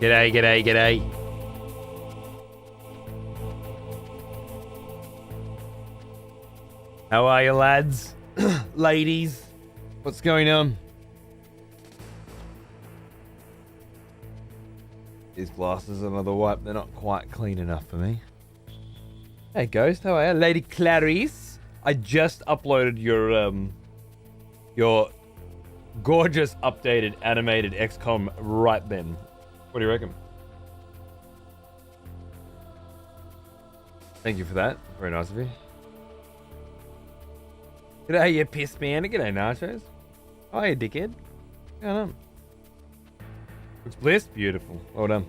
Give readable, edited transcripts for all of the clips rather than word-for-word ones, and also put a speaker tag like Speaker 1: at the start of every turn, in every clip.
Speaker 1: G'day, g'day, g'day. How are you, lads? Ladies? What's going on? These glasses are another wipe. They're not quite clean enough for me. Hey, Ghost. How are you? Lady Clarice. I just uploaded your gorgeous updated animated XCOM right then. What do you reckon? Thank you for that. Very nice of you. G'day, you piss man. G'day, Nachos. Oh, you dickhead. What's going on? Looks blessed. Beautiful. Well done.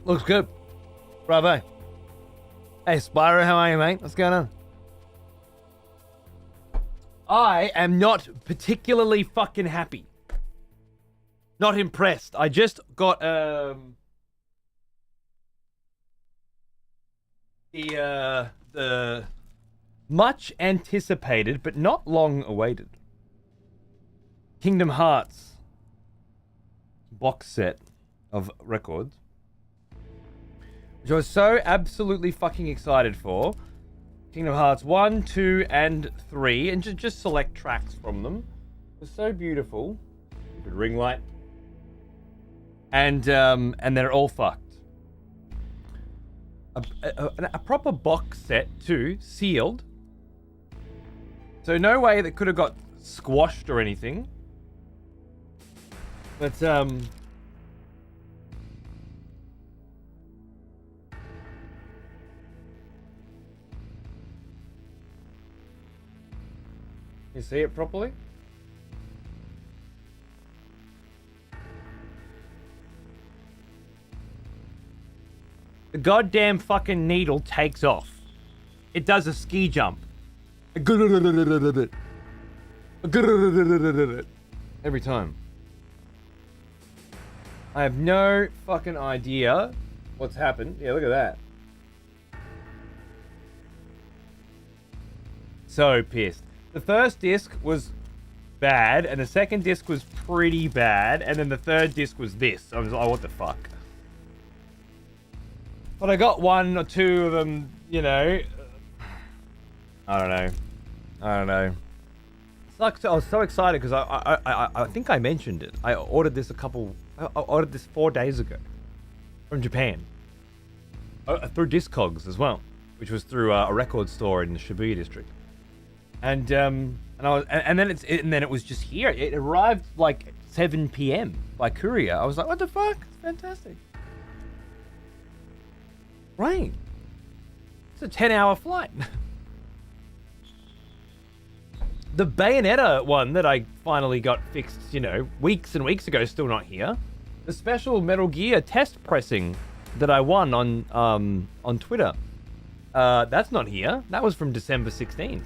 Speaker 1: Looks good. Bravo. Hey, Spyro, how are you, mate? What's going on? I am not particularly fucking happy. Not impressed. I just got the much anticipated but not long awaited Kingdom Hearts box set of records, which I was so absolutely fucking excited for. Kingdom Hearts 1, 2, and 3, and just select tracks from them. It was so beautiful. Good ring light. And they're all fucked. A proper box set too, sealed. So no way that could have got squashed or anything. But you see it properly? The goddamn fucking needle takes off. It does a ski jump. Every time. I have no fucking idea what's happened. Yeah, look at that. So pissed. The first disc was bad, and the second disc was pretty bad, and then the third disc was this. I was like, oh, what the fuck? But I got one or two of them, you know. I don't know. I was so excited because I think I mentioned it. I ordered this I ordered this 4 days ago from Japan. Through Discogs as well, which was through a record store in the Shibuya district. And then it was just here. It arrived like 7 p.m. by courier. I was like, what the fuck? It's fantastic. Right. It's a 10-hour flight. The Bayonetta one that I finally got fixed, you know, weeks and weeks ago, still not here. The special Metal Gear test pressing that I won on Twitter, that's not here. That was from December 16th.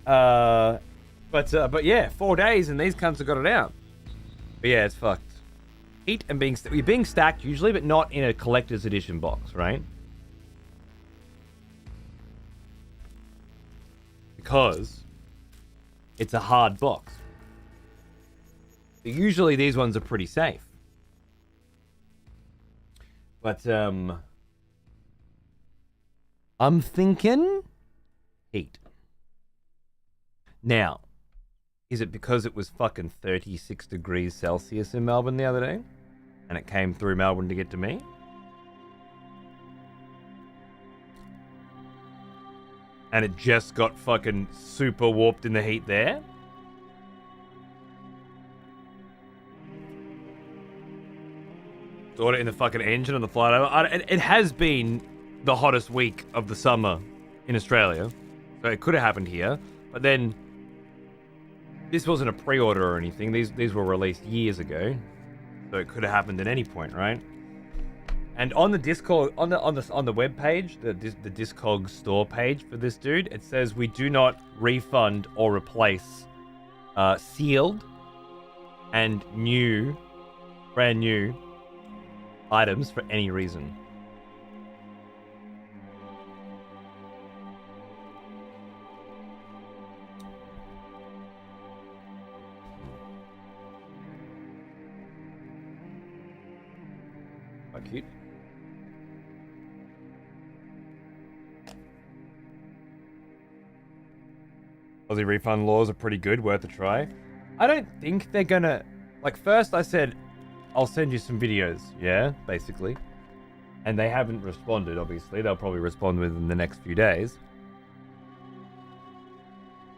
Speaker 1: But yeah, 4 days and these cunts have got it out. But yeah, it's fucked. Heat and you're being stacked usually, but not in a collector's edition box, right? Because it's a hard box. Usually these ones are pretty safe. But I'm thinking heat. Now, is it because it was fucking 36 degrees Celsius in Melbourne the other day? And it came through Melbourne to get to me? And it just got fucking super warped in the heat there? Stored it in the fucking engine on the flight over. It has been the hottest week of the summer in Australia. So it could have happened here. But then, this wasn't a pre-order or anything. These were released years ago. So it could have happened at any point, right? And on the Discord, on the web page, the Discogs store page for this dude, it says we do not refund or replace sealed and brand new items for any reason. Quite cute. Aussie refund laws are pretty good, worth a try. I don't think they're gonna... Like, first I said, I'll send you some videos, yeah, basically. And they haven't responded, obviously. They'll probably respond within the next few days.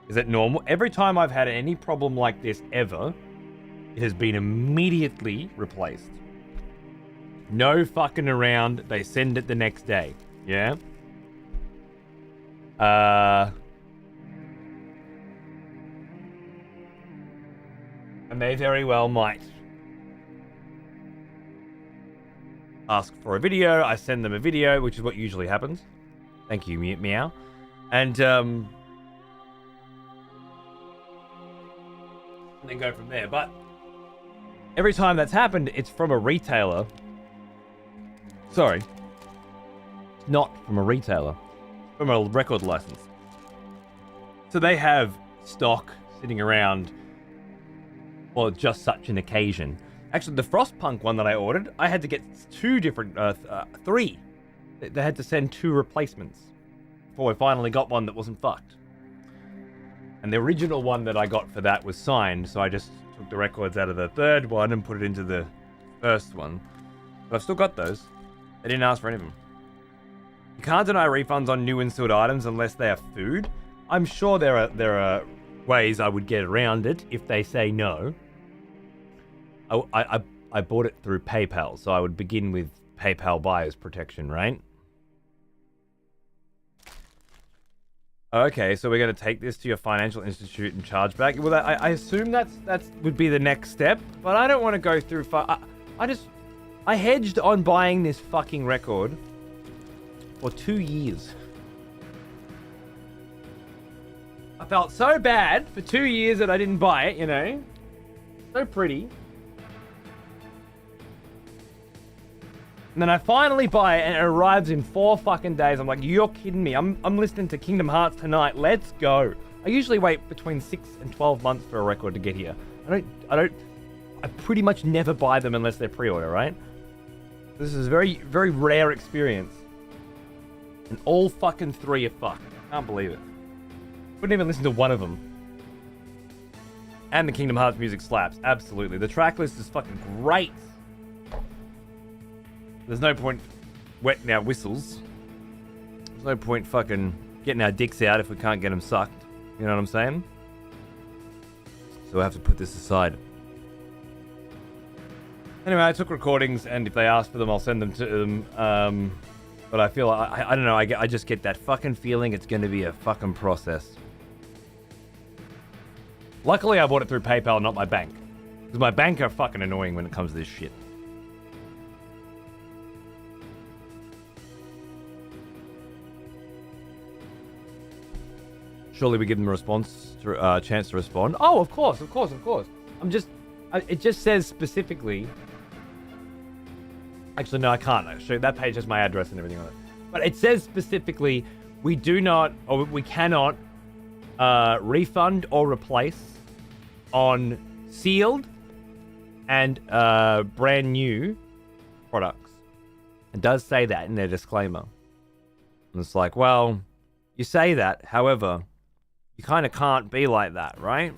Speaker 1: Is that normal? Every time I've had any problem like this ever, it has been immediately replaced. No fucking around. They send it the next day, yeah? And they very well might ask for a video. I send them a video, which is what usually happens. Thank you, Meow. And then go from there. But every time that's happened, it's from a retailer. Sorry. It's not from a retailer. It's from a record license. So they have stock sitting around for just such an occasion. Actually, the Frostpunk one that I ordered, I had to get three. They had to send 2 replacements before I finally got one that wasn't fucked. And the original one that I got for that was signed, so I just took the records out of the third one and put it into the first one. But I've still got those. They didn't ask for any of them. You can't deny refunds on new and sealed items unless they are food. I'm sure there are ways I would get around it if they say no. I bought it through PayPal, so I would begin with PayPal buyer's protection, right? Okay, so we're going to take this to your financial institute and charge back. Well, I assume that would be the next step, but I don't want to go through... I hedged on buying this fucking record for 2 years. I felt so bad for 2 years that I didn't buy it, you know? So pretty. And then I finally buy it and it arrives in 4 fucking days. I'm like, you're kidding me. I'm listening to Kingdom Hearts tonight. Let's go. I usually wait between 6 and 12 months for a record to get here. I pretty much never buy them unless they're pre-order, right? This is a very, very rare experience. And all fucking 3 are fucked. I can't believe it. Couldn't even listen to one of them. And the Kingdom Hearts music slaps. Absolutely. The track list is fucking great. There's no point wetting our whistles. There's no point fucking getting our dicks out if we can't get them sucked. You know what I'm saying? So I have to put this aside. Anyway, I took recordings, and if they ask for them, I'll send them to them. But I feel, I don't know, I just get that fucking feeling it's going to be a fucking process. Luckily, I bought it through PayPal, not my bank. Because my bank are fucking annoying when it comes to this shit. Surely we give them a response, chance to respond. Oh, of course. It just says specifically. Actually, no, I can't. Actually, that page has my address and everything on it. But it says specifically, we cannot refund or replace on sealed and brand new products. It does say that in their disclaimer. And it's like, well, you say that, however, you kind of can't be like that, right?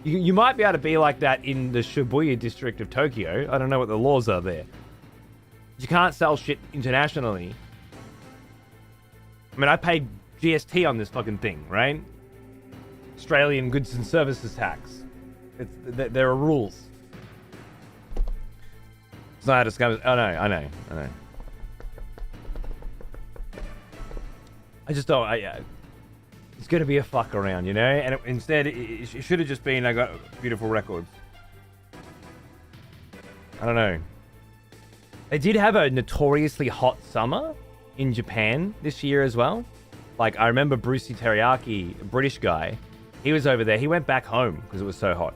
Speaker 1: You might be able to be like that in the Shibuya district of Tokyo. I don't know what the laws are there. You can't sell shit internationally. I mean, I paid GST on this fucking thing, right? Australian Goods and Services Tax. There are rules. It's not how to scam. Oh, no, I know. I just don't. It's going to be a fuck around, you know? And instead, it should have just been, I got beautiful records. I don't know. They did have a notoriously hot summer in Japan this year as well. Like, I remember Brucey Teriyaki, a British guy, he was over there. He went back home because it was so hot.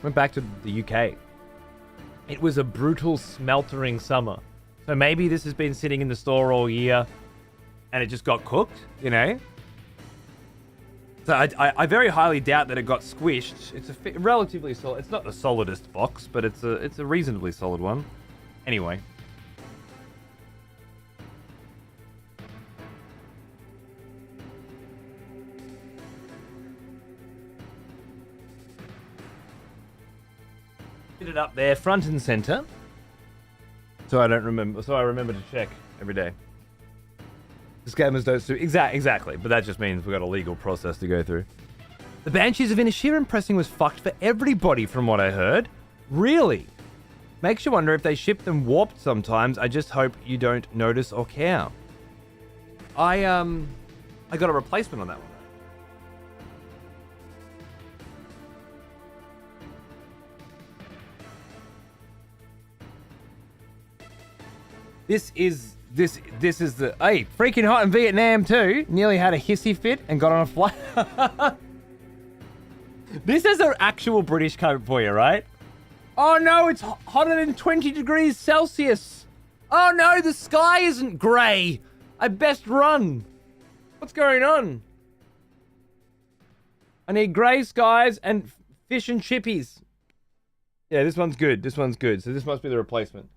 Speaker 1: Went back to the UK. It was a brutal smeltering summer. So maybe this has been sitting in the store all year and it just got cooked, you know? So I very highly doubt that it got squished. It's a relatively solid. It's not the solidest box, but it's a reasonably solid one. Anyway. Get it up there, front and center. So I remember to check every day. Scammers don't sue. Exactly. But that just means we've got a legal process to go through. The Banshees of Inisherin pressing was fucked for everybody from what I heard. Really? Makes you wonder if they ship them warped sometimes. I just hope you don't notice or care. I got a replacement on that one. This is the... Hey, freaking hot in Vietnam too. Nearly had a hissy fit and got on a flight. This is an actual British coat for you, right? Oh no, it's hotter than 20 degrees Celsius. Oh no, the sky isn't grey. I best run. What's going on? I need grey skies and fish and chippies. Yeah, this one's good. So this must be the replacement.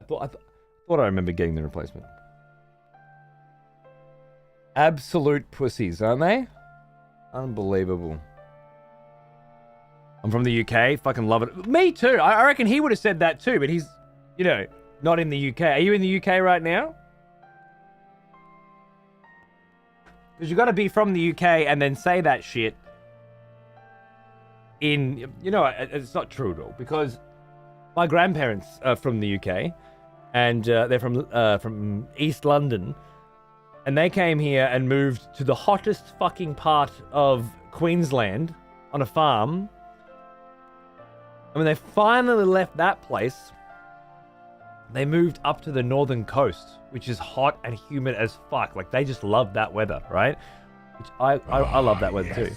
Speaker 1: I thought I remember getting the replacement. Absolute pussies, aren't they? Unbelievable. I'm from the UK. Fucking love it. Me too. I reckon he would have said that too, but he's, not in the UK. Are you in the UK right now? Because you got to be from the UK and then say that shit in... it's not true at all. Because my grandparents are from the UK. And they're from East London. And they came here and moved to the hottest fucking part of Queensland on a farm. And when they finally left that place, they moved up to the northern coast, which is hot and humid as fuck. Like, they just love that weather, right? Which I love that weather too.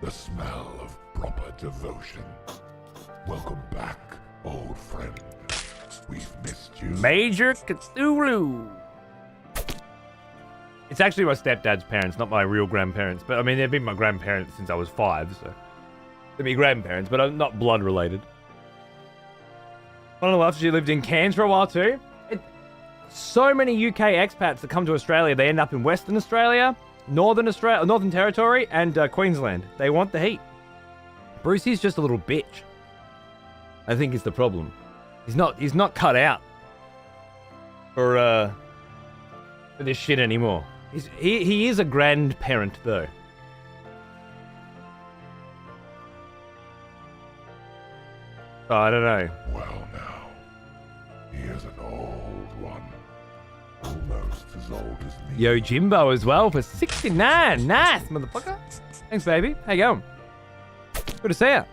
Speaker 2: The smell of proper devotion. Welcome back, old friend. We've missed you.
Speaker 1: Major Cthulhu. It's actually my stepdad's parents, not my real grandparents. But I mean, they've been my grandparents since I was 5, so they'd be grandparents, but I'm not blood related. I don't know after she lived in Cairns for a while too. So many UK expats that come to Australia, they end up in Western Australia, Northern Territory, and Queensland. They want the heat. Brucey's just a little bitch. I think is the problem. He's not cut out for this shit anymore. He is a grandparent though. Oh, I don't know.
Speaker 2: Well now, he is an old one. Almost as old as me.
Speaker 1: Yo Jimbo as well for 69. Nice, motherfucker. Thanks, baby. How you going? Good to see ya.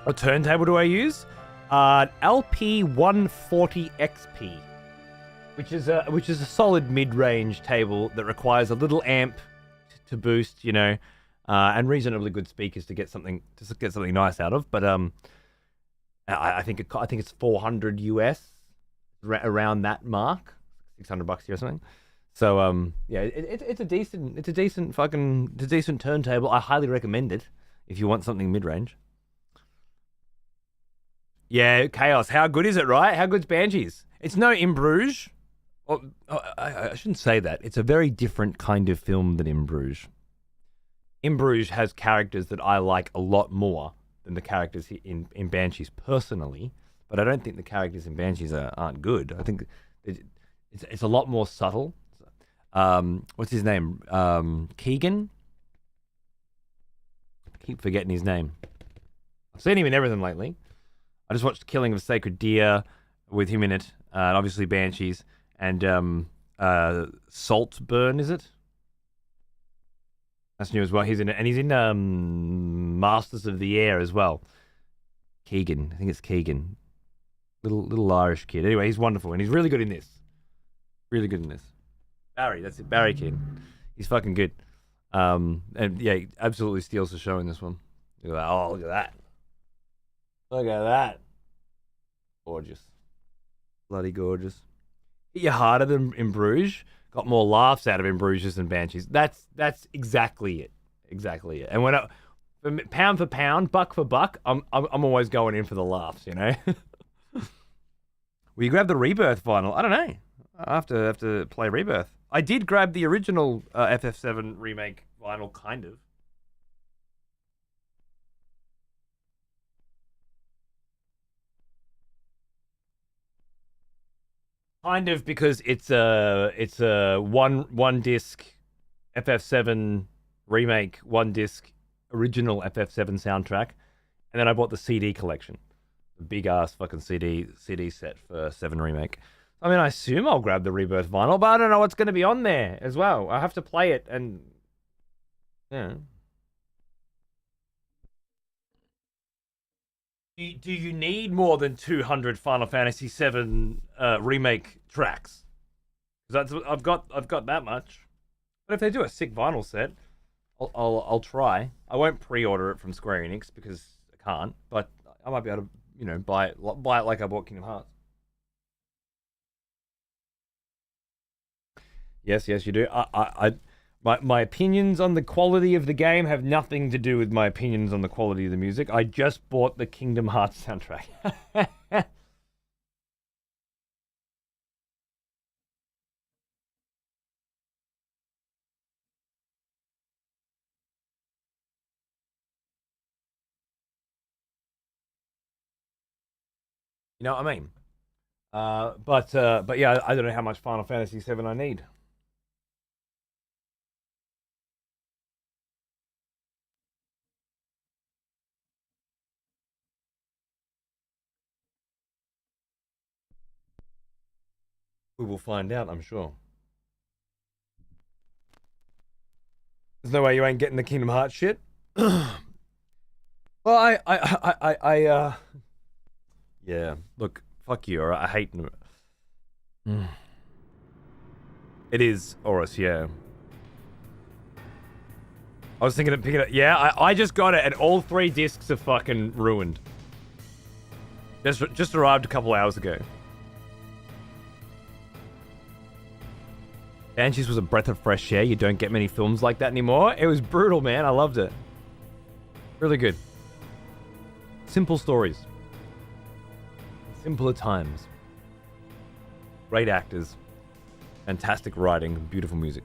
Speaker 1: What turntable do I use? LP140XP, which is a solid mid-range table that requires a little amp to boost, and reasonably good speakers to get something nice out of. But I think it's 400 US, around that mark, $600 here or something. So it's a decent turntable. I highly recommend it if you want something mid-range. Yeah, Chaos. How good is it, right? How good's Banshees? It's no In Bruges. I shouldn't say that. It's a very different kind of film than In Bruges. In Bruges has characters that I like a lot more than the characters in Banshees personally, but I don't think the characters in Banshees aren't good. I think it's a lot more subtle. What's his name? Keegan? I keep forgetting his name. I've seen him in everything lately. I just watched Killing of a Sacred Deer with him in it, and obviously Banshees, and Saltburn, is it? That's new as well. He's in it, and he's in Masters of the Air as well. Keegan, I think it's Keegan, little Irish kid. Anyway, he's wonderful, and he's really good in this. Really good in this. Barry, that's it. Barry Keegan. He's fucking good. And yeah, he absolutely steals the show in this one. Look at that. Oh, look at that. Look at that. Gorgeous. Bloody gorgeous. Hit you harder than in Bruges. Got more laughs out of in Bruges than Banshees. That's exactly it. Exactly it. And pound for pound, buck for buck, I'm always going in for the laughs, you know? Will you grab the Rebirth vinyl? I don't know. I have to play Rebirth. I did grab the original FF7 remake vinyl, kind of. Kind of, because it's a one disc FF7 remake, one disc original FF7 soundtrack, and then I bought the CD collection, the big ass fucking CD set for 7 remake. I mean, I assume I'll grab the Rebirth vinyl, but I don't know what's going to be on there as well. I have to play it, and yeah. Do you need more than 200 Final Fantasy VII remake tracks? Because I've got that much. But if they do a sick vinyl set, I'll try. I won't pre-order it from Square Enix because I can't. But I might be able to, buy it like I bought Kingdom Hearts. Yes, you do. My opinions on the quality of the game have nothing to do with my opinions on the quality of the music. I just bought the Kingdom Hearts soundtrack. You know what I mean? But yeah, I don't know how much Final Fantasy VII I need. We will find out, I'm sure. There's no way you ain't getting the Kingdom Hearts shit. Well, yeah. Look, fuck you. Alright, I hate. It is Oris, yeah. I was thinking of picking it. Yeah, I just got it, and all 3 discs are fucking ruined. Just arrived a couple hours ago. Banshees was a breath of fresh air. You don't get many films like that anymore. It was brutal, man. I loved it. Really good. Simple stories. Simpler times. Great actors. Fantastic writing. Beautiful music.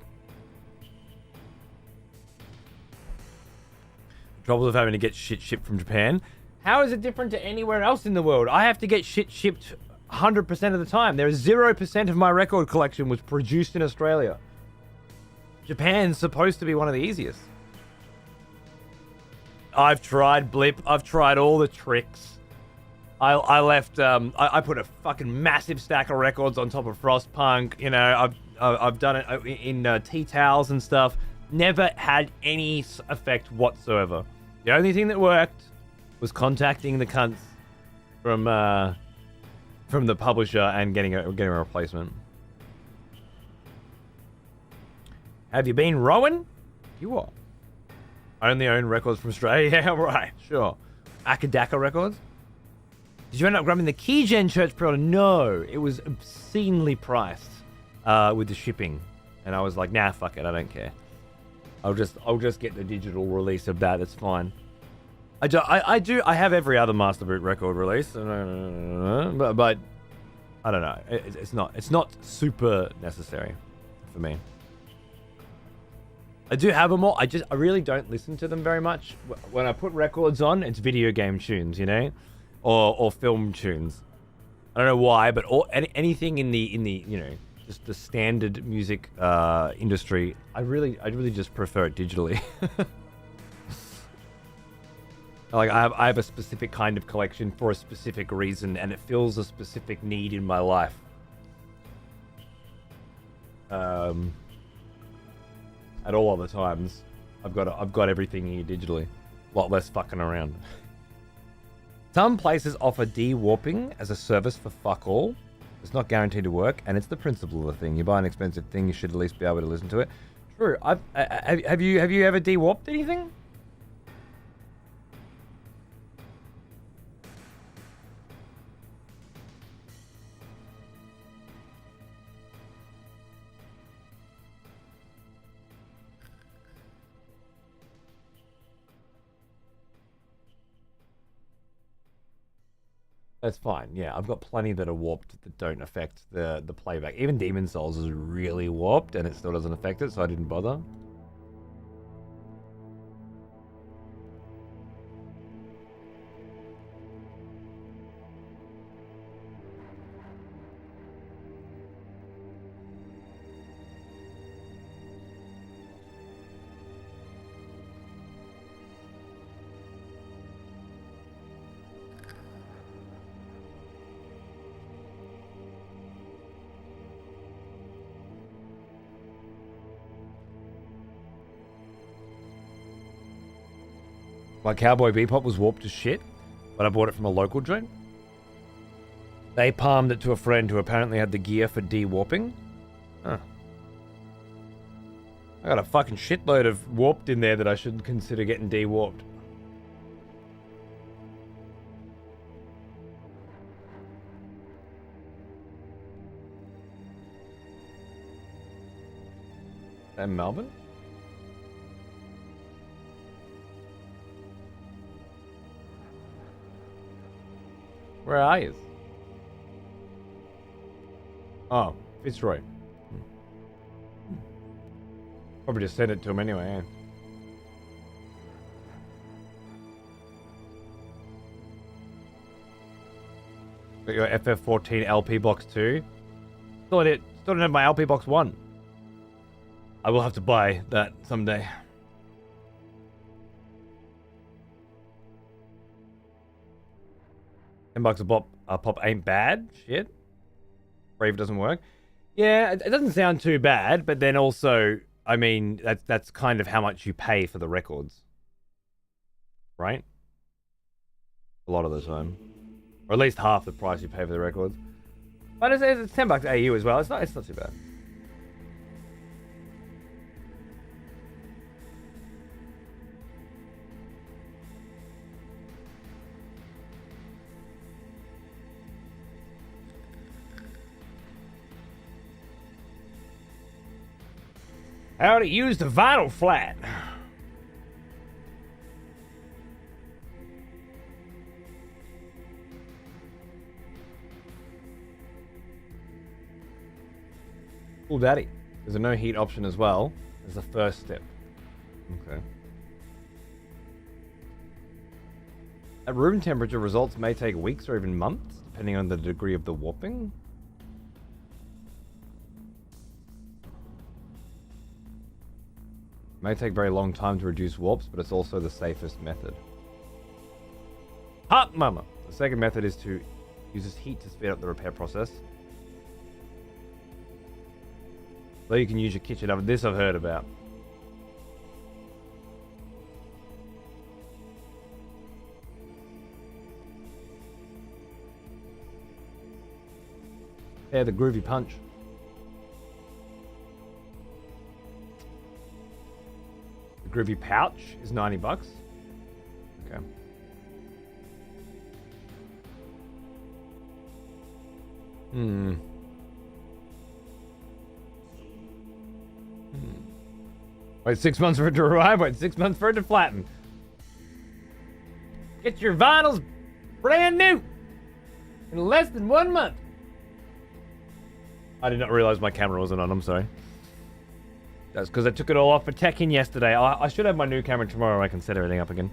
Speaker 1: The trouble of having to get shit shipped from Japan. How is it different to anywhere else in the world? I have to get shit shipped 100% of the time. There is 0% of my record collection was produced in Australia. Japan's supposed to be one of the easiest. I've tried Blip. I've tried all the tricks. I left. I put a fucking massive stack of records on top of Frostpunk. You know, I've done it in tea towels and stuff. Never had any effect whatsoever. The only thing that worked was contacting the cunts from the publisher and getting a replacement. Have you been rowing? You are. I only own records from Australia. Yeah, right, sure. Akadaka Records? Did you end up grabbing the Keygen Church pre-order? No, it was obscenely priced with the shipping, and I was like, nah, fuck it, I don't care. I'll just get the digital release of that. It's fine. I have every other Master Boot record release, but I don't know. It's not super necessary for me. I do have them all. I really don't listen to them very much. When I put records on, it's video game tunes, you know, or film tunes. I don't know why, but anything in the you know, just the standard music industry, I really just prefer it digitally. Like I have a specific kind of collection for a specific reason, and it fills a specific need in my life. At all other times, I've got everything here digitally. A lot less fucking around. Some places offer de-warping as a service for fuck all. It's not guaranteed to work, and it's the principle of the thing. You buy an expensive thing, you should at least be able to listen to it. True. Have you ever de-warped anything? That's fine. Yeah, I've got plenty that are warped that don't affect the playback. Even Demon Souls is really warped and it still doesn't affect it, so I didn't bother. My Cowboy Bebop was warped as shit, but I bought it from a local joint. They palmed it to a friend who apparently had the gear for de-warping. Huh. I got a fucking shitload of warped in there that I should consider getting de-warped. And Melbourne? Where are you? Oh, Fitzroy. Probably just send it to him anyway, yeah. Got your FF14 LP box 2. Still don't have my LP box 1. I will have to buy that someday. $10 a pop ain't bad. Shit. Brave doesn't work. Yeah, it doesn't sound too bad, but then also, I mean, that's kind of how much you pay for the records. Right? A lot of the time. Or at least half the price you pay for the records. But it's $10 AU as well. It's not too bad. How to use the vinyl flat. Cool daddy. There's a no heat option as well as the first step. Okay. At room temperature, results may take weeks or even months, depending on the degree of the warping. May take very long time to reduce warps, but it's also the safest method. Hot mama! The second method is to use heat to speed up the repair process. So you can use your kitchen oven. This I've heard about. Yeah, the groovy punch. The groovy pouch is $90. Okay. Wait 6 months for it to arrive. Wait 6 months for it to flatten. Get your vinyls brand new in less than 1 month. I did not realize my camera wasn't on. I'm sorry. That's because I took it all off for Tekken yesterday. I should have my new camera tomorrow. I can set everything up again.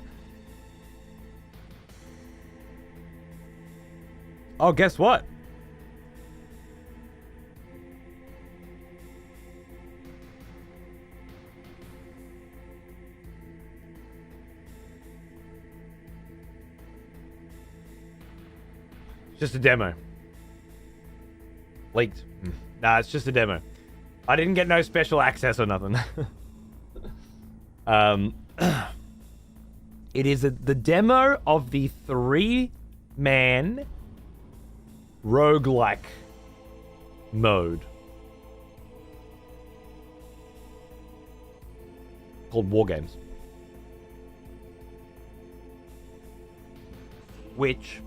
Speaker 1: Oh, guess what? Just a demo. Leaked. Nah, it's just a demo. I didn't get no special access or nothing. It is the demo of the 3-man roguelike mode called War Games, which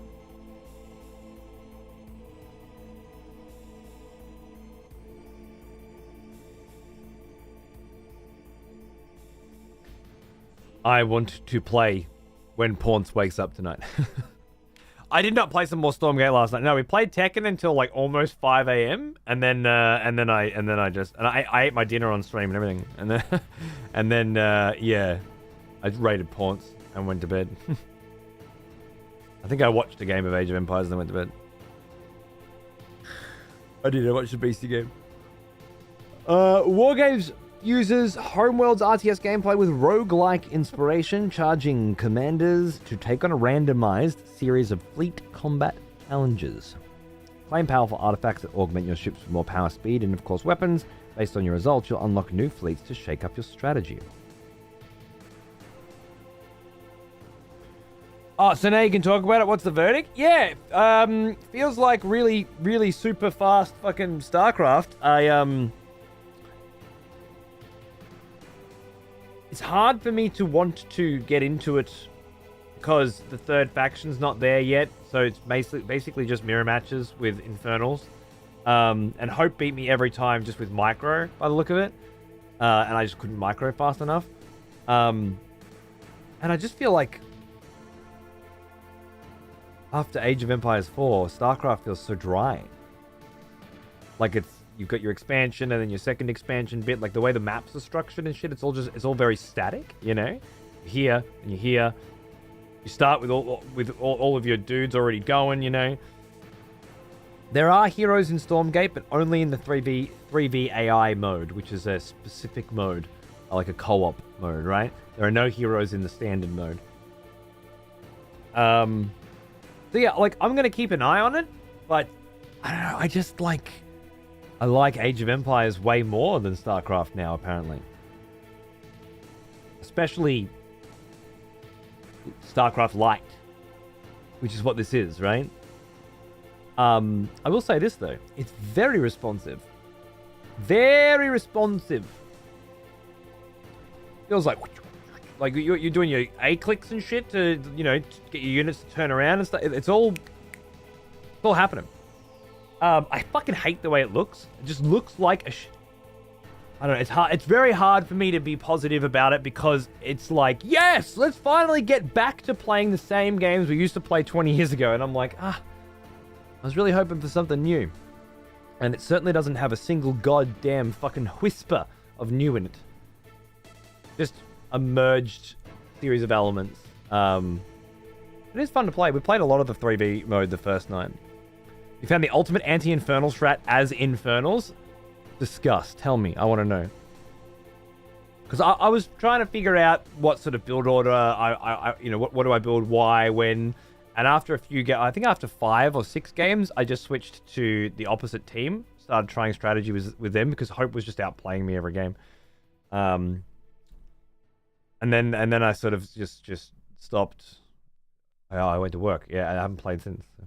Speaker 1: I want to play when Paunce wakes up tonight. I did not play some more Stormgate last night. No, we played Tekken until like almost 5 a.m. and then I ate my dinner on stream and everything, and then yeah, I raided Paunce and went to bed. I think I watched a game of Age of Empires and then went to bed. I did. I watched the BC game. War Games uses Homeworld's RTS gameplay with roguelike inspiration, charging commanders to take on a randomized series of fleet combat challenges. Claim powerful artifacts that augment your ships with more power, speed, and of course weapons. Based on your results, you'll unlock new fleets to shake up your strategy. Oh, so now you can talk about it. What's the verdict? Yeah, feels like really, really super fast fucking StarCraft. It's hard for me to want to get into it because the third faction's not there yet. So it's basically just mirror matches with Infernals. And Hope beat me every time just with micro by the look of it. And I just couldn't micro fast enough. And I just feel like after Age of Empires 4, StarCraft feels so dry. Like you've got your expansion and then your second expansion bit, like the way the maps are structured and shit, it's all very static, you know? You're here and you're here. You start with all of your dudes already going, you know? There are heroes in Stormgate, but only in the 3v AI mode, which is a specific mode, like a co-op mode, right? There are no heroes in the standard mode. So yeah, like, I'm gonna keep an eye on it, but I don't know, I like Age of Empires way more than StarCraft now, apparently. Especially StarCraft Lite, which is what this is, right? I will say this, though. It's very responsive. Very responsive. Feels like you're doing your A clicks and shit to, you know, to get your units to turn around and stuff. It's all happening. I fucking hate the way it looks. It just looks like I don't know, it's hard. It's very hard for me to be positive about it because it's like, yes, let's finally get back to playing the same games we used to play 20 years ago. And I'm like, I was really hoping for something new. And it certainly doesn't have a single goddamn fucking whisper of new in it. Just a merged series of elements. It is fun to play. We played a lot of the 3v mode the first night. You found the ultimate anti-infernal strat as infernals? Discuss. Tell me. I want to know. Because I was trying to figure out what sort of build order you know, what do I build, why, when, and after a few I think after 5 or 6 games, I just switched to the opposite team. Started trying strategy with them because Hope was just outplaying me every game. And then I sort of just stopped. Oh, I went to work. Yeah, I haven't played since. So.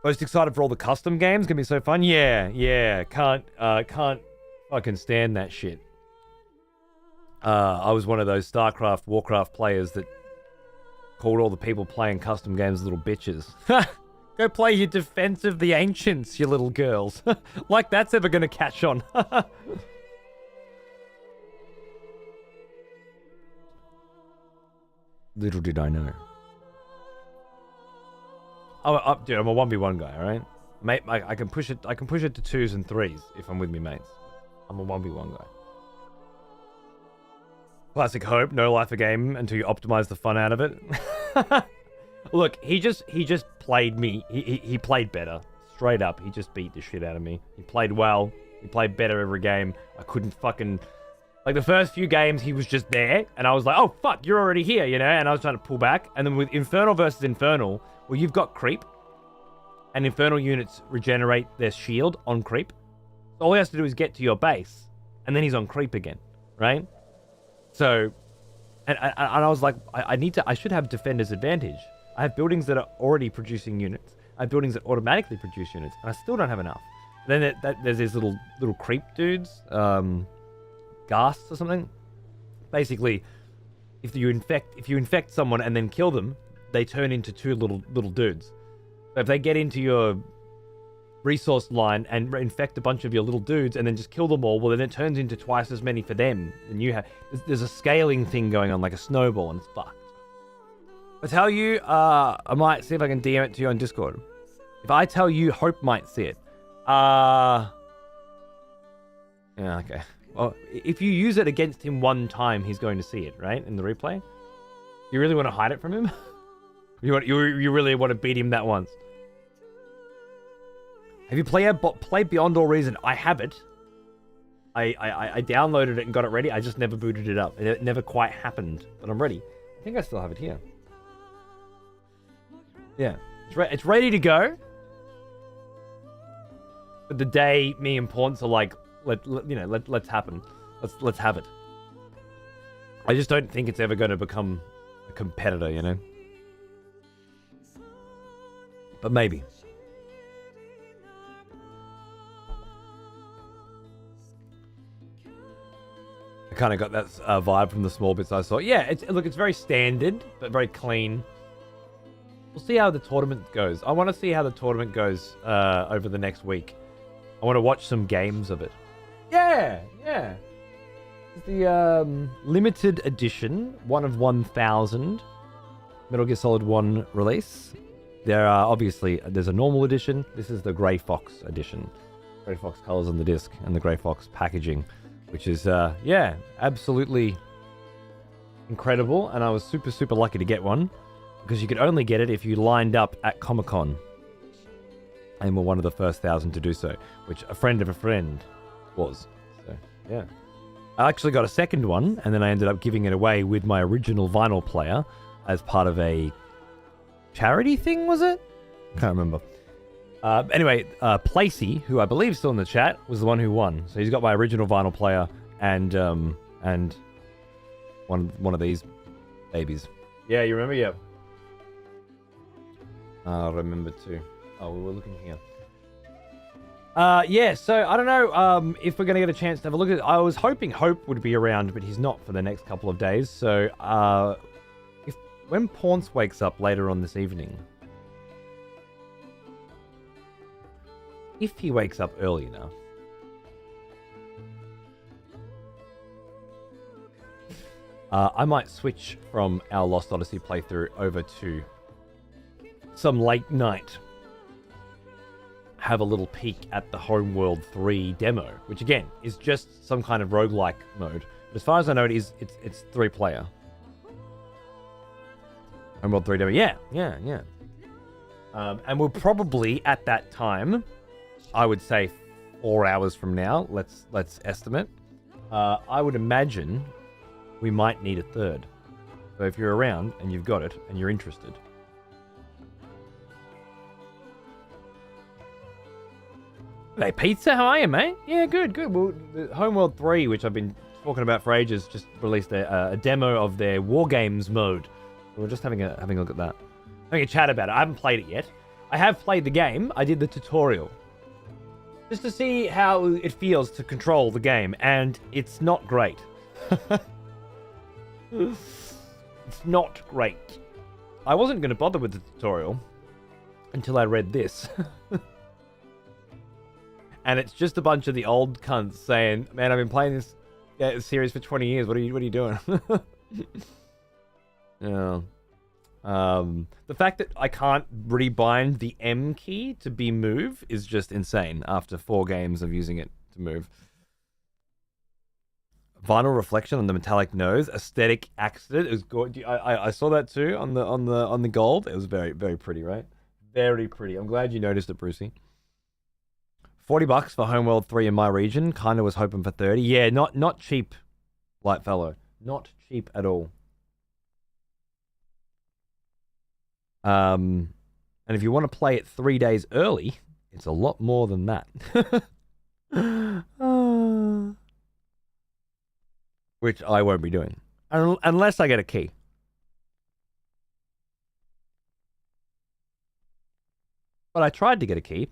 Speaker 1: Most excited for all the custom games. Gonna be so fun. Yeah. Can't fucking stand that shit. I was one of those StarCraft, Warcraft players that called all the people playing custom games little bitches. Go play your Defense of the Ancients, you little girls. Like that's ever gonna catch on. Little did I know. Dude, I'm a 1v1 guy, all right? Mate, I can push it. I can push it to 2s and 3s if I'm with me mates. I'm a 1v1 guy. Classic hope, no life a game until you optimize the fun out of it. Look, he just played me. He played better. Straight up, he just beat the shit out of me. He played well. He played better every game. I couldn't fucking... Like, the first few games, he was just there, and I was like, oh, fuck, you're already here, you know? And I was trying to pull back. And then with Infernal versus Infernal, well, you've got creep, and Infernal units regenerate their shield on creep. So all he has to do is get to your base, and then he's on creep again, right? So, and I was like, I should have Defender's Advantage. I have buildings that are already producing units. I have buildings that automatically produce units, and I still don't have enough. Then there's these little creep dudes, ghasts or something. Basically, if you infect someone and then kill them, they turn into two little dudes. So if they get into your resource line and infect a bunch of your little dudes and then just kill them all, well, then it turns into twice as many for them than you have. There's a scaling thing going on, like a snowball, and it's fucked. I tell you, I might see if I can DM it to you on Discord. If I tell you, Hope might see it. Yeah, okay. Well, if you use it against him one time, he's going to see it, right? In the replay? You really want to hide it from him? You really want to beat him that once? Have you played Beyond All Reason? I have it. I downloaded it and got it ready. I just never booted it up. It never quite happened, but I'm ready. I think I still have it here. Yeah, it's ready to go. But the day me and Paunce are like, let's happen. Let's have it. I just don't think it's ever going to become a competitor, you know? But maybe. I kind of got that vibe from the small bits I saw. Yeah, it's very standard, but very clean. We'll see how the tournament goes. I want to see how the tournament goes over the next week. I want to watch some games of it. Yeah. It's the limited edition, 1 of 1,000 Metal Gear Solid 1 release. There are there's a normal edition. This is the Grey Fox edition. Grey Fox colors on the disc and the Grey Fox packaging, which is absolutely incredible. And I was super lucky to get one because you could only get it if you lined up at Comic-Con. And we're one of the first 1,000 to do so, which a friend of a friend was. So, yeah. I actually got a second one, and then I ended up giving it away with my original vinyl player as part of a charity thing, was it? Can't remember. Anyway, Placey, who I believe is still in the chat, was the one who won. So he's got my original vinyl player and one of these babies. Yeah, you remember? Yeah. I remember too. Oh, we were looking here. Yeah, so I don't know if we're going to get a chance to have a look at it. I was hoping Hope would be around, but he's not for the next couple of days. So when Paunce wakes up later on this evening, if he wakes up early enough, I might switch from our Lost Odyssey playthrough over to some late night. Have a little peek at the Homeworld 3 demo, which again is just some kind of roguelike mode. But as far as I know, it's 3-player. Homeworld 3 demo, yeah. And we'll probably at that time, I would say 4 hours from now. Let's estimate. I would imagine we might need a third. So if you're around and you've got it and you're interested. Hey, Pizza, how are you, mate? Yeah, good. Well, the Homeworld 3, which I've been talking about for ages, just released a demo of their War Games mode. So we're just having a look at that. Having a chat about it. I haven't played it yet. I have played the game. I did the tutorial. Just to see how it feels to control the game, and it's not great. It's not great. I wasn't going to bother with the tutorial until I read this. And it's just a bunch of the old cunts saying, man, I've been playing this series for 20 years. What are you doing? Yeah. The fact that I can't rebind the M key to be move is just insane after 4 games of using it to move. Vinyl reflection on the metallic nose, aesthetic accident. It was good. I saw that too on the gold. It was very, very pretty, right? Very pretty. I'm glad you noticed it, Brucey. $40 for Homeworld 3 in my region. Kinda was hoping for 30. Yeah, not cheap, light fellow. Not cheap at all. And if you want to play it 3 days early, it's a lot more than that. Which I won't be doing. Unless I get a key. But I tried to get a key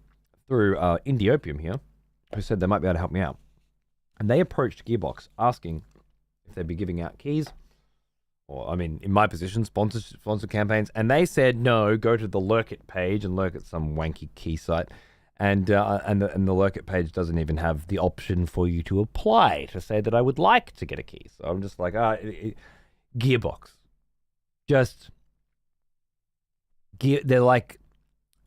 Speaker 1: through Indiopium here, who said they might be able to help me out. And they approached Gearbox asking if they'd be giving out keys. Or, I mean, in my position, sponsor campaigns. And they said, no, go to the Lurkit page and lurk at some wanky key site. And the Lurkit page doesn't even have the option for you to apply to say that I would like to get a key. So I'm just like, Gearbox. Just, they're like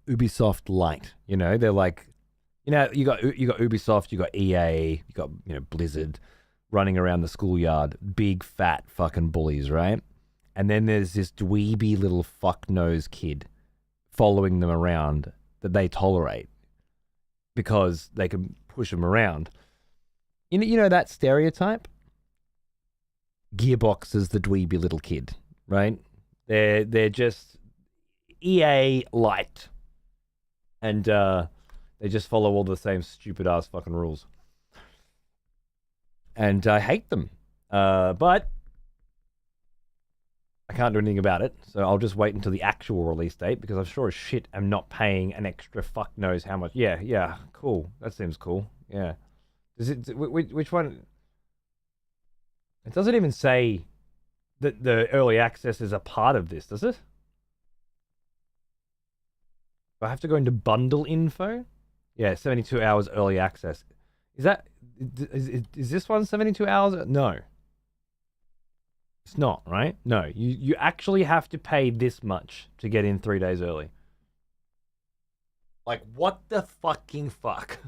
Speaker 1: Ubisoft Lite, you know? They're like, you know, you got Ubisoft, you got EA, you got, you know, Blizzard running around the schoolyard, big fat fucking bullies, right? And then there's this dweeby little fuck-nose kid following them around that they tolerate because they can push them around. You know that stereotype? Gearbox is the dweeby little kid, right? They're just EA light. And they just follow all the same stupid-ass fucking rules. And I hate them. But I can't do anything about it, so I'll just wait until the actual release date, because I'm sure as shit I'm not paying an extra fuck knows how much. Yeah, cool. That seems cool. Yeah. Does it? Which one? It doesn't even say that the early access is a part of this, does it? Do I have to go into bundle info? Yeah, 72 hours early access. Is this one 72 hours? No. It's not, right? No, you actually have to pay this much to get in 3 days early. Like, what the fucking fuck?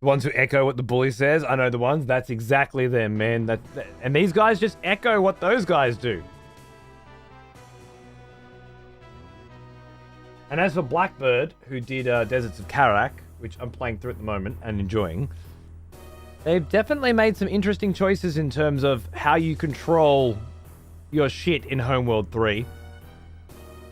Speaker 1: The ones who echo what the bully says, I know the ones. That's exactly them, man. And these guys just echo what those guys do. And as for Blackbird, who did Deserts of Karak, which I'm playing through at the moment and enjoying, they've definitely made some interesting choices in terms of how you control your shit in Homeworld 3.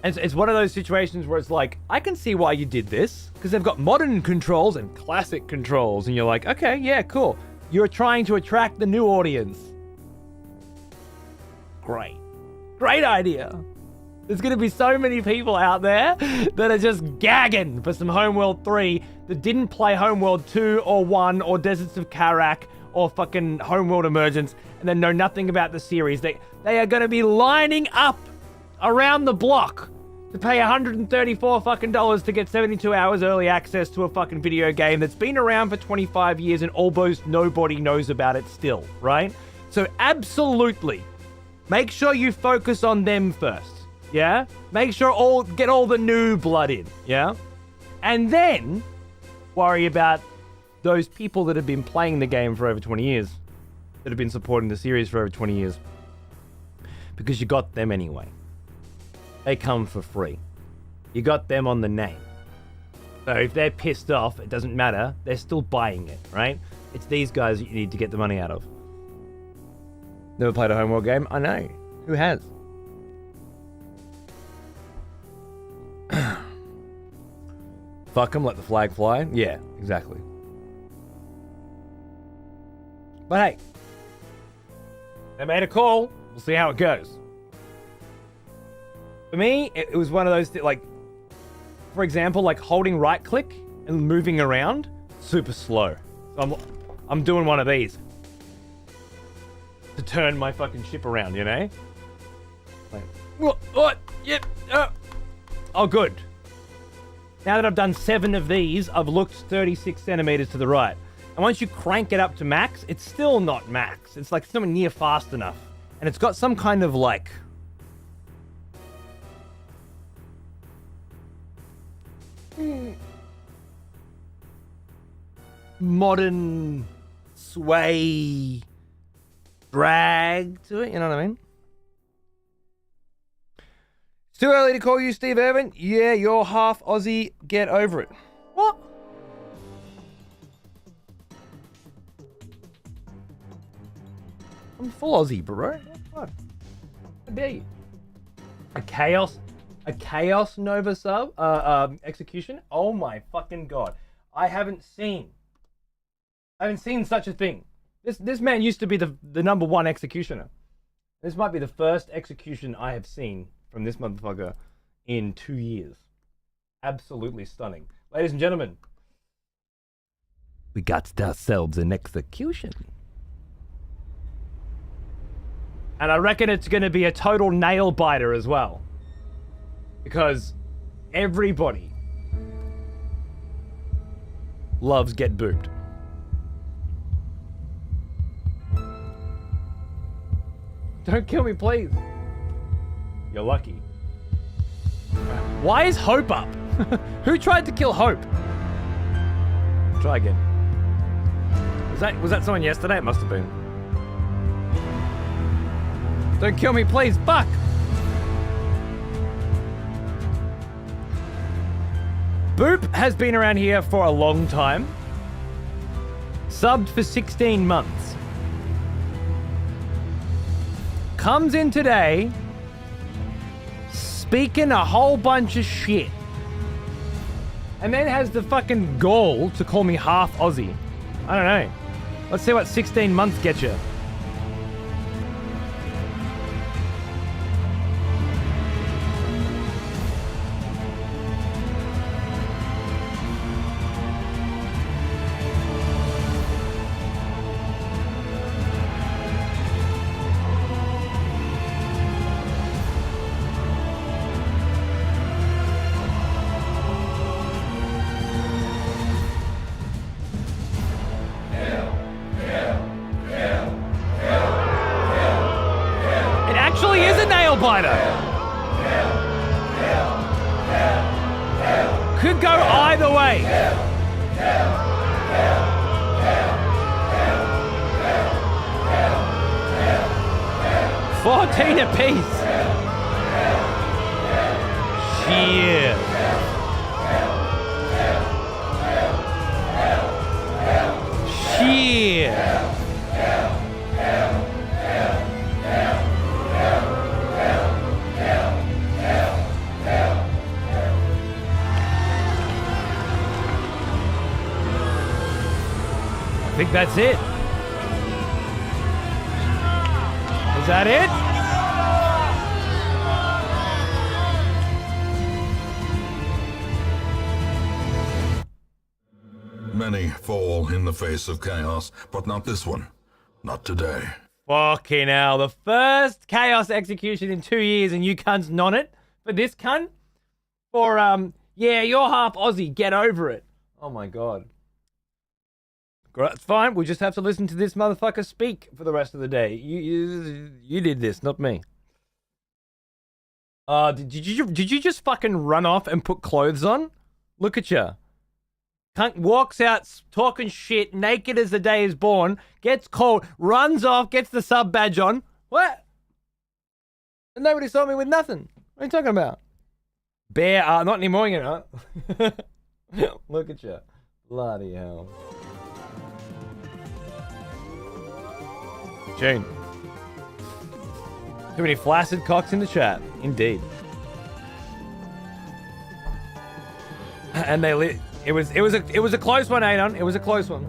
Speaker 1: And it's one of those situations where it's like, I can see why you did this, because they've got modern controls and classic controls, and you're like, okay, yeah, cool. You're trying to attract the new audience. Great idea. There's going to be so many people out there that are just gagging for some Homeworld 3 that didn't play Homeworld 2 or 1 or Deserts of Karak or fucking Homeworld Emergence and then know nothing about the series. They are going to be lining up around the block to pay $134 fucking dollars to get 72 hours early access to a fucking video game that's been around for 25 years and almost nobody knows about it still, right? So absolutely, make sure you focus on them first, yeah? Make sure get all the new blood in, yeah? And then worry about those people that have been playing the game for over 20 years, that have been supporting the series for over 20 years, because you got them anyway. They come for free. You got them on the name. So if they're pissed off, it doesn't matter. They're still buying it, right? It's these guys that you need to get the money out of. Never played a Homeworld game? I know. Who has? Fuck them, let the flag fly. Yeah, exactly. But hey, they made a call. We'll see how it goes. For me, it was one of those, like, for example, like holding right click and moving around, super slow. So I'm doing one of these to turn my fucking ship around, you know? Like, what? Yep. Oh, good. Now that I've done 7 of these, I've looked 36 centimeters to the right. And once you crank it up to max, it's still not max. It's like it's nowhere near fast enough. And it's got some kind of like... modern sway drag to it, you know what I mean? It's too early to call you Steve Irvin. Yeah, you're half Aussie. Get over it. What? I'm full Aussie, bro. What? How dare you? A chaos Nova sub execution. Oh my fucking god! I haven't seen such a thing. This man used to be the number 1 executioner. This might be the first execution I have seen from this motherfucker in 2 years. Absolutely stunning, ladies and gentlemen. We got ourselves an execution. And I reckon it's going to be a total nail biter as well. Because everybody loves get booped. Don't kill me, please. You're lucky. Why is Hope up? Who tried to kill Hope? Try again. Was that someone yesterday? It must have been. Don't kill me, please. Fuck. Boop has been around here for a long time. Subbed for 16 months. Comes in today speaking a whole bunch of shit. And then has the fucking gall to call me half Aussie. I don't know. Let's see what 16 months gets you. Could go either way. $14 apiece. Shit. Shit. I think that's it. Is that it?
Speaker 2: Many fall in the face of chaos, but not this one. Not today.
Speaker 1: Fucking hell. The first chaos execution in 2 years and you cunts non it? For this cunt? For, yeah, you're half Aussie. Get over it. Oh my god. It's fine. We just have to listen to this motherfucker speak for the rest of the day. You did this, not me. Did you just fucking run off and put clothes on? Look at you. Cunt walks out talking shit, naked as the day is born, gets called, runs off, gets the sub badge on. What? And nobody saw me with nothing. What are you talking about? Bear, not anymore, you know. Look at you. Bloody hell. June. Too many flaccid cocks in the chat. Indeed. And it was a close one, Adon. It was a close one.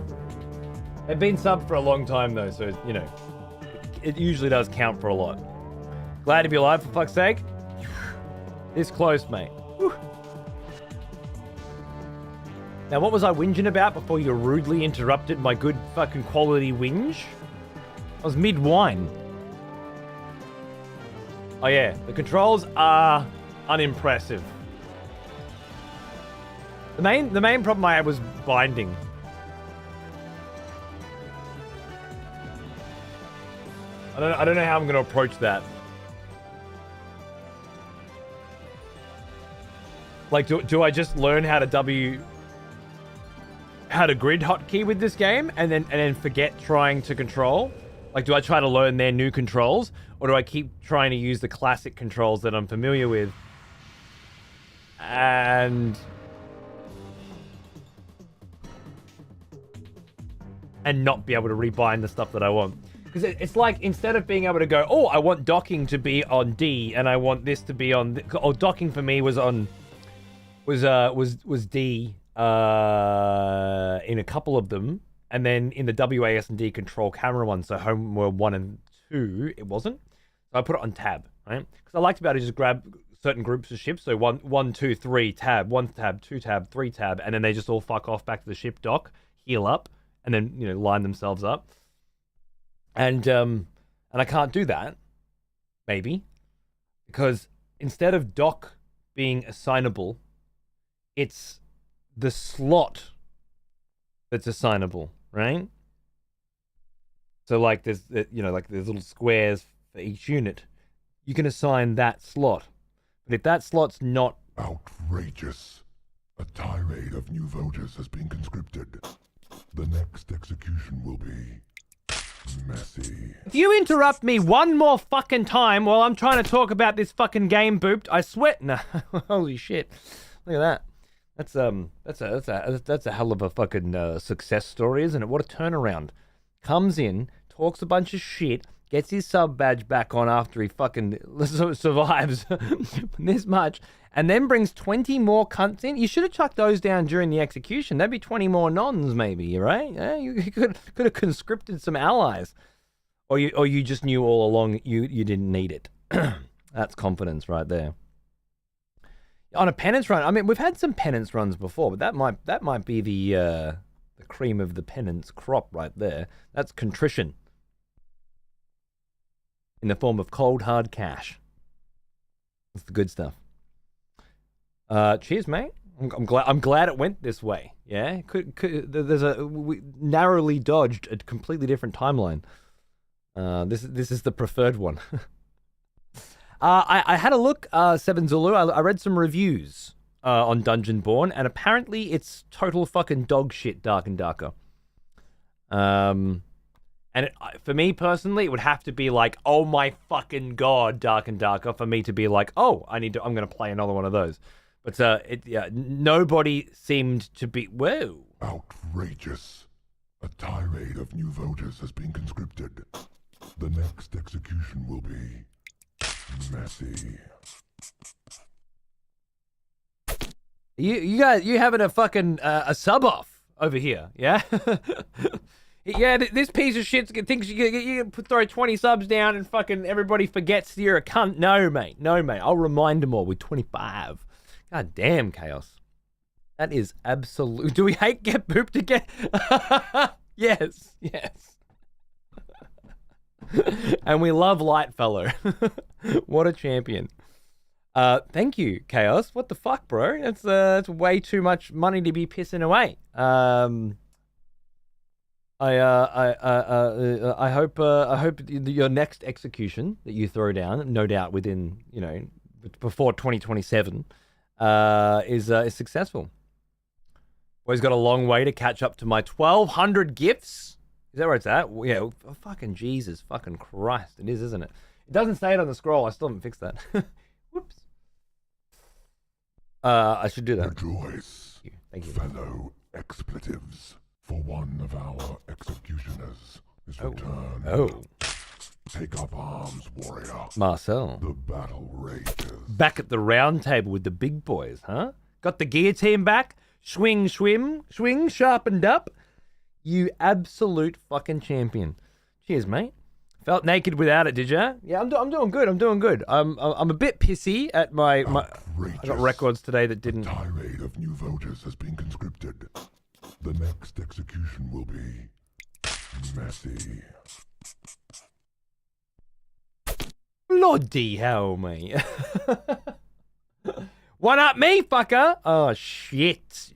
Speaker 1: They've been subbed for a long time though, so you know, it usually does count for a lot. Glad to be alive, for fuck's sake. This close, mate. Whew. Now, what was I whinging about before you rudely interrupted my good fucking quality whinge? I was mid-wine. Oh yeah, the controls are unimpressive. The main problem I had was binding. I don't know how I'm going to approach that. Like, do I just learn how to grid hotkey with this game and then forget trying to control? Like, do I try to learn their new controls, or do I keep trying to use the classic controls that I'm familiar with and not be able to rebind the stuff that I want? Because it's like, instead of being able to go, oh, I want docking to be on D and I want this to be on, docking for me was D in a couple of them, and then in the WASD control camera one, so Homeworld 1 and 2, it wasn't. So I put it on tab, right? Because I like to be able to just grab certain groups of ships, so 1, 2, 3, tab, 1 tab, 2 tab, 3 tab, and then they just all fuck off back to the ship dock, heal up, and then, you know, line themselves up. And I can't do that, maybe, because instead of dock being assignable, it's the slot that's assignable, right? So like there's, you know, like there's little squares for each unit. You can assign that slot. But if that slot's not...
Speaker 2: Outrageous. A tirade of new voters has been conscripted. The next execution will be messy.
Speaker 1: If you interrupt me one more fucking time while I'm trying to talk about this fucking game, Booped, I swear... No, holy shit. Look at that. That's a hell of a fucking success story, isn't it? What a turnaround. Comes in, talks a bunch of shit, gets his sub badge back on after he fucking survives this much, and then brings 20 more cunts in. You should have chucked those down during the execution. That'd be 20 more nons, maybe, right? Yeah, you could have conscripted some allies, or you just knew all along you didn't need it. That's confidence right there. On a penance run, I mean, we've had some penance runs before, but that might be the cream of the penance crop right there. That's contrition in the form of cold hard cash. That's the good stuff. Cheers, mate. I'm glad it went this way. Yeah, we narrowly dodged a completely different timeline. This is the preferred one. I had a look, Seven Zulu. I read some reviews on Dungeon Born, and apparently it's total fucking dog shit, Dark and Darker. And for me personally, it would have to be like, oh my fucking god, Dark and Darker, for me to be like, oh, I'm gonna play another one of those. But nobody seemed to be. Whoa!
Speaker 2: Outrageous! A tirade of new voters has been conscripted. The next execution will be messy.
Speaker 1: You having a fucking a sub off over here, yeah? Yeah, this piece of shit thinks you can throw 20 subs down and fucking everybody forgets you're a cunt. No, mate. I'll remind them all with 25. God damn, Chaos. That is absolute. Do we hate Get Booped again? Yes. And we love Lightfellow. What a champion. Thank you, Chaos. What the fuck, bro? That's way too much money to be pissing away. I hope your next execution that you throw down, no doubt within, before 2027, is successful. Always got a long way to catch up to my 1,200 gifts. Is that where it's at? Yeah, oh, fucking Jesus, fucking Christ. It is, isn't it? It doesn't say it on the scroll. I still haven't fixed that. Whoops. I should do that.
Speaker 2: Rejoice,
Speaker 1: Thank you.
Speaker 2: fellow expletives, for one of our executioners is returned.
Speaker 1: Oh.
Speaker 2: Take up arms, warrior.
Speaker 1: Marcel.
Speaker 2: The battle rages.
Speaker 1: Back at the round table with the big boys, huh? Got the guillotine back? Swing, sharpened up. You absolute fucking champion. Cheers, mate. Felt naked without it, did ya? Yeah, I'm doing good. I'm a bit pissy at my I got records today that didn't.
Speaker 2: A tirade of new voters has been conscripted. The next execution will be messy.
Speaker 1: Bloody hell, mate. One up me, fucker. Oh, shit.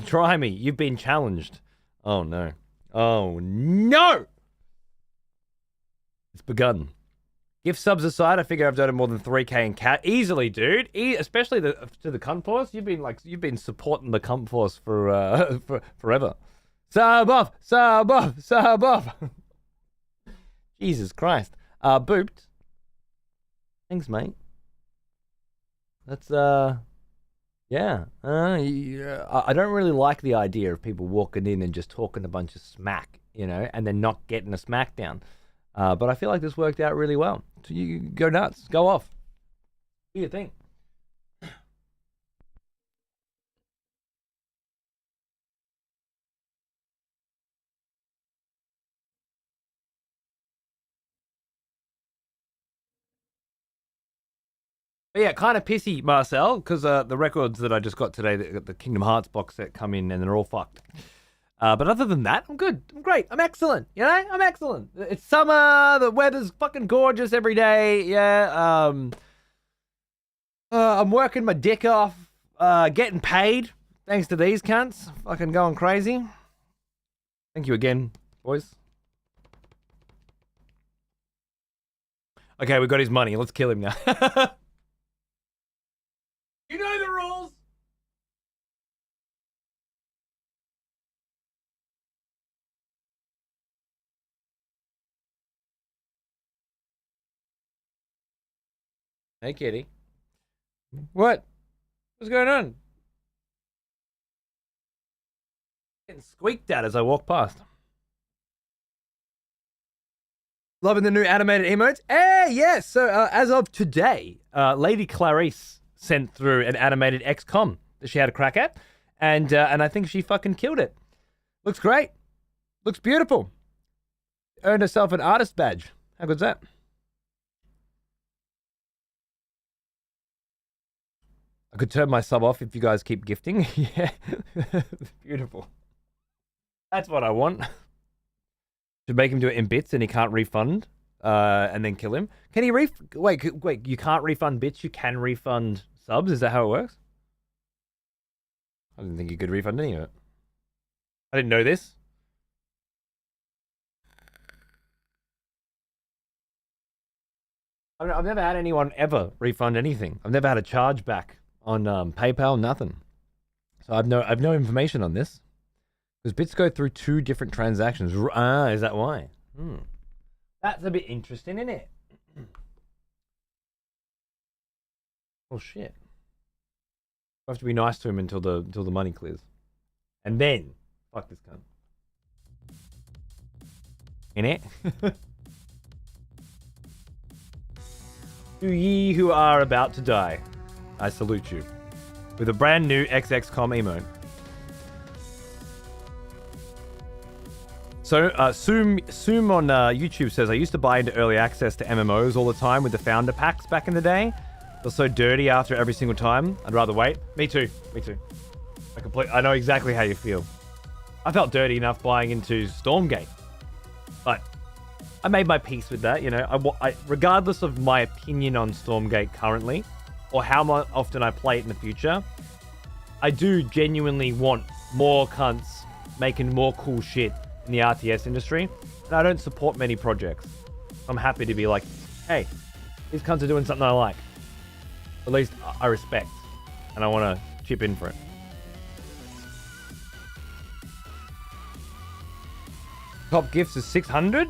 Speaker 1: Try me. You've been challenged. Oh, no. Oh, no. It's begun. Gift subs aside, I figure I've done more than 3K in cat easily, dude. Especially to the cunt force. You've been supporting the cunt force for forever. Sub off, sub off, sub off. Jesus Christ. Booped. Thanks, mate. That's yeah. I don't really like the idea of people walking in and just talking a bunch of smack, you know, and then not getting a smackdown. But I feel like this worked out really well. So you go nuts, go off, do your thing. But yeah, kind of pissy, Marcel, because the records that I just got today, the Kingdom Hearts box set come in and they're all fucked. But other than that, I'm good. I'm great. I'm excellent. You know, I'm excellent. It's summer. The weather's fucking gorgeous every day. Yeah. I'm working my dick off. Getting paid thanks to these cunts. Fucking going crazy. Thank you again, boys. Okay, we got his money. Let's kill him now. You know the rules. Hey, kitty. What? What's going on? Getting squeaked at as I walk past. Loving the new animated emotes? Yes. So as of today, Lady Clarice sent through an animated XCOM that she had a crack at, and I think she fucking killed it. Looks great. Looks beautiful. Earned herself an artist badge. How good's that? I could turn my sub off if you guys keep gifting. Yeah. Beautiful. That's what I want. To make him do it in bits and he can't refund, and then kill him. Can he wait, you can't refund bits, you can refund subs? Is that how it works? I didn't think you could refund any of it. I didn't know this. I've never had anyone ever refund anything. I've never had a chargeback on PayPal, nothing. So I've no information on this. Because bits go through 2 different transactions. Is that why? That's a bit interesting, isn't it? Oh shit. I have to be nice to him until the money clears. And then fuck this cunt. In it? To ye who are about to die, I salute you. With a brand new XXCOM emote. So, Soom on YouTube says, I used to buy into early access to MMOs all the time with the founder packs back in the day. It was so dirty after every single time. I'd rather wait. Me too. I know exactly how you feel. I felt dirty enough buying into Stormgate. But I made my peace with that, you know. Regardless of my opinion on Stormgate currently, or how often I play it in the future, I do genuinely want more cunts making more cool shit in the RTS industry, and I don't support many projects. I'm happy to be like, hey, these cunts are doing something I like. At least I respect, and I want to chip in for it. Top gifts is 600?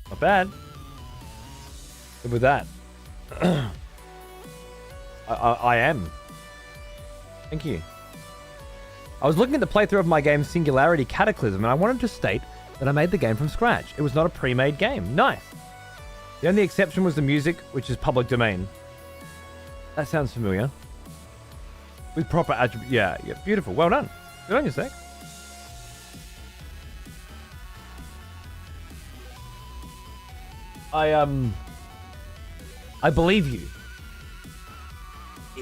Speaker 1: Not bad. Good with that. I am. Thank you. I was looking at the playthrough of my game Singularity Cataclysm, and I wanted to state that I made the game from scratch. It was not a pre-made game. Nice. The only exception was the music, which is public domain. That sounds familiar. With proper attribute. Yeah, beautiful. Well done. Good on you, Sek. I believe you.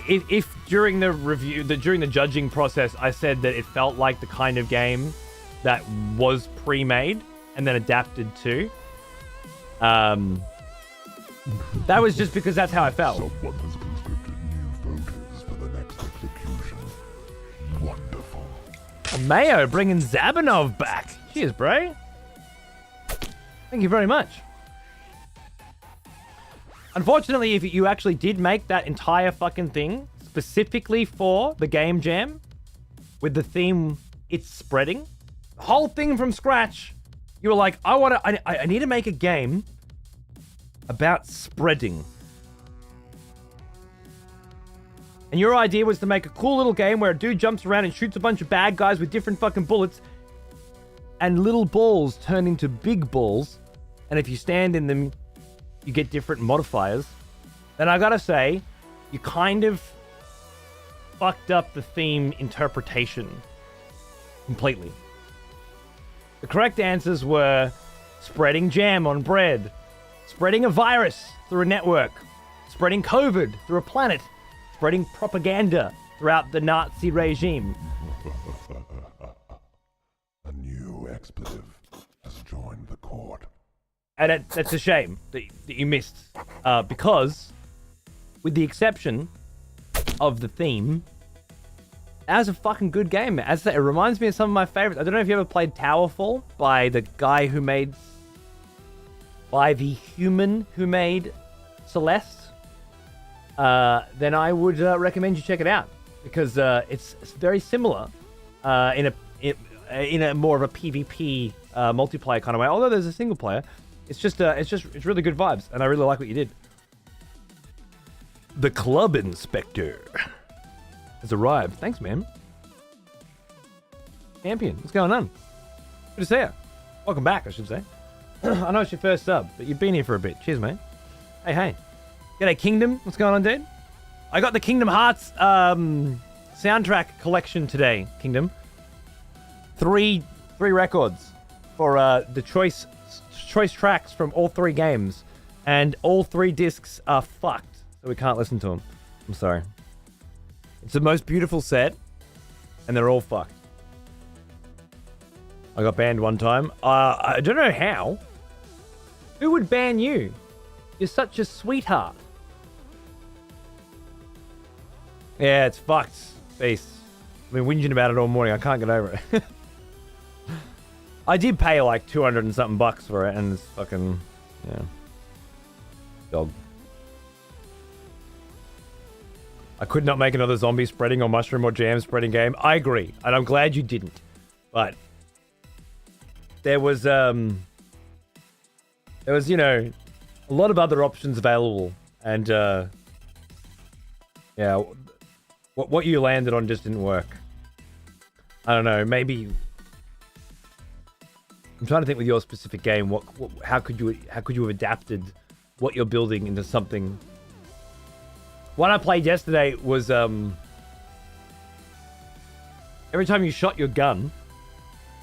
Speaker 1: If during the review, during the judging process, I said that it felt like the kind of game that was pre-made and then adapted to, that was just because that's how I felt.
Speaker 2: Someone has conscripted new voters for the
Speaker 1: Mayo bringing Zabanov back. Cheers, bro. Thank you very much. Unfortunately, if you actually did make that entire fucking thing specifically for the game jam with the theme it's spreading, the whole thing from scratch, you were like, I need to make a game about spreading. And your idea was to make a cool little game where a dude jumps around and shoots a bunch of bad guys with different fucking bullets, and little balls turn into big balls, and if you stand in them, you get different modifiers. Then I gotta say, you kind of fucked up the theme interpretation completely. The correct answers were spreading jam on bread, spreading a virus through a network, spreading COVID through a planet, spreading propaganda throughout the Nazi regime.
Speaker 2: A new expletive has joined the court.
Speaker 1: And that's a shame that you missed. Because, with the exception of the theme, that was a fucking good game. As I say, it reminds me of some of my favorites. I don't know if you ever played Towerfall by the guy who made... by the human who made Celeste. Then I would recommend you check it out. Because it's very similar in a more of a PvP multiplayer kind of way. Although there's a single player. It's really good vibes, and I really like what you did. The club inspector has arrived. Thanks, man. Champion, what's going on? Good to see you. Welcome back, I should say. I know it's your first sub, but you've been here for a bit. Cheers, mate. Hey. G'day, Kingdom. What's going on, dude? I got the Kingdom Hearts soundtrack collection today, Kingdom. Three records for the choice tracks from all three games, and all three discs are fucked, so we can't listen to them. I'm sorry. It's the most beautiful set, and they're all fucked. I got banned one time. I don't know how. Who would ban you? You're such a sweetheart. Yeah, it's fucked. Beast. I've been whinging about it all morning. I can't get over it. I did pay like 200 and something bucks for it, and it's fucking, yeah. Dog. I could not make another zombie spreading or mushroom or jam spreading game. I agree, and I'm glad you didn't. But there was, you know, a lot of other options available, and yeah, what you landed on just didn't work. I don't know, maybe. I'm trying to think with your specific game, how could you have adapted what you're building into something? What I played yesterday was every time you shot your gun,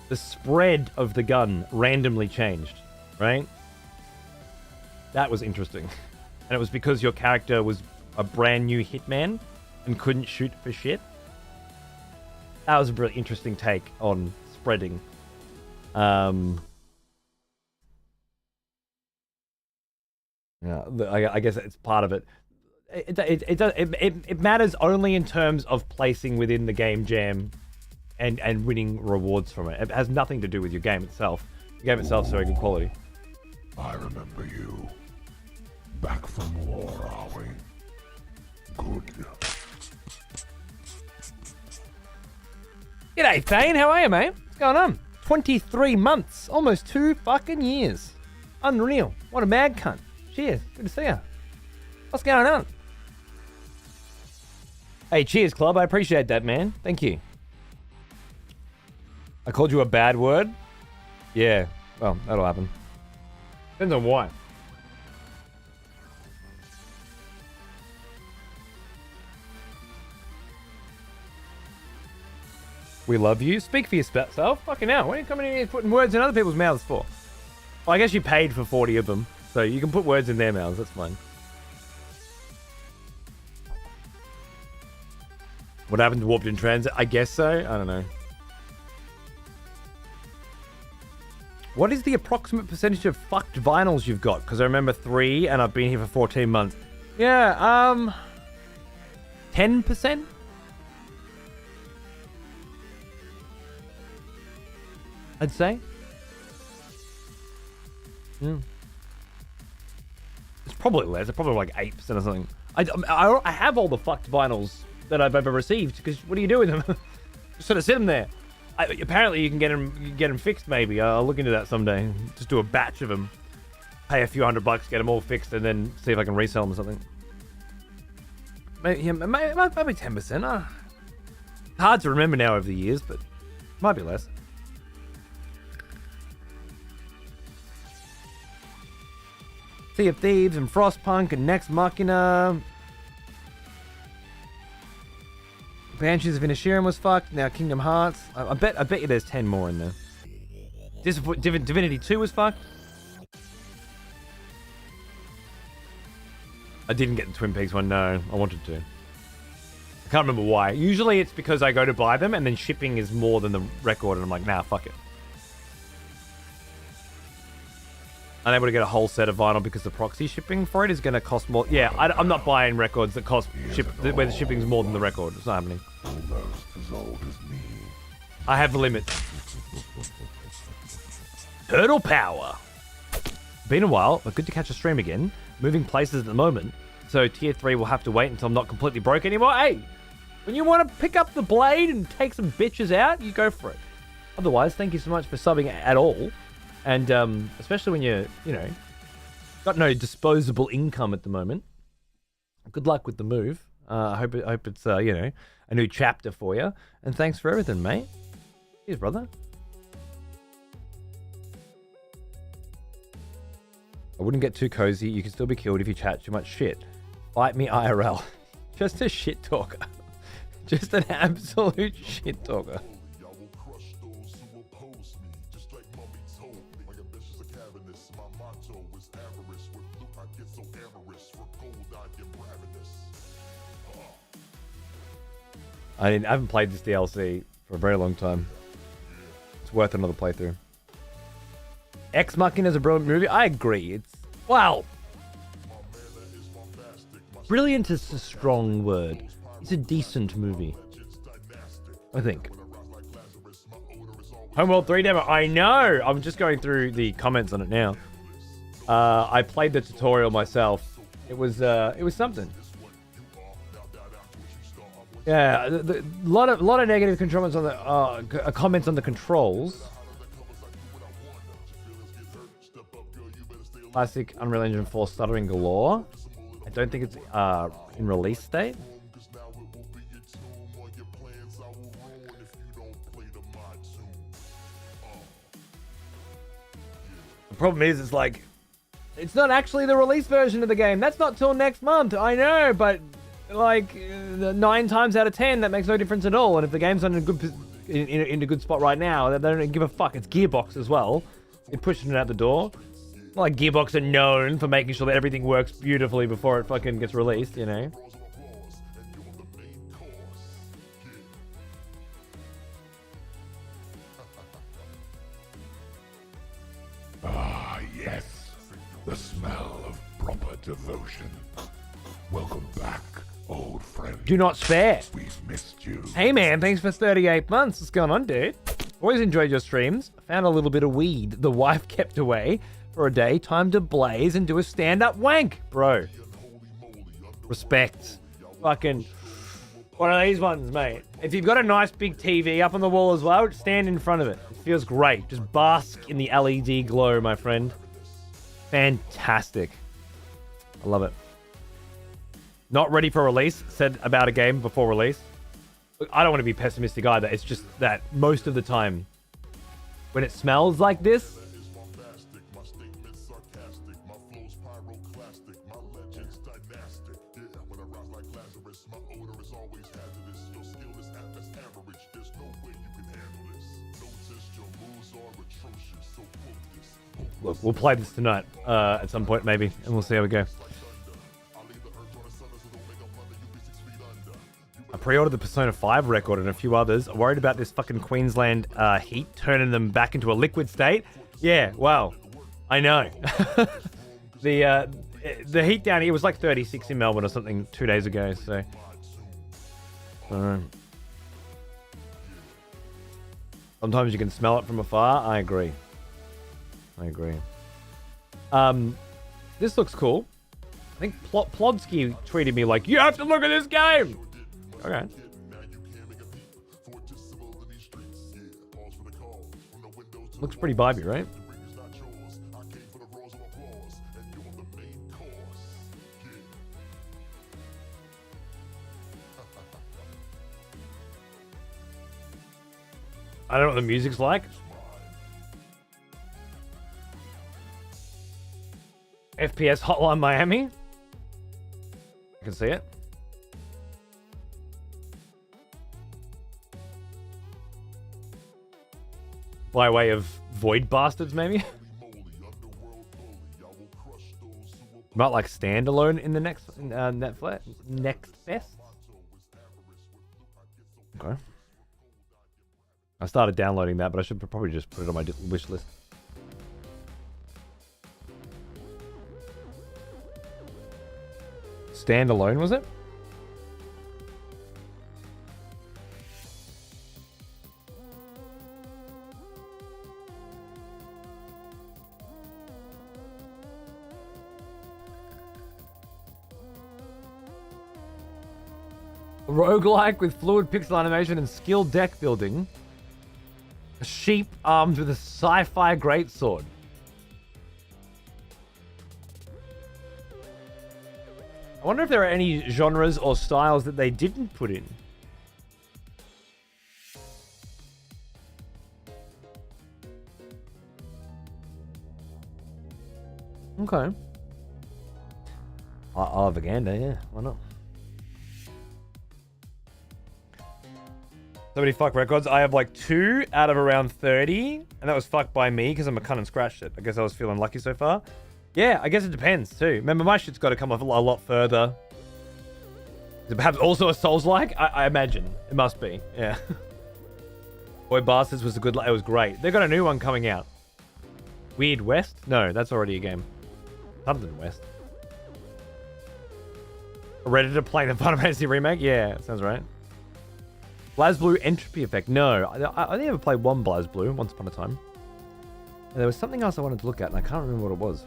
Speaker 1: the spread of the gun randomly changed, right? That was interesting. And it was because your character was a brand new hitman and couldn't shoot for shit. That was a really interesting take on spreading. Yeah, I guess it's part of it. It matters only in terms of placing within the game jam and winning rewards from it. It has nothing to do with your game itself. The game itself is very good quality.
Speaker 2: I remember you. Back from war, are we? Good.
Speaker 1: G'day, Thane. How are you, mate? What's going on? 23 months. Almost 2 fucking years. Unreal. What a mad cunt. Cheers. Good to see you. What's going on? Hey, cheers, club. I appreciate that, man. Thank you. I called you a bad word? Yeah. Well, that'll happen. Depends on why. We love you. Speak for yourself. Fucking hell. What are you coming in here putting words in other people's mouths for? Well, I guess you paid for 40 of them, so you can put words in their mouths. That's fine. What happened to Warped in Transit? I guess so. I don't know. What is the approximate percentage of fucked vinyls you've got? Because I remember 3 and I've been here for 14 months. Yeah, 10%? I'd say. It's probably less. It's probably like 8% or something. I have all the fucked vinyls that I've ever received, because what do you do with them? Just sort of sit them there. Apparently you can get them fixed. Maybe I'll look into that someday. Just do a batch of them, pay a few $100, get them all fixed, and then see if I can resell them or something. Maybe 10%. Hard to remember now over the years, but might be less. Sea of Thieves and Frostpunk and Next Machina. Banshees of Inisherin was fucked. Now Kingdom Hearts. I bet you there's 10 more in there. Divinity 2 was fucked. I didn't get the Twin Peaks one, no. I wanted to. I can't remember why. Usually it's because I go to buy them and then shipping is more than the record and I'm like, nah, fuck it. Unable to get a whole set of vinyl because the proxy shipping for it is going to cost more. Yeah, I'm not buying records that cost where the shipping's more than the record. It's not happening.
Speaker 2: Almost as old as me.
Speaker 1: I have limits. Turtle power. Been a while, but good to catch a stream again. Moving places at the moment, so tier 3 will have to wait until I'm not completely broke anymore. Hey, when you want to pick up the blade and take some bitches out, you go for it. Otherwise, thank you so much for subbing at all. And especially when you're, got no disposable income at the moment. Good luck with the move. I hope it's a new chapter for you. And thanks for everything, mate. Cheers, brother. I wouldn't get too cozy. You can still be killed if you chat too much shit. Fight me IRL. Just a shit talker. Just an absolute shit talker. I haven't played this DLC for a very long time. It's worth another playthrough. Ex Machina is a brilliant movie. I agree. It's wow. Brilliant is a strong word. It's a decent movie, I think. Homeworld 3 demo. I know. I'm just going through the comments on it now. I played the tutorial myself. It was something. Yeah, a lot of negative comments on the comments on the controls. Classic Unreal Engine 4 stuttering galore. I don't think it's in release state. The problem is, it's not actually the release version of the game. That's not till next month. I know, but 9 times out of 10, that makes no difference at all. And if the game's not in a good spot right now, they don't give a fuck. It's Gearbox as well. They're pushing it out the door. Not like Gearbox are known for making sure that everything works beautifully before it fucking gets released,
Speaker 2: Ah, yes. The smell of proper devotion. Welcome back, old friend.
Speaker 1: Do not spare.
Speaker 2: We've missed you.
Speaker 1: Hey man, thanks for 38 months. What's going on, dude? Always enjoyed your streams. Found a little bit of weed the wife kept away for a day. Time to blaze and do a stand-up wank, bro. Respect. Fucking one of these ones, mate. If you've got a nice big TV up on the wall as well, stand in front of it. It feels great. Just bask in the LED glow, my friend. Fantastic. I love it. Not ready for release, said about a game before release. Look, I don't want to be pessimistic either. It's just that most of the time, when it smells like this, look, we'll play this tonight at some point maybe, and we'll see how we go. I pre-ordered the Persona 5 record and a few others. I'm worried about this fucking Queensland heat turning them back into a liquid state. Yeah, well, I know. The heat down here was like 36 in Melbourne or something 2 days ago, so... Sometimes you can smell it from afar. I agree. I agree. This looks cool. I think Plodsky tweeted me like, you have to look at this game! Okay. Looks pretty vibey, right? I don't know what the music's like. FPS Hotline Miami. I can see it. By way of Void Bastards, maybe? Not like standalone in the next next best. Okay. I started downloading that, but I should probably just put it on my wish list. Standalone, was it? Roguelike with fluid pixel animation and skilled deck building. A sheep armed with a sci-fi greatsword. I wonder if there are any genres or styles that they didn't put in. Okay. I'll have a gander, yeah. Why not? So many fuck records. I have like 2 out of around 30. And that was fucked by me because I'm a cunt and scratched it. I guess I was feeling lucky so far. Yeah, I guess it depends too. Remember, my shit's got to come off a lot further. Is it perhaps also a Souls-like? I imagine. It must be. Yeah. Boy Bastards was a good... It was great. They've got a new one coming out. Weird West? No, that's already a game. Something West. Ready to play the Final Fantasy remake? Yeah, sounds right. BlazBlue Entropy Effect. No, I only ever played one BlazBlue once upon a time. And there was something else I wanted to look at, and I can't remember what it was.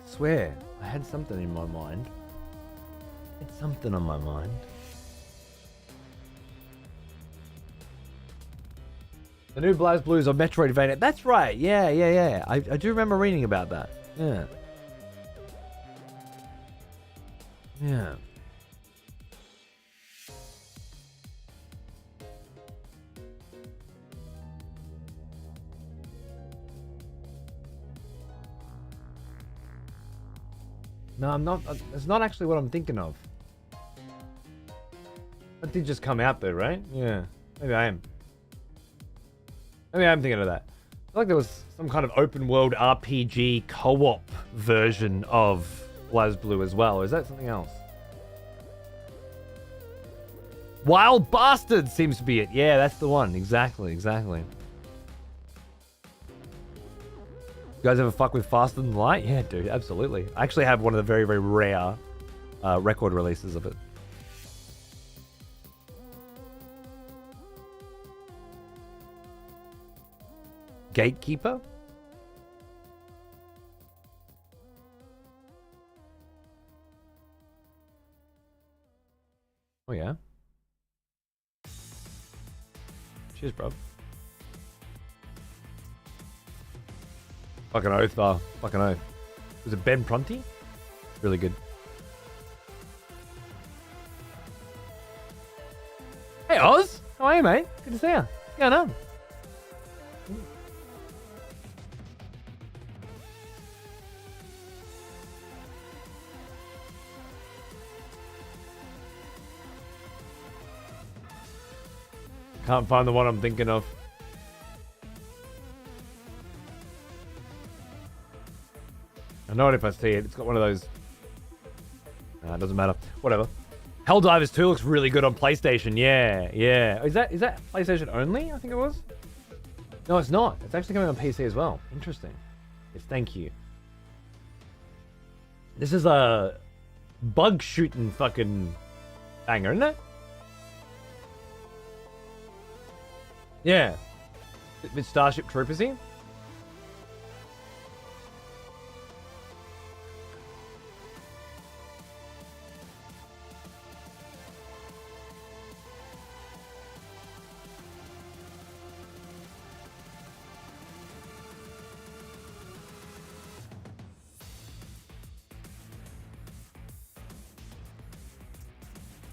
Speaker 1: I swear, I had something in my mind. I had something on my mind. The new BlazBlues are Metroidvania. That's right. Yeah. I do remember reading about that. Yeah. Yeah. No, I'm not. It's not actually what I'm thinking of. That did just come out though, right? Yeah. Maybe I am. Maybe I'm thinking of that. I feel like there was some kind of open world RPG co-op version of BlazBlue as well. Or is that something else? Wild Bastards seems to be it. Yeah, that's the one. Exactly. You guys ever fuck with Faster Than Light? Yeah, dude, absolutely. I actually have one of the very, very rare record releases of it. Gatekeeper? Oh, yeah. Cheers, bro. Fucking oath, bar. Fucking oath. Was it Ben Prunty? Really good. Hey, Oz. How are you, mate? Good to see you. What's going on? Can't find the one I'm thinking of. I know it if I see it. It's got one of those... It doesn't matter. Whatever. Helldivers 2 looks really good on PlayStation. Yeah. Is that PlayStation only? I think it was. No, it's not. It's actually coming on PC as well. Interesting. Yes, thank you. This is a bug shooting fucking banger, isn't it? Yeah. Bit Starship Troopersy.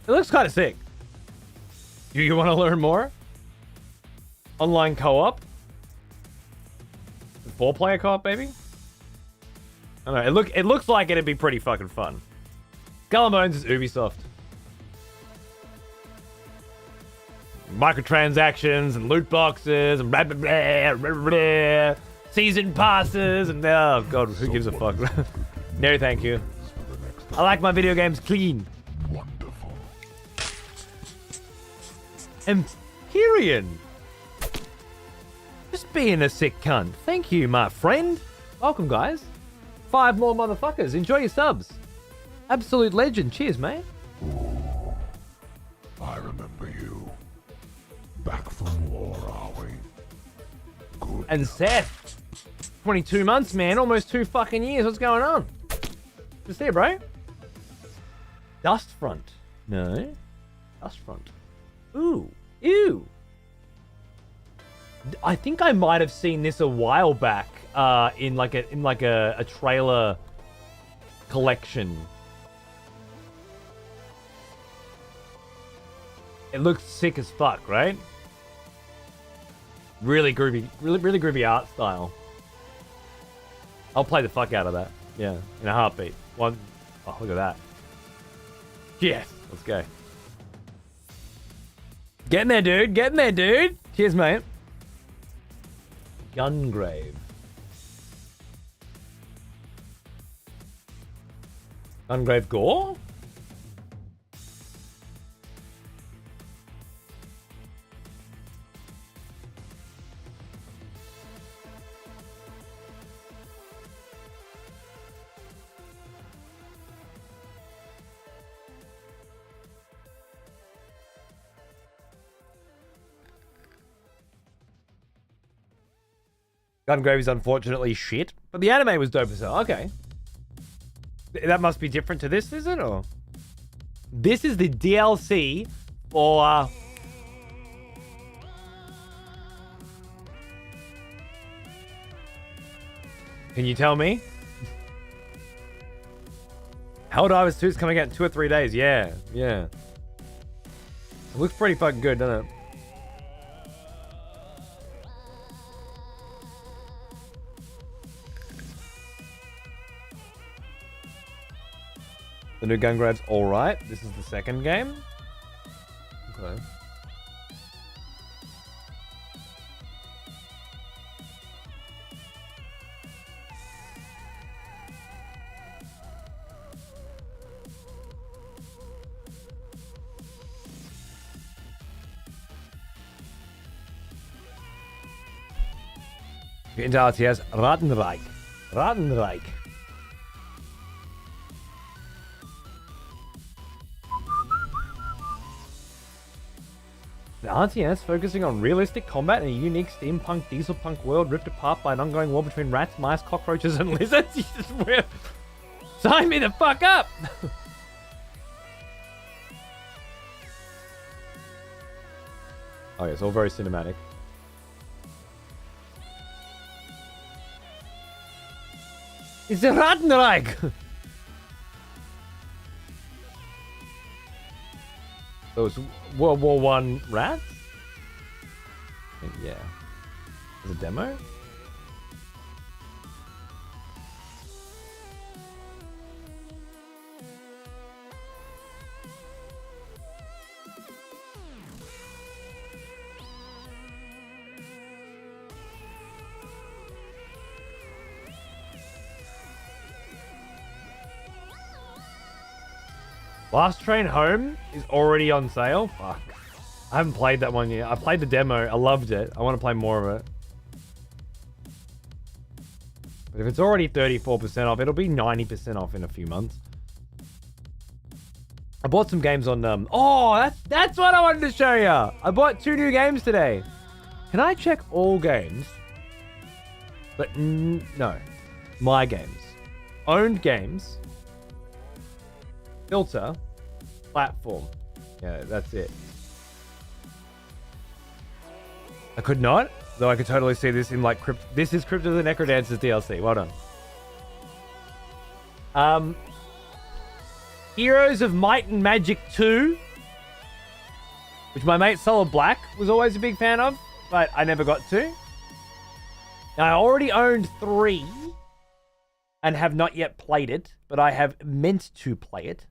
Speaker 1: It looks kind of sick. You want to learn more? Online co-op? 4-player co-op, baby? I don't know. It looks like it'd be pretty fucking fun. Skull and Bones is Ubisoft. Microtransactions and loot boxes and blah, blah, blah, blah, blah, season passes and oh god, who gives a fuck? No, thank you. I like my video games clean.
Speaker 2: Wonderful.
Speaker 1: Empyrean. Just being a sick cunt. Thank you, my friend. Welcome, guys. 5 more motherfuckers. Enjoy your subs. Absolute legend. Cheers, mate.
Speaker 2: Ooh, I remember you. Back from war, are we? Good.
Speaker 1: And Seth. 22 months, man. Almost 2 fucking years. What's going on? Just there, bro. Dustfront. No. Dustfront. Ooh. Ew. I think I might have seen this a while back in like a trailer collection. It looks sick as fuck, right? Really groovy, really groovy art style. I'll play the fuck out of that. Yeah, in a heartbeat. Oh, look at that. Yes, let's go. Getting there, dude. Getting there, dude. Cheers, mate. Gungrave. Gungrave Gore? Gungrave is unfortunately shit, but the anime was dope as hell. Okay. That must be different to this, is it? Or this is the DLC for Can you tell me? Helldivers 2 is coming out in 2 or 3 days. Yeah. It looks pretty fucking good, doesn't it? The new Gungrave's alright. This is the second game. Okay. Get into RTS. Rattenreich. The RTS focusing on realistic combat in a unique steampunk dieselpunk world ripped apart by an ongoing war between rats, mice, cockroaches, and lizards. You just weird. Sign me the fuck up! Oh, yeah, it's all very cinematic. It's a Rattenreich! Those World War One rats? Yeah. Is it a demo? Last Train Home is already on sale? Fuck. I haven't played that one yet. I played the demo. I loved it. I want to play more of it. But if it's already 34% off, it'll be 90% off in a few months. I bought some games on... Oh, that's what I wanted to show you. I bought 2 new games today. Can I check all games? But no. My games. Owned games. Filter. Platform. Yeah, that's it. I could not, though I could totally see this in like Crypt. This is Crypt of the Necrodancer's DLC. Well done. Heroes of Might and Magic 2, which my mate Solid Black was always a big fan of, but I never got to. Now, I already owned 3 and have not yet played it, but I have meant to play it.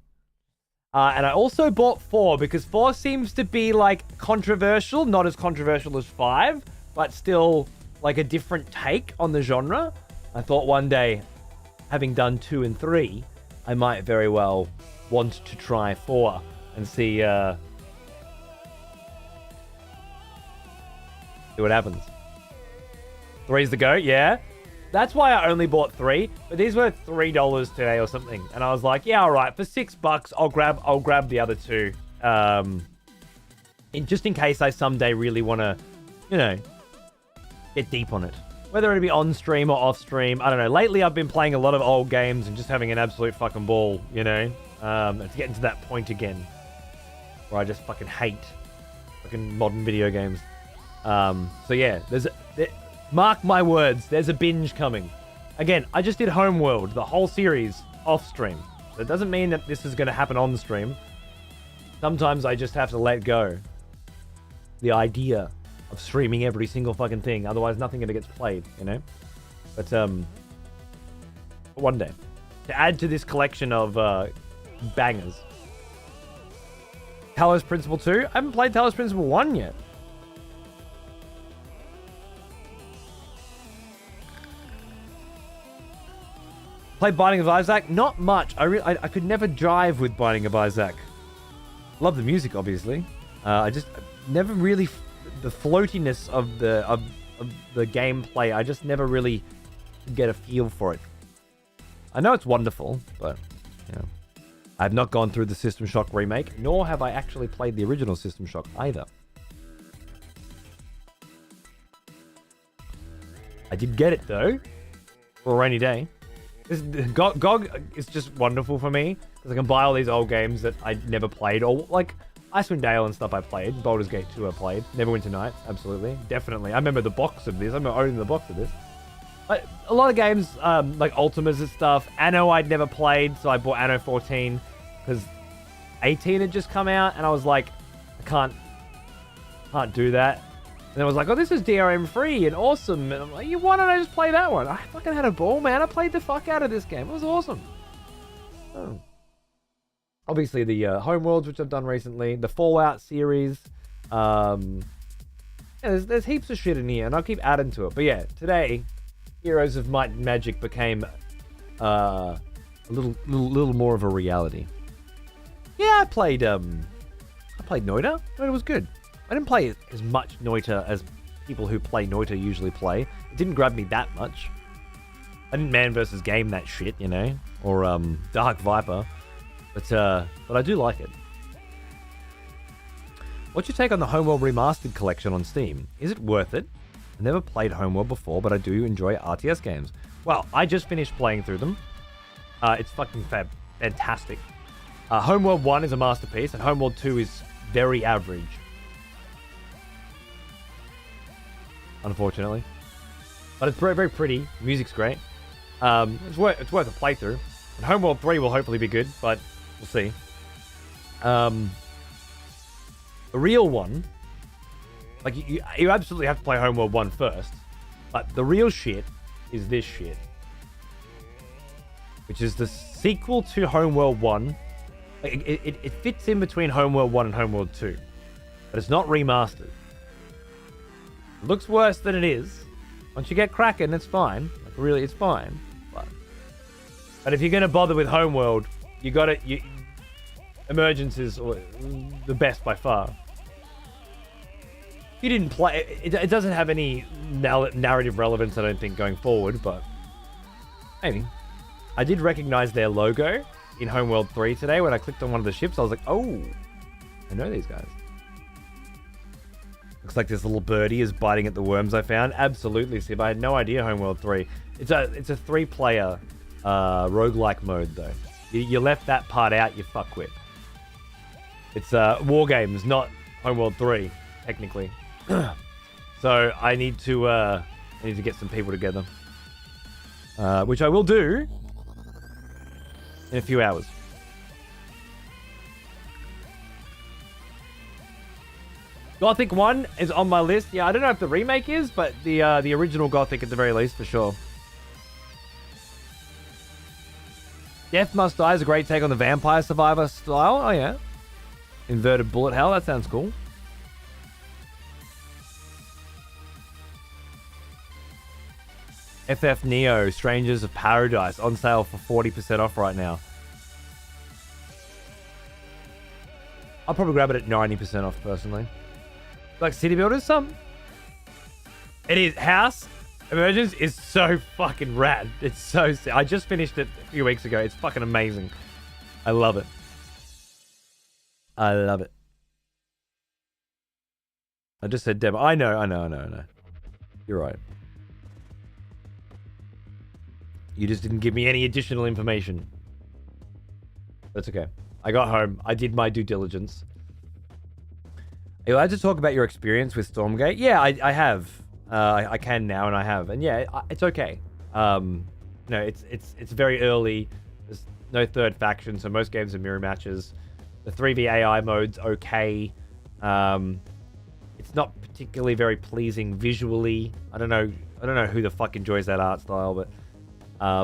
Speaker 1: And I also bought 4 because 4 seems to be like controversial, not as controversial as 5, but still like a different take on the genre. I thought one day, having done 2 and 3, I might very well want to try 4 and see what happens. 3's the go, yeah. That's why I only bought 3, but these were $3 today or something, and I was like, yeah, all right, for $6, I'll grab the other 2, just in case I someday really want to, you know, get deep on it. Whether it be on stream or off stream, I don't know. Lately, I've been playing a lot of old games and just having an absolute fucking ball, you know. It's getting to that point again where I just fucking hate fucking modern video games. So yeah, mark my words, there's a binge coming. Again, I just did Homeworld, the whole series, off stream. So it doesn't mean that this is going to happen on stream. Sometimes I just have to let go the idea of streaming every single fucking thing. Otherwise, nothing ever gets played, you know? But, one day. To add to this collection of, bangers. Talos Principle 2? I haven't played Talos Principle 1 yet. Played Binding of Isaac? Not much. I could never jive with Binding of Isaac. Love the music, obviously. I just never really... The floatiness of the gameplay, I just never really get a feel for it. I know it's wonderful, but, you know. I have not gone through the System Shock remake, nor have I actually played the original System Shock either. I did get it, though, for a rainy day. GOG is just wonderful for me, because I can buy all these old games that I never played, or, like, Icewind Dale and stuff I played. Baldur's Gate 2 I played. Neverwinter Nights, absolutely. Definitely. I remember the box of this. I remember owning the box of this. But a lot of games, like Ultimas and stuff. Anno I'd never played, so I bought Anno 14, because 18 had just come out, and I was like, I can't do that. And I was like, oh, this is DRM free and awesome. And I'm like, why don't I just play that one? I fucking had a ball, man. I played the fuck out of this game. It was awesome. Oh. Obviously, the Homeworlds, which I've done recently, the Fallout series. Yeah, there's heaps of shit in here, and I'll keep adding to it. But yeah, today, Heroes of Might and Magic became a little more of a reality. Yeah, I played Noita. Noita was good. I didn't play as much Noita as people who play Noita usually play. It didn't grab me that much. I didn't Man vs. Game that shit, you know, or Dark Viper. But I do like it. What's your take on the Homeworld Remastered collection on Steam? Is it worth it? I've never played Homeworld before, but I do enjoy RTS games. Well, I just finished playing through them. It's fucking fantastic. Homeworld 1 is a masterpiece, and Homeworld 2 is very average. Unfortunately. But it's very, very pretty. Music's great. It's worth a playthrough. And Homeworld 3 will hopefully be good, but we'll see. The real one, like you absolutely have to play Homeworld 1 first, but the real shit is this shit, which is the sequel to Homeworld 1. Like, it fits in between Homeworld 1 and Homeworld 2, but it's not remastered. It looks worse than it is. Once you get cracking, it's fine. Like, really, it's fine. But if you're going to bother with Homeworld, you got it. Emergence is the best by far. If you didn't play... It doesn't have any narrative relevance, I don't think, going forward, but... Maybe. I did recognize their logo in Homeworld 3 today when I clicked on one of the ships. I was like, oh, I know these guys. Looks like this little birdie is biting at the worms I found. Absolutely, Sib. I had no idea Homeworld 3. It's a 3-player roguelike mode, though. You left that part out, you fuckwit. It's War Games, not Homeworld 3, technically. So I need to get some people together. Which I will do in a few hours. Gothic 1 is on my list. Yeah, I don't know if the remake is, but the original Gothic at the very least, for sure. Death Must Die is a great take on the Vampire Survivor style. Oh, yeah. Inverted bullet hell. That sounds cool. FF Neo, Strangers of Paradise, on sale for 40% off right now. I'll probably grab it at 90% off, personally. Like City Builders, some? It is. House Emergence is so fucking rad. It's so sick. I just finished it a few weeks ago. It's fucking amazing. I love it. I love it. I just said demo. I know. You're right. You just didn't give me any additional information. That's okay. I got home. I did my due diligence. Are you allowed to talk about your experience with Stormgate? Yeah, I have. I can now, and I have. And yeah, it's okay. No, it's very early. There's no third faction, so most games are mirror matches. The 3v AI mode's okay. It's not particularly very pleasing visually. I don't know who the fuck enjoys that art style, but I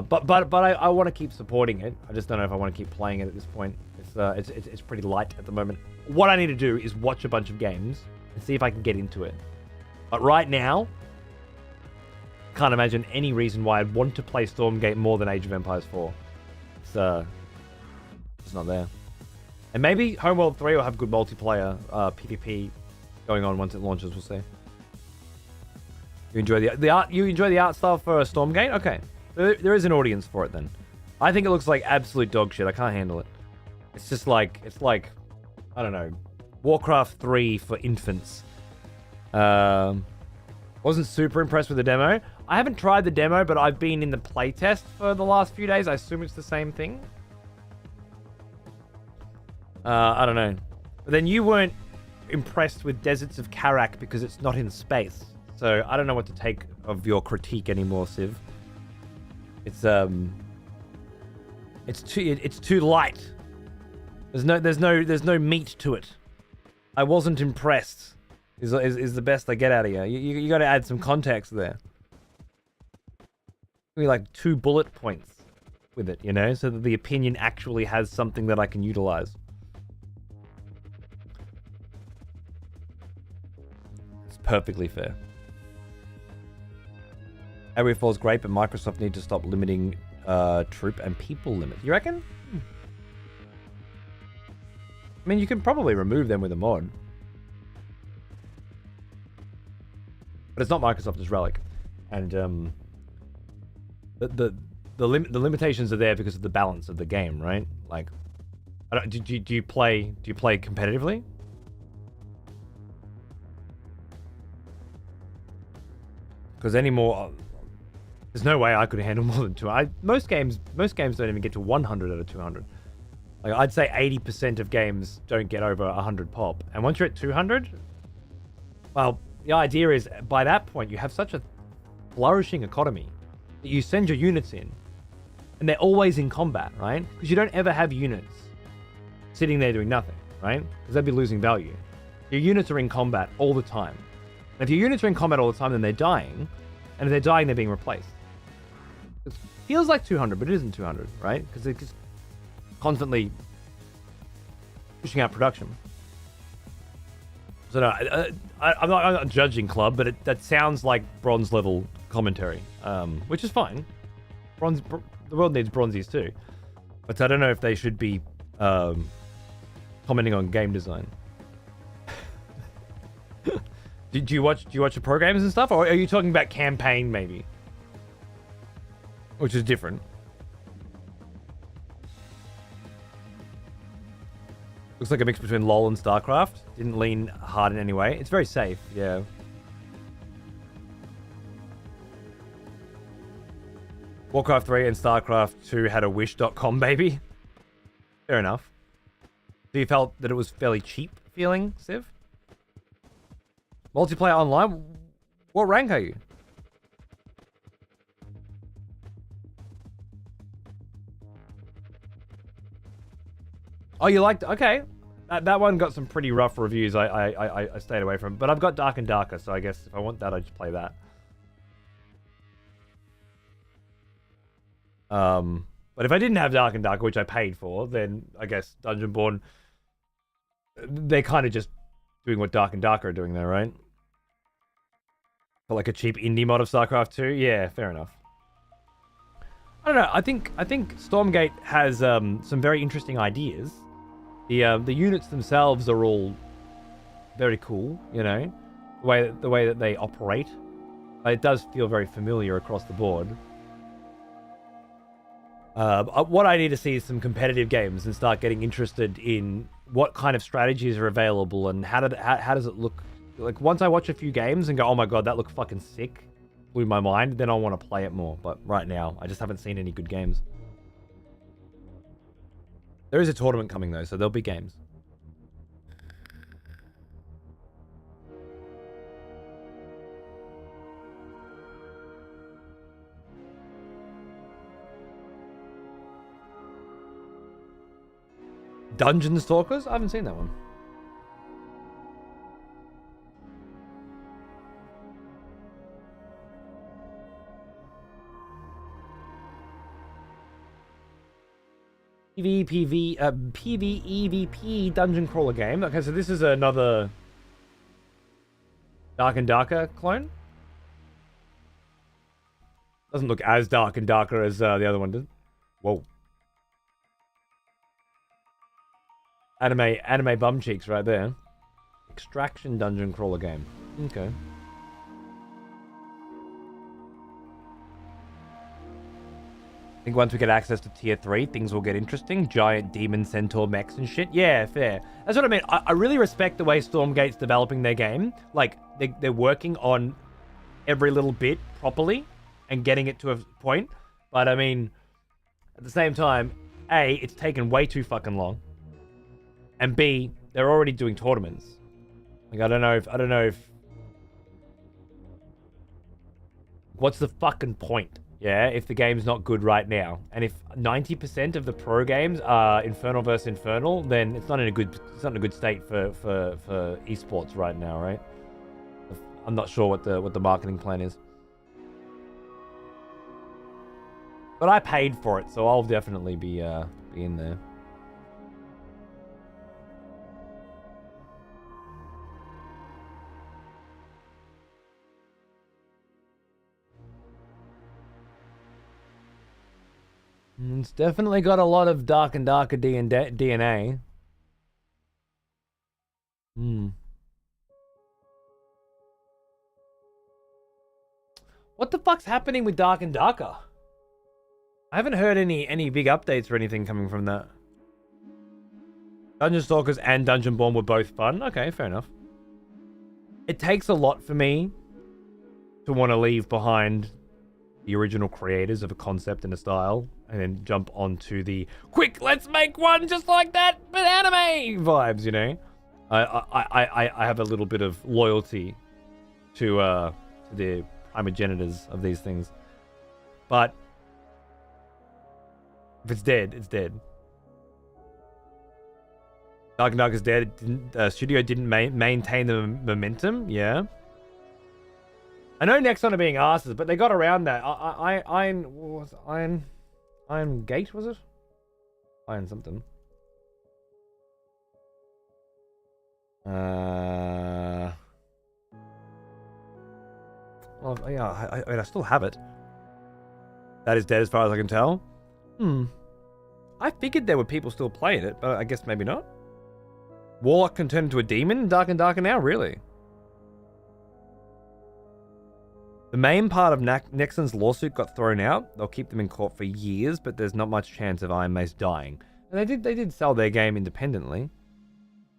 Speaker 1: want to keep supporting it. I just don't know if I want to keep playing it at this point. It's pretty light at the moment. What I need to do is watch a bunch of games and see if I can get into it. But right now, can't imagine any reason why I'd want to play Stormgate more than Age of Empires 4. It's not there. And maybe Homeworld 3 will have good multiplayer PvP going on once it launches. We'll see. You enjoy the art. You enjoy the art style for Stormgate? Okay, there is an audience for it then. I think it looks like absolute dog shit. I can't handle it. It's like I don't know, Warcraft 3 for infants. Wasn't super impressed with the demo. I haven't tried the demo, but I've been in the playtest for the last few days. I assume it's the same thing. I don't know. But then you weren't impressed with Deserts of Karak because it's not in space. So I don't know what to take of your critique anymore, Civ. It's too light. There's no meat to it. I wasn't impressed. Is the best I get out of you. You got to add some context there. Maybe like 2 bullet points with it, you know, so that the opinion actually has something that I can utilize. It's perfectly fair. Area 4 is great, but Microsoft need to stop limiting troop and people limits. You reckon? I mean, you can probably remove them with a mod. But it's not Microsoft, it's Relic. And the limitations are there because of the balance of the game, right? Like, do you play competitively? Because there's no way I could handle more than 200. Most games don't even get to 100 out of 200. Like, I'd say 80% of games don't get over 100 pop. And once you're at 200, well, the idea is by that point you have such a flourishing economy that you send your units in and they're always in combat, right? Because you don't ever have units sitting there doing nothing, right? Because they'd be losing value. Your units are in combat all the time. And if your units are in combat all the time, then they're dying. And if they're dying, they're being replaced. It feels like 200, but it isn't 200, right? Because they're just constantly pushing out production. So no, I'm not judging Club, but that sounds like bronze level commentary, which is fine. The world needs bronzies too, but I don't know if they should be commenting on game design. Do you watch the programs and stuff, or are you talking about campaign maybe, which is different? Looks like a mix between LoL and StarCraft. Didn't lean hard in any way. It's very safe, yeah. Warcraft 3 and StarCraft 2 had a wish.com baby. Fair enough. So you felt that it was fairly cheap feeling, Civ? Multiplayer online? What rank are you? Oh, you liked... Okay. That one got some pretty rough reviews. I stayed away from. But I've got Dark and Darker, so I guess if I want that, I just play that. But if I didn't have Dark and Darker, which I paid for, then I guess Dungeonborn... They're kind of just doing what Dark and Darker are doing there, right? For like a cheap indie mod of StarCraft 2? Yeah, fair enough. I don't know. I think Stormgate has some very interesting ideas. The units themselves are all very cool, you know, the way that they operate. It does feel very familiar across the board. What I need to see is some competitive games and start getting interested in what kind of strategies are available and how does it look. Like, once I watch a few games and go, oh my god, that looked fucking sick, blew my mind, then I want to play it more. But right now, I just haven't seen any good games. There is a tournament coming though, so there'll be games. Dungeon Stalkers? I haven't seen that one. PvEVP dungeon crawler game. Okay, so this is another Dark and Darker clone. Doesn't look as Dark and Darker as the other one did. Whoa. Anime bum cheeks right there. Extraction dungeon crawler game. Okay. I think once we get access to tier 3, things will get interesting. Giant demon centaur mechs and shit. Yeah, fair. That's what I mean. I really respect the way Stormgate's developing their game. Like, they're working on every little bit properly and getting it to a point. But I mean, at the same time, A, it's taken way too fucking long. And B, they're already doing tournaments. Like, I don't know if what's the fucking point? Yeah, if the game's not good right now, and if 90% of the pro games are Infernal versus Infernal, then it's not in a good state for esports right now, right? I'm not sure what the marketing plan is, but I paid for it, so I'll definitely be in there. It's definitely got a lot of Dark and Darker DNA. What the fuck's happening with Dark and Darker? I haven't heard any big updates or anything coming from that. Dungeon Stalkers and Dungeonborn were both fun. Okay, fair enough. It takes a lot for me to want to leave behind the original creators of a concept and a style, and then jump onto the quick, let's make one just like that, but anime vibes, you know? I have a little bit of loyalty to the primogenitors of these things. But if it's dead, it's dead. Dark and Dark is dead. Studio didn't maintain the momentum, yeah. I know Nexon are being asses, but they got around that. Iron Gate, was it? Iron something. Well, yeah, I still have it. That is dead as far as I can tell. I figured there were people still playing it, but I guess maybe not. Warlock can turn into a demon in Dark and Darker now? Really? The main part of Nexon's lawsuit got thrown out. They'll keep them in court for years, but there's not much chance of Iron Mace dying. And they did sell their game independently.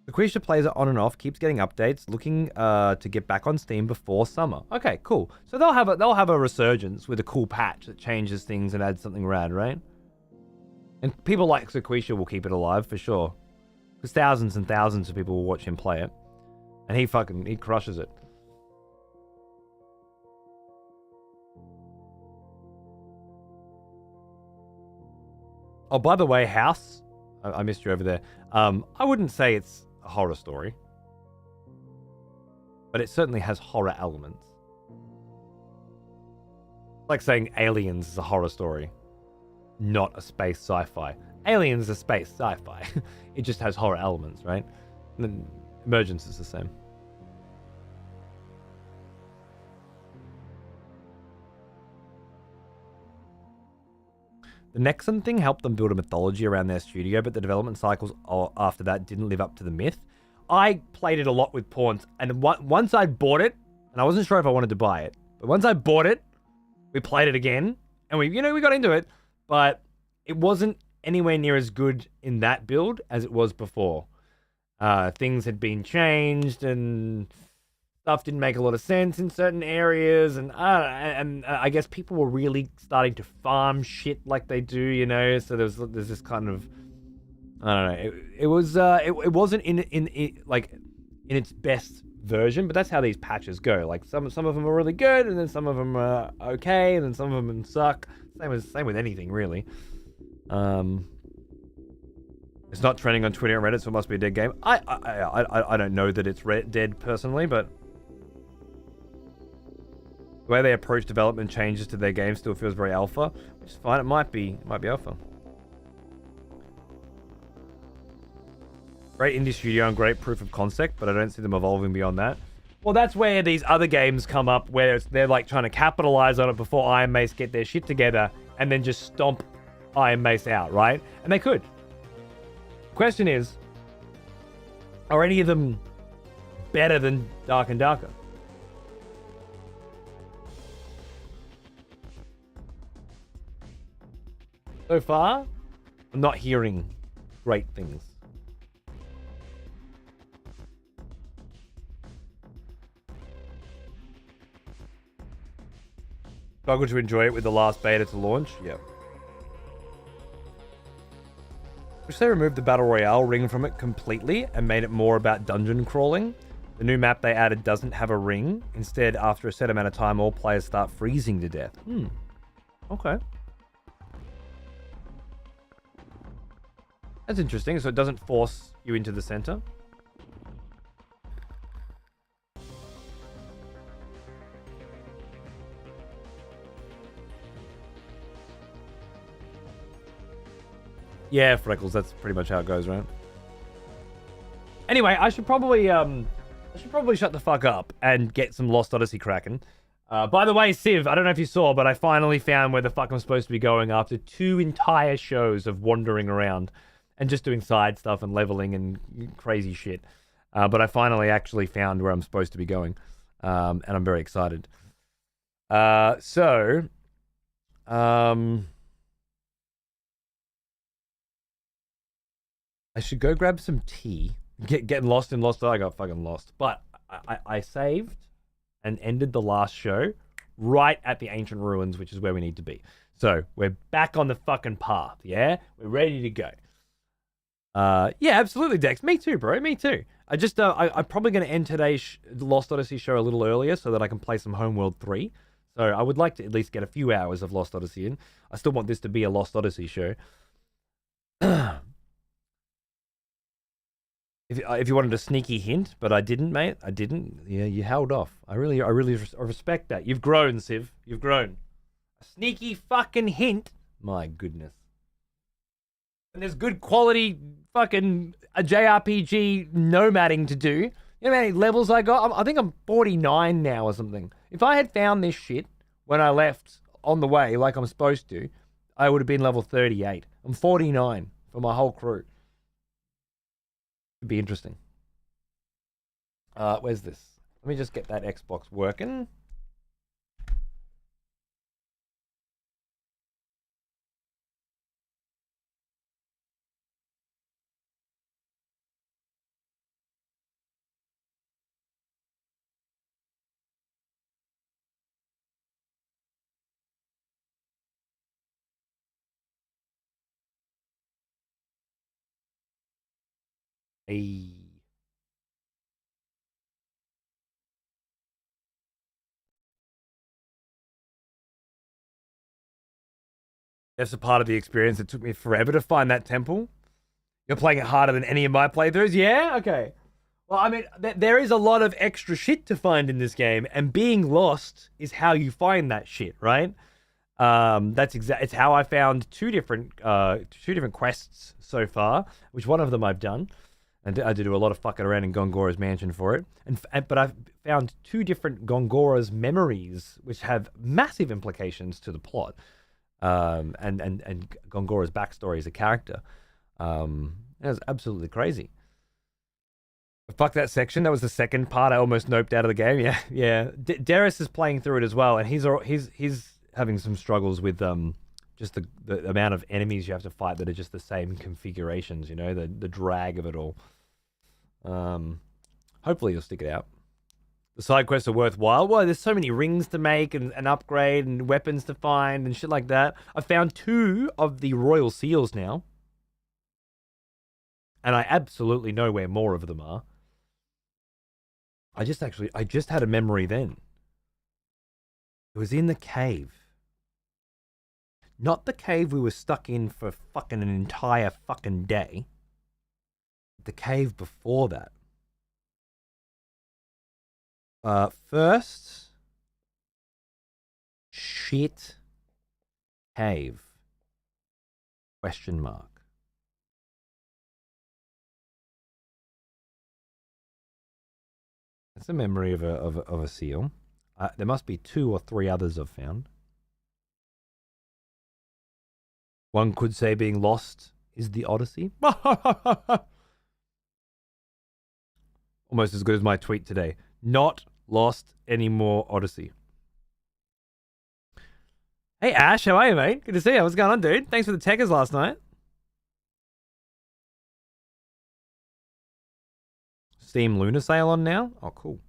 Speaker 1: Sequisha plays it on and off, keeps getting updates, looking to get back on Steam before summer. Okay, cool. So they'll have a resurgence with a cool patch that changes things and adds something rad, right? And people like Sequisha will keep it alive for sure. Because thousands and thousands of people will watch him play it. And he crushes it. Oh, by the way, House, I missed you over there. I wouldn't say it's a horror story, but it certainly has horror elements. Like saying Aliens is a horror story, not a space sci-fi. Aliens is a space sci-fi. It just has horror elements, right? And then Emergence is the same. The Nexon thing helped them build a mythology around their studio, but the development cycles after that didn't live up to the myth. I played it a lot with pawns, and once I bought it, and I wasn't sure if I wanted to buy it, but once I bought it, we played it again, and we got into it, but it wasn't anywhere near as good in that build as it was before. Things had been changed, and stuff didn't make a lot of sense in certain areas, and I guess people were really starting to farm shit like they do, so there's this kind of, I don't know, it wasn't in its best version, but that's how these patches go. Like some of them are really good, and then some of them are okay, and then some of them suck. Same with anything really. It's not trending on Twitter and Reddit, so it must be a dead game. I don't know that it's dead personally, but the way they approach development changes to their game still feels very alpha, which is fine. It might be alpha. Great indie studio and great proof of concept, but I don't see them evolving beyond that. Well, that's where these other games come up, where they're like trying to capitalize on it before Iron Mace get their shit together, and then just stomp Iron Mace out, right? And they could. Question is, are any of them better than Dark and Darker? So far, I'm not hearing great things. Struggled to enjoy it with the last beta to launch? Yep. Wish they removed the Battle Royale ring from it completely and made it more about dungeon crawling. The new map they added doesn't have a ring. Instead, after a set amount of time, all players start freezing to death. Okay. That's interesting. So it doesn't force you into the center. Yeah, Freckles, that's pretty much how it goes, right? Anyway, I should probably shut the fuck up and get some Lost Odyssey cracking. By the way, Civ, I don't know if you saw, but I finally found where the fuck I'm supposed to be going after 2 entire shows of wandering around and just doing side stuff and leveling and crazy shit. But I finally actually found where I'm supposed to be going. And I'm very excited. I should go grab some tea. Getting lost in Lost. I got fucking lost. But I saved and ended the last show right at the ancient ruins, which is where we need to be. So we're back on the fucking path. Yeah, we're ready to go. Yeah, absolutely, Dex. Me too, bro. Me too. I'm probably going to end today's Lost Odyssey show a little earlier so that I can play some Homeworld 3. So I would like to at least get a few hours of Lost Odyssey in. I still want this to be a Lost Odyssey show. If you wanted a sneaky hint, but I didn't, mate. I didn't. Yeah, you held off. I really respect that. You've grown, Civ. You've grown. A sneaky fucking hint. My goodness. And there's good quality fucking a JRPG nomading to do. You know how many levels I got? I think I'm 49 now or something. If I had found this shit when I left on the way like I'm supposed to, I would have been level 38. I'm 49 for my whole crew. Be interesting. Where's this? Let me just get that Xbox working. Hey. That's a part of the experience. It took me forever to find that temple. You're playing it harder than any of my playthroughs? Yeah? Okay. Well, I mean, there is a lot of extra shit to find in this game, and being lost is how you find that shit, right? It's how I found two different quests so far, which one of them I've done, and I did do a lot of fucking around in Gongora's mansion for it, but I've found two different Gongora's memories, which have massive implications to the plot, and Gongora's backstory as a character. It was absolutely crazy. Fuck that section. That was the second part. I almost noped out of the game. Yeah, yeah. Darius is playing through it as well, and he's having some struggles with just the amount of enemies you have to fight that are just the same configurations. You know, the drag of it all. Hopefully you'll stick it out. The side quests are worthwhile. Well, there's so many rings to make and upgrade and weapons to find and shit like that. I found 2 of the royal seals now, and I absolutely know where more of them are. I just had a memory then. It was in the cave. Not the cave we were stuck in for fucking an entire fucking day. The cave before that. First, shit cave. Question mark. That's a memory of a seal. There must be 2 or 3 others I've found. One could say being lost is the Odyssey. Almost as good as my tweet today. Not lost anymore, Odyssey. Hey Ash, how are you, mate? Good to see you. What's going on, dude? Thanks for the techers last night. Steam Lunar sale on now? Oh, cool.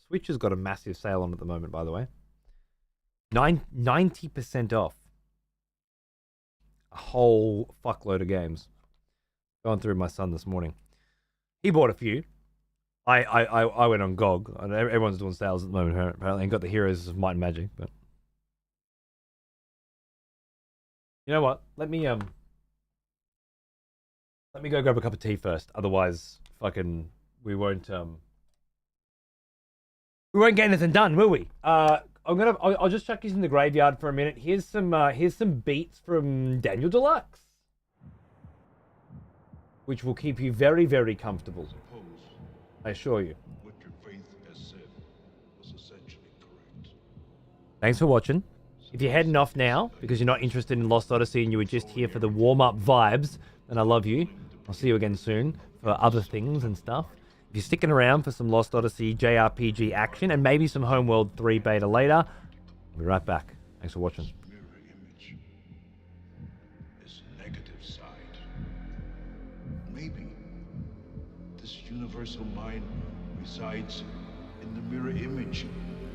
Speaker 1: Switch has got a massive sale on at the moment, by the way. 90% off. A whole fuckload of games. Going through my son this morning. He bought a few. I went on GOG. Everyone's doing sales at the moment, apparently, and got the Heroes of Might and Magic, but... You know what? Let me go grab a cup of tea first. Otherwise, fucking, we won't get anything done, will we? I'll just chuck these in the graveyard for a minute. Here's some beats from Daniel Deluxe, which will keep you very, very comfortable. I assure you. What your faith has said was essentially correct. Thanks for watching. If you're heading off now because you're not interested in Lost Odyssey and you were just here for the warm-up vibes, then I love you. I'll see you again soon for other things and stuff. If you're sticking around for some Lost Odyssey JRPG action and maybe some Homeworld 3 beta later, I'll be right back. Thanks for watching.
Speaker 3: Mirror image. This negative side. Maybe this universal mind resides in the mirror image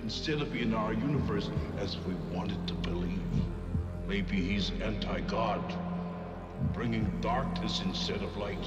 Speaker 3: instead of in our universe as we wanted to believe. Maybe he's anti-God, bringing darkness instead of light.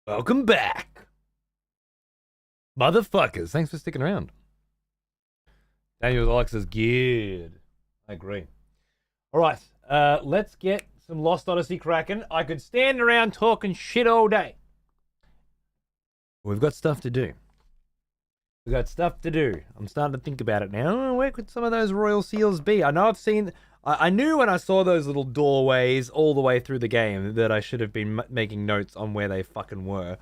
Speaker 1: Welcome back. Motherfuckers. Thanks for sticking around. Daniel Alex says, good. I agree. All right. Let's get some Lost Odyssey cracking. I could stand around talking shit all day. We've got stuff to do. We've got stuff to do. I'm starting to think about it now. Where could some of those royal seals be? I know I've seen... I knew when I saw those little doorways all the way through the game that I should have been making notes on where they fucking were.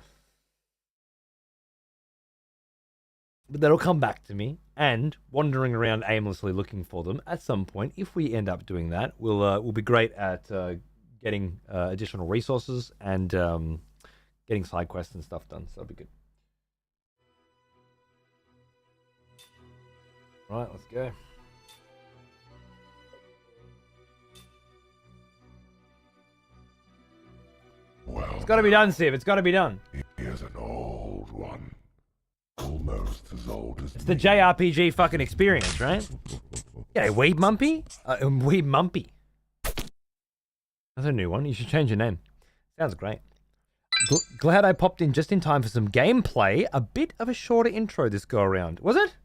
Speaker 1: But that'll come back to me. And wandering around aimlessly looking for them at some point, if we end up doing that, we'll be great at getting additional resources and getting side quests and stuff done. So that'll be good. Right, let's go.
Speaker 2: Well,
Speaker 1: It's got to be done, Siv. It's got to be done.
Speaker 2: here's an old one. Almost as old as
Speaker 1: It's the JRPG fucking experience, right? Yeah, Weeb Mumpy? Weeb Mumpy. That's a new one. You should change your name. Sounds great. Glad I popped in just in time for some gameplay. A bit of a shorter intro this go around. Was it?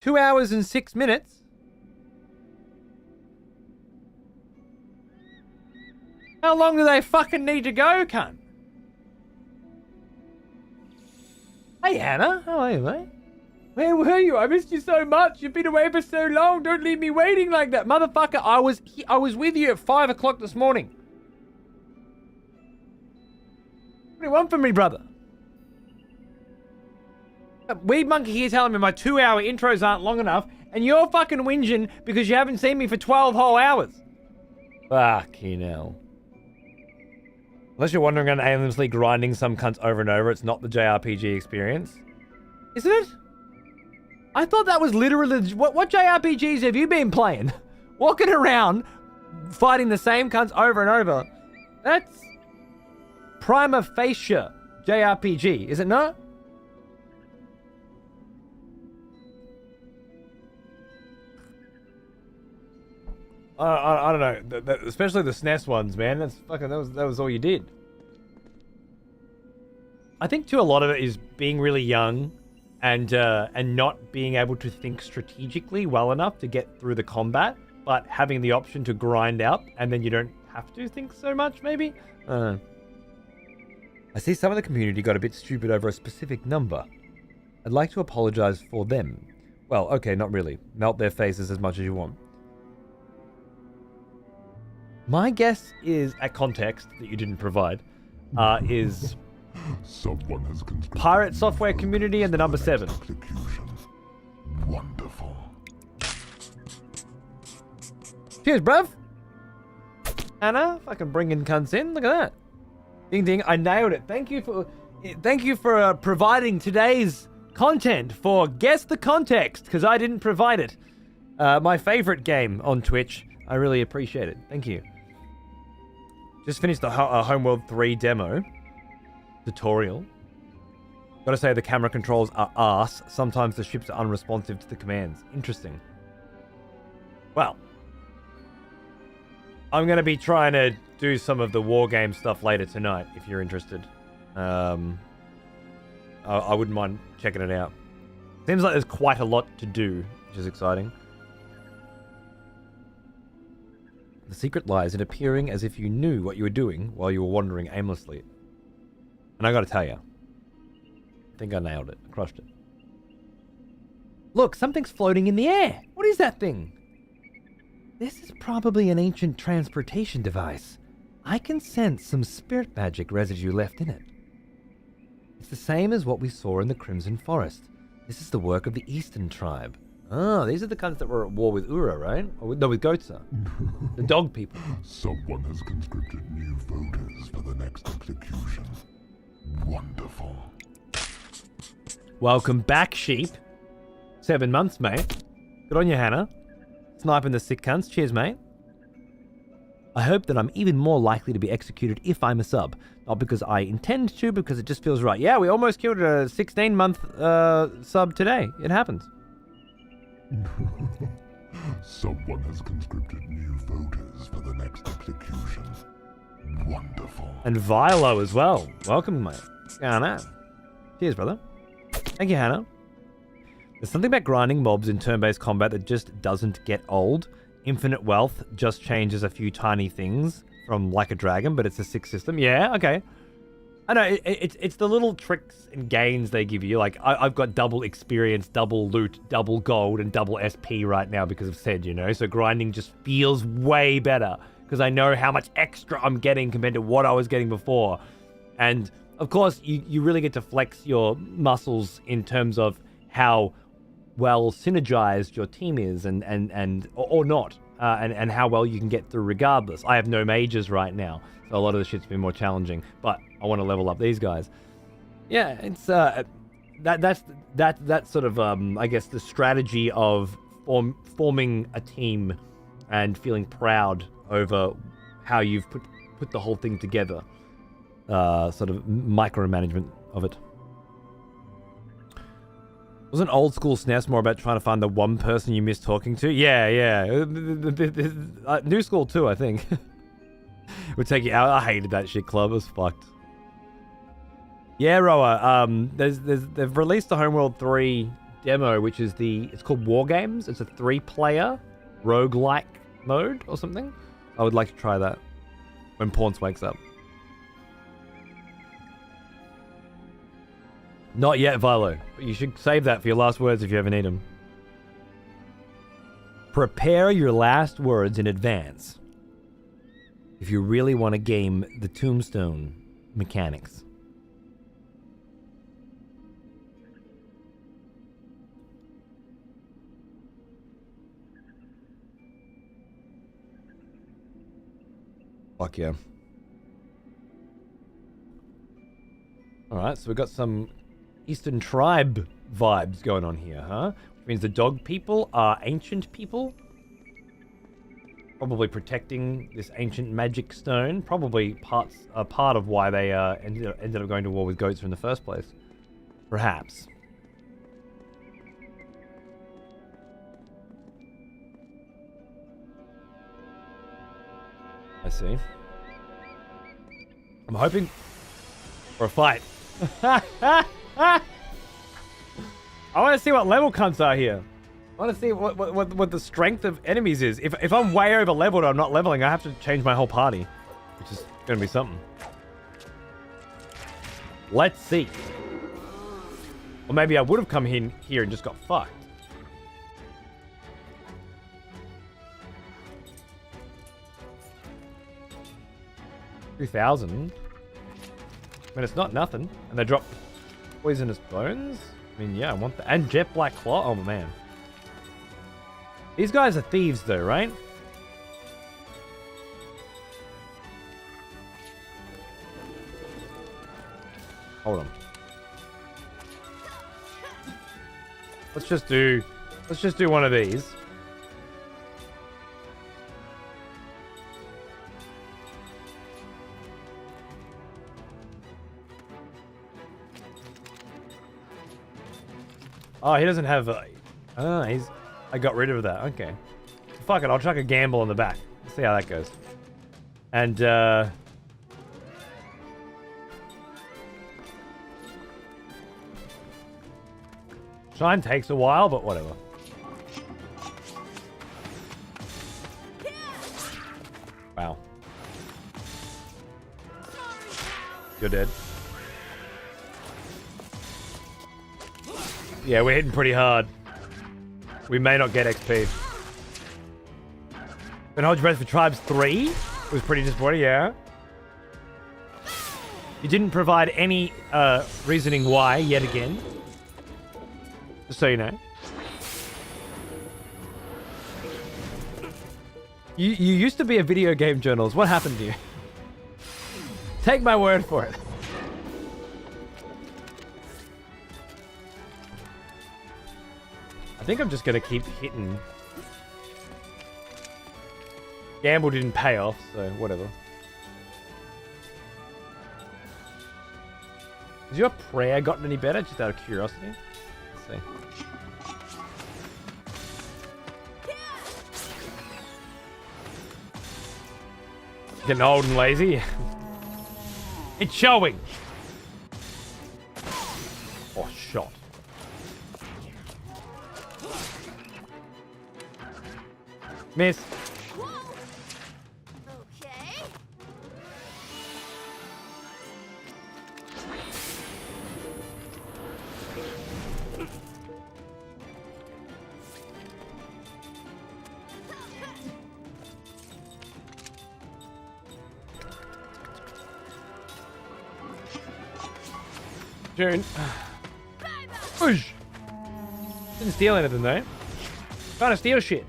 Speaker 1: 2 hours and 6 minutes? How long do they fucking need to go, cunt? Hey, Hannah. How are you, mate? Where were you? I missed you so much. You've been away for so long. Don't leave me waiting like that. Motherfucker, I was with you at 5 o'clock this morning. What do you want from me, brother? Weed Monkey here telling me my 2-hour intros aren't long enough, and you're fucking whinging because you haven't seen me for 12 whole hours. Fucking hell. Unless you're wandering around aimlessly grinding some cunts over and over, it's not the JRPG experience. Isn't it? I thought that was literally... What JRPGs have you been playing? Walking around, fighting the same cunts over and over. That's... prima facie JRPG, is it not? I don't know, especially the SNES ones, man. That's fucking that was all you did. I think too a lot of it is being really young, and not being able to think strategically well enough to get through the combat, but having the option to grind out, and then you don't have to think so much. Maybe. I see some of the community got a bit stupid over a specific number. I'd like to apologize for them. Well, okay, not really. Melt their faces as much as you want. My guess is, at context that you didn't provide, is
Speaker 2: someone has
Speaker 1: Pirate Software Community and the number 7.
Speaker 2: Execution. Wonderful.
Speaker 1: Cheers, bruv. Anna, fucking bringing cunts in. Look at that. Ding ding, I nailed it. Thank you for providing today's content for Guess the Context, because I didn't provide it. My favorite game on Twitch. I really appreciate it. Thank you. Just finished the Homeworld 3 demo. Tutorial. Gotta say, the camera controls are arse. Sometimes the ships are unresponsive to the commands. Interesting. Well. I'm gonna be trying to do some of the war game stuff later tonight, if you're interested. I wouldn't mind checking it out. Seems like there's quite a lot to do, which is exciting. The secret lies in appearing as if you knew what you were doing while you were wandering aimlessly. And I gotta tell you, I think I nailed it. I crushed it. Look, something's floating in the air. What is that thing? This is probably an ancient transportation device. I can sense some spirit magic residue left in it. It's the same as what we saw in the Crimson Forest. This is the work of the Eastern tribe. Oh, these are the cunts that were at war with Ura, right? No, with Gotza. The dog people.
Speaker 2: Someone has conscripted new voters for the next execution. Wonderful.
Speaker 1: Welcome back, sheep. 7 months, mate. Good on you, Hannah. Sniping the sick cunts. Cheers, mate. I hope that I'm even more likely to be executed if I'm a sub. Not because I intend to, because it just feels right. Yeah, we almost killed a 16-month sub today. It happens.
Speaker 2: Someone has conscripted new voters for the next execution. Wonderful.
Speaker 1: And Vilo as well. Welcome, mate. What's going on? Cheers, brother. Thank you, Hannah. There's something about grinding mobs in turn-based combat that just doesn't get old. Infinite wealth just changes a few tiny things from Like a Dragon, but it's a 6 system. Yeah, okay. I know, it's the little tricks and gains they give you. Like, I've got double experience, double loot, double gold, and double SP right now because of Sed, you know? So grinding just feels way better because I know how much extra I'm getting compared to what I was getting before. And, of course, you really get to flex your muscles in terms of how well synergized your team is or not, and how well you can get through regardless. I have no mages right now, so a lot of the shit's been more challenging, but I want to level up these guys. Yeah, it's that's sort of I guess the strategy of forming a team and feeling proud over how you've put the whole thing together. Sort of micromanagement of it. Wasn't old school SNES more about trying to find the one person you miss talking to? Yeah. New school too, I think. Would take you out. I hated that shit club. It was fucked. Yeah, Roa. They've released the Homeworld 3 demo, which is it's called War Games. It's a 3-player roguelike mode or something. I would like to try that when Paunce wakes up. Not yet, Vilo. But you should save that for your last words if you ever need them. Prepare your last words in advance if you really want to game the Tombstone mechanics. Fuck yeah. Alright, so we've got some Eastern tribe vibes going on here, huh? Which means the dog people are ancient people. Probably protecting this ancient magic stone. Probably part of why they ended up going to war with goats in the first place. Perhaps. I see. I'm hoping for a fight. I want to see what level cunts are here. I want to see what the strength of enemies is. If I'm way over leveled or I'm not leveling, I have to change my whole party, which is going to be something. Let's see. Or maybe I would have come in here and just got fucked. $2,000. I mean, it's not nothing. And they drop poisonous bones. I mean, yeah, I want that. And jet black claw. Oh, man. These guys are thieves, though, right? Hold on. Let's just do one of these. Oh, he doesn't have I got rid of that. Okay. Fuck it, I'll chuck a gamble on the back. Let's see how that goes. And, Shine takes a while, but whatever. Wow. You're dead. Yeah, we're hitting pretty hard. We may not get XP. And Hold Your Breath for Tribes 3 was pretty disappointing, yeah. You didn't provide any reasoning why, yet again. Just so you know. You used to be a video game journalist. What happened to you? Take my word for it. I think I'm just gonna keep hitting. Gamble didn't pay off, so whatever. Has your prayer gotten any better? Just out of curiosity. Let's see. Getting old and lazy. It's showing. Oh, shot. Miss.
Speaker 4: Whoa. Okay.
Speaker 1: June. Whoosh. Didn't steal anything though. Trying to steal shit.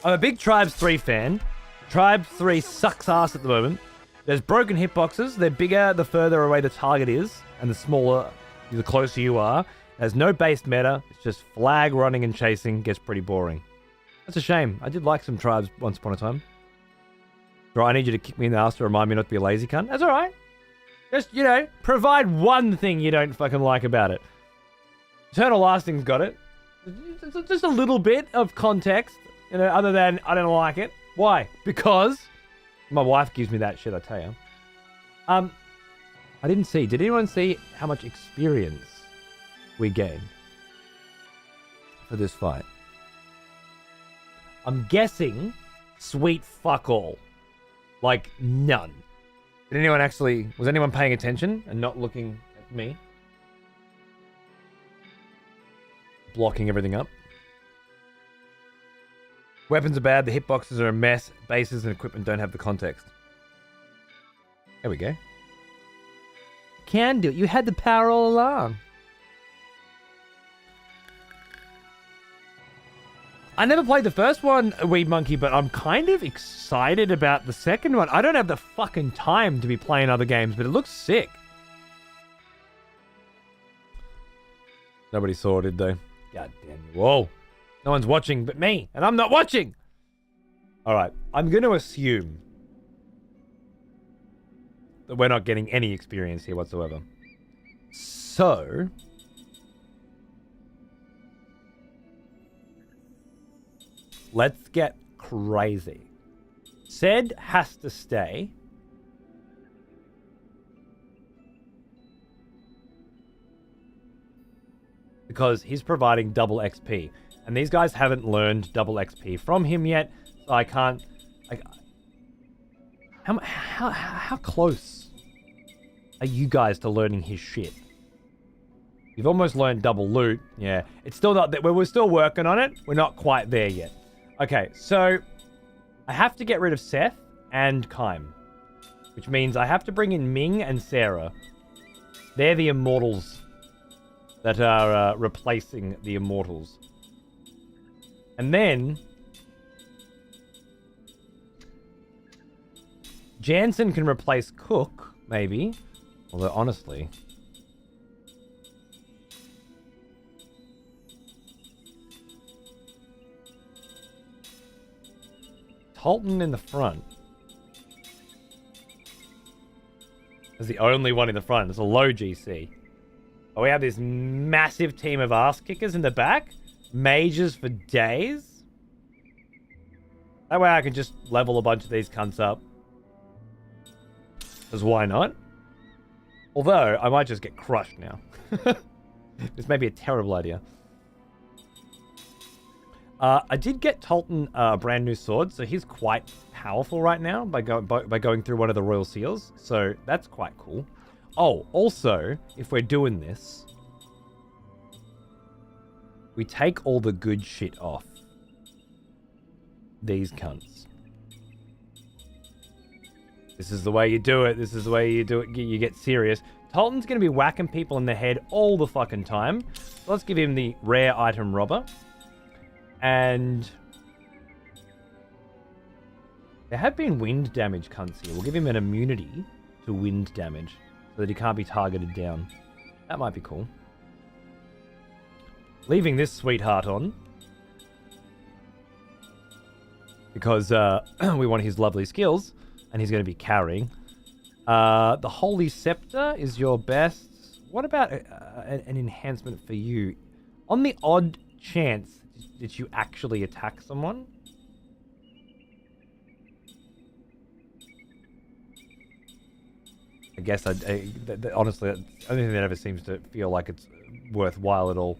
Speaker 1: I'm a big Tribes 3 fan. Tribes 3 sucks ass at the moment. There's broken hitboxes. They're bigger the further away the target is, and the smaller, the closer you are. There's no base meta. It's just flag running and chasing. Gets pretty boring. That's a shame. I did like some Tribes once upon a time. Bro, I need you to kick me in the ass to remind me not to be a lazy cunt. That's alright. Just, you know, provide one thing you don't fucking like about it. Eternal Lasting's got it. Just a little bit of context. You know, other than I don't like it. Why? Because my wife gives me that shit, I tell you. I didn't see. Did anyone see how much experience we gained for this fight? I'm guessing sweet fuck all. Like none. Did anyone actually... Was anyone paying attention and not looking at me? Blocking everything up. Weapons are bad, the hitboxes are a mess, bases and equipment don't have the context. There we go. Can do it. You had the power all along. I never played the first one, Weed Monkey, but I'm kind of excited about the second one. I don't have the fucking time to be playing other games, but it looks sick. Nobody saw it, did they? God damn you. Whoa. No one's watching but me, and I'm not watching. All right, I'm going to assume that we're not getting any experience here whatsoever. So, let's get crazy. Zed has to stay. Because he's providing double XP. And these guys haven't learned double XP from him yet, so I can't... How close are you guys to learning his shit? You've almost learned double loot. Yeah, it's still not... We're still working on it. We're not quite there yet. Okay, so... I have to get rid of Seth and Kaim. Which means I have to bring in Ming and Sarah. They're the immortals that are replacing the immortals. And then Jansen can replace Cook, maybe. Although, honestly... Tolton in the front. Is the only one in the front. It's a low GC. But we have this massive team of ass kickers in the back. Mages for days. That way I can just level a bunch of these cunts up. Because why not? Although, I might just get crushed now. This may be a terrible idea. I did get Tolton a brand new sword, so he's quite powerful right now by going through one of the Royal Seals. So that's quite cool. Oh, also, if we're doing this, we take all the good shit off these cunts. This is the way you do it. This is the way you do it. You get serious. Tolton's going to be whacking people in the head all the fucking time. So let's give him the rare item robber. And there have been wind damage cunts here. We'll give him an immunity to wind damage so that he can't be targeted down. That might be cool. Leaving this sweetheart on because we want his lovely skills and he's going to be carrying. The Holy Scepter is your best. What about an enhancement for you? On the odd chance Did you actually attack someone? I guess honestly, that's the only thing that ever seems to feel like it's worthwhile at all.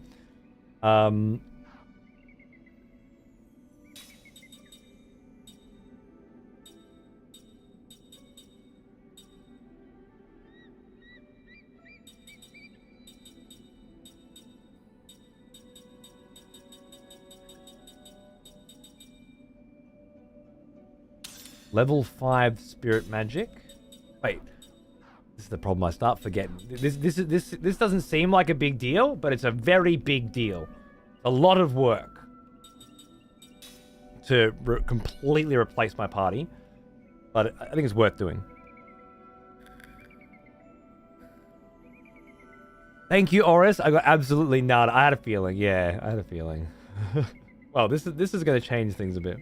Speaker 1: Level 5 spirit magic. Wait. This is the problem. I start forgetting. This doesn't seem like a big deal, but it's a very big deal. A lot of work to completely replace my party, but I think it's worth doing. Thank you, Oris. I got absolutely none. I had a feeling. Yeah, I had a feeling. Well, this is going to change things a bit.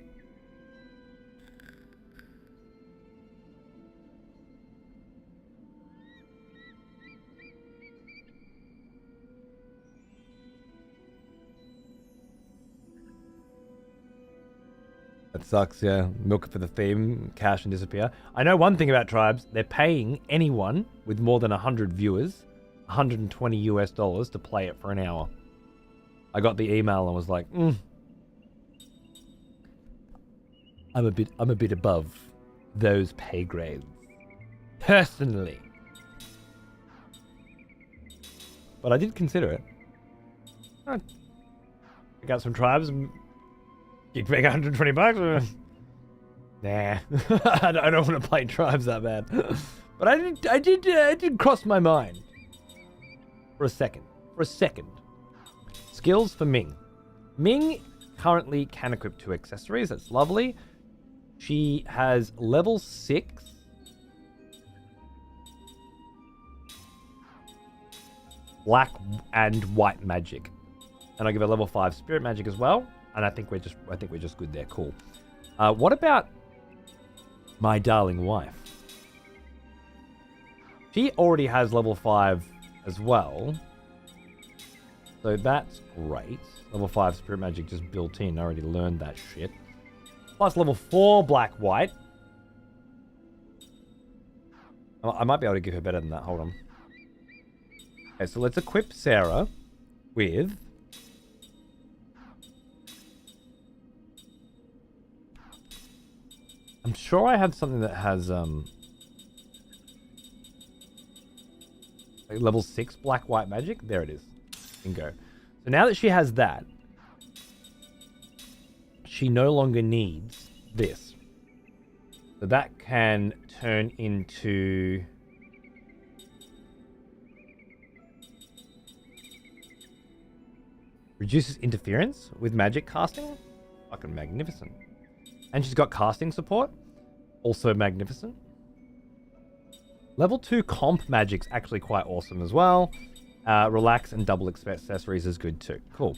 Speaker 1: That sucks, yeah. Milk it for the theme, cash and disappear. I know one thing about tribes. They're paying anyone with more than 100 viewers $120 US to play it for an hour. I got the email and was like, I'm a bit above those pay grades. Personally. But I did consider it. I got some tribes and you'd make 120 bucks? Nah. I don't want to play tribes that bad. But I did cross my mind. For a second. Skills for Ming. Ming currently can equip 2 accessories. That's lovely. She has level 6. Black and white magic. And I give her level 5 spirit magic as well. And I think we're just good there. Cool. What about my darling wife? She already has level 5 as well. So that's great. Level 5 spirit magic just built in. I already learned that shit. Plus level 4 black white. I might be able to give her better than that. Hold on. Okay, so let's equip Sarah with I'm sure I have something that has like level 6 black white magic. There it is. Bingo. So now that she has that, she no longer needs this. So that can turn into reduces interference with magic casting. Fucking magnificent. And she's got casting support. Also magnificent. Level 2 comp magic's actually quite awesome as well. Relax and double accessories is good too. Cool.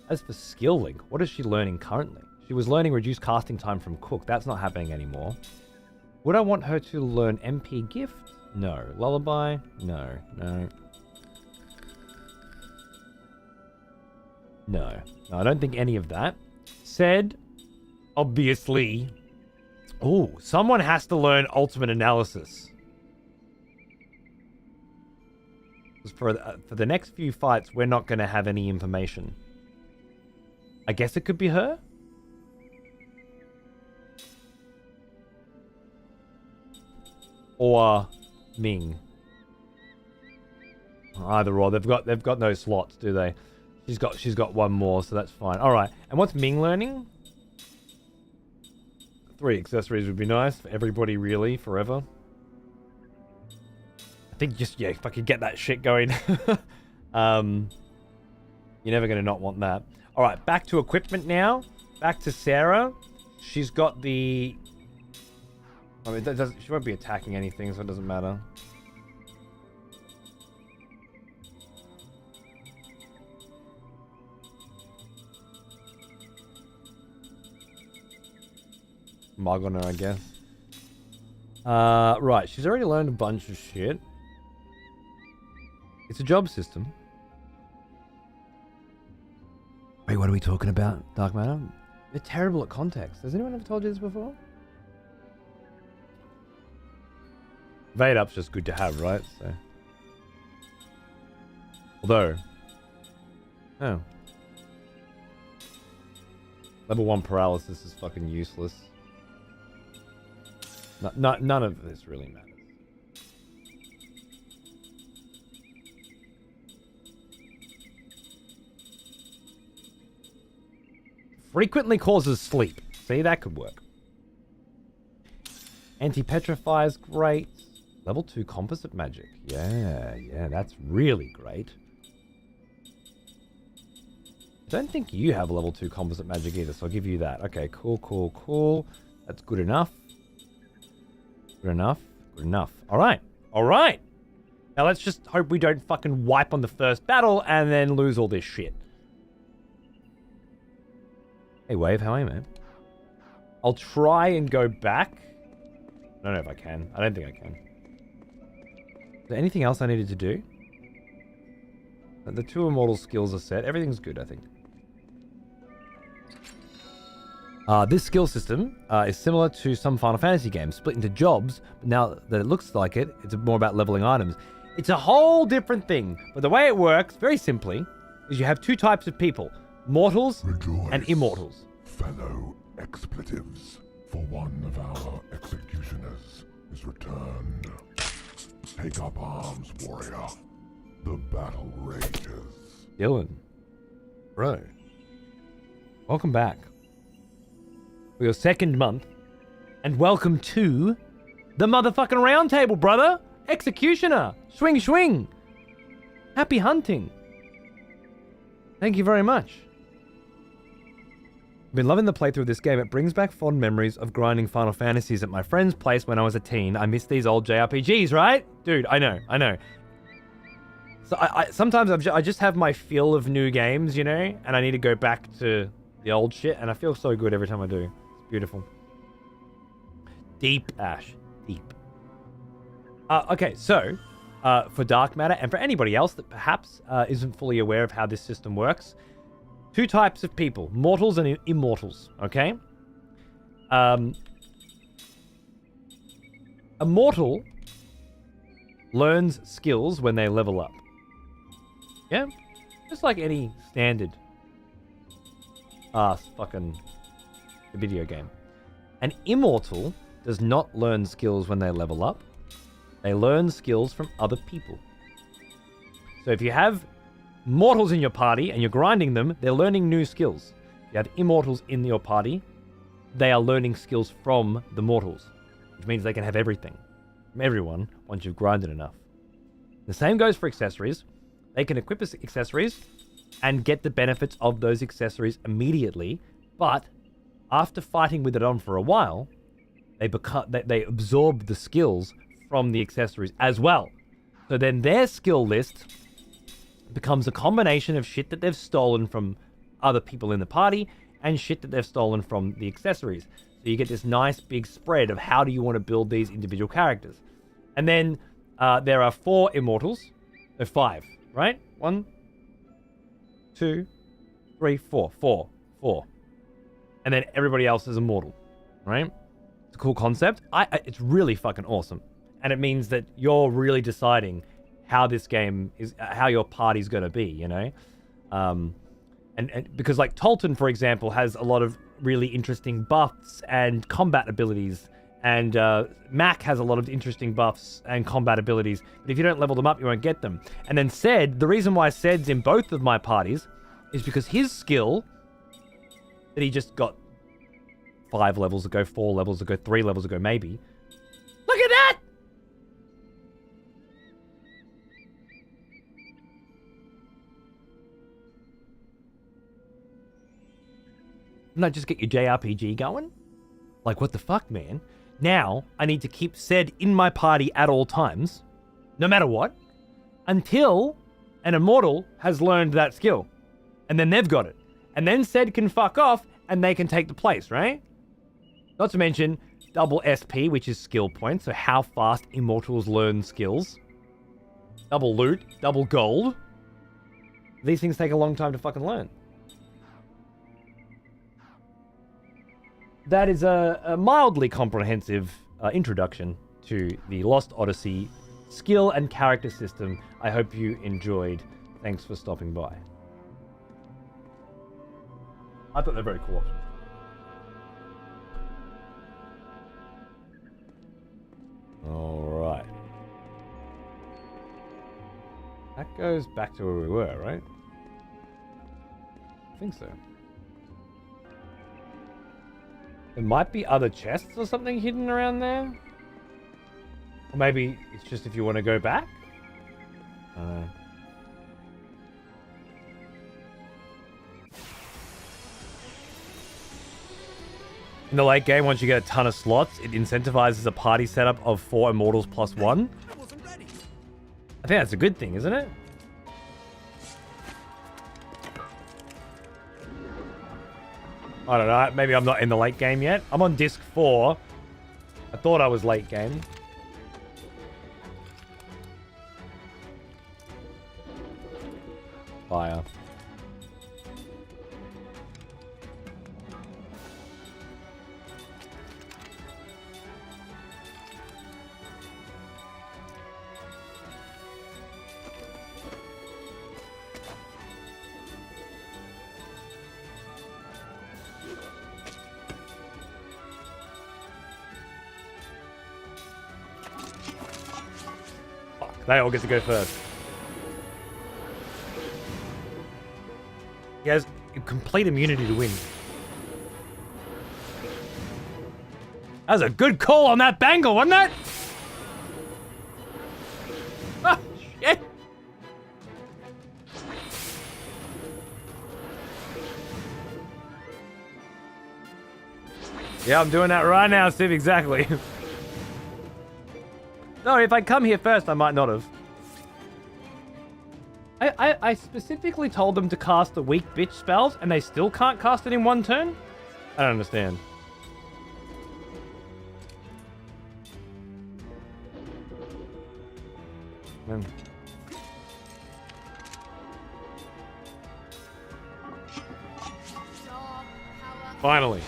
Speaker 1: As for skill link, what is she learning currently? She was learning reduced casting time from Cook. That's not happening anymore. Would I want her to learn MP gift? No. Lullaby? No. No, I don't think any of that. Said, obviously. Oh, someone has to learn ultimate analysis. For the next few fights, we're not going to have any information. I guess it could be her? Or Ming. Either or. They've got no slots, do they? She's got one more, so that's fine. All right. And what's Ming learning? 3 accessories would be nice for everybody, really, forever. I think just, yeah, if I could get that shit going. You're never going to not want that. All right, back to equipment now. Back to Sarah. She's got the... I mean, she won't be attacking anything, so it doesn't matter. Mug on her, I guess. Right, she's already learned a bunch of shit. It's a job system. Wait, what are we talking about, Dark Matter? You're terrible at context. Has anyone ever told you this before? Evade up's just good to have, right? So, although, oh, level 1 paralysis is fucking useless. None of this really matters. Frequently causes sleep. See, that could work. Anti-petrify is great. Level 2 composite magic. Yeah, that's really great. I don't think you have level 2 composite magic either, so I'll give you that. Okay, cool. That's good enough. Good enough. All right. Now let's just hope we don't fucking wipe on the first battle and then lose all this shit. Hey, Wave, how are you, man? I'll try and go back. I don't know if I can. I don't think I can. Is there anything else I needed to do? The 2 immortal skills are set. Everything's good, I think. This skill system is similar to some Final Fantasy games, split into jobs, but now that it looks like it, it's more about leveling items. It's a whole different thing, but the way it works, very simply, is you have 2 types of people, mortals
Speaker 2: Rejoice,
Speaker 1: and immortals.
Speaker 2: fellow expletives, for one of our executioners is returned. Take up arms, warrior. The battle rages.
Speaker 1: Dylan. Bro. Welcome back. For your 2nd month. And welcome to the motherfucking round table, brother. Executioner. Swing. Happy hunting. Thank you very much. I've been loving the playthrough of this game. It brings back fond memories of grinding Final Fantasies at my friend's place when I was a teen. I miss these old JRPGs, right? Dude, I know. So I sometimes I just have my fill of new games, you know, and I need to go back to the old shit, and I feel so good every time I do. It's beautiful. Deep, Ash. Deep. Okay, so for Dark Matter, and for anybody else that perhaps isn't fully aware of how this system works, 2 types of people, mortals and immortals, okay? A mortal learns skills when they level up. Yeah? Just like any standard fucking video game. An immortal does not learn skills when they level up. They learn skills from other people. So if you have mortals in your party and you're grinding them, they're learning new skills. If you have immortals in your party, they are learning skills from the mortals, which means they can have everything from everyone once you've grinded enough. The same goes for accessories. They can equip accessories and get the benefits of those accessories immediately, but after fighting with it on for a while, they absorb the skills from the accessories as well. So then their skill list becomes a combination of shit that they've stolen from other people in the party and shit that they've stolen from the accessories. So you get this nice big spread of how do you want to build these individual characters. And then there are 4 immortals. So 5, right? 1, 2, 3, 4. 4. And then everybody else is immortal, right? It's a cool concept. It's really fucking awesome. And it means that you're really deciding how this game is, how your party's going to be, you know? And because like Tolton, for example, has a lot of really interesting buffs and combat abilities. And Mac has a lot of interesting buffs and combat abilities. But if you don't level them up, you won't get them. And then Ced, the reason why Ced's in both of my parties is because his skill that he just got 5 levels ago, 4 levels ago, 3 levels ago, maybe. Look at that! Didn't that just get your JRPG going? Like, what the fuck, man? Now, I need to keep Ced in my party at all times, no matter what, until an immortal has learned that skill. And then they've got it. And then Ced can fuck off, and they can take the place, right? Not to mention double SP, which is skill points, so how fast immortals learn skills. Double loot, double gold. These things take a long time to fucking learn. that is a mildly comprehensive introduction to the Lost Odyssey skill and character system. I hope you enjoyed. Thanks for stopping by. I thought they're very cool options. Alright. That goes back to where we were, right? I think so. There might be other chests or something hidden around there. Or maybe it's just if you want to go back? I don't know. In the late game, once you get a ton of slots, it incentivizes a party setup of 4 immortals plus 1. I think that's a good thing, isn't it? I don't know. Maybe I'm not in the late game yet. I'm on disc 4. I thought I was late game. Fire. They all get to go first. He has complete immunity to win. That was a good call on that bangle, wasn't it? Oh, shit. Yeah, I'm doing that right now, Steve, exactly. No, if I'd come here first, I might not have. I specifically told them to cast the weak bitch spells, and they still can't cast it in one turn? I don't understand. Man. Finally.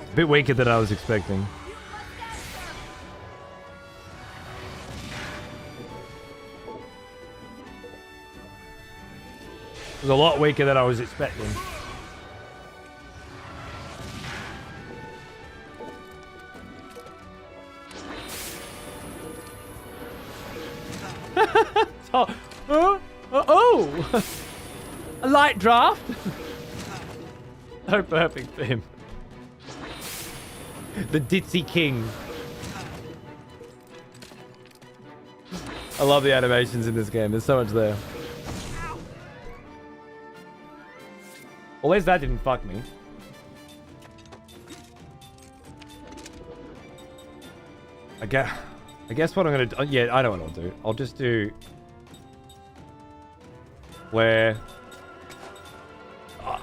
Speaker 1: A bit weaker than I was expecting. It was a lot weaker than I was expecting. Oh! A light draft? So perfect for him. The Ditzy King. I love the animations in this game. There's so much there. Well, at least that didn't fuck me. I guess what I'm gonna do... Yeah, I know what I'll do. I'll just do... Where...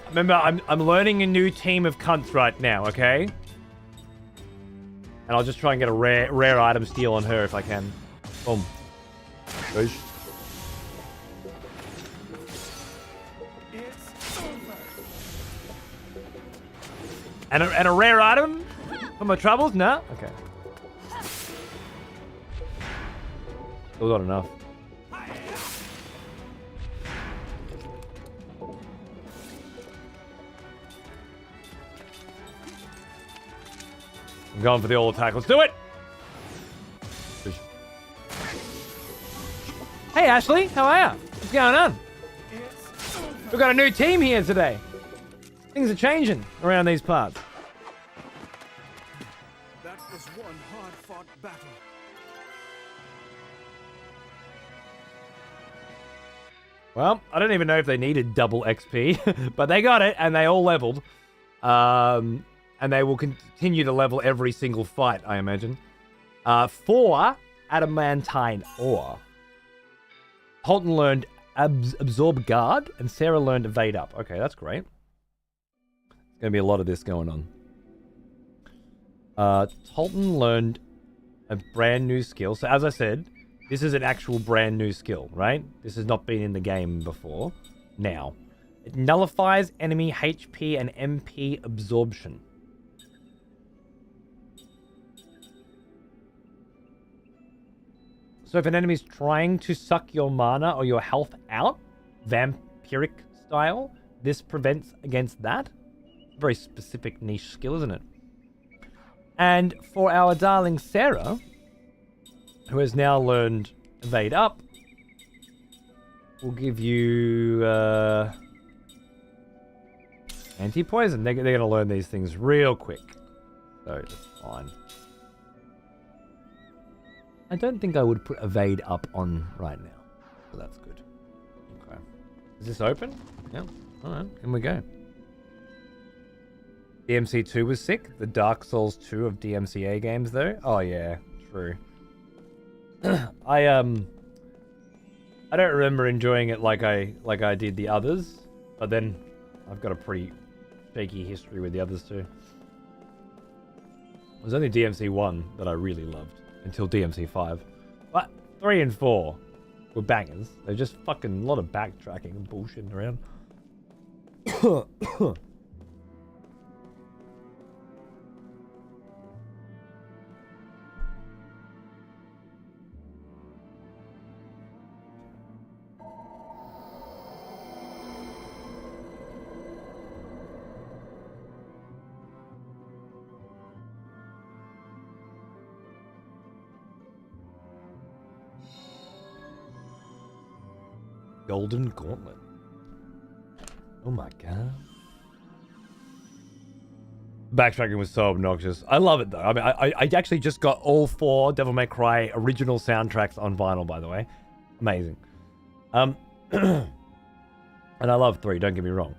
Speaker 1: remember, I'm learning a new team of cunts right now, okay? And I'll just try and get a rare item steal on her if I can. Boom. Boosh. And a rare item for my troubles? No? Okay. Still not enough. I'm going for the all attack. Let's do it! Hey, Ashley. How are ya? What's going on? We've got a new team here today. Things are changing around these parts.
Speaker 5: That was one hard-fought battle.
Speaker 1: Well, I don't even know if they needed double XP, but they got it, and they all leveled. And they will continue to level every single fight, I imagine. 4 adamantine ore. Holton learned Absorb Guard, and Sarah learned Evade Up. Okay, that's great. Gonna be a lot of this going on. Tolton learned a brand new skill. So as I said, this is an actual brand new skill, right? This has not been in the game before. Now, it nullifies enemy HP and MP absorption. So if an enemy's trying to suck your mana or your health out, vampiric style, this prevents against that. Very specific niche skill, isn't it? And for our darling Sarah, who has now learned Evade Up, we'll give you anti-poison. They're going to learn these things real quick. So it's fine. I don't think I would put Evade Up on right now. So that's good. Okay. Is this open? Yeah. Alright, in we go. DMC2 was sick. The Dark Souls 2 of DMCA games, though. Oh yeah, true. I don't remember enjoying it like I did the others, but then I've got a pretty shaky history with the others too. It was only DMC1 that I really loved until DMC5, but 3 and 4 were bangers. They're just fucking a lot of backtracking and bullshitting around. Golden Gauntlet. Oh my god. Backtracking was so obnoxious. I love it though. I mean, I actually just got all 4 Devil May Cry original soundtracks on vinyl, by the way. Amazing. And I love 3, don't get me wrong.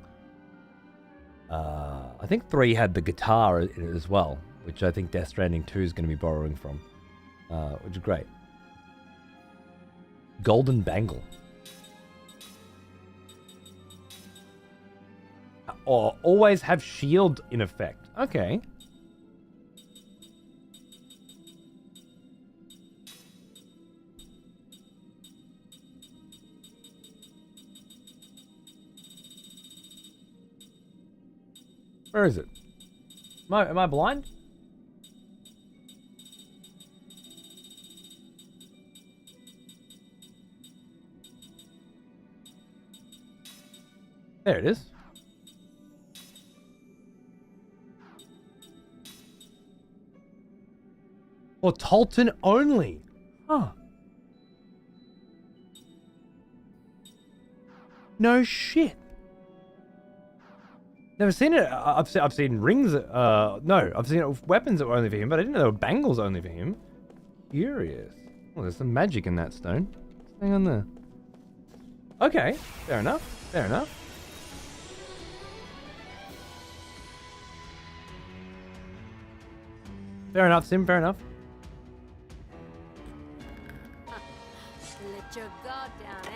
Speaker 1: I think 3 had the guitar in it as well, which I think Death Stranding 2 is going to be borrowing from, which is great. Golden Bangle. Or always have shield in effect. Okay. Where is it? Am I blind? There it is. Or Tolton only. Huh. No shit. Never seen it. I've seen rings. No, I've seen weapons that were only for him, but I didn't know there were bangles only for him. Curious. Oh, there's some magic in that stone. What's going on there? Okay, fair enough. Fair enough. Fair enough, Sim. Fair enough.
Speaker 4: Let your guard down, eh?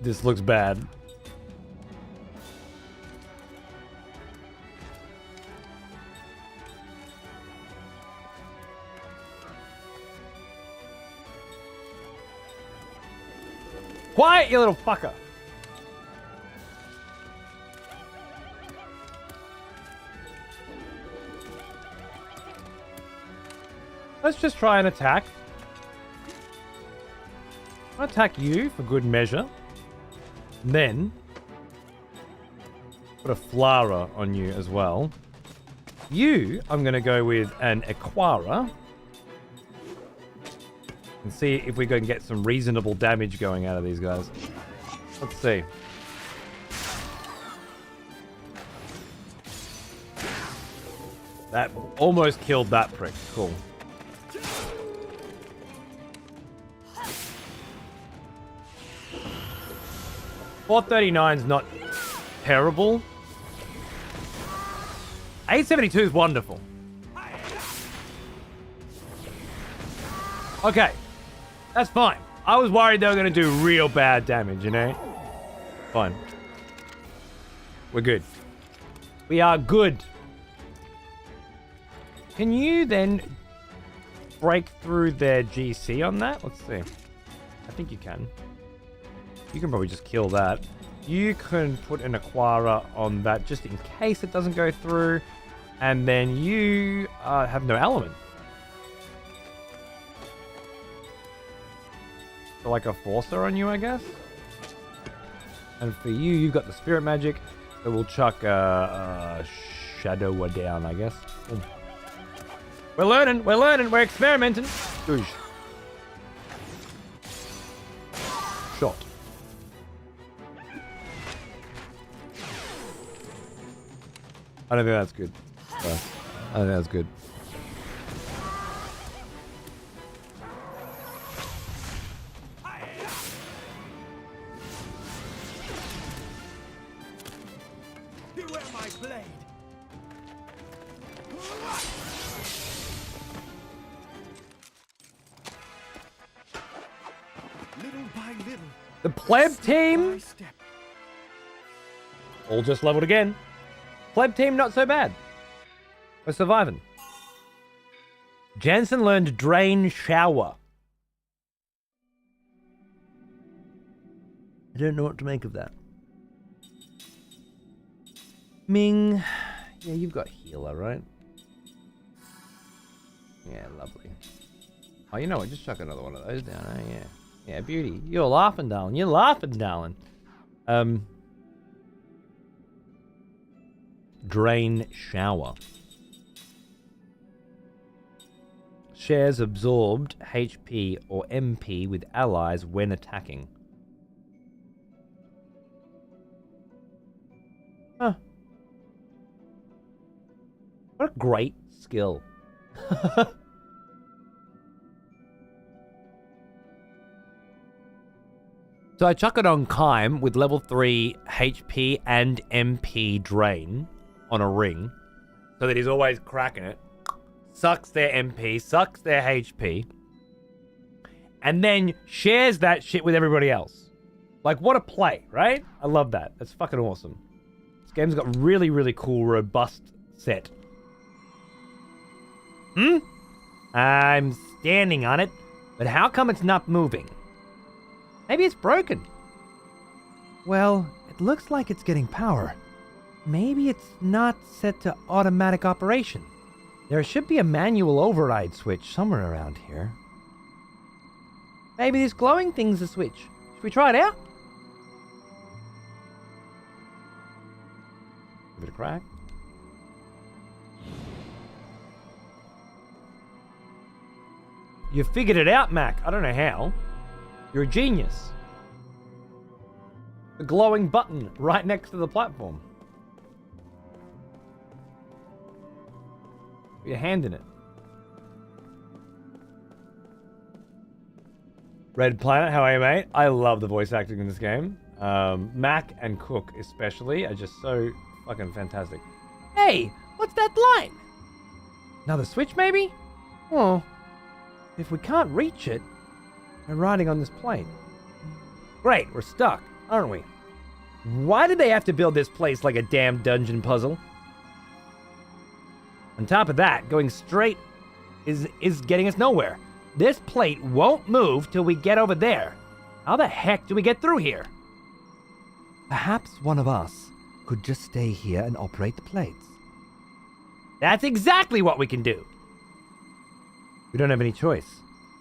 Speaker 1: This looks bad. Quiet, you little fucker. Let's just try and attack. I'll attack you for good measure. Then put a Flara on you as well. You, I'm going to go with an Aquara. And see if we can get some reasonable damage going out of these guys. Let's see. That almost killed that prick. Cool. $439's not terrible. 872 is wonderful. Okay. That's fine. I was worried they were going to do real bad damage, you know? Fine. We're good. We are good. Can you then break through their GC on that? Let's see. I think you can. You can probably just kill that. You can put an Aquara on that just in case it doesn't go through. And then you have no element. So like a Forcer on you, I guess? And for you, you've got the Spirit Magic. So we'll chuck Shadow down, I guess. Boom. We're learning, we're experimenting. Goosh. Shot. I don't think that's good. I don't think that's good.
Speaker 5: Beware my blade. Little by little.
Speaker 1: The pleb team
Speaker 5: By step.
Speaker 1: all just leveled again. Pleb team not so bad. We're surviving. Jansen learned Drain Shower. I don't know what to make of that. Ming. Yeah, you've got healer, right? Yeah, lovely. Oh, you know what? Just chuck another one of those down, eh? Yeah. Yeah, beauty. You're laughing, darling. You're laughing, darling. Drain Shower. Shares absorbed HP or MP with allies when attacking. Huh. What a great skill. So I chuck it on Kime with level 3 HP and MP drain on a ring, so that he's always cracking it. Sucks their MP, sucks their HP, and then shares that shit with everybody else. Like, what a play, right? I love that. That's fucking awesome. This game's got really, really cool, robust set. I'm standing on it, but how come it's not moving? Maybe it's broken. Well, it looks like it's getting power. Maybe it's not set to automatic operation. There should be a manual override switch somewhere around here. Maybe this glowing thing's a switch. Should we try it out? Give it a crack. You figured it out, Mac. I don't know how. You're a genius. The glowing button right next to the platform. Put your hand in it. Red Planet, how are you, mate? I love the voice acting in this game. Mac and Cook especially are just so fucking fantastic. Hey, what's that line? Another switch, maybe? Oh, if we can't reach it, we're riding on this plane. Great, we're stuck, aren't we? Why did they have to build this place like a damn dungeon puzzle? On top of that, going straight is getting us nowhere. This plate won't move till we get over there. How the heck do we get through here?
Speaker 6: Perhaps one of us could just stay here and operate the plates.
Speaker 1: That's exactly what we can do. We don't have any choice.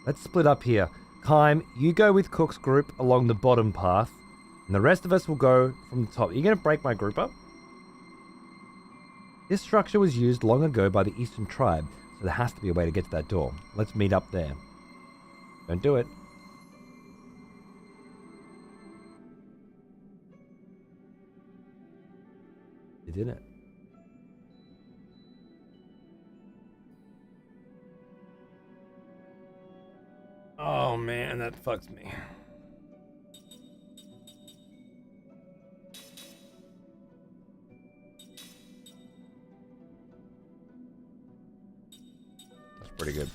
Speaker 1: Let's split up here. Kime, you go with Cook's group along the bottom path, and the rest of us will go from the top. Are you going to break my group up? This structure was used long ago by the Eastern tribe, so there has to be a way to get to that door. Let's meet up there. Don't do it. You did it. Oh man, that fucks me. pretty good.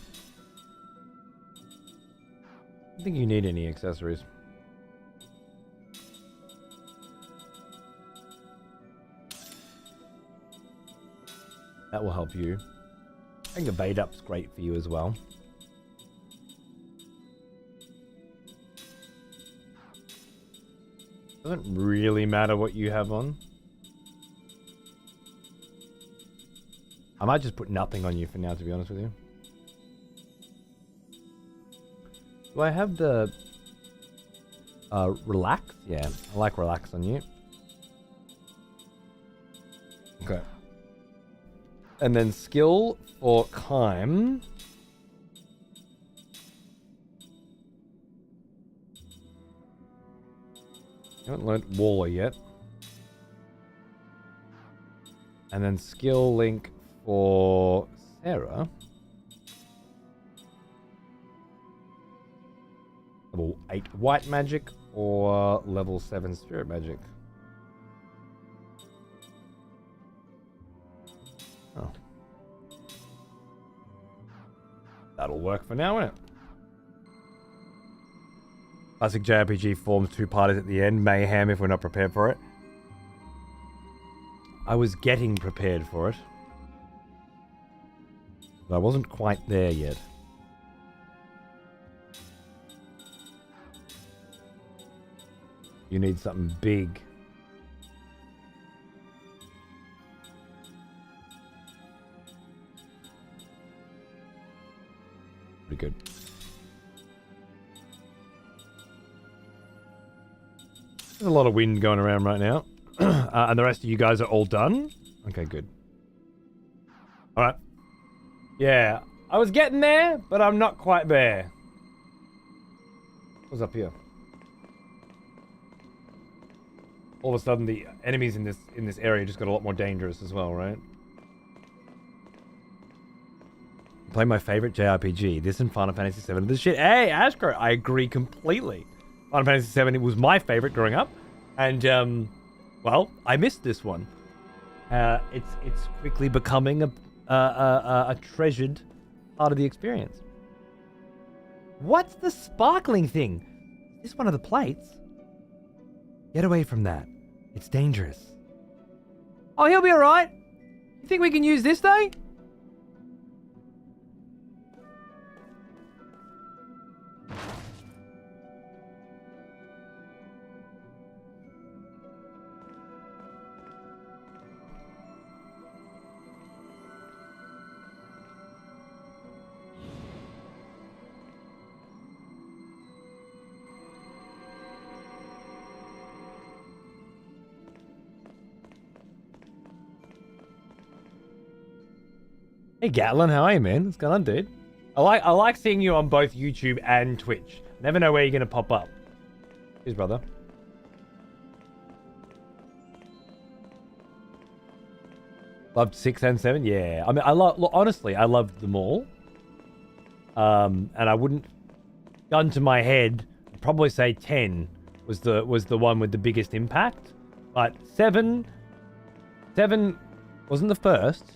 Speaker 1: I don't think you need any accessories. That will help you. I think evade up's great for you as well. Doesn't really matter what you have on. I might just put nothing on you for now, to be honest with you. Do I have the relax? Yeah, I like relax on you. Okay. And then skill for Kime. I haven't learnt Waller yet. And then skill link for Sarah. Level 8 white magic or level 7 spirit magic. Oh. That'll work for now, won't it? Classic JRPG forms two parties at the end. Mayhem if we're not prepared for it. I was getting prepared for it. But I wasn't quite there yet. You need something big. Pretty good. There's a lot of wind going around right now. And the rest of you guys are all done? Okay, good. Alright. Yeah, I was getting there, but I'm not quite there. What's up here? All of a sudden, the enemies in this area just got a lot more dangerous as well, right? Play my favorite JRPG. This and Final Fantasy VII. This shit. Hey, Ashcrow, I agree completely. Final Fantasy VII, it was my favorite growing up, and well, I missed this one. It's quickly becoming a treasured part of the experience. What's the sparkling thing? Is this one of the plates? Get away from that. It's dangerous. Oh, he'll be alright. You think we can use this though? Hey Gatlin, how are you, man? What's going on, dude? I like seeing you on both YouTube and Twitch. Never know where you're gonna pop up. Cheers, brother. Loved 6 and 7, yeah. I mean, honestly, I loved them all. And I wouldn't, gun to my head, I'd probably say 10 was the one with the biggest impact. But 7 wasn't the first.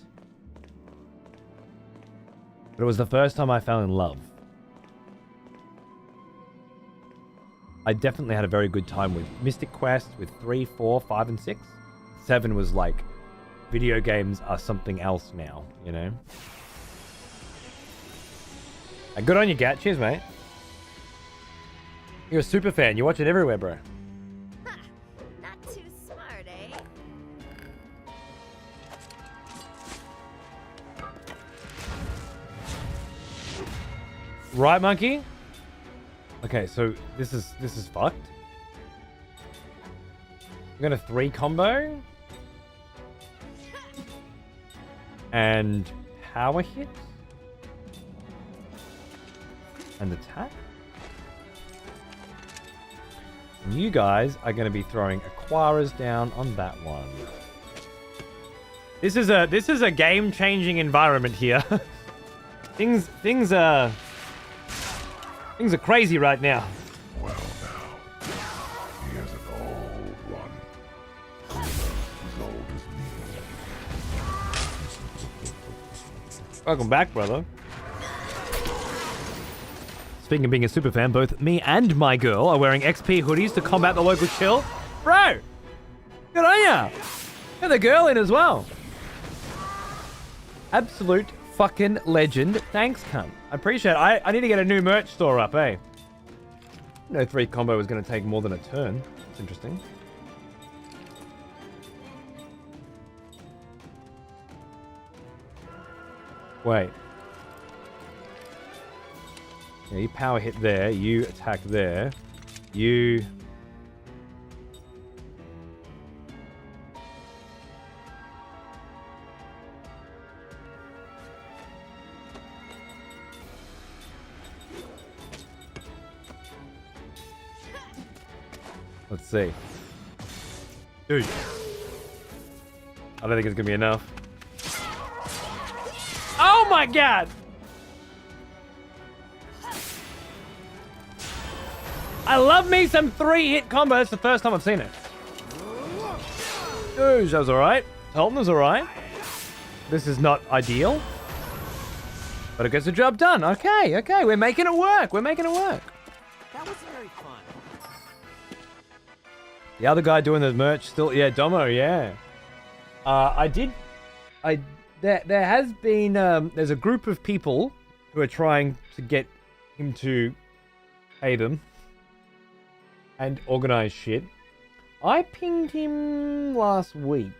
Speaker 1: But it was the first time I fell in love. I definitely had a very good time with Mystic Quest, with 3, 4, 5, and 6. 7 was like, video games are something else now, you know? Good on you, Gat. Cheers, mate. You're a super fan. You watch it everywhere, bro.
Speaker 4: Ha! Not too smart, eh?
Speaker 1: Right, monkey? Okay, so this is fucked. I'm gonna 3 combo. And power hit. And attack. And you guys are gonna be throwing Aquaras down on that one. This is a game-changing environment here. Things are crazy right now.
Speaker 2: Well now, here's an old one. As old as me.
Speaker 1: Welcome back, brother. speaking of being a super fan, both me and my girl are wearing XP hoodies to combat the local chill. Bro! Good on ya! Get the girl in as well. Absolute fucking legend. Thanks, cunt. I appreciate it. I need to get a new merch store up, eh? No 3 combo is going to take more than a turn. It's interesting. Wait. Yeah, you power hit there. You attack there. You... Let's see. Dude. I don't think it's gonna be enough. Oh my god! I love me some 3-hit combo. That's the first time I've seen it. Dude, that was alright. Helton was alright. This is not ideal. But it gets the job done. Okay, okay. We're making it work. We're making it work.
Speaker 5: That was very fun.
Speaker 1: The other guy doing the merch still, yeah, Domo, yeah. There has been, there's a group of people who are trying to get him to pay them and organize shit. I pinged him last week.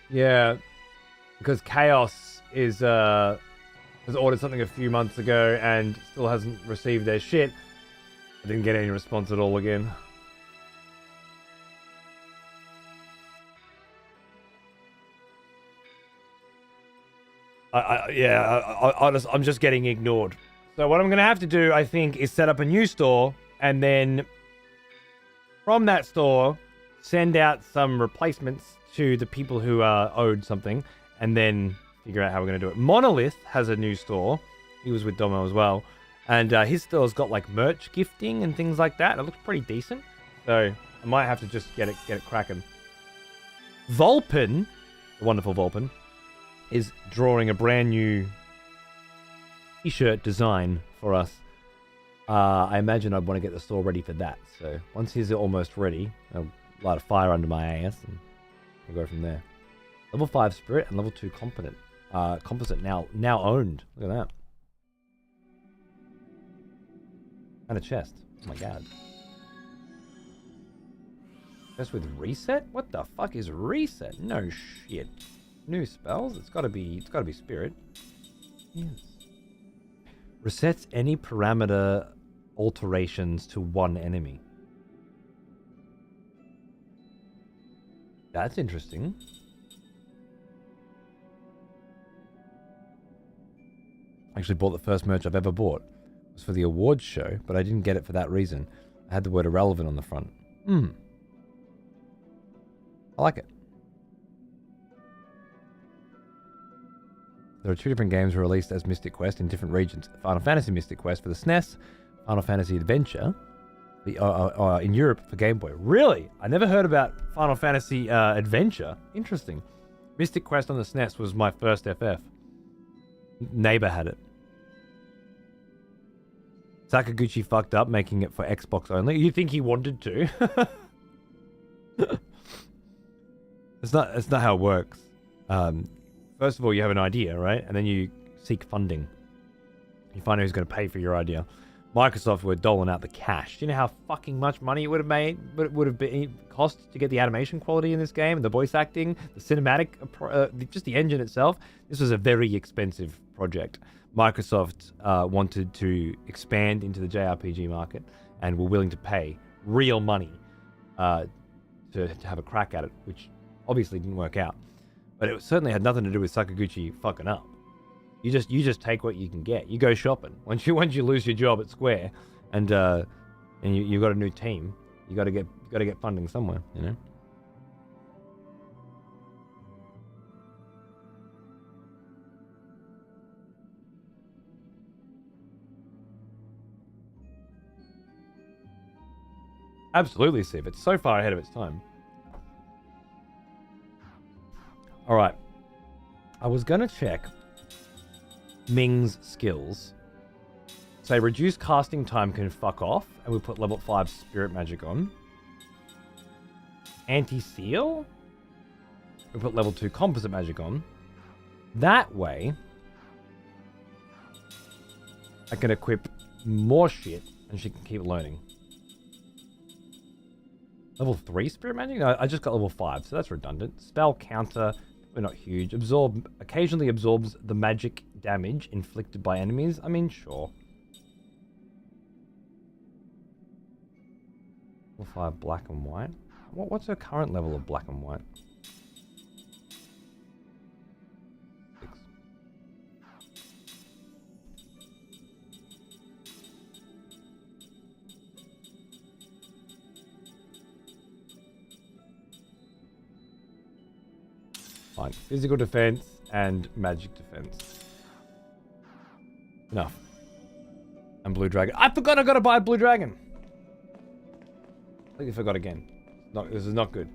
Speaker 1: Yeah, because Chaos is has ordered something a few months ago and still hasn't received their shit. I didn't get any response at all again. I'm just getting ignored. So what I'm gonna have to do, I think, is set up a new store and then from that store send out some replacements to the people who are owed something and then figure out how we're going to do it. Monolith has a new store. He was with Domo as well. And his store's got like merch gifting and things like that. It looks pretty decent. So I might have to just get it cracking. Vulpin, the wonderful Vulpin, is drawing a brand new t-shirt design for us. I imagine I'd want to get the store ready for that. So once he's almost ready, I'll light a fire under my ass and we'll go from there. Level 5 Spirit and level 2 Competent. Composite now owned. Look at that. And a chest. Oh my god. Chest with reset? What the fuck is reset? No shit. New spells? It's gotta be Spirit. Yes. Resets any parameter alterations to one enemy. That's interesting. I actually bought the first merch I've ever bought. It was for the awards show, but I didn't get it for that reason. I had the word irrelevant on the front. I like it. There are 2 different games released as Mystic Quest in different regions. Final Fantasy Mystic Quest for the SNES, Final Fantasy Adventure in Europe for Game Boy. Really? I never heard about Final Fantasy Adventure. Interesting. Mystic Quest on the SNES was my first FF. Neighbor had it. Sakaguchi fucked up making it for Xbox only. You think he wanted to? It's not how it works. First of all, you have an idea, right? And then you seek funding. You find out who's going to pay for your idea. Microsoft were doling out the cash. Do you know how fucking much money it would have made? But it would have been cost to get the animation quality in this game, the voice acting, the cinematic, just the engine itself. This was a very expensive project. Microsoft wanted to expand into the JRPG market and were willing to pay real money to have a crack at it, which obviously didn't work out. But it certainly had nothing to do with Sakaguchi fucking up. You just take what you can get. You go shopping. Once you lose your job at Square, and you've got a new team, you got to get funding somewhere, you know. Absolutely, Civ. It's so far ahead of its time. All right. I was gonna check Ming's skills. Say reduce casting time can fuck off, and we put level 5 spirit magic on. Anti-seal? We put level 2 composite magic on. That way, I can equip more shit, and she can keep learning. Level 3 spirit magic? No, I just got level 5, so that's redundant. Spell counter, probably not huge. Occasionally absorbs the magic damage inflicted by enemies. I mean, sure. Level 5 black and white. What's her current level of black and white? 6. Fine. Physical defense and magic defense. Enough. And blue dragon. I forgot I gotta buy a blue dragon. I think I forgot again. This is not good.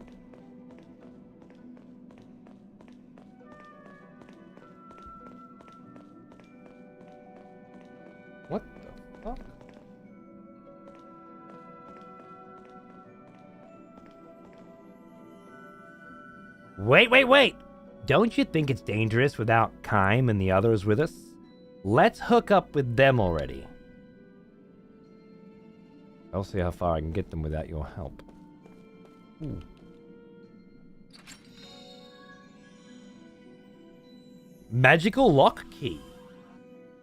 Speaker 1: What the fuck? Wait! Don't you think it's dangerous without Kime and the others with us? Let's hook up with them already. I'll see how far I can get them without your help. Ooh. Magical lock key.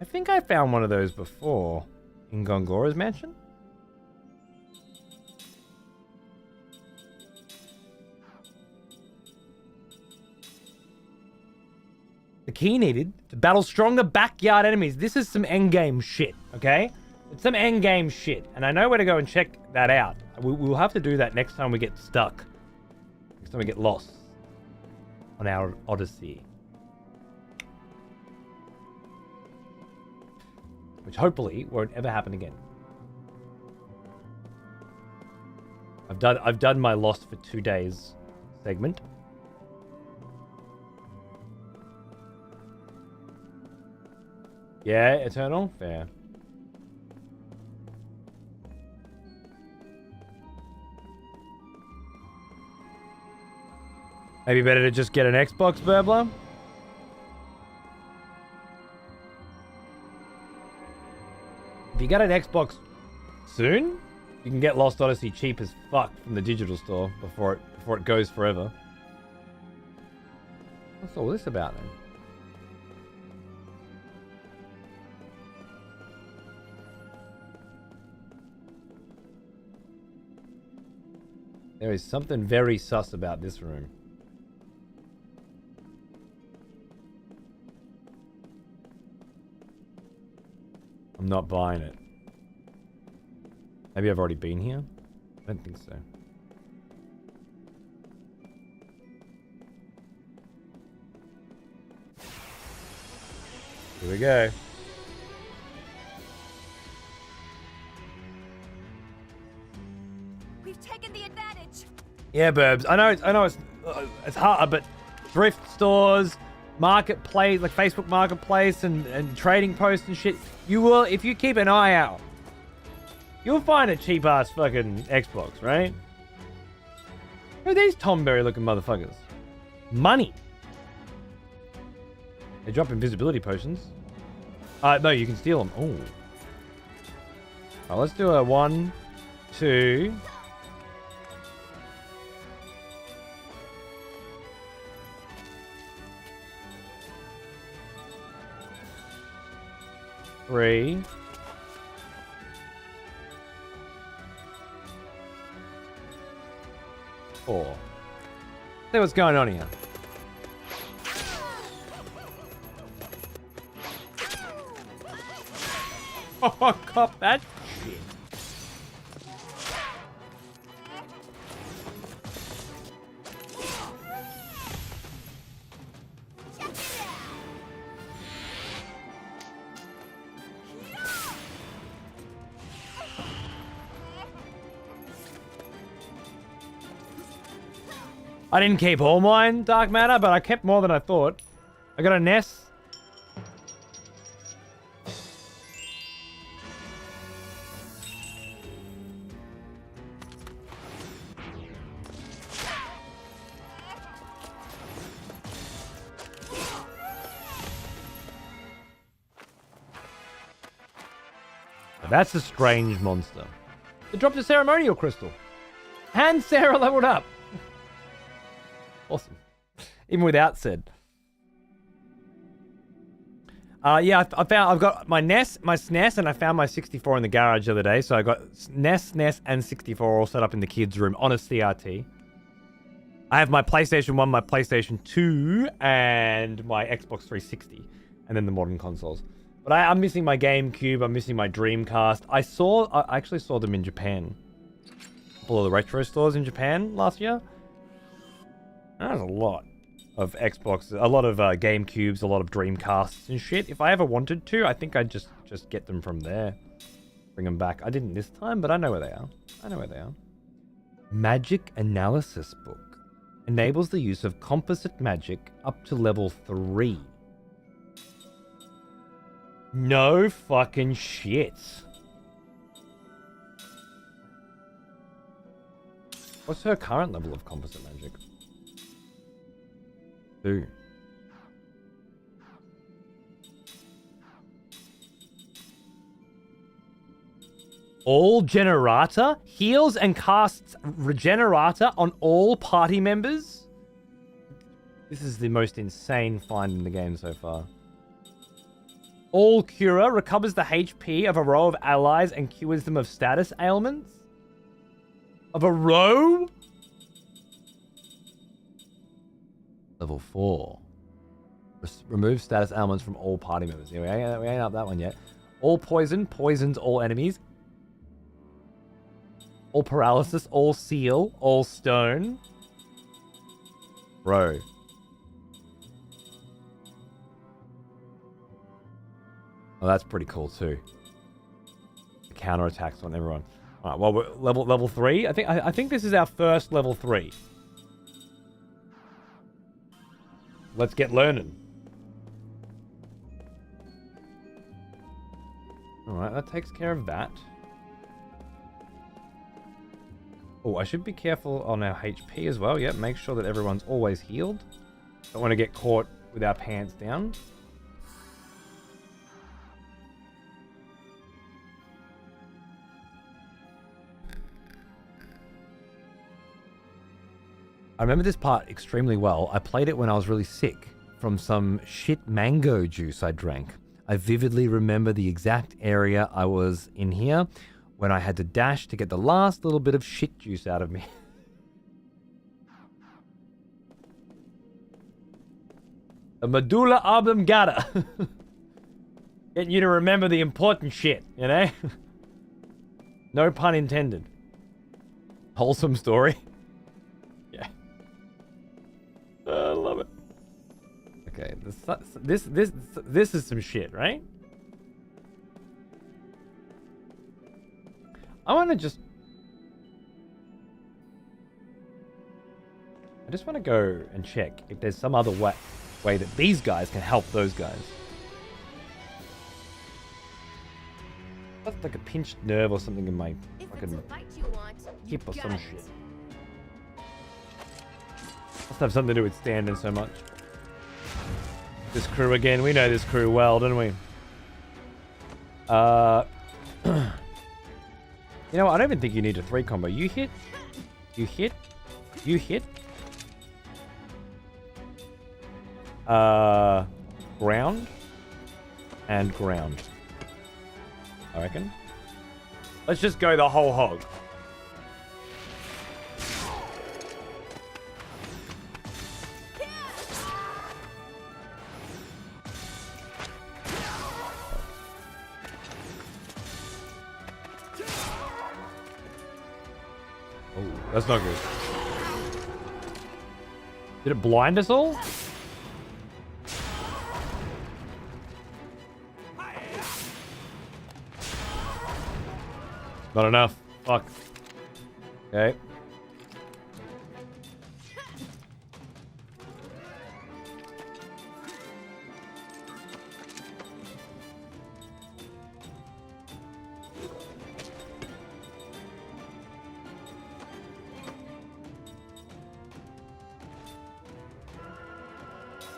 Speaker 1: I think I found one of those before in Gongora's mansion. The key needed to battle stronger backyard enemies. This is some endgame shit, okay? It's some endgame shit, and I know where to go and check that out. We'll have to do that next time we get stuck. Next time we get lost on our Odyssey. Which hopefully won't ever happen again. I've done my Lost for 2 days segment. Yeah, Eternal? Fair. Maybe better to just get an Xbox, Burbler? If you get an Xbox soon, you can get Lost Odyssey cheap as fuck from the digital store before it goes forever. What's all this about then? There is something very sus about this room. I'm not buying it. Maybe I've already been here? I don't think so. Here we go.
Speaker 4: We've taken the advantage.
Speaker 1: Yeah, Burbs. I know it's hard, but thrift stores, marketplace, like Facebook Marketplace and trading posts and shit, you will, if you keep an eye out, you'll find a cheap ass fucking Xbox, right? Who are these Tom Berry looking motherfuckers? Money. They drop invisibility potions. No, you can steal them. Oh. Alright, let's do a 1, 2. Three. 4. See what's going on here. Oh, cop that shit. I didn't keep all mine, Dark Matter, but I kept more than I thought. I got a NES. That's a strange monster. It dropped a ceremonial crystal. And Sarah leveled up. Awesome. Even without said. Yeah, I've got my NES, my SNES, and I found my 64 in the garage the other day. So I got NES, SNES, and 64 all set up in the kids' room on a CRT. I have my PlayStation 1, my PlayStation 2, and my Xbox 360. And then the modern consoles. But I'm missing my GameCube, I'm missing my Dreamcast. I actually saw them in Japan. A couple of the retro stores in Japan last year. That was a lot of Xbox, a lot of GameCubes, a lot of Dreamcasts and shit. If I ever wanted to, I think I'd just get them from there. Bring them back. I didn't this time, but I know where they are. I know where they are. Magic Analysis Book. Enables the use of composite magic up to level 3. No fucking shit. What's her current level of composite magic? 2. All Generator heals and casts Regenerator on all party members? This is the most insane find in the game so far. All Cura recovers the HP of a row of allies and cures them of status ailments? Of a row? Level 4. Remove status ailments from all party members. Yeah, we ain't up that one yet. All poison poisons all enemies. All paralysis, all seal, all stone. Bro. Oh, that's pretty cool too. The counterattacks on everyone. All right, well, we're level 3. I think this is our first level 3. Let's get learning. All right, that takes care of that. Oh, I should be careful on our HP as well. Yep, make sure that everyone's always healed. Don't want to get caught with our pants down. I remember this part extremely well. I played it when I was really sick from some shit mango juice I drank. I vividly remember the exact area I was in here when I had to dash to get the last little bit of shit juice out of me. The medulla oblongata. Getting you to remember the important shit, you know? No pun intended. Wholesome story. I love it. Okay, this is some shit, right? I want to just go and check if there's some other way that these guys can help those guys. That's like a pinched nerve or something in my fucking hip or some shit. Must have something to do with standing so much. This crew again. We know this crew well, don't we? You know what? I don't even think you need a 3 combo. You hit. You hit. You hit. Ground. And ground. I reckon. Let's just go the whole hog. That's not good. Did it blind us all? Not enough. Fuck. Okay.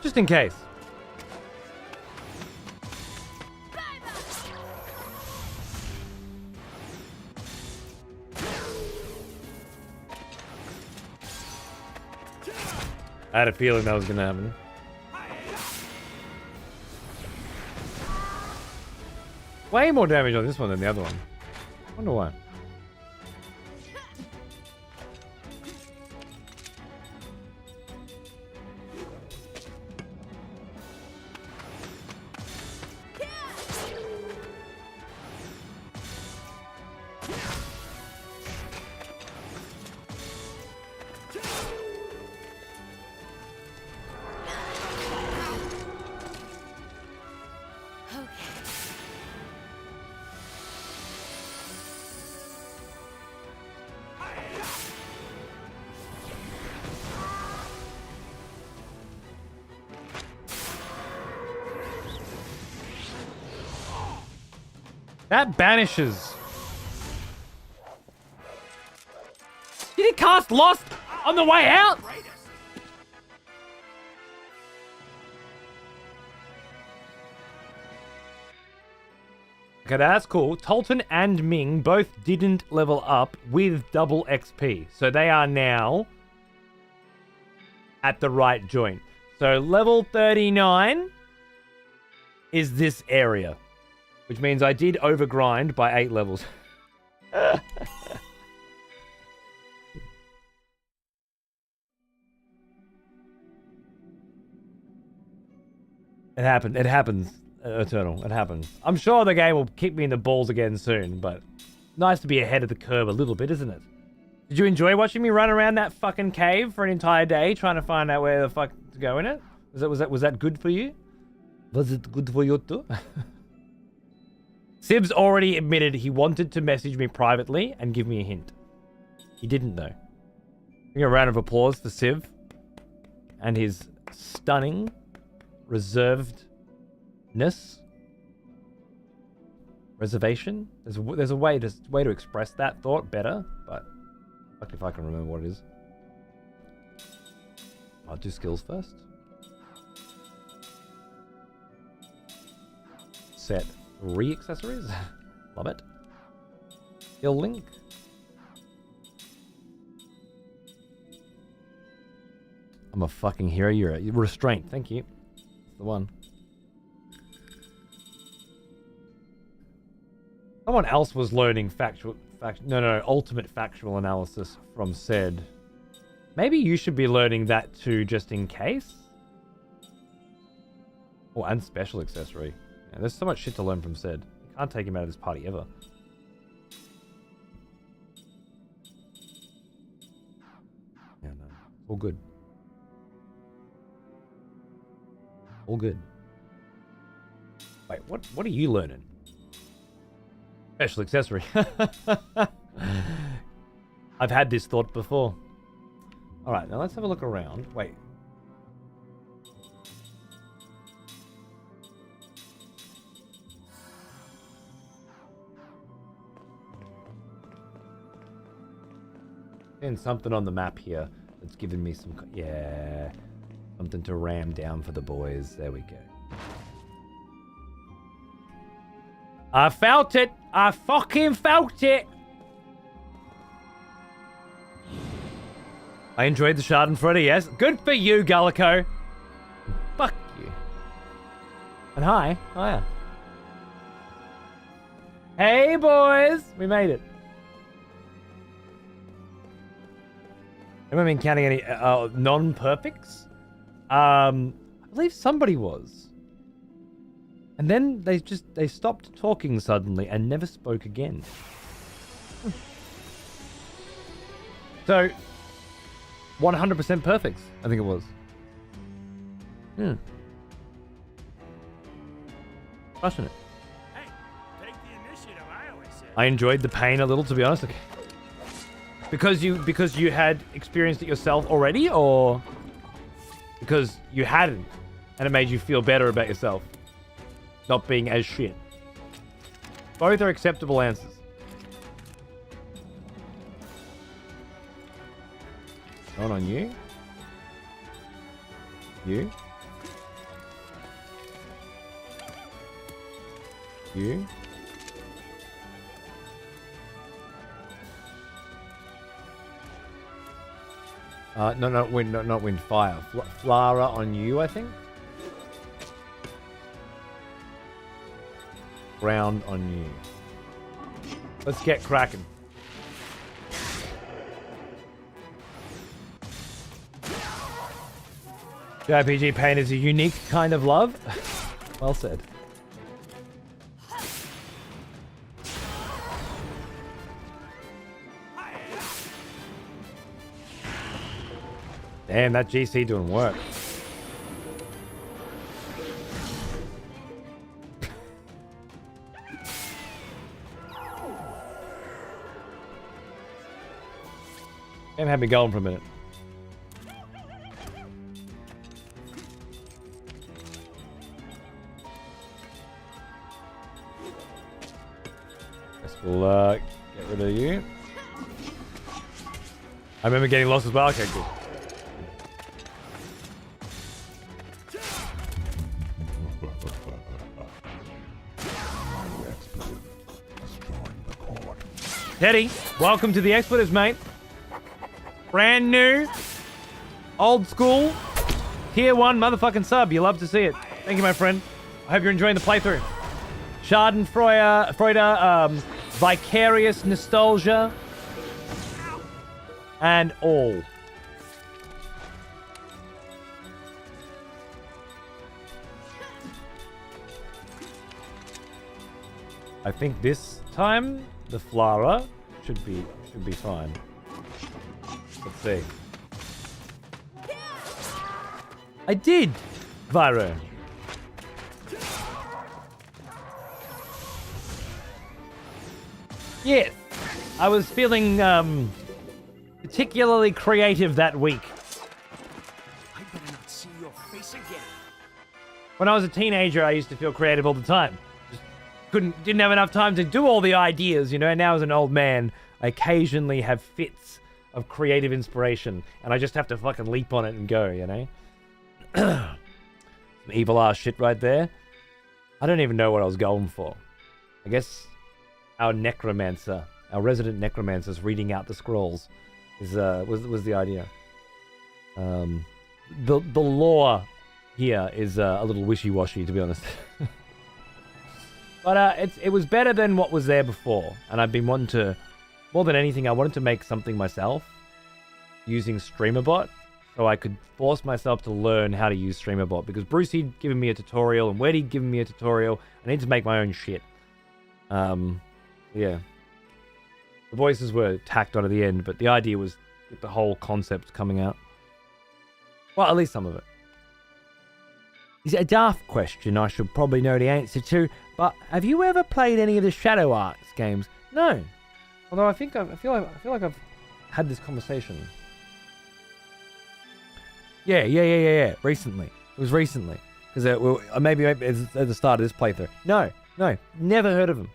Speaker 1: Just in case. I had a feeling that was gonna happen. Way more damage on this one than the other one. Wonder why. That banishes. Did he cast Lost on the way out? Okay, that's cool. Tolton and Ming both didn't level up with double XP. So they are now at the right joint. So level 39 is this area. Which means I did overgrind by 8 levels. It happened. It happens, Eternal. It happens. I'm sure the game will kick me in the balls again soon, but nice to be ahead of the curve a little bit, isn't it? Did you enjoy watching me run around that fucking cave for an entire day trying to find out where the fuck to go in it? Was that good for you? Was it good for you too? Sib's already admitted he wanted to message me privately and give me a hint. He didn't, though. Give a round of applause for Siv and his stunning reservedness. Reservation? There's a way to express that thought better, but fuck if I can remember what it is. I'll do skills first. Set 3 accessories. Love it. Skill link. I'm a fucking hero. You're a restraint. Thank you. That's the one. Someone else was learning ultimate factual analysis from said. Maybe you should be learning that too, just in case. Oh, and special accessory. Yeah, there's so much shit to learn from Ced. You can't take him out of this party ever. Yeah, no. All good. All good. Wait, what are you learning? Special accessory. I've had this thought before. Alright, now let's have a look around. Wait. And something on the map here that's giving me some... Yeah. Something to ram down for the boys. There we go. I felt it! I fucking felt it! I enjoyed the Schadenfreude, yes. Good for you, Gallico. Fuck you. And hi. Hiya. Hey, boys! We made it. Haven't been counting any non-perfects. I believe somebody was. And then they stopped talking suddenly and never spoke again. So, 100% perfects, I think it was. Crushing it.
Speaker 5: Hey, take the initiative, I always say.
Speaker 1: I enjoyed the pain a little, to be honest. Okay. Because you had experienced it yourself already, or because you hadn't, and it made you feel better about yourself not being as shit? Both are acceptable answers. Going on you. You. You. No, not wind, not wind, fire. Flara on you, I think. Ground on you. Let's get cracking. JRPG pain is a unique kind of love. Well said. Damn, that GC doing work. Damn, had me going for a minute. Guess we'll get rid of you. I remember getting lost as well. Okay, good. Teddy, welcome to the expletives, mate. Brand new, old school, tier 1 motherfucking sub. You love to see it. Thank you, my friend. I hope you're enjoying the playthrough. Schadenfreude, vicarious nostalgia, and all. I think this time the Flara should be fine. Let's see. I did, Vyro. Yes, I was feeling particularly creative that week.
Speaker 5: I better not see your face again.
Speaker 1: When I was a teenager, I used to feel creative all the time. Didn't have enough time to do all the ideas, you know. And now as an old man, I occasionally have fits of creative inspiration, and I just have to fucking leap on it and go, you know. Some evil ass shit right there. I don't even know what I was going for. I guess our necromancer, our resident necromancer's reading out the scrolls, was the idea. The lore here is a little wishy-washy, to be honest. But it was better than what was there before. And I've been wanting to, more than anything, I wanted to make something myself using StreamerBot, so I could force myself to learn how to use StreamerBot. Because Brucey'd given me a tutorial, and Weddy'd given me a tutorial. I need to make my own shit. Yeah. The voices were tacked on at the end, but the idea was get the whole concept coming out. Well, at least some of it. Is it a daft question I should probably know the answer to, but have you ever played any of the Shadow Arts games? No. Although I feel like I've had this conversation. Yeah. Recently. It was recently. Because maybe it's at the start of this playthrough. No. Never heard of them.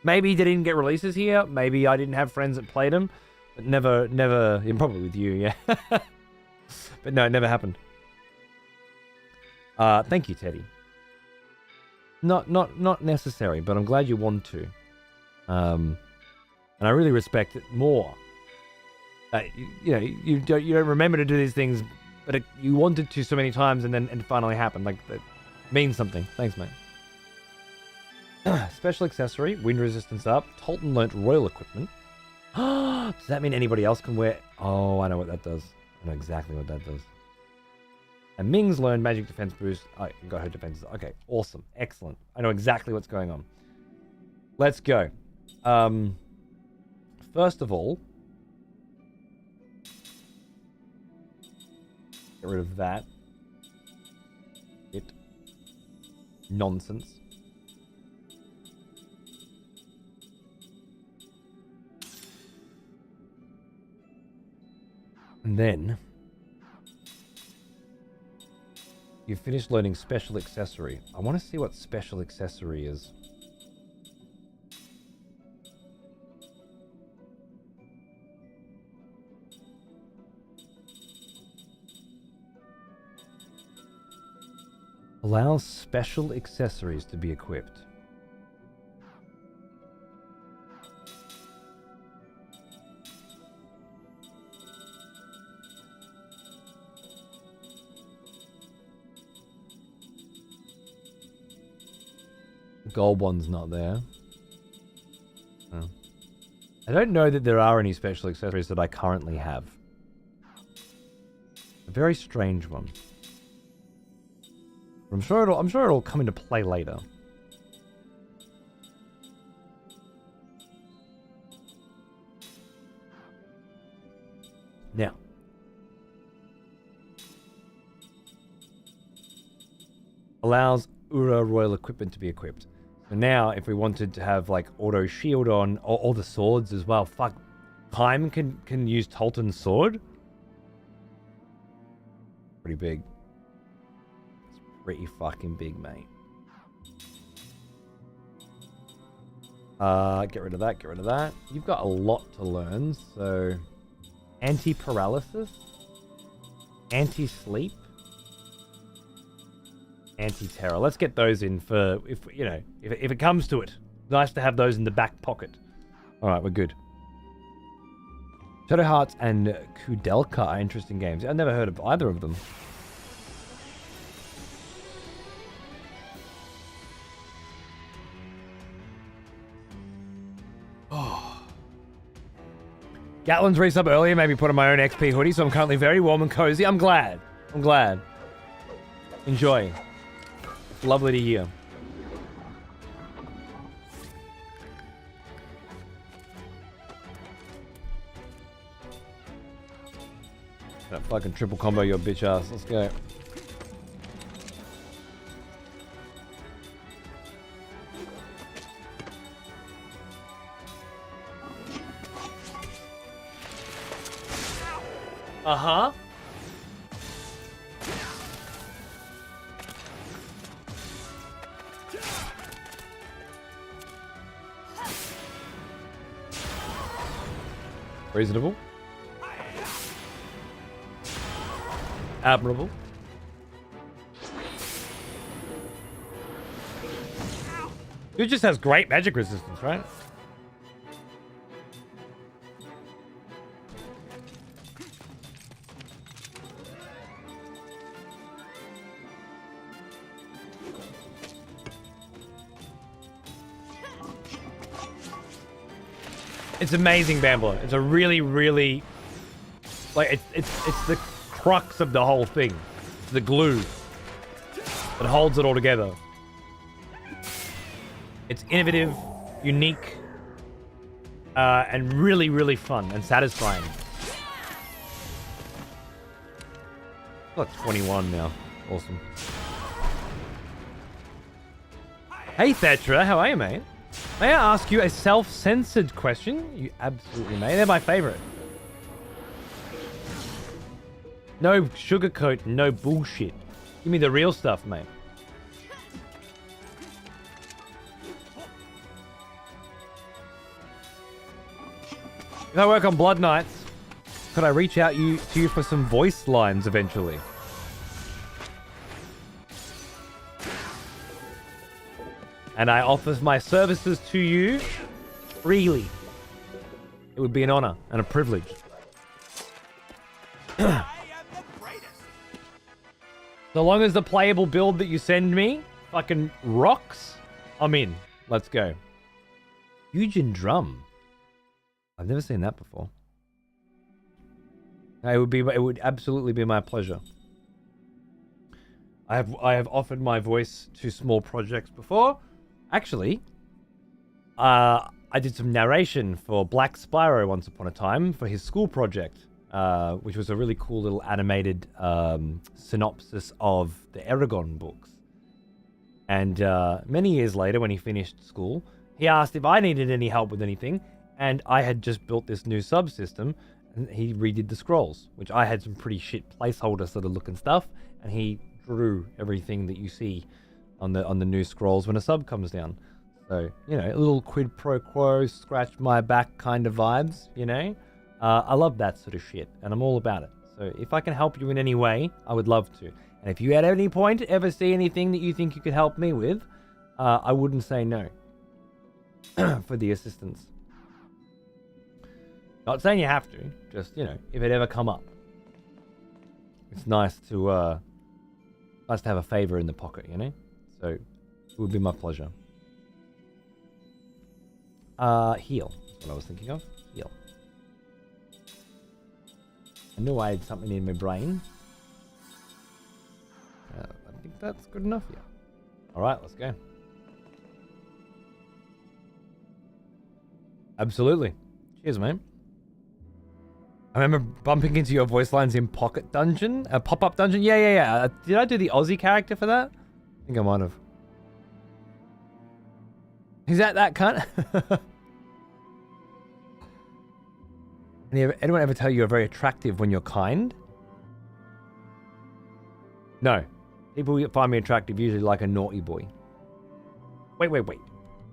Speaker 1: Maybe they didn't get releases here. Maybe I didn't have friends that played them. But never, probably with you, yeah. But no, it never happened. Thank you, Teddy. Not necessary, but I'm glad you want to. And I really respect it more. You don't remember to do these things, but you wanted to so many times, and then it finally happened. Like, that means something. Thanks, mate. Special accessory, wind resistance up. Tolton learnt royal equipment. Does that mean anybody else can wear? Oh, I know what that does. I know exactly what that does. And Ming's learned magic defense boost. I got her defenses. Okay, awesome. Excellent. I know exactly what's going on. Let's go. First of all, get rid of that. Nonsense. And then you've finished learning special accessory. I want to see what special accessory is. Allows special accessories to be equipped. gold one's not there. Oh. I don't know that there are any special accessories that I currently have. A very strange one. I'm sure it'll come into play later. Now. Allows Ura royal equipment to be equipped. So now, if we wanted to have like auto shield on, or the swords as well, fuck, Time can use Tolton's sword. Pretty big. It's pretty fucking big, mate. Get rid of that. Get rid of that. You've got a lot to learn. So, anti-paralysis, anti-sleep. Anti-terror. Let's get those in for, if it comes to it. Nice to have those in the back pocket. Alright, we're good. Shadow Hearts and Kudelka are interesting games. I've never heard of either of them. Oh. Gatlin's resub earlier made me put on my own XP hoodie, so I'm currently very warm and cozy. I'm glad. Enjoy. Lovely to hear. That fucking triple combo your bitch ass. Let's go. Uh-huh. Reasonable. Admirable. Dude just has great magic resistance, right? It's amazing, Bambler. It's a really, really, like, it's the crux of the whole thing. It's the glue that holds it all together. It's innovative, unique, and really, really fun and satisfying. Got 21 now. Awesome. Hey, Thetra, how are you, mate? May I ask you a self-censored question? You absolutely may. They're my favorite. No sugarcoat, no bullshit. Give me the real stuff, mate. If I work on Blood Knights, could I reach out to you for some voice lines eventually? And I offer my services to you freely. It would be an honor and a privilege. So long as the playable build that you send me fucking rocks, I'm in. Let's go. Fusion drum. I've never seen that before. It would absolutely be my pleasure. I have offered my voice to small projects before. Actually, I did some narration for Black Spyro once upon a time for his school project, which was a really cool little animated synopsis of the Aragon books. And many years later, when he finished school, he asked if I needed any help with anything, and I had just built this new subsystem, and he redid the scrolls, which I had some pretty shit placeholder sort of looking stuff, and he drew everything that you see on the new scrolls when a sub comes down. So, you know, a little quid pro quo, scratch my back kind of vibes, you know? I love that sort of shit, and I'm all about it. So if I can help you in any way, I would love to. And if you at any point ever see anything that you think you could help me with, I wouldn't say no for the assistance. Not saying you have to, just, you know, if it ever come up. It's nice to have a favor in the pocket, you know? So, it would be my pleasure. Heal. That's what I was thinking of. Heal. I knew I had something in my brain. I think that's good enough, yeah. Alright, let's go. Absolutely. Cheers, mate. I remember bumping into your voice lines in Pocket Dungeon. Pop-up Dungeon? Yeah. Did I do the Aussie character for that? I think I might have. Is that cunt? Anyone ever tell you you're very attractive when you're kind? No. People who find me attractive usually like a naughty boy. Wait.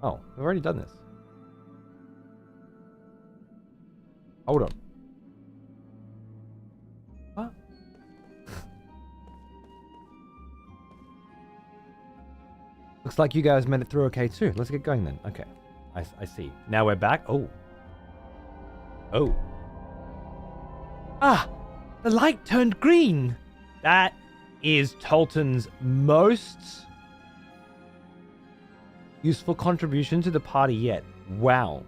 Speaker 1: Oh, we've already done this. Hold on. What? Looks like you guys made it through okay too. Let's get going then. Okay. I see. Now we're back. Oh. Ah! The light turned green! That is Tolton's most useful contribution to the party yet. Wow.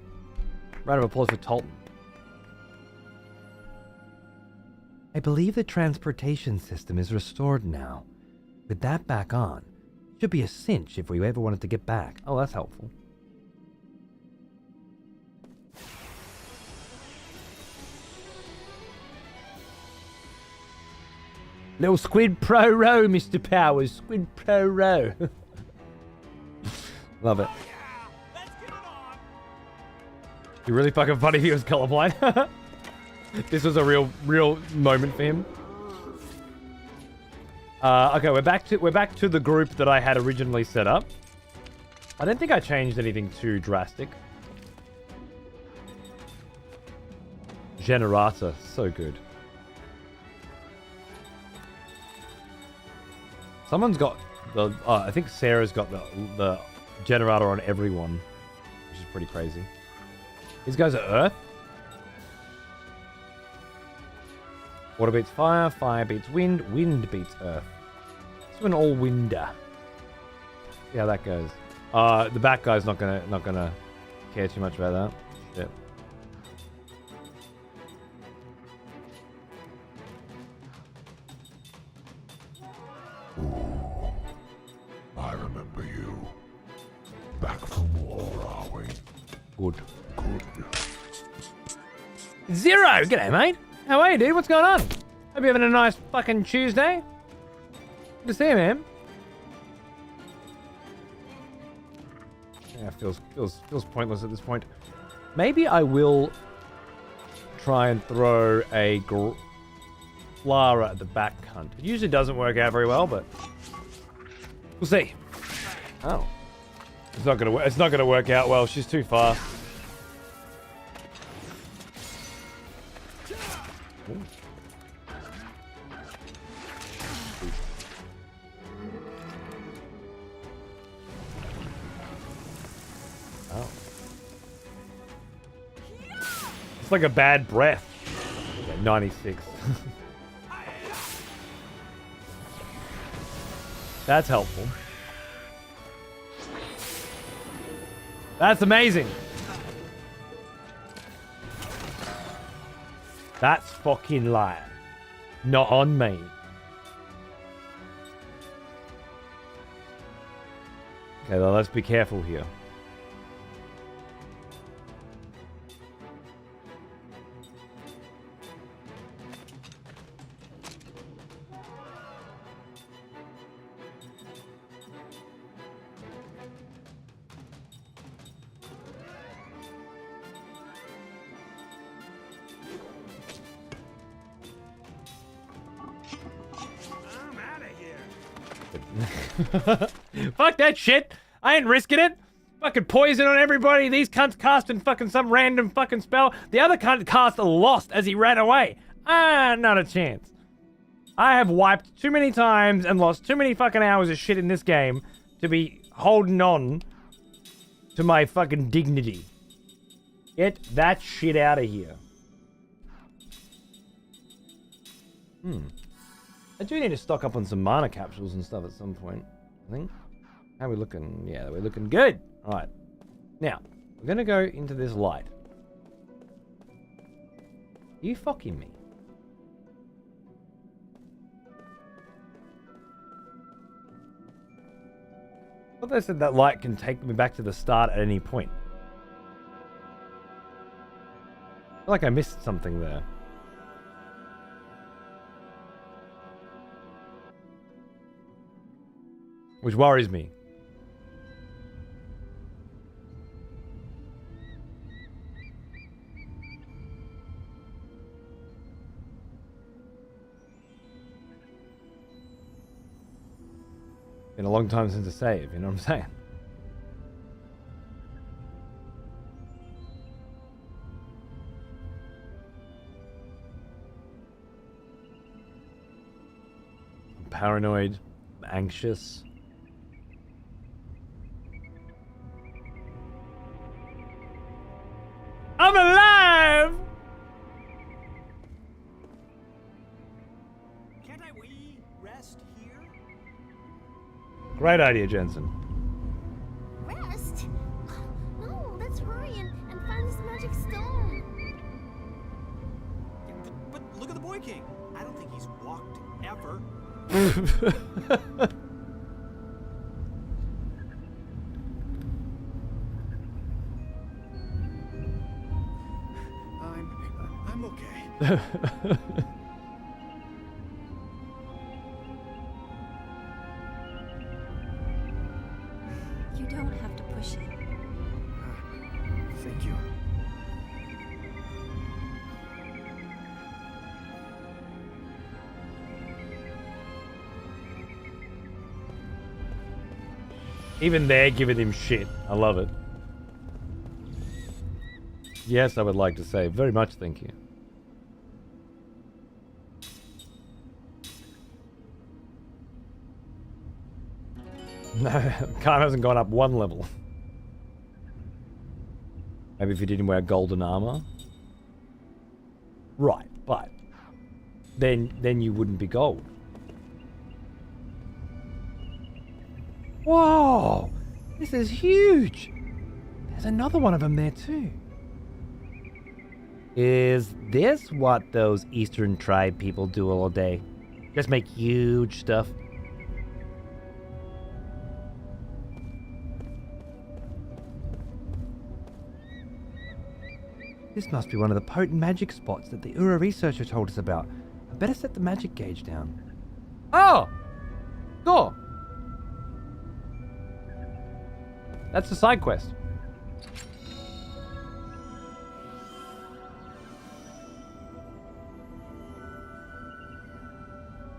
Speaker 1: Round of applause for Tolton. I believe the transportation system is restored now. With that back on, should be a cinch if we ever wanted to get back. Oh, that's helpful. Little Squid Pro Row, Mr. Powers. Squid Pro Row. Love it. You're really fucking funny if he was colorblind. This was a real moment for him. Okay, we're back to the group that I had originally set up. I don't think I changed anything too drastic. Generator, so good. Someone's got the. I think Sarah's got the generator on everyone, which is pretty crazy. These guys are Earth. Water beats fire, fire beats wind, wind beats earth. It's an all-winder. See how that goes. The back guy's not gonna care too much about that. Shit.
Speaker 2: Ooh, I remember you. Back from war, are we?
Speaker 1: Good.
Speaker 2: Good.
Speaker 1: Zero! G'day, mate. How are you, dude? What's going on? Hope you're having a nice fucking Tuesday. Good to see you, man. Yeah, feels pointless at this point. Maybe I will try and throw a Lara at the back cunt. It usually doesn't work out very well, but we'll see. Oh, it's not gonna work out well. She's too fast. Ooh. Oh. It's like a bad breath. Okay, 96. That's helpful. That's amazing. That's fucking light. Not on me. Okay, well, let's be careful here. Fuck that shit. I ain't risking it. Fucking poison on everybody. These cunts casting fucking some random fucking spell. The other cunt cast lost as he ran away. Not a chance. I have wiped too many times and lost too many fucking hours of shit in this game to be holding on to my fucking dignity. Get that shit out of here. I do need to stock up on some mana capsules and stuff at some point, I think. How are we looking? Yeah, we're looking good. All right. Now, We're gonna go into this light. Are you fucking me? I thought they said that light can take me back to the start at any point. I feel like I missed something there. Which worries me. Been a long time since a save, you know what I'm saying? I'm paranoid, I'm anxious. I'm alive!
Speaker 5: Can't I rest here?
Speaker 1: Great idea, Jensen.
Speaker 4: Rest? No, let's hurry and find this magic stone.
Speaker 5: Yeah, but look at the Boy King. I don't think he's walked ever. I'm okay.
Speaker 4: You don't have to push it.
Speaker 5: Thank you.
Speaker 1: Even they're giving him shit. I love it. Yes, I would like to say very much thank you. No, Khan hasn't gone up one level. Maybe if you didn't wear golden armor. Right, but then you wouldn't be gold. Whoa! This is huge! There's another one of them there too. Is this what those Eastern tribe people do all day? Just make huge stuff? This must be one of the potent magic spots that the Ura researcher told us about. I better set the magic gauge down. Oh! Door! That's the side quest.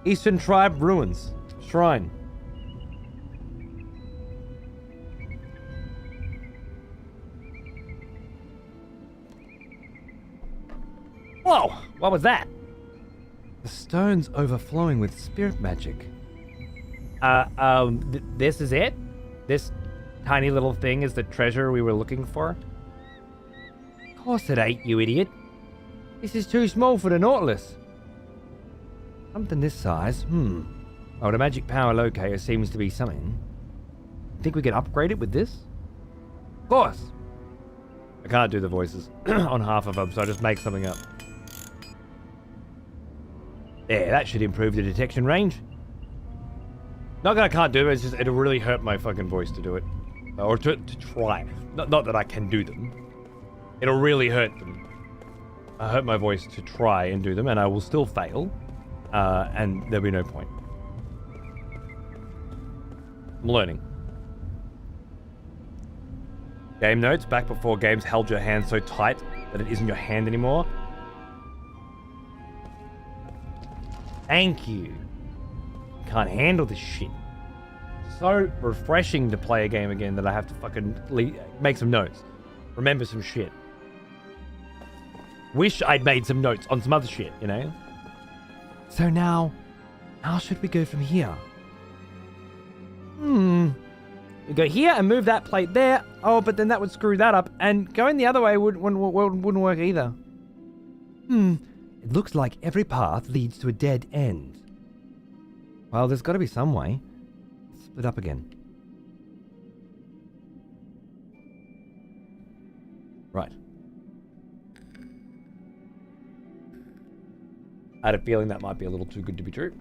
Speaker 1: Eastern Tribe Ruins. Shrine. Whoa! What was that? The stone's overflowing with spirit magic. This is it? This tiny little thing is the treasure we were looking for? Of course it ain't, you idiot. This is too small for the Nautilus. Something this size? Oh, the magic power locator seems to be something. Think we can upgrade it with this? Of course. I can't do the voices on half of them, so I just make something up. There, that should improve the detection range. Not that I can't do it, it's just it'll really hurt my fucking voice to do it. Or to try. Not that I can do them. It'll really hurt them. I hurt my voice to try and do them, and I will still fail. And there'll be no point. I'm learning. Game notes, back before games held your hand so tight that it isn't your hand anymore. Thank you. Can't handle this shit. So refreshing to play a game again that I have to fucking make some notes. Remember some shit. Wish I'd made some notes on some other shit, you know? So now, how should we go from here? We go here and move that plate there. Oh, but then that would screw that up. And going the other way wouldn't work either.
Speaker 6: It looks like every path leads to a dead end.
Speaker 1: Well, there's got to be some way. Split up again. Right. I had a feeling that might be a little too good to be true.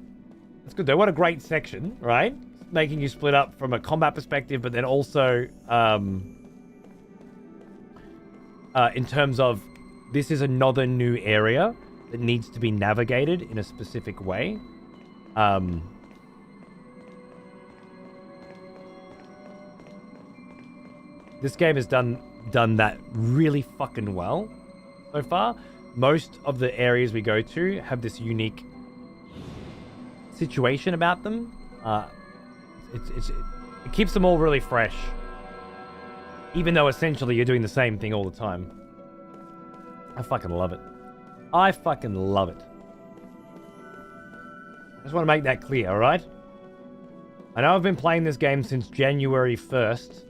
Speaker 1: That's good though. What a great section, right? Making you split up from a combat perspective, but then also in terms of this is another new area that needs to be navigated in a specific way. This game has done that really fucking well so far. Most of the areas we go to have this unique situation about them. It keeps them all really fresh, even though essentially you're doing the same thing all the time. I fucking love it. I fucking love it. I just want to make that clear, all right? I know I've been playing this game since January 1st.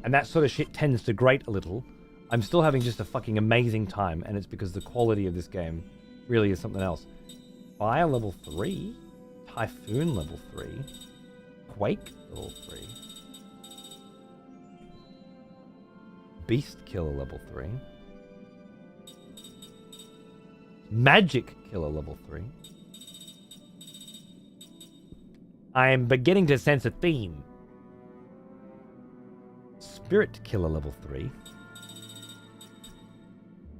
Speaker 1: And that sort of shit tends to grate a little. I'm still having just a fucking amazing time, and it's because the quality of this game really is something else. Fire level 3? Typhoon level 3? Quake level 3? Beast Killer level 3? Magic Killer level 3? I am beginning to sense a theme. Spirit Killer level 3.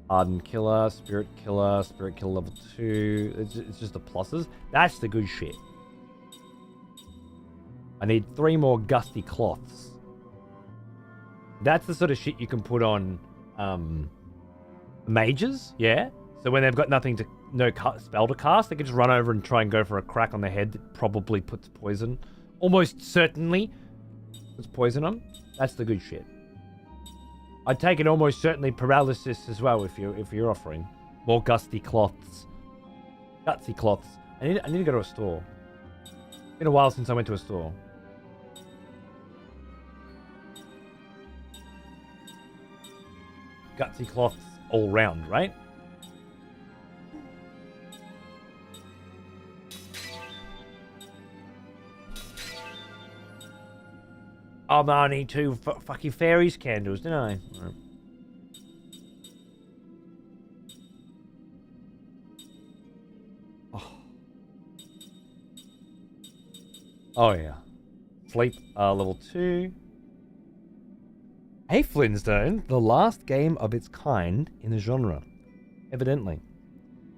Speaker 1: Ardent Killer, Spirit Killer level 2. It's just the pluses. That's the good shit. I need 3 more Gusty Cloths. That's the sort of shit you can put on mages, yeah? So when they've got no spell to cast, they can just run over and try and go for a crack on the head that probably puts poison. Almost certainly puts poison on. That's the good shit. I'd take it almost certainly paralysis as well if you're offering more Gusty Cloths. Gutsy Cloths. I need to go to a store. It's been a while since I went to a store. Gutsy Cloths all round, right? Oh, man, I need 2 fucking fairies candles, didn't I? Right. Oh, yeah. Sleep, level 2. Hey, Flintstone, the last game of its kind in the genre. Evidently.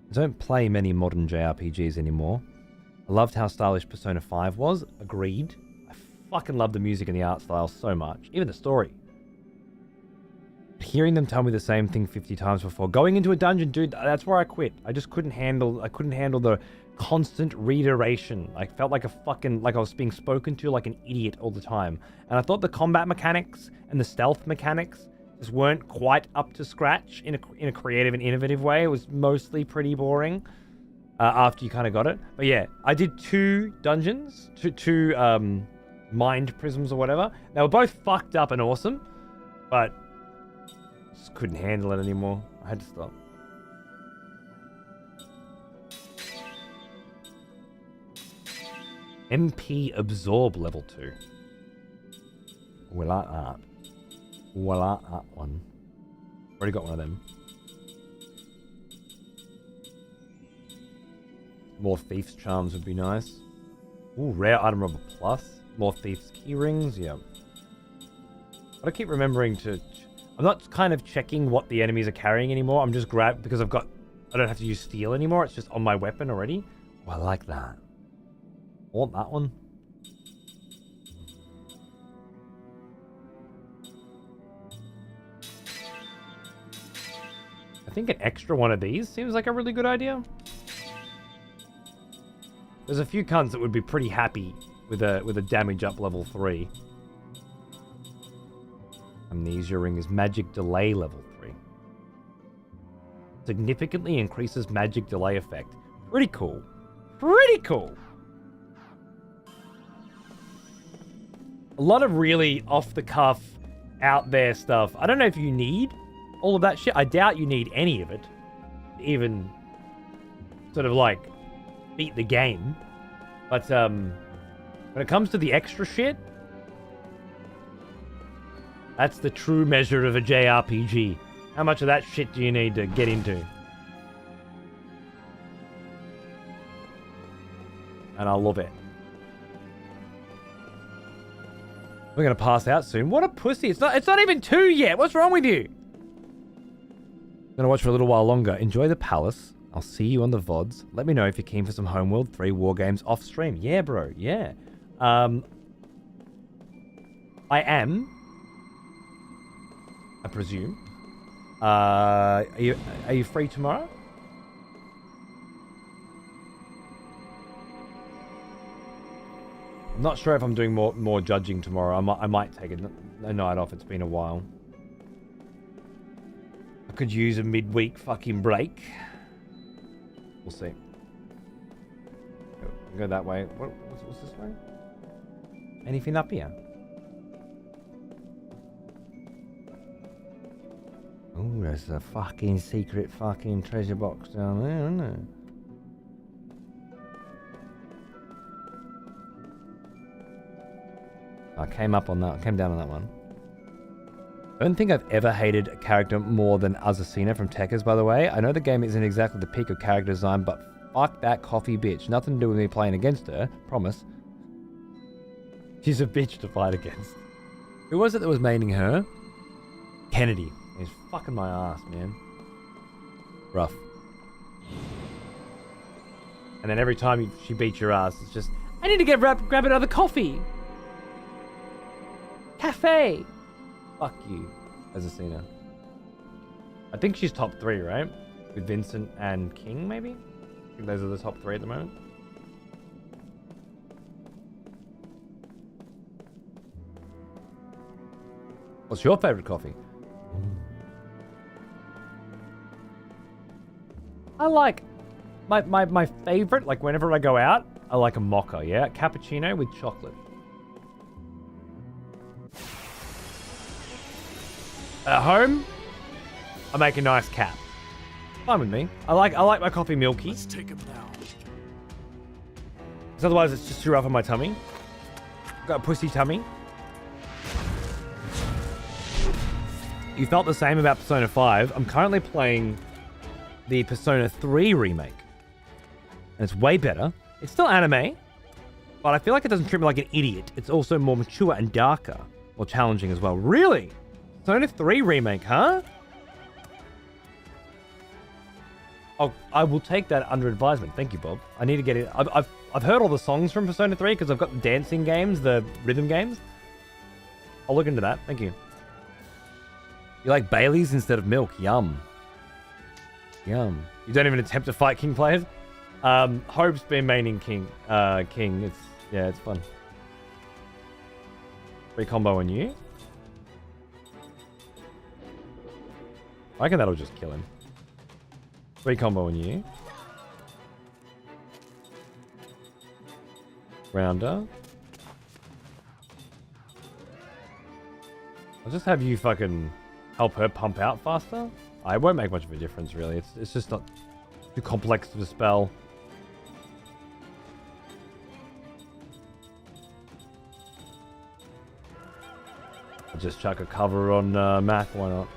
Speaker 1: I don't play many modern JRPGs anymore. I loved how stylish Persona 5 was. Agreed. Fucking love the music and the art style so much. Even the story. Hearing them tell me the same thing 50 times before. Going into a dungeon, dude, that's where I quit. I just couldn't handle the constant reiteration. I felt like I was being spoken to like an idiot all the time. And I thought the combat mechanics and the stealth mechanics just weren't quite up to scratch in a creative and innovative way. It was mostly pretty boring after you kind of got it. But yeah, I did 2 dungeons, two mind prisms or whatever. They were both fucked up and awesome, but just couldn't handle it anymore. I had to stop. MP Absorb level 2. We like that. We like that one. Already got one of them. More Thief's Charms would be nice. Ooh, rare item robber plus. More Thief's Key Rings, yeah. But I keep remembering to... I'm not kind of checking what the enemies are carrying anymore. I'm just because I don't have to use steel anymore. It's just on my weapon already. Oh, I like that. I want that one. I think an extra one of these seems like a really good idea. There's a few cunts that would be pretty happy with a damage up level 3. Amnesia Ring is magic delay level 3. Significantly increases magic delay effect. Pretty cool. Pretty cool. A lot of really off-the-cuff, out-there stuff. I don't know if you need all of that shit. I doubt you need any of it. Even sort of like beat the game. But when it comes to the extra shit, That's the true measure of a JRPG. How much of that shit do you need to get into? And I love it. We're gonna pass out soon. What a pussy. It's not even 2 yet. What's wrong with you? Gonna watch for a little while longer. Enjoy the palace. I'll see you on the VODs. Let me know if you're keen for some Homeworld 3 war games off stream. Yeah, bro. Yeah. I am. I presume. Are you free tomorrow? I'm not sure if I'm doing more judging tomorrow. I might take a night off. It's been a while. I could use a midweek fucking break. We'll see. Go that way. What's this way? Anything up here? Oh, there's a fucking secret fucking treasure box down there, isn't there? I came down on that one. I don't think I've ever hated a character more than Azucena from Tekkers, by the way. I know the game isn't exactly the peak of character design, but fuck that coffee bitch. Nothing to do with me playing against her. Promise. She's a bitch to fight against. Who was it that was maining her? Kennedy. He's fucking my ass, man. Rough. And then every time she beats your ass, it's just, I need to grab another coffee. Cafe. Fuck you, Azucena. I think she's top 3, right? With Vincent and King, maybe? I think those are the top 3 at the moment. What's your favorite coffee? I like my favorite, like whenever I go out, I like a mocha, yeah? Cappuccino with chocolate. At home, I make a nice cap. Fine with me. I like my coffee milky.
Speaker 5: Let's take him now.
Speaker 1: Because otherwise it's just too rough on my tummy. Got a pussy tummy. You felt the same about Persona 5. I'm currently playing the Persona 3 remake. And it's way better. It's still anime, but I feel like it doesn't treat me like an idiot. It's also more mature and darker. More challenging as well. Really? Persona 3 remake, huh? Oh, I will take that under advisement. Thank you, Bob. I need to get it. I've heard all the songs from Persona 3 because I've got the dancing games, the rhythm games. I'll look into that. Thank you. You like Baileys instead of milk? Yum. Yum. You don't even attempt to fight King players? Hope's been maining King. King. It's fun. Free combo on you. I reckon that'll just kill him. Free combo on you. Rounder. I'll just have you fucking help her pump out faster. It won't make much of a difference, really. It's just not too complex of a spell. I'll just chuck a cover on Mac, why not?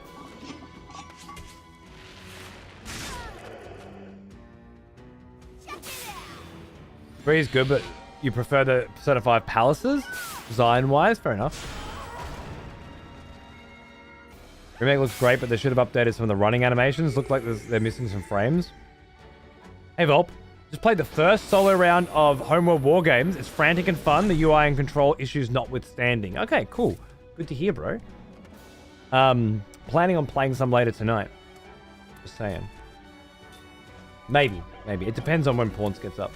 Speaker 1: Three is good, but you prefer the Persona 5 palaces? Design-wise? Fair enough. Remake looks great, but they should have updated some of the running animations. Look like they're missing some frames. Hey, Volp. Just played the first solo round of Homeworld War Games. It's frantic and fun, the UI and control issues notwithstanding. Okay, cool. Good to hear, bro. Planning on playing some later tonight. Just saying. Maybe. It depends on when Pawns gets up.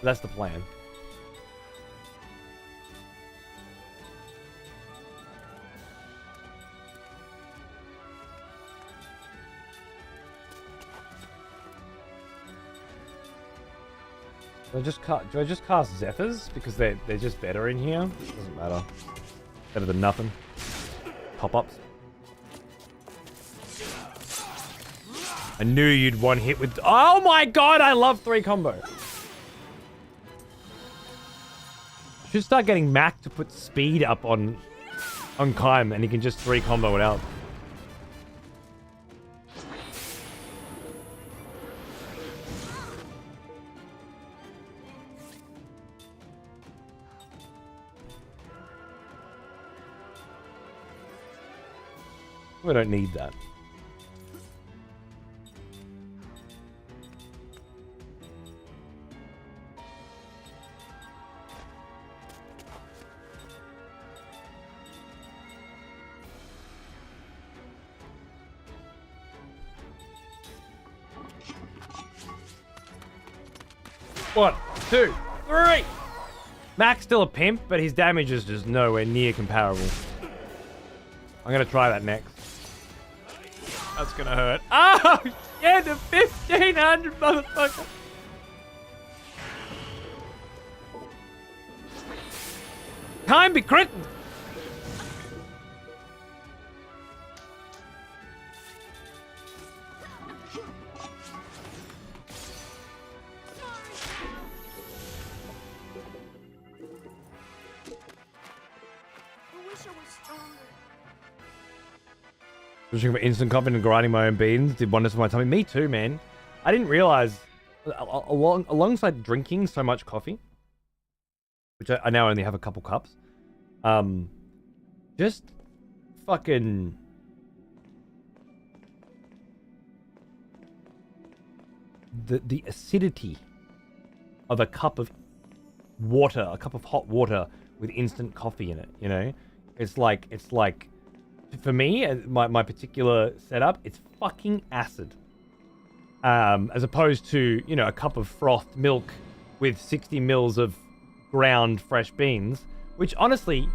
Speaker 1: That's the plan. Do I just cast Zephyrs? Because they're just better in here? It doesn't matter. Better than nothing. Pop-ups. I knew you'd one hit with... Oh my god, I love 3 combo. Should start getting Mac to put speed up on on Kime, and he can just 3 combo it out. We don't need that. One, two, three. Mac's still a pimp, but his damage is just nowhere near comparable. I'm gonna try that next. That's gonna hurt. Oh, yeah, the 1500 motherfucker. Time be critting. Switching from instant coffee and grinding my own beans did wonders for my tummy. Me too, man. I didn't realize, alongside drinking so much coffee, which I now only have a couple cups, just fucking the acidity of a cup of water, a cup of hot water with instant coffee in it, you know? It's like for me, my particular setup, it's fucking acid. As opposed to, you know, a cup of frothed milk with 60 mils of ground fresh beans, which honestly,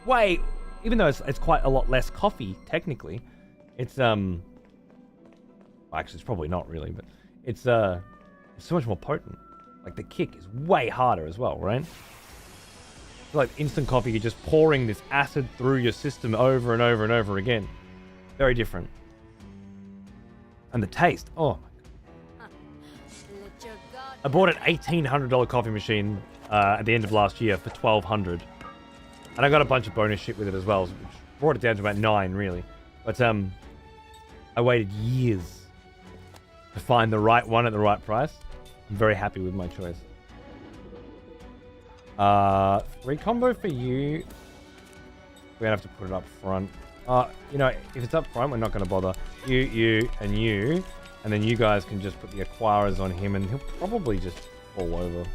Speaker 1: even though it's quite a lot less coffee, technically, it's, well, actually, it's probably not really, but it's so much more potent. Like, the kick is way harder as well, right? Like instant coffee, you're just pouring this acid through your system over and over and over again. Very different. And the taste, oh my God. I bought an $1,800 coffee machine at the end of last year for $1,200. And I got a bunch of bonus shit with it as well, which brought it down to about $9, really. But I waited years to find the right one at the right price. I'm very happy with my choice. 3 combo for you. We're gonna have to put it up front. You know, if it's up front, we're not gonna bother. You, and you. And then you guys can just put the Aquaras on him and he'll probably just fall over.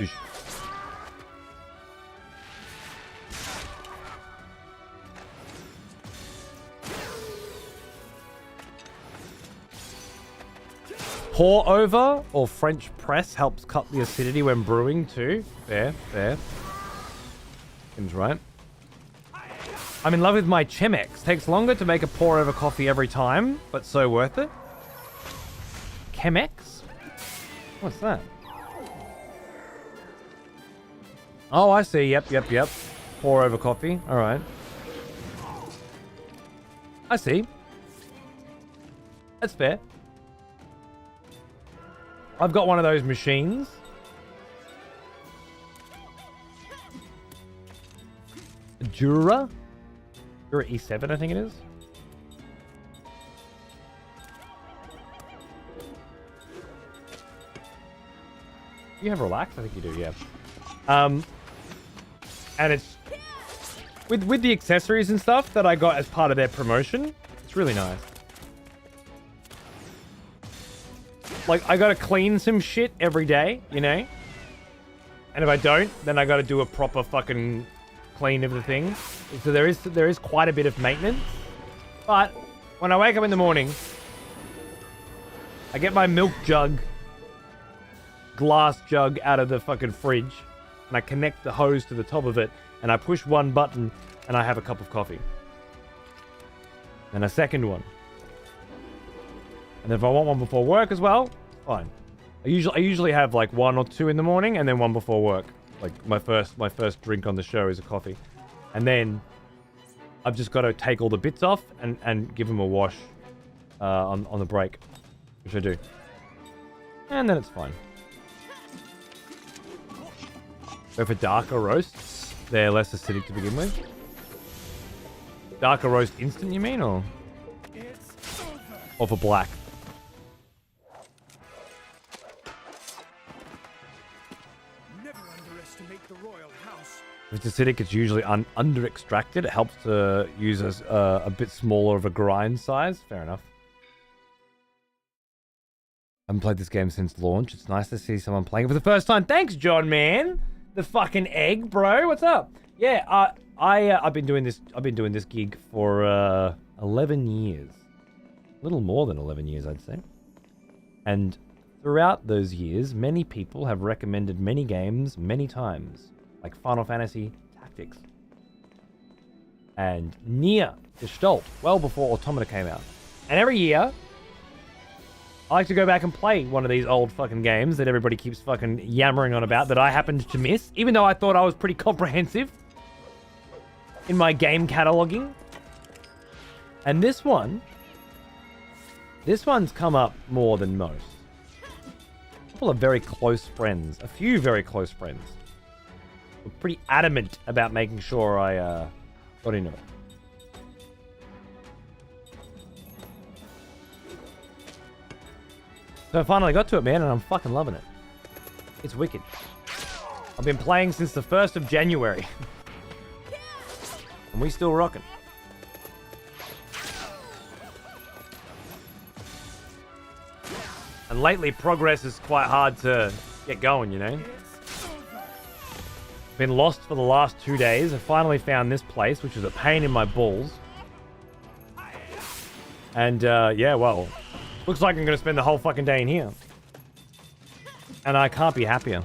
Speaker 1: Whoosh. Pour over or French press helps cut the acidity when brewing too. Fair. Seems right. I'm in love with my Chemex. Takes longer to make a pour over coffee every time, but so worth it. Chemex? What's that? Oh, I see. Yep. Pour over coffee. All right. I see. That's fair. I've got one of those machines. Jura E7, I think it is. You have relax? I think you do, yeah. And it's with the accessories and stuff that I got as part of their promotion. It's really nice. Like, I gotta clean some shit every day, you know? And if I don't, then I gotta do a proper fucking clean of the thing. So there is quite a bit of maintenance. But when I wake up in the morning, I get my milk jug, glass jug out of the fucking fridge, and I connect the hose to the top of it, and I push one button, and I have a cup of coffee. And a second one. And if I want one before work as well, fine. I usually have like 1 or 2 in the morning and then one before work. Like my first drink on the show is a coffee. And then I've just got to take all the bits off and give them a wash on the break, which I do. And then it's fine. Go for darker roasts. They're less acidic to begin with. Darker roast instant, you mean, or for black?
Speaker 5: Never underestimate the royal house.
Speaker 1: If it's acidic, it's usually under extracted. It helps to use a bit smaller of a grind size. Fair enough. I haven't played this game since launch. It's nice to see someone playing it for the first time. Thanks, John, man. The fucking egg, bro. What's up? Yeah, I've been doing this. I've been doing this gig for 11 years. A little more than 11 years, I'd say. And throughout those years, many people have recommended many games many times, like Final Fantasy Tactics and Nier Gestalt, well before Automata came out. And every year, I like to go back and play one of these old fucking games that everybody keeps fucking yammering on about that I happened to miss, even though I thought I was pretty comprehensive in my game cataloging. And this one's come up more than most. A couple of very close friends, a few very close friends, were pretty adamant about making sure I got into it. So I finally got to it, man, and I'm fucking loving it. It's wicked. I've been playing since the 1st of January. And we still rocking. And lately, progress is quite hard to get going, you know? Been lost for the last 2 days. I finally found this place, which was a pain in my balls. And, yeah, well, looks like I'm going to spend the whole fucking day in here. And I can't be happier.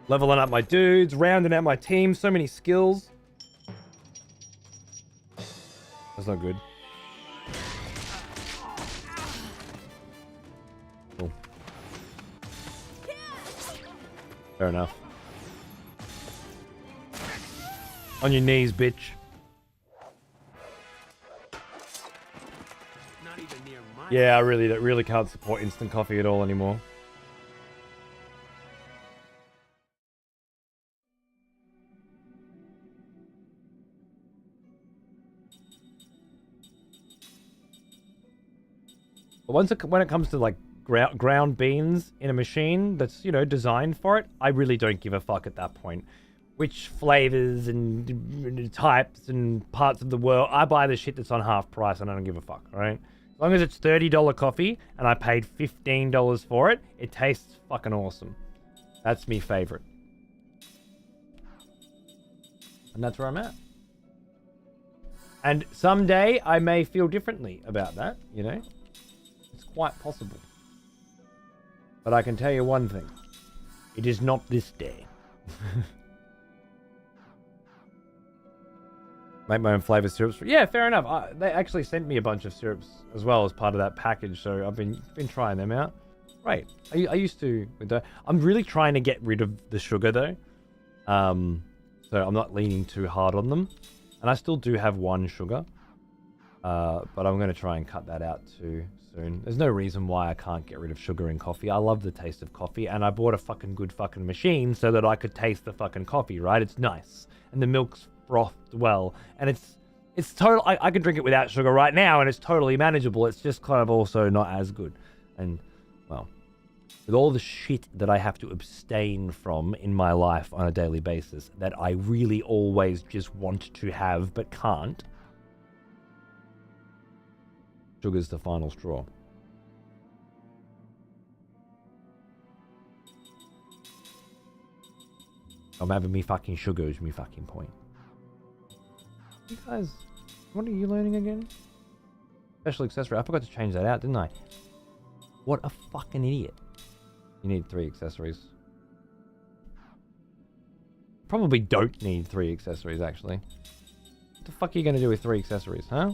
Speaker 1: Leveling up my dudes, rounding out my team, so many skills. That's not good. Cool. Fair enough. On your knees, bitch.
Speaker 5: Not even near my
Speaker 1: Yeah, I really can't support instant coffee at all anymore. But when it comes to like ground beans in a machine that's, you know, designed for it, I really don't give a fuck at that point. Which flavors and types and parts of the world, I buy the shit that's on half price and I don't give a fuck, right? As long as it's $30 coffee and I paid $15 for it, it tastes fucking awesome. That's me favorite. And that's where I'm at. And someday I may feel differently about that, you know? It's quite possible. But I can tell you one thing. It is not this day. Make my own flavor syrups. Yeah, fair enough. They actually sent me a bunch of syrups as well as part of that package, so I've been trying them out. Right. I used to with that. I'm really trying to get rid of the sugar though. So I'm not leaning too hard on them. And I still do have one sugar. But I'm going to try and cut that out too soon. There's no reason why I can't get rid of sugar in coffee. I love the taste of coffee, and I bought a fucking good fucking machine so that I could taste the fucking coffee, right? It's nice. And the milk's frothed well. And it's total. I could drink it without sugar right now, and it's totally manageable. It's just kind of also not as good. And, well, with all the shit that I have to abstain from in my life on a daily basis that I really always just want to have but can't, sugar's the final straw. I'm having me fucking sugar is me fucking point. You guys, what are you learning again? Special accessory. I forgot to change that out, didn't I? What a fucking idiot. You need 3 accessories. Probably don't need 3 accessories, actually. What the fuck are you going to do with 3 accessories, huh?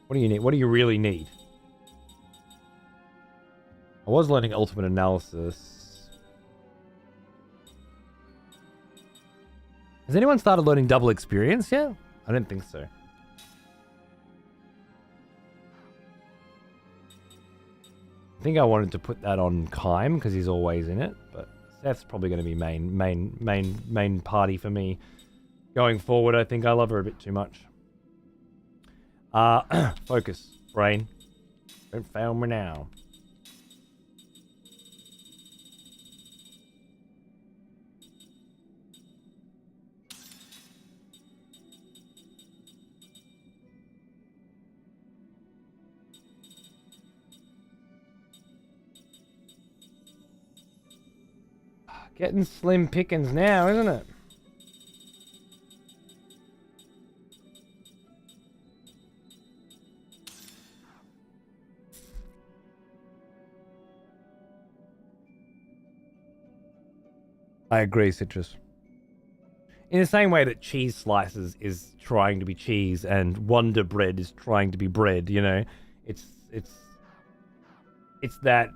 Speaker 1: What do you need? What do you really need? I was learning ultimate analysis. Has anyone started learning double experience yet? I don't think so. I think I wanted to put that on Kime because he's always in it, but Seth's probably going to be main party for me going forward. I think I love her a bit too much. Focus, brain. Don't fail me now. Getting slim pickings now, isn't it? I agree, Citrus. In the same way that cheese slices is trying to be cheese and Wonder Bread is trying to be bread, you know, it's that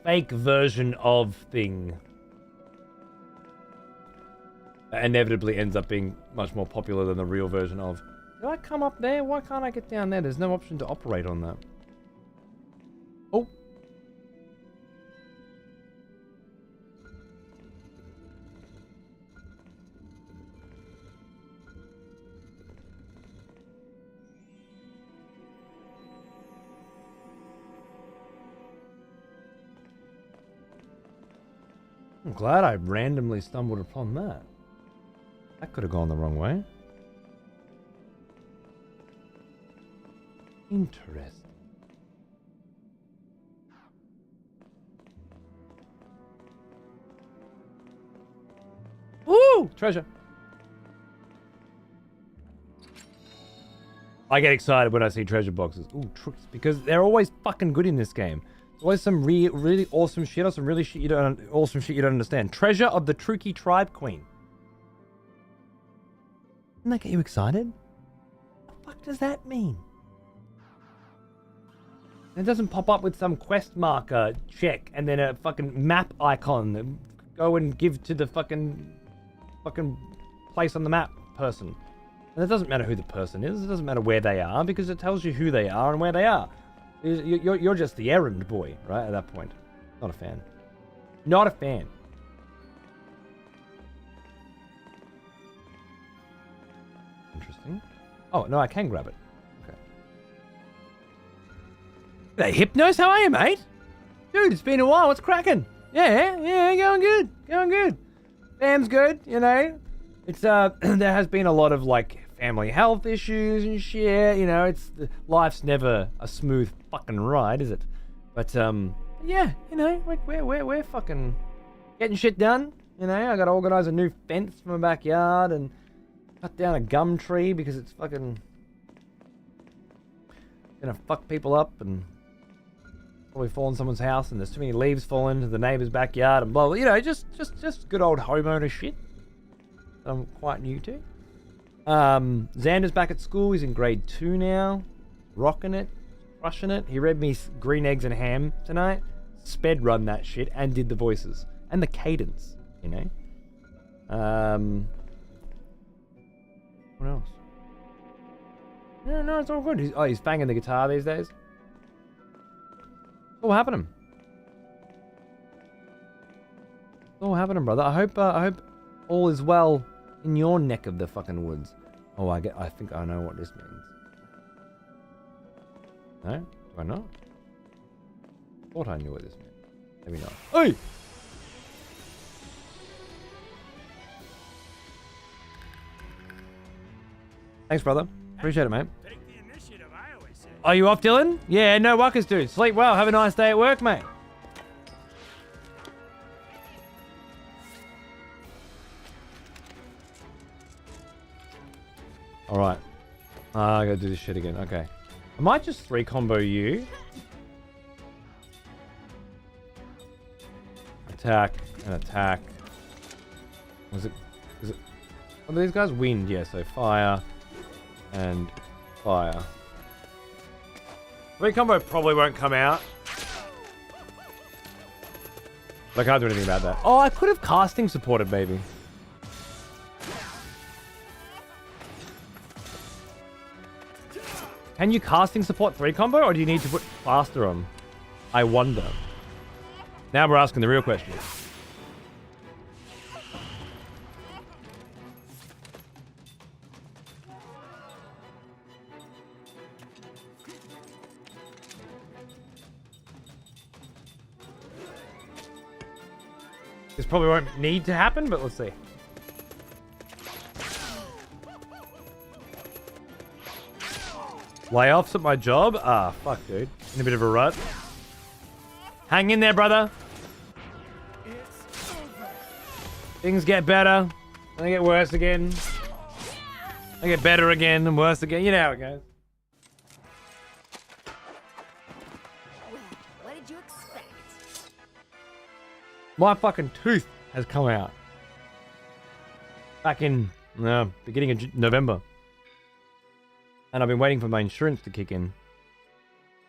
Speaker 1: fake version of thing that inevitably ends up being much more popular than the real version of. Did I come up there? Why can't I get down there? There's no option to operate on that. Oh. I'm glad I randomly stumbled upon that. That could have gone the wrong way. Interesting. Woo! Treasure. I get excited when I see treasure boxes. Ooh, tricks, because they're always fucking good in this game. Always some really awesome shit or some really awesome shit you don't understand. Treasure of the Truki Tribe Queen. Doesn't that get you excited? What the fuck does that mean? It doesn't pop up with some quest marker check and then a fucking map icon. Go and give to the fucking place on the map person. And it doesn't matter who the person is. It doesn't matter where they are because it tells you who they are and where they are. You're just the errand boy, right? At that point. Not a fan. Not a fan. Interesting. Oh, no, I can grab it. Okay. Hey, Hypnos, how are you, mate? Dude, it's been a while. What's cracking? Yeah, going good. Going good. Fam's good, you know. It's, there has been a lot of, like, family health issues and shit, you know, life's never a smooth fucking ride, is it? But yeah, you know, like we're fucking getting shit done, you know. I gotta organize a new fence for my backyard and cut down a gum tree because it's fucking gonna fuck people up and probably fall in someone's house and there's too many leaves falling into the neighbor's backyard and blah, blah, you know, just good old homeowner shit that I'm quite new to. Xander's back at school. He's in grade 2 now. Rocking it. Crushing it. He read me Green Eggs and Ham tonight. Sped run that shit and did the voices. And the cadence, you know. What else? No, it's all good. He's banging the guitar these days. It's all happening. It's all happening, brother. I hope all is well in your neck of the fucking woods. Oh, I think I know what this means. No? Do I not? Thought I knew what this meant. Maybe not. Hey! Thanks, brother. Appreciate it, mate.
Speaker 5: Take the initiative, I always say.
Speaker 1: Are you off, Dylan? Yeah, no wuckers, dude. Sleep well. Have a nice day at work, mate. Alright. I gotta do this shit again. Okay. I might just 3-combo you. Attack and attack. Is it... What are these guys? Wind, yeah, so fire and fire. 3-combo probably won't come out. But I can't do anything about that. Oh, I could have casting supported, maybe. Can you casting support 3 combo, or do you need to put faster on? I wonder. Now we're asking the real question. This probably won't need to happen, but let's see. Layoffs at my job? Ah, fuck, dude. In a bit of a rut. Hang in there, brother. Things get better. Then they get worse again. They get better again and worse again. You know how it goes.
Speaker 4: Well, what did you expect?
Speaker 1: My fucking tooth has come out. Back in beginning of November. And I've been waiting for my insurance to kick in.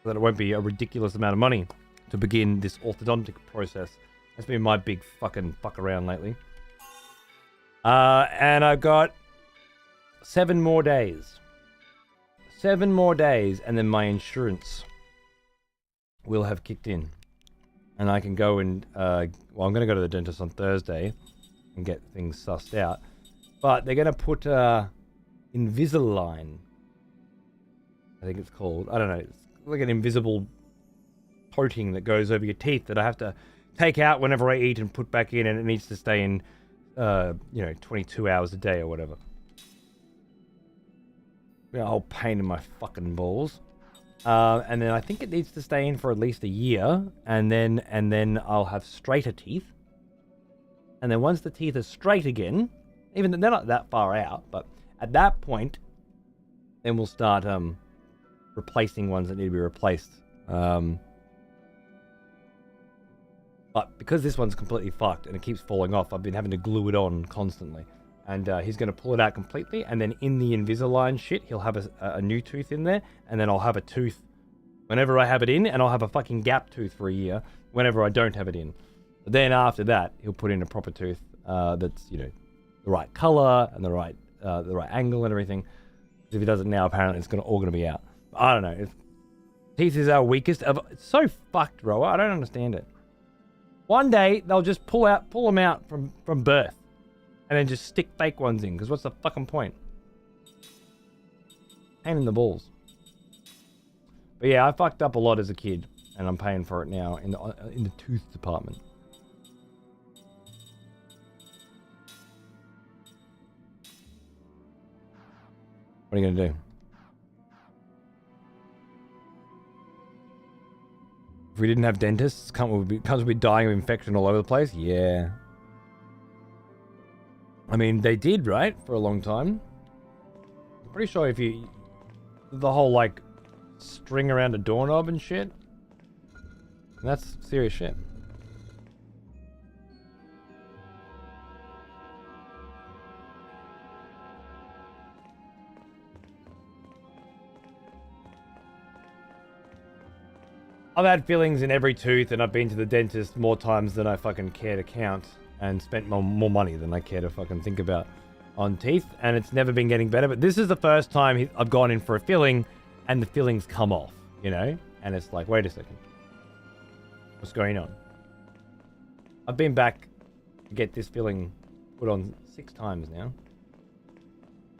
Speaker 1: So that it won't be a ridiculous amount of money to begin this orthodontic process. That's been my big fucking fuck around lately. And I've got 7 more days. 7 more days, and then my insurance will have kicked in. And I can go and, well, I'm going to go to the dentist on Thursday and get things sussed out. But they're going to put Invisalign, I think it's called. I don't know. It's like an invisible coating that goes over your teeth that I have to take out whenever I eat and put back in, and it needs to stay in, 22 hours a day or whatever. A whole pain in my fucking balls. And then I think it needs to stay in for at least a year, and then I'll have straighter teeth. And then once the teeth are straight again, even they're not that far out, but at that point, then we'll start replacing ones that need to be replaced. But because this one's completely fucked and it keeps falling off, I've been having to glue it on constantly. And he's going to pull it out completely, and then in the Invisalign shit, he'll have a new tooth in there, and then I'll have a tooth whenever I have it in, and I'll have a fucking gap tooth for a year whenever I don't have it in. But then after that, he'll put in a proper tooth that's, the right color and the right angle and everything. If he does it now, apparently it's all going to be out. I don't know. Teeth is our weakest. It's so fucked, bro. I don't understand it. One day they'll just pull them out from birth, and then just stick fake ones in. Because what's the fucking point? Pain in the balls. But yeah, I fucked up a lot as a kid, and I'm paying for it now in the tooth department. What are you gonna do? If we didn't have dentists, can't we be dying of infection all over the place? Yeah. I mean, they did, right? For a long time. I'm pretty sure if you... The whole, like, string around a doorknob and shit. That's serious shit. I've had fillings in every tooth, and I've been to the dentist more times than I fucking care to count, and spent more money than I care to fucking think about on teeth, and it's never been getting better. But this is the first time I've gone in for a filling, and the fillings come off, and it's like, wait a second, what's going on? I've been back to get this filling put on 6 times now,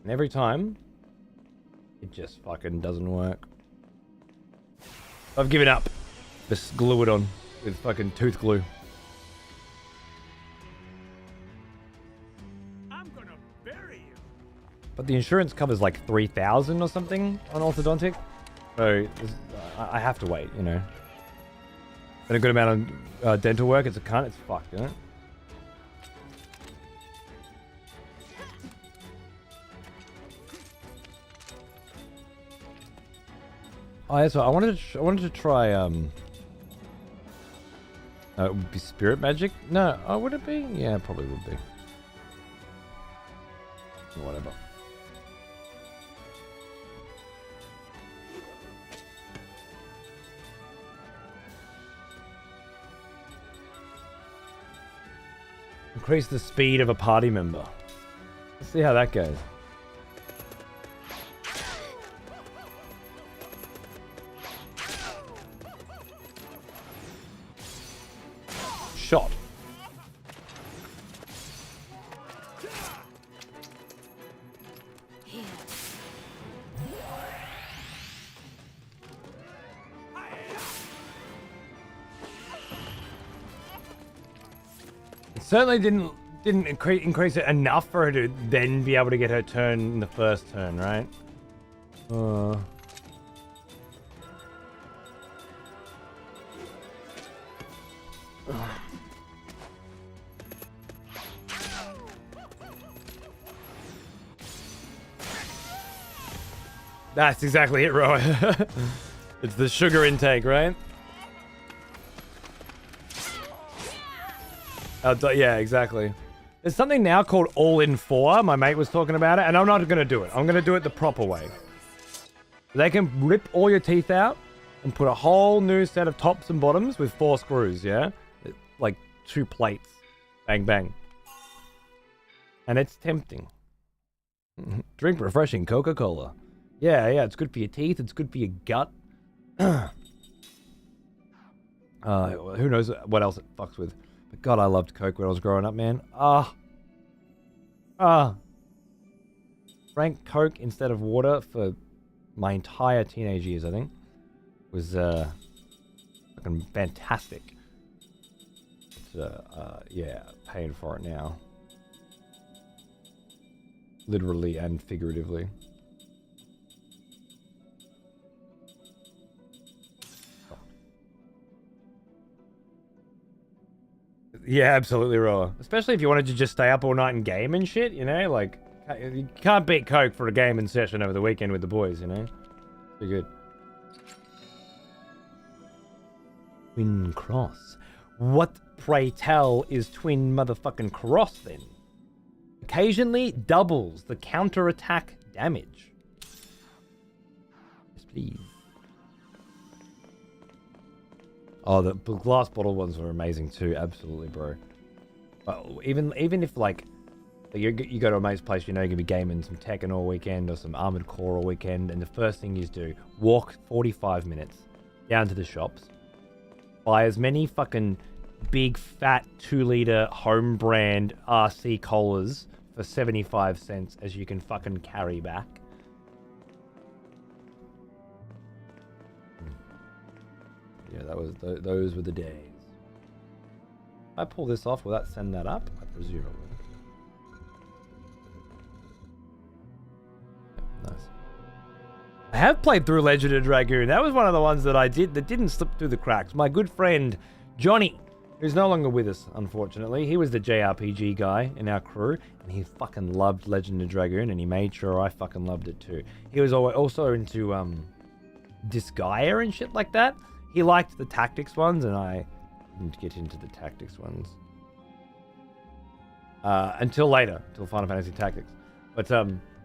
Speaker 1: and every time it just fucking doesn't work. I've given up. Just glue it on with fucking tooth glue.
Speaker 5: I'm gonna bury you.
Speaker 1: But the insurance covers like 3,000 or something on orthodontic, so I have to wait, And a good amount of dental work. It's fucked, isn't it? Oh, that's what I wanted to try. It would be spirit magic. No, would it be? Yeah, it probably would be. Whatever. Increase the speed of a party member. Let's see how that goes. Certainly didn't increase it enough for her to then be able to get her turn in the first turn, right? That's exactly it, Roy. It's the sugar intake, right? Yeah, exactly. There's something now called All-in 4. My mate was talking about it, and I'm not going to do it. I'm going to do it the proper way. They can rip all your teeth out and put a whole new set of tops and bottoms with 4 screws, yeah? Like 2 plates. Bang, bang. And it's tempting. Drink refreshing Coca-Cola. Yeah, it's good for your teeth. It's good for your gut. Who knows what else it fucks with. But God, I loved Coke when I was growing up, man. Drank Coke instead of water for my entire teenage years, I think. It was fucking fantastic. But, yeah, paying for it now. Literally and figuratively. Yeah, absolutely, Roa. Especially if you wanted to just stay up all night and game and shit, you know? Like, you can't beat Coke for a gaming session over the weekend with the boys, you know? Be good. Twin Cross. What, pray tell, is Twin motherfucking Cross, then? Occasionally doubles the counter-attack damage. Yes, please. Oh, the glass bottle ones were amazing too. Absolutely, bro. Even if like you go to a mate's place, you know you're gonna be gaming some Tekken all weekend or some Armored Core all weekend, and the first thing you do, walk 45 minutes down to the shops, buy as many fucking big fat 2-liter home brand RC colas for 75 cents as you can fucking carry back. Yeah, those were the days. I pull this off, will that send that up? I presume it will. Nice. I have played through Legend of Dragoon. That was one of the ones that I did that didn't slip through the cracks. My good friend Johnny, who's no longer with us, unfortunately. He was the JRPG guy in our crew, and he fucking loved Legend of Dragoon, and he made sure I fucking loved it too. He was also into Disgaea and shit like that. He liked the tactics ones, and I didn't get into the tactics ones. Until later, until Final Fantasy Tactics. But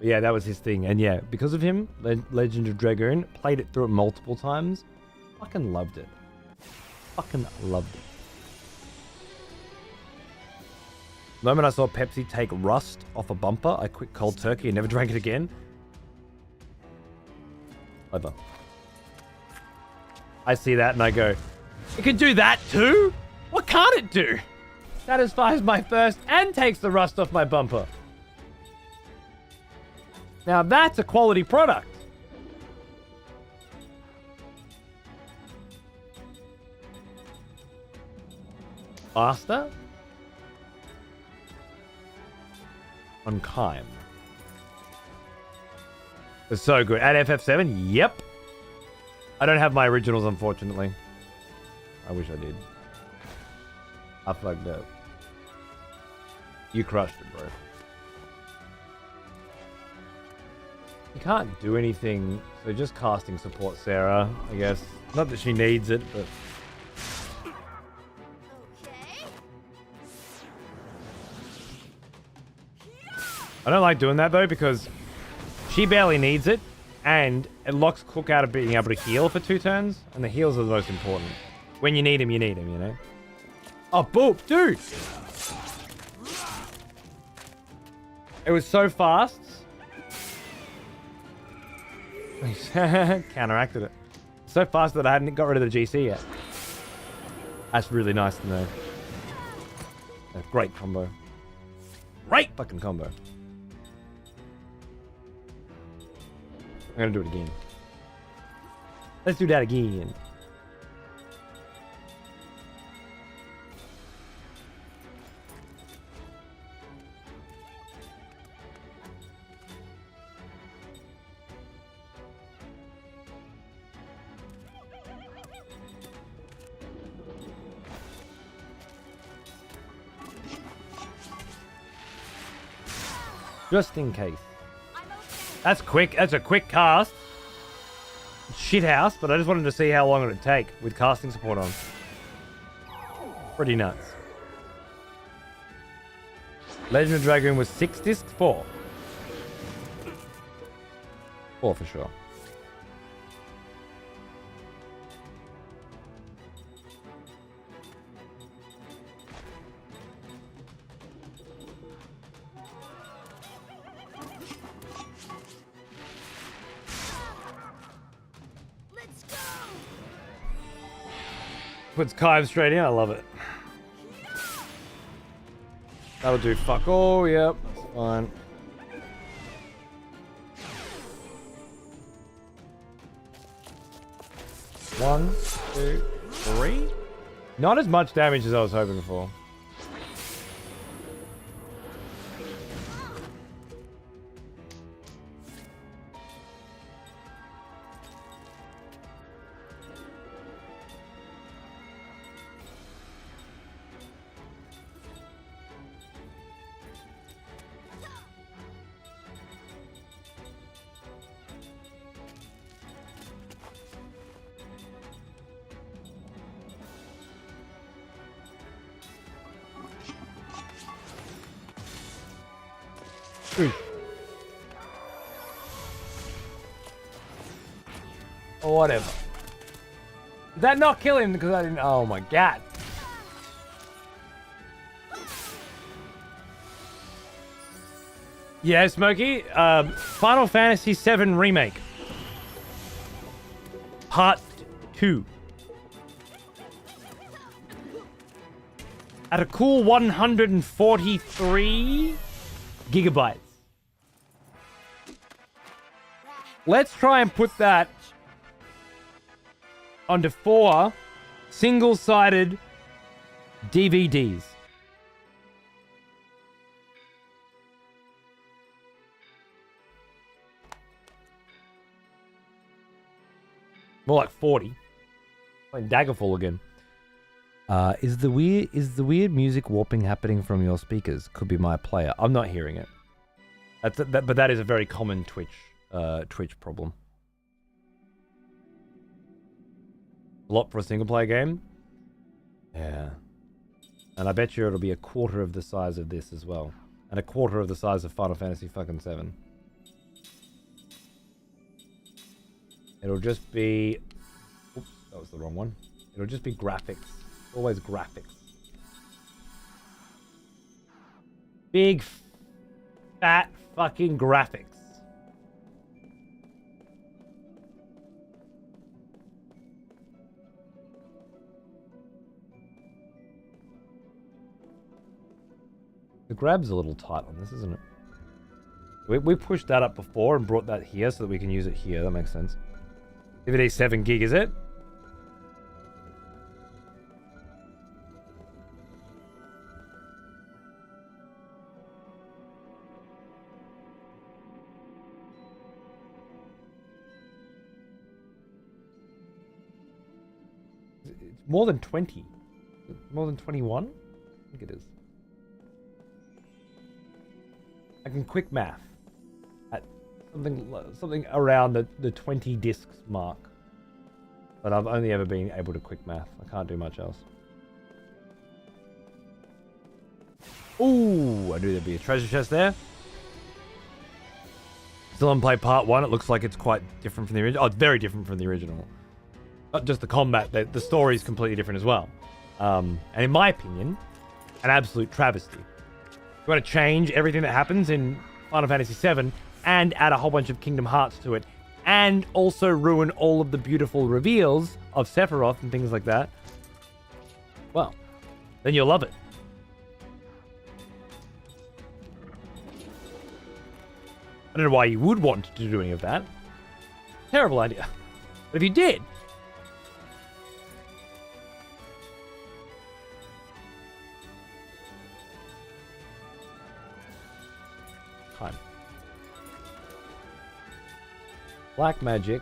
Speaker 1: yeah, that was his thing. And yeah, because of him, Legend of Dragoon, played it through it multiple times. Fucking loved it. Fucking loved it. The moment I saw Pepsi take rust off a bumper, I quit cold turkey and never drank it again. Clever. I see that and I go, it can do that too? What can't it do? Satisfies my thirst and takes the rust off my bumper. Now that's a quality product. Faster? On Kime. It's so good. At FF7? Yep. I don't have my originals, unfortunately. I wish I did. I fucked up. You crushed it, bro. You can't do anything, so just casting support Sarah, I guess. Not that she needs it, but... I don't like doing that, though, because she barely needs it, and it locks Cook out of being able to heal for 2 turns, and the heals are the most important. When you need him, you know? Oh, boop, dude! It was so fast. Counteracted it. So fast that I hadn't got rid of the GC yet. That's really nice to know. A great combo. Great fucking combo. I'm gonna do it again. Let's do that again. Just in case. That's quick. That's a quick cast. Shithouse, but I just wanted to see how long it would take with casting support on. Pretty nuts. Legend of Dragoon was 6 discs? 4. 4 for sure.
Speaker 4: Let's go.
Speaker 1: Puts Kive straight in. I love it. That'll do fuck all. Yep, that's fine. One, two, three. Not as much damage as I was hoping for. Or whatever. Did that not kill him? Because I didn't. Oh my god. Yeah, Smokey. Final Fantasy VII Remake. Part 2. At a cool 143 gigabytes. Let's try and put that onto 4 single-sided DVDs. More like 40. Playing Daggerfall again. Is the weird music warping happening from your speakers? Could be my player. I'm not hearing it. But that is a very common Twitch problem. A lot for a single player game. Yeah. And I bet you it'll be a quarter of the size of this as well. And a quarter of the size of Final Fantasy fucking 7. It'll just be... Oops, that was the wrong one. It'll just be graphics. Always graphics. Big, fat fucking graphics. The grab's a little tight on this, isn't it? We pushed that up before and brought that here so that we can use it here. That makes sense. DVD 7 gig, is it? It's more than 20. More than 21? I think it is. I can quick math at something around the 20 discs mark. But I've only ever been able to quick math. I can't do much else. Ooh, I knew there'd be a treasure chest there. Still on play part 1. It looks like it's quite different from the original. Oh, it's very different from the original. Not just the combat, the story is completely different as well. And in my opinion, an absolute travesty. You want to change everything that happens in Final Fantasy VII and add a whole bunch of Kingdom Hearts to it and also ruin all of the beautiful reveals of Sephiroth and things like that. Well, then you'll love it. I don't know why you would want to do any of that. Terrible idea. But if you did, time. Black magic.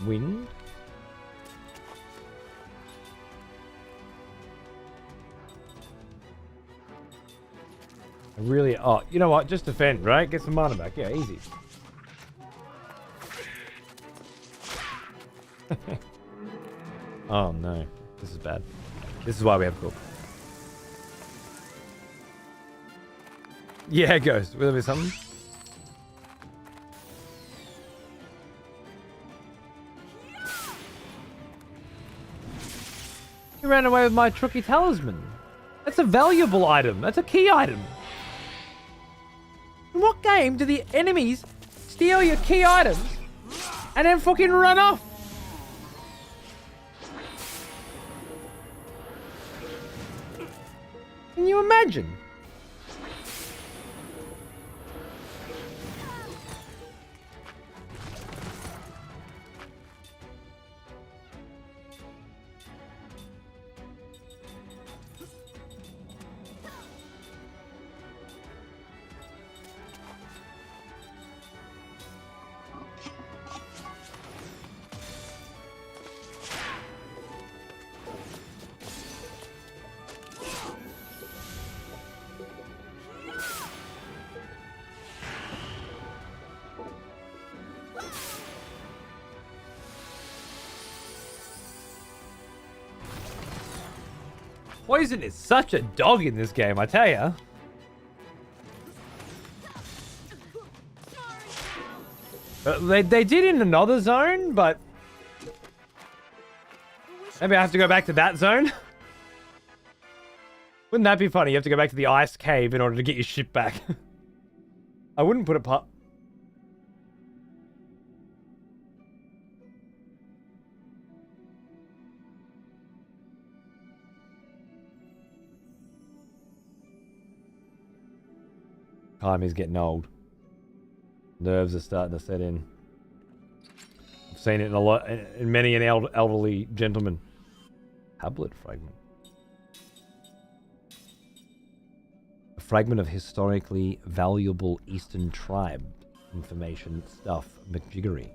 Speaker 1: Wind. I really... Oh, you know what? Just defend, right? Get some mana back. Yeah, easy. Oh, no. This is bad. This is why we have cook. Yeah, Ghost. Will there be something? You ran away with my Trucky talisman. That's a valuable item. That's a key item. In what game do the enemies steal your key items and then fucking run off? Can you imagine? Poison is such a dog in this game, I tell ya. They did in another zone, but maybe I have to go back to that zone. Wouldn't that be funny? You have to go back to the ice cave in order to get your ship back. I wouldn't put it past. Time is getting old. Nerves are starting to set in. I've seen it in many an elderly gentleman. Tablet fragment. A fragment of historically valuable Eastern tribe information stuff. McJiggery.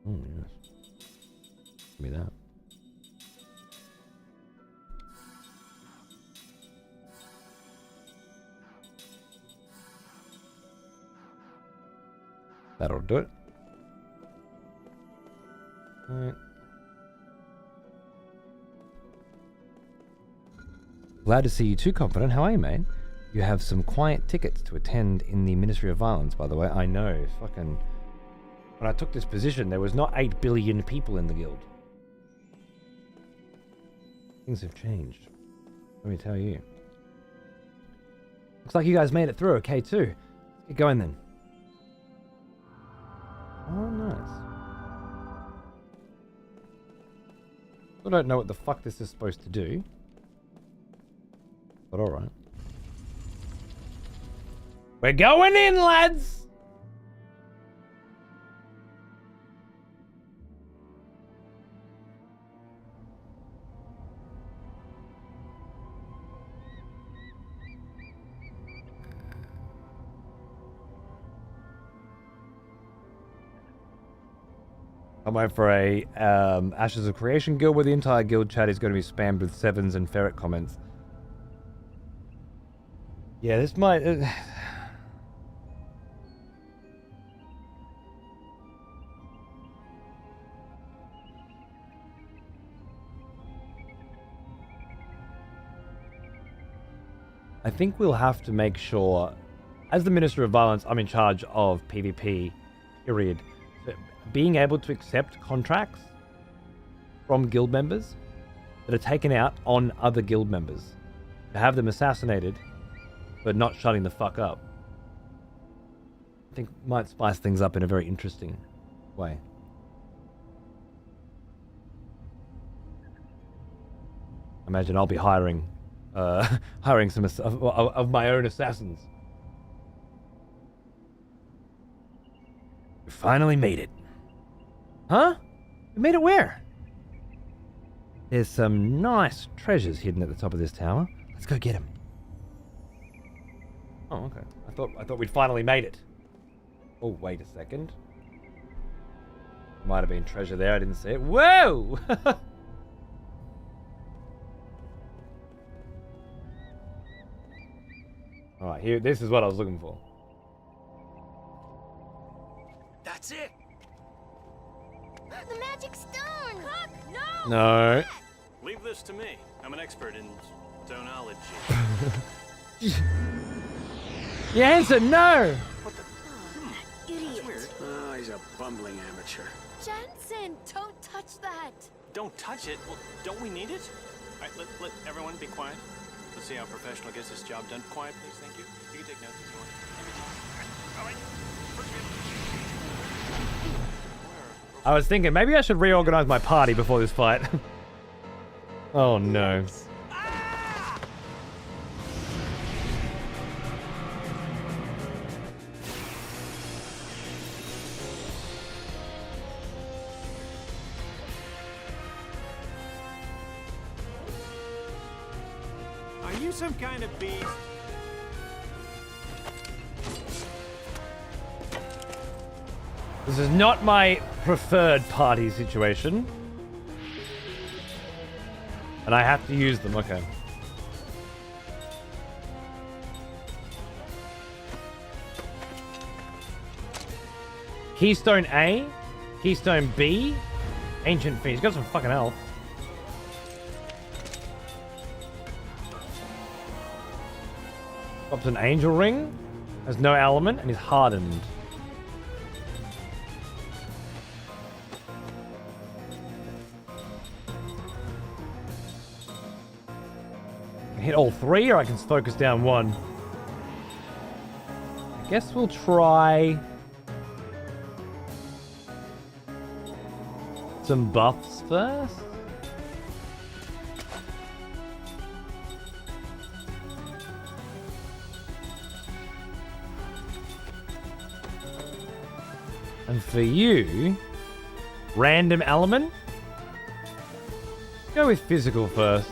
Speaker 1: Oh yes. Give me that. That'll do it. Alright. Glad to see you too, Confident. How are you, mate? You have some quiet tickets to attend in the Ministry of Violence, by the way. I know. Fucking... When I took this position, there was not 8 billion people in the guild. Things have changed. Let me tell you. Looks like you guys made it through okay, too. Let's get going, then. Oh, nice. I don't know what the fuck this is supposed to do. But alright. We're going in, lads! I went for a Ashes of Creation guild where the entire guild chat is going to be spammed with 7s and ferret comments. Yeah, this might... I think we'll have to make sure, as the Minister of Violence, I'm in charge of PvP, period. Being able to accept contracts from guild members that are taken out on other guild members. To have them assassinated, but not shutting the fuck up. I think might spice things up in a very interesting way. Imagine I'll be hiring some of my own assassins. We finally made it. Huh? We made it where? There's some nice treasures hidden at the top of this tower. Let's go get them. Oh, okay. I thought we'd finally made it. Oh, wait a second. Might have been treasure there. I didn't see it. Whoa! Alright, here, this is what I was looking for.
Speaker 5: That's it.
Speaker 4: The magic stone! Huck, no!
Speaker 1: No.
Speaker 5: Leave this to me. I'm an expert in stonology.
Speaker 1: You answered no!
Speaker 4: Idiot.
Speaker 5: Weird. Oh, he's a bumbling amateur.
Speaker 4: Jensen, don't touch that.
Speaker 5: Don't touch it. Well, don't we need it? All right, let everyone be quiet. Let's see how a professional gets this job done. Quiet, please. Thank you. You can take notes if you want. All right. First
Speaker 1: I was thinking maybe I should reorganize my party before this fight. Oh no.
Speaker 5: Are you some kind of beast?
Speaker 1: This is not my preferred party situation. And I have to use them, okay. Keystone A, Keystone B, Ancient Fiend. He's got some fucking health. Drops an Angel Ring, has no element, and is hardened. I can hit all three, or I can focus down one. I guess we'll try some buffs first. And for you, random element. Go with physical first.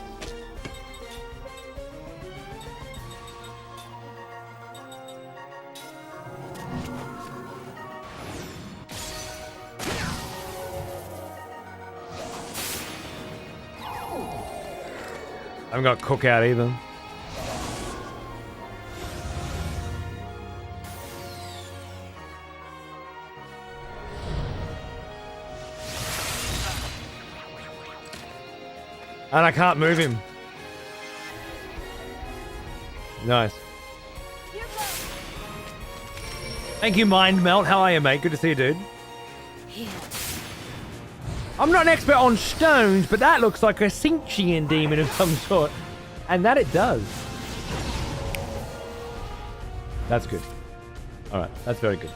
Speaker 1: I haven't got cookout either. And I can't move him. Nice. Thank you, Mind Melt. How are you, mate? Good to see you, dude. I'm not an expert on stones, but that looks like a Sinchian demon of some sort. And that it does. That's good. Alright, that's very good.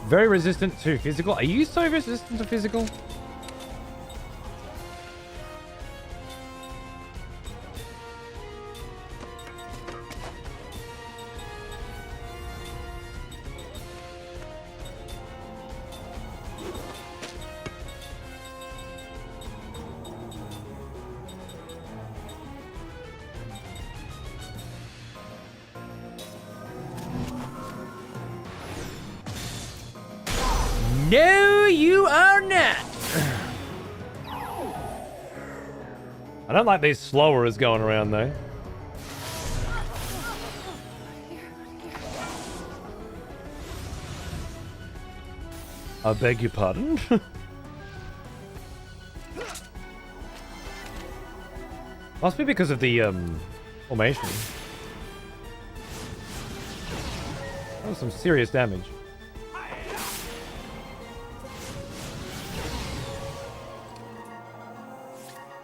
Speaker 1: Very resistant to physical. Are you so resistant to physical? No, you are not. I don't like these slowers going around though. I beg your pardon. Must be because of the formation. That was some serious damage.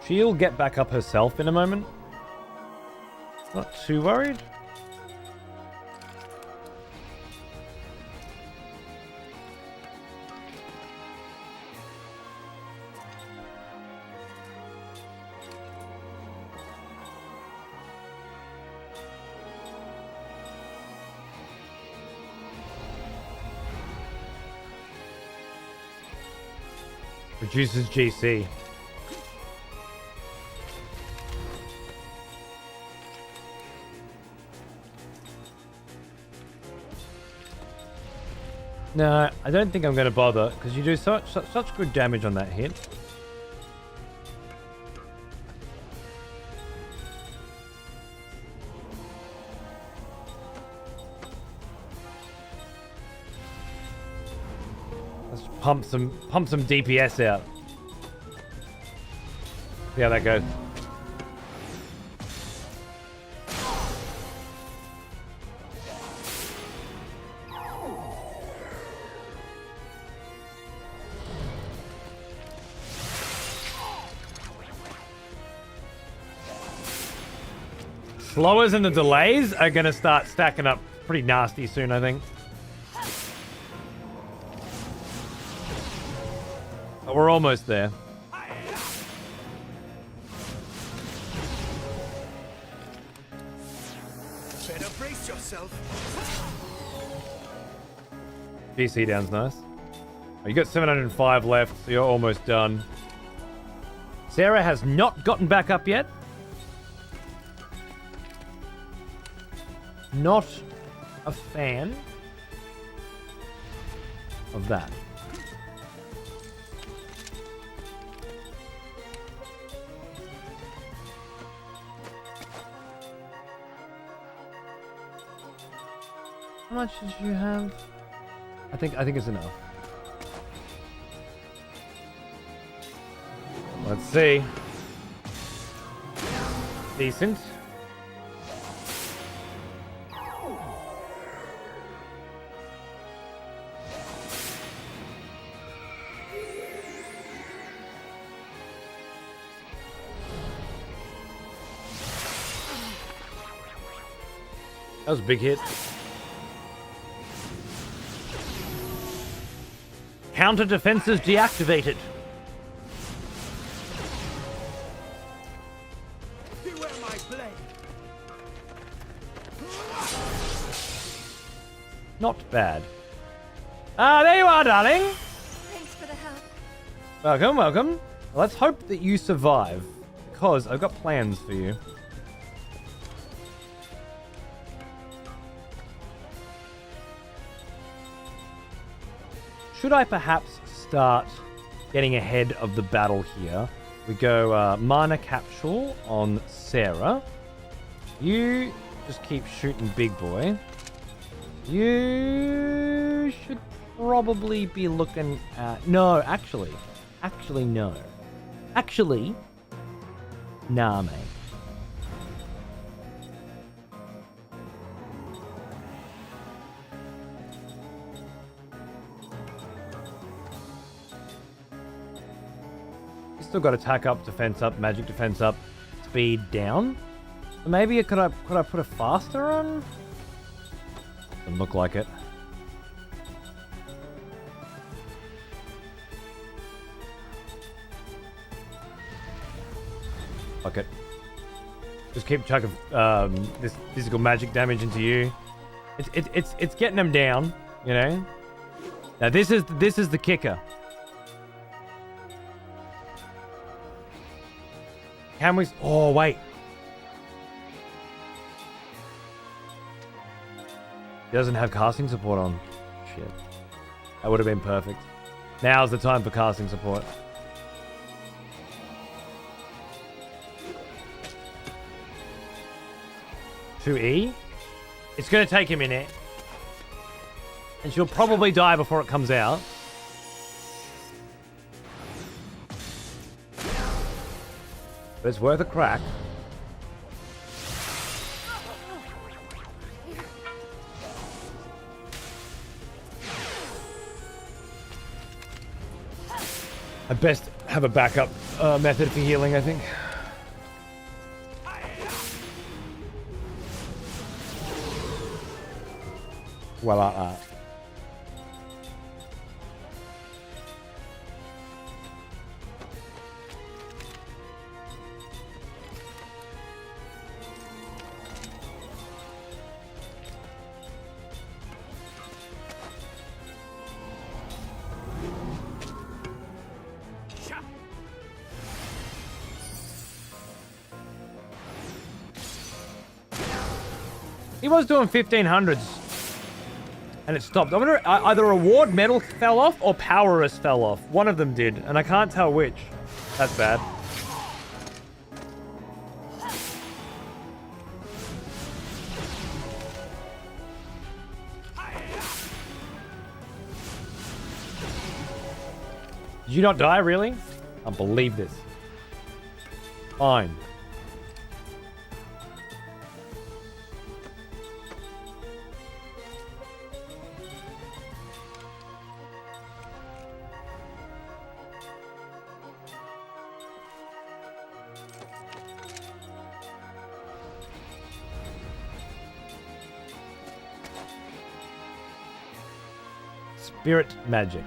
Speaker 1: She'll get back up herself in a moment. Not too worried. Reduces GC. No, I don't think I'm going to bother, because you do such good damage on that hit. Let's pump some DPS out. See how that goes. Slowers and the delays are going to start stacking up pretty nasty soon, I think. But we're almost there.
Speaker 7: Better brace yourself.
Speaker 1: GC down's nice. Oh, you got 705 left, so you're almost done. Sarah has not gotten back up yet. Not a fan of that. How much did you have? I think it's enough. Let's see. Decent. That was a big hit. Counter defenses deactivated.
Speaker 7: Beware my blade.
Speaker 1: Not bad. Ah, there you are, darling.
Speaker 4: Thanks for the help.
Speaker 1: Welcome, welcome. Let's hope that you survive, because I've got plans for you. Should I perhaps start getting ahead of the battle here? We go mana capsule on Sarah. You just keep shooting big boy. You should probably be looking at... No, actually, no. Actually, nah, mate. Still got attack up, defense up, magic defense up, speed down. So maybe could I put a faster on? Doesn't look like it. Fuck it. Just keep chucking this physical magic damage into you. It's getting them down, you know. Now this is the kicker. Can we... Oh, wait. He doesn't have casting support on. Shit. That would have been perfect. Now's the time for casting support. To E? It's going to take a minute. And she'll probably die before it comes out. But it's worth a crack. I best have a backup method for healing, I think. Well, he was doing 1500s. And it stopped. I wonder, either reward medal fell off or powerless fell off. One of them did, and I can't tell which. That's bad. Did you not die, really? I can't believe this. Fine. Spirit magic.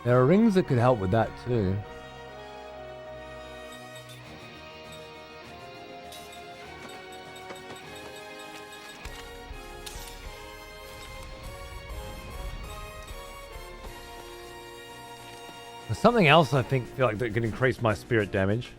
Speaker 1: There are rings that could help with that too. There's something else I feel like that could increase my spirit damage.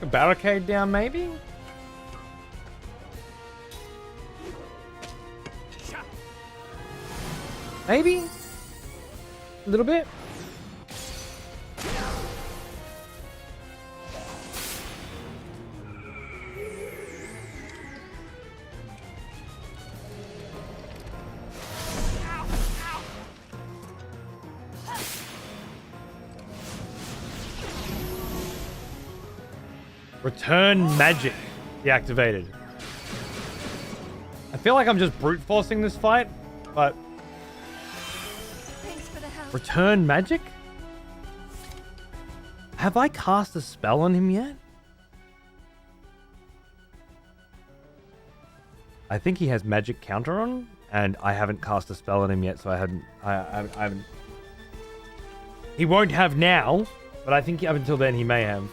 Speaker 1: A barricade down, maybe? Maybe? A little bit? Return magic deactivated. I feel like I'm just brute forcing this fight, but
Speaker 4: Thanks for the help.
Speaker 1: return magic? Have I cast a spell on him yet? I think he has magic counter on, and I haven't cast a spell on him yet, so I haven't. He won't have now, but I think up until then he may have.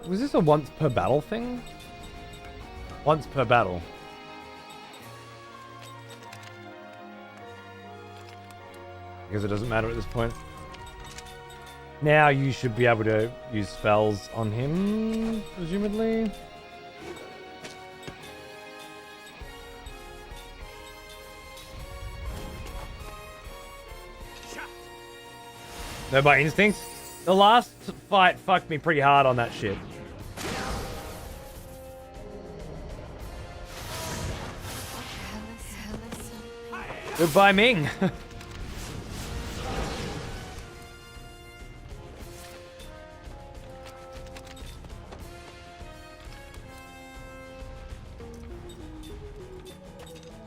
Speaker 1: Was this a once per battle thing? Once per battle. I guess it doesn't matter at this point. Now you should be able to use spells on him, presumably. No, by instinct. The last fight fucked me pretty hard on that shit. Goodbye, Ming.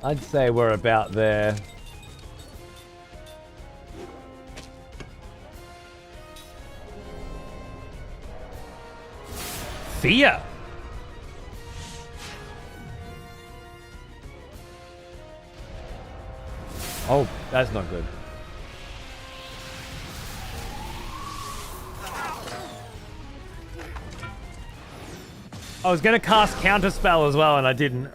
Speaker 1: I'd say we're about there. Fear. Oh, that's not good. I was gonna cast counter spell as well, and I didn't.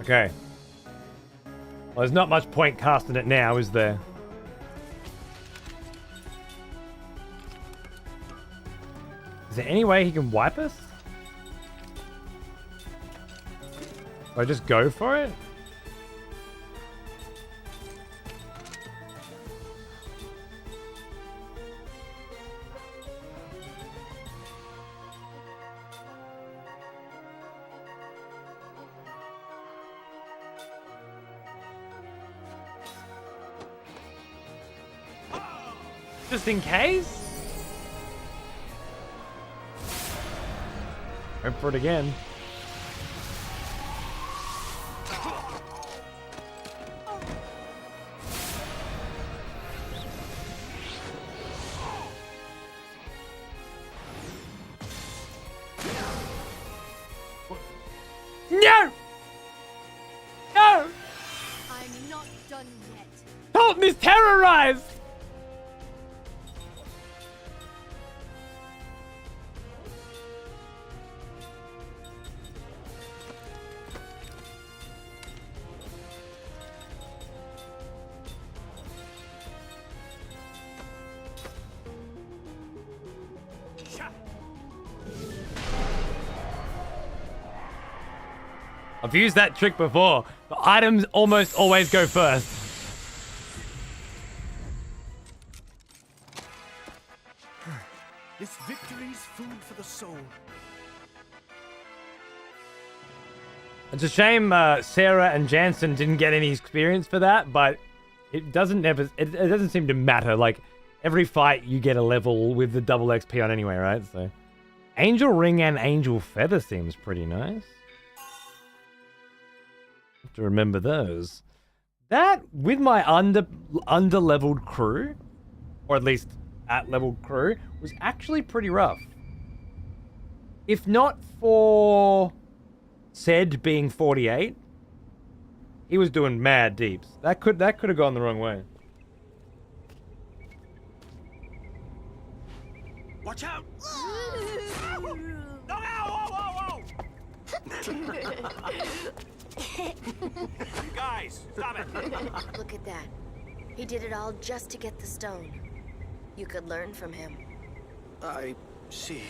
Speaker 1: Okay. Well, there's not much point casting it now, is there? Is there any way he can wipe us? Do I just go for it? Just in case? Go for it again. I've used that trick before, but items almost always go first.
Speaker 7: This victory's food for the soul.
Speaker 1: It's a shame Sarah and Jansen didn't get any experience for that, but it doesn't seem to matter. Like, every fight you get a level with the double XP on anyway, right? So, Angel Ring and Angel Feather seems pretty nice. Have to remember those. That, with my under-leveled crew, or at least at-level crew, was actually pretty rough. If not for Ced being 48, he was doing mad deeps. That could have gone the wrong way.
Speaker 7: Watch out! No, no, whoa, whoa, whoa! Guys, stop it!
Speaker 8: Look at that. He did it all just to get the stone. You could learn from him.
Speaker 7: I see.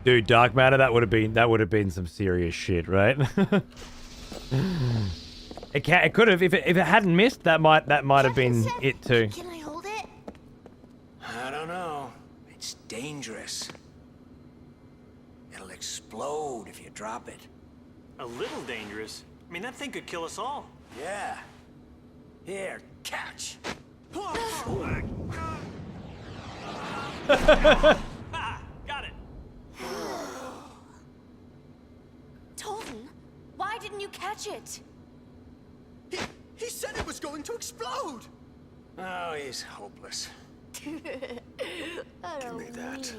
Speaker 1: Dude, Dark Matter, that would have been some serious shit, right? It could have, if it hadn't missed, that might have been it too.
Speaker 4: Can I hold it?
Speaker 7: I don't know. It's dangerous. It'll explode if you drop it.
Speaker 5: A little dangerous. I mean, that thing could kill us all.
Speaker 7: Yeah. Here, catch.
Speaker 5: Ah, got it.
Speaker 8: Tolton, why didn't you catch it?
Speaker 7: He said it was going to explode.
Speaker 5: Oh, he's hopeless.
Speaker 4: Give
Speaker 7: me that.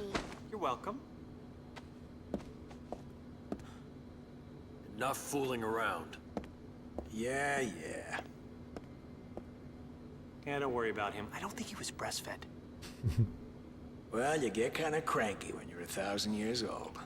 Speaker 5: You're welcome.
Speaker 7: Enough fooling around. Yeah.
Speaker 5: Yeah, don't worry about him. I don't think he was breastfed.
Speaker 7: Well, you get kind of cranky when you're 1,000 years old.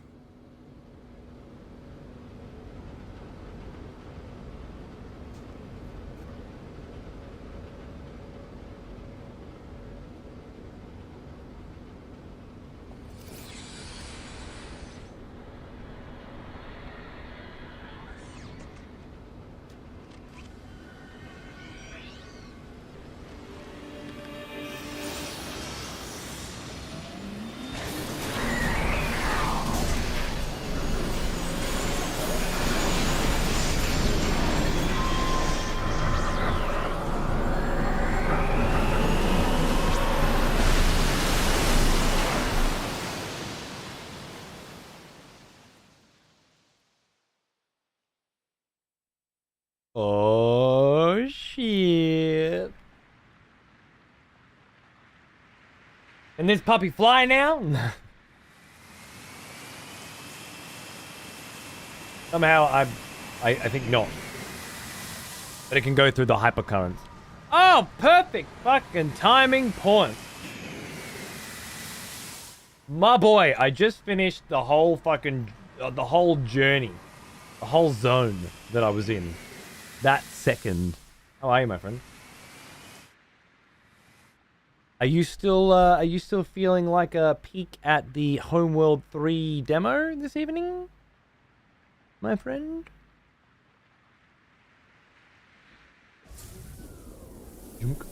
Speaker 1: Oh shit! And this puppy fly now? Somehow I think not. But it can go through the hypercurrents. Oh, perfect fucking timing point. My boy, I just finished the whole fucking the whole journey, the whole zone that I was in. That second. How are you, my friend? Are you still feeling like a peek at the Homeworld 3 demo this evening, my friend? Junk.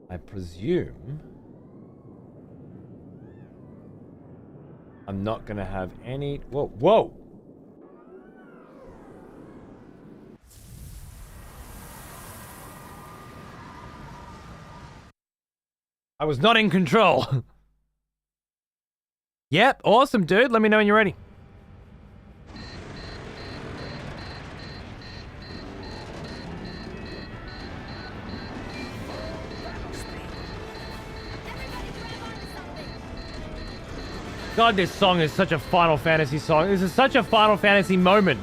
Speaker 1: I presume I'm not gonna have any. Whoa! I was not in control. Yep, awesome, dude. Let me know when you're ready. God, this song is such a Final Fantasy song. This is such a Final Fantasy moment.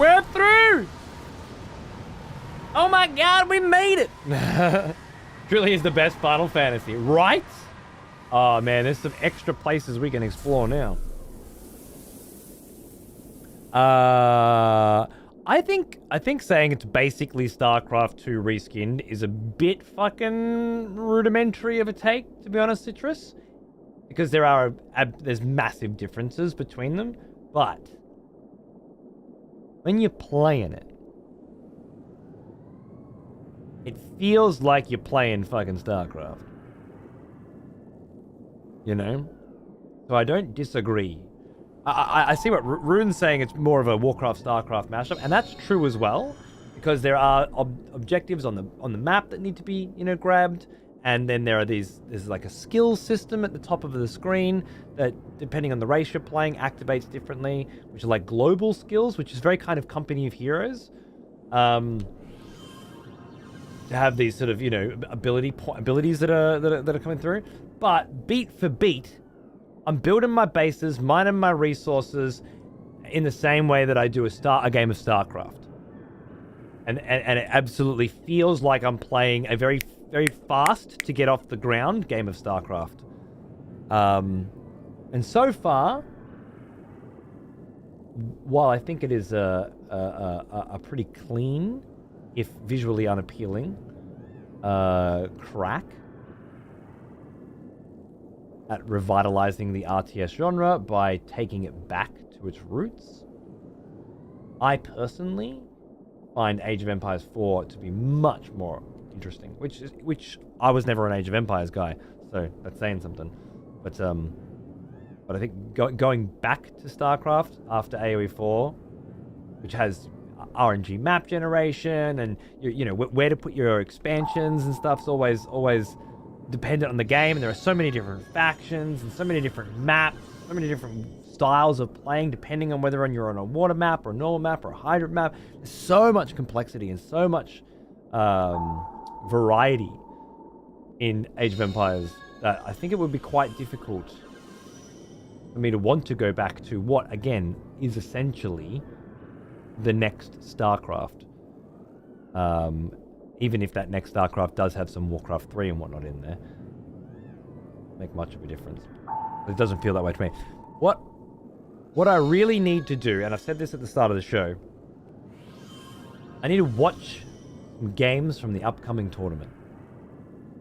Speaker 1: We're through! Oh my god, we made it! Truly is the best Final Fantasy, right? Oh man, there's some extra places we can explore now. I think saying it's basically StarCraft 2 reskinned is a bit fucking rudimentary of a take, to be honest, Citrus. Because there's massive differences between them, but when you're playing it, it feels like you're playing fucking StarCraft. You know? So I don't disagree. I see what Rune's saying. It's more of a Warcraft-StarCraft mashup, and that's true as well, because there are objectives on the map that need to be, you know, grabbed, and then there's like a skill system at the top of the screen that, depending on the race you're playing, activates differently, which are like global skills, which is very kind of Company of Heroes. To have these sort of, you know, abilities that are coming through, but beat for beat, I'm building my bases, mining my resources in the same way that I do a game of StarCraft. And it absolutely feels like I'm playing a very, very fast to get off the ground game of StarCraft. And so far, while I think it is a pretty clean, if visually unappealing, crack at revitalizing the RTS genre by taking it back to its roots, I personally find Age of Empires 4 to be much more interesting, which I was never an Age of Empires guy, so that's saying something. But I think going back to StarCraft after AoE 4, which has RNG map generation and you know where to put your expansions and stuff's always dependent on the game, and there are so many different factions and so many different maps, so many different styles of playing depending on whether you're on a water map or a normal map or a hydrant map. There's so much complexity and so much variety in Age of Empires that I think it would be quite difficult for me to want to go back to what, again, is essentially the next StarCraft. Even if that next StarCraft does have some Warcraft 3 and whatnot in there. Make much of a difference. But it doesn't feel that way to me. What I really need to do, and I've said this at the start of the show, I need to watch some games from the upcoming tournament.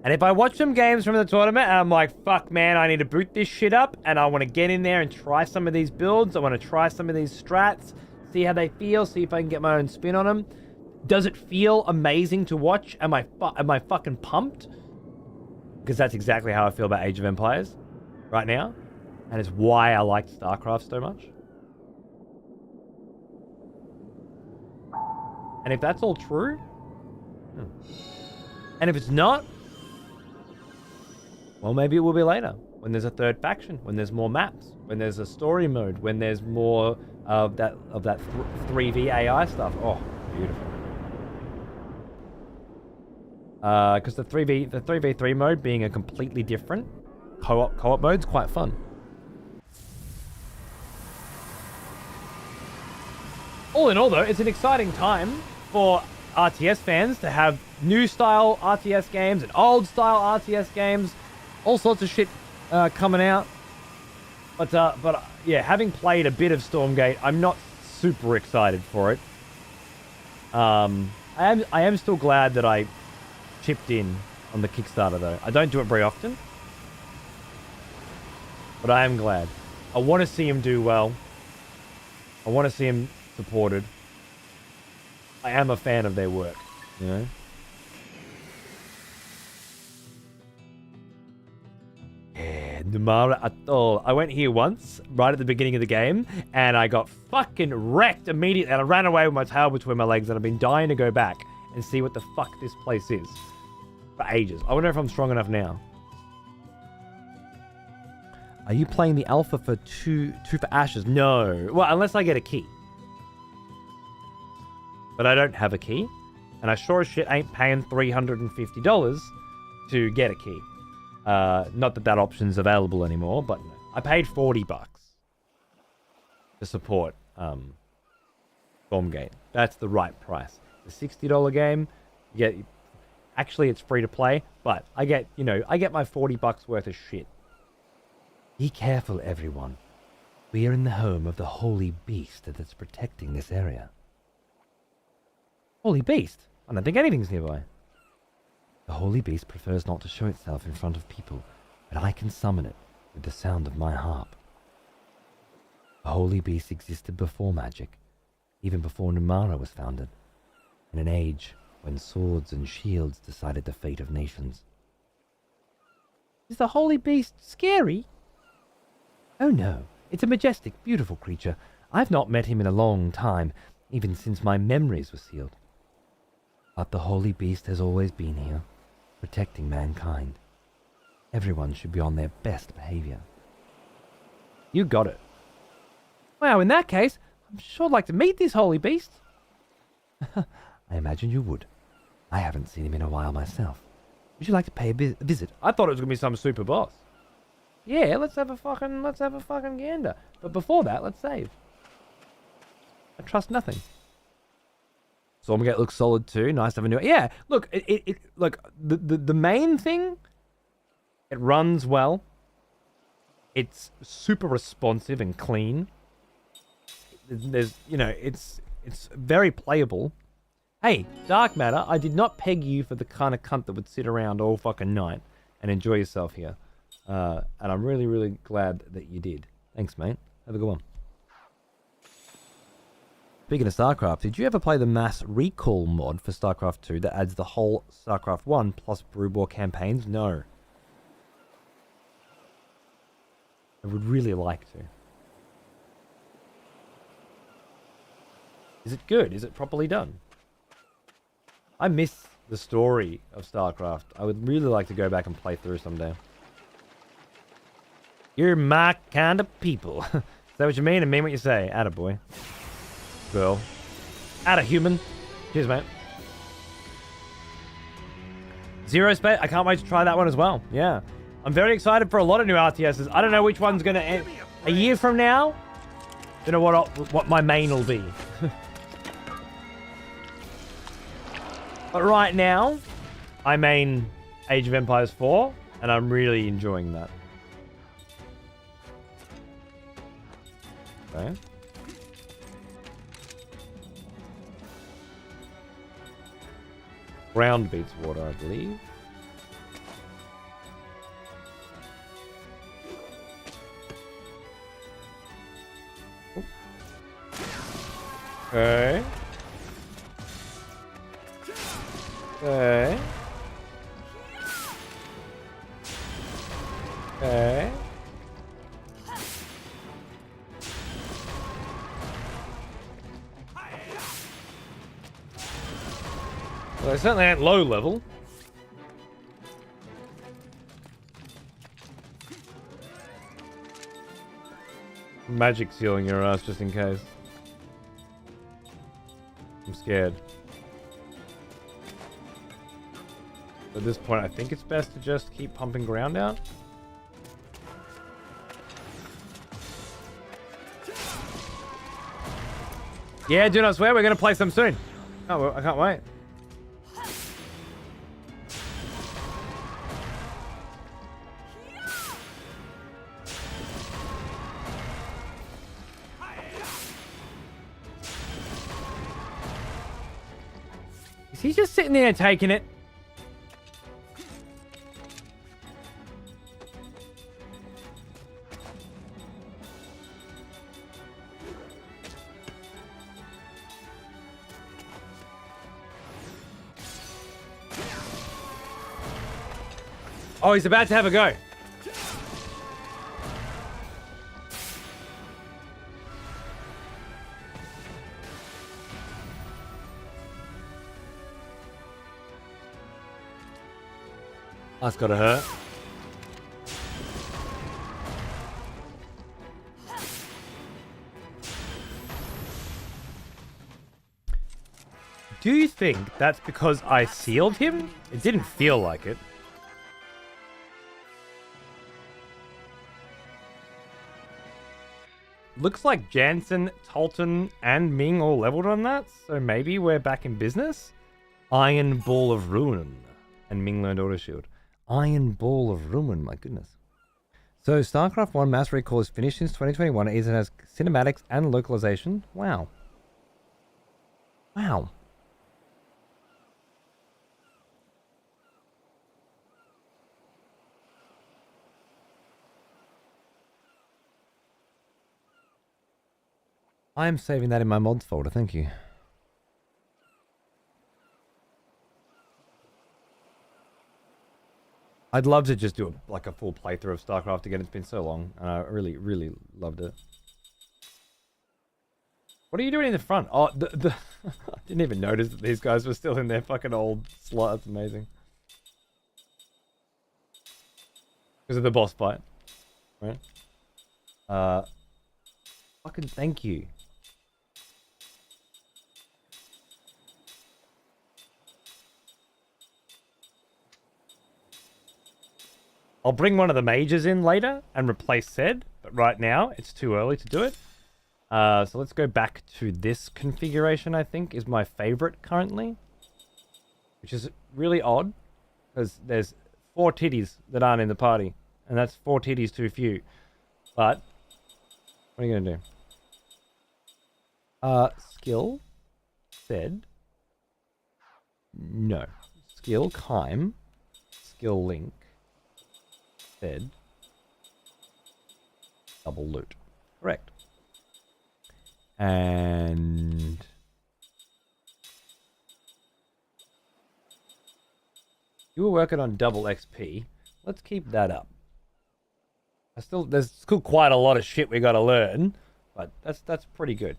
Speaker 1: And if I watch some games from the tournament and I'm like, fuck man, I need to boot this shit up and I want to get in there and try some of these builds, I want to try some of these strats, see how they feel, see if I can get my own spin on them. Does it feel amazing to watch? Am I fucking pumped? Because that's exactly how I feel about Age of Empires right now. And it's why I like StarCraft so much. And if that's all true, and if it's not, well, maybe it will be later. When there's a third faction, when there's more maps, when there's a story mode, when there's more of that 3v AI stuff. Oh, beautiful. Because the 3v3 mode being a completely different co-op mode is quite fun. All in all, though, it's an exciting time for RTS fans to have new style RTS games and old style RTS games, all sorts of shit coming out. But yeah, having played a bit of Stormgate, I'm not super excited for it. I am still glad that I chipped in on the Kickstarter, though. I don't do it very often, but I am glad. I want to see him do well. I want to see him supported. I am a fan of their work, you know? Yeah, Numara Atoll. I went here once, right at the beginning of the game, and I got fucking wrecked immediately, and I ran away with my tail between my legs, and I've been dying to go back and see what the fuck this place is for ages. I wonder if I'm strong enough now. Are you playing the alpha for two for Ashes? No. Well, unless I get a key. But I don't have a key, and I sure as shit ain't paying $350 to get a key. Not that option's available anymore, but no. I paid $40 to support Stormgate. That's the right price. The $60 game, you get... Actually, it's free to play, but I get, you know, I get my $40 worth of shit.
Speaker 6: Be careful, everyone. We are in the home of the holy beast that's protecting this area.
Speaker 1: Holy beast? I don't think anything's nearby.
Speaker 6: The holy beast prefers not to show itself in front of people, but I can summon it with the sound of my harp. The holy beast existed before magic, even before Numara was founded, in an age when swords and shields decided the fate of nations.
Speaker 1: Is the holy beast scary?
Speaker 6: Oh no, it's a majestic, beautiful creature. I've not met him in a long time, even since my memories were sealed. But the holy beast has always been here, protecting mankind. Everyone should be on their best behavior.
Speaker 1: You got it. Wow, in that case, I'm sure I'd like to meet this holy beast.
Speaker 6: I imagine you would. I haven't seen him in a while myself. Would you like to pay a visit?
Speaker 1: I thought it was gonna be some super boss. Yeah, let's have a fucking gander. But before that, let's save. I trust nothing. Stormgate looks solid too. Nice to have a new. Yeah, look, look. The main thing, it runs well. It's super responsive and clean. There's, you know, it's very playable. Hey, Dark Matter, I did not peg you for the kind of cunt that would sit around all fucking night and enjoy yourself here. And I'm really, really glad that you did. Thanks, mate. Have a good one. Speaking of StarCraft, did you ever play the Mass Recall mod for StarCraft 2 that adds the whole StarCraft 1 plus Brood War campaigns? No. I would really like to. Is it good? Is it properly done? I miss the story of StarCraft. I would really like to go back and play through someday. You're my kind of people. Is that what you mean? And mean what you say. Attaboy. Girl. Atta human. Cheers, mate. Zero Space. I can't wait to try that one as well. Yeah. I'm very excited for a lot of new RTSs. I don't know which one's going to end. A year from now, don't know what my main will be. But right now, I main Age of Empires 4, and I'm really enjoying that. Okay. Ground beats water, I believe. Okay. Okay. Okay. Well, they certainly ain't low level. Magic sealing your ass just in case. I'm scared. At this point, I think it's best to just keep pumping ground out. Yeah, do not swear, we're going to play some soon. Oh, I can't wait. Is he just sitting there taking it? Oh, he's about to have a go. That's gotta hurt. Do you think that's because I sealed him? It didn't feel like it. looks like Jansen, Tolton, and Ming all leveled on that, so maybe we're back in business. Iron Ball of Ruin. And Ming learned Auto Shield. Iron Ball of Ruin, my goodness. So StarCraft 1 Mass Recall is finished since 2021. It has cinematics and localization. Wow. Wow. I am saving that in my mods folder, thank you. I'd love to just do a full playthrough of StarCraft again. It's been so long. And I really, really loved it. What are you doing in the front? Oh, I didn't even notice that these guys were still in their fucking old slot. That's amazing. Because of the boss fight. Right? Fucking thank you. I'll bring one of the mages in later and replace Zed, but right now it's too early to do it. So let's go back to this configuration, I think, is my favorite currently. Which is really odd, because there's 4 titties that aren't in the party. And that's 4 titties too few. But, what are you going to do? Skill. Zed. No. Skill, Kime. Skill, Link. Zed. Double loot. Correct. And you were working on double XP. Let's keep that up. There's still quite a lot of shit we gotta learn, but that's pretty good.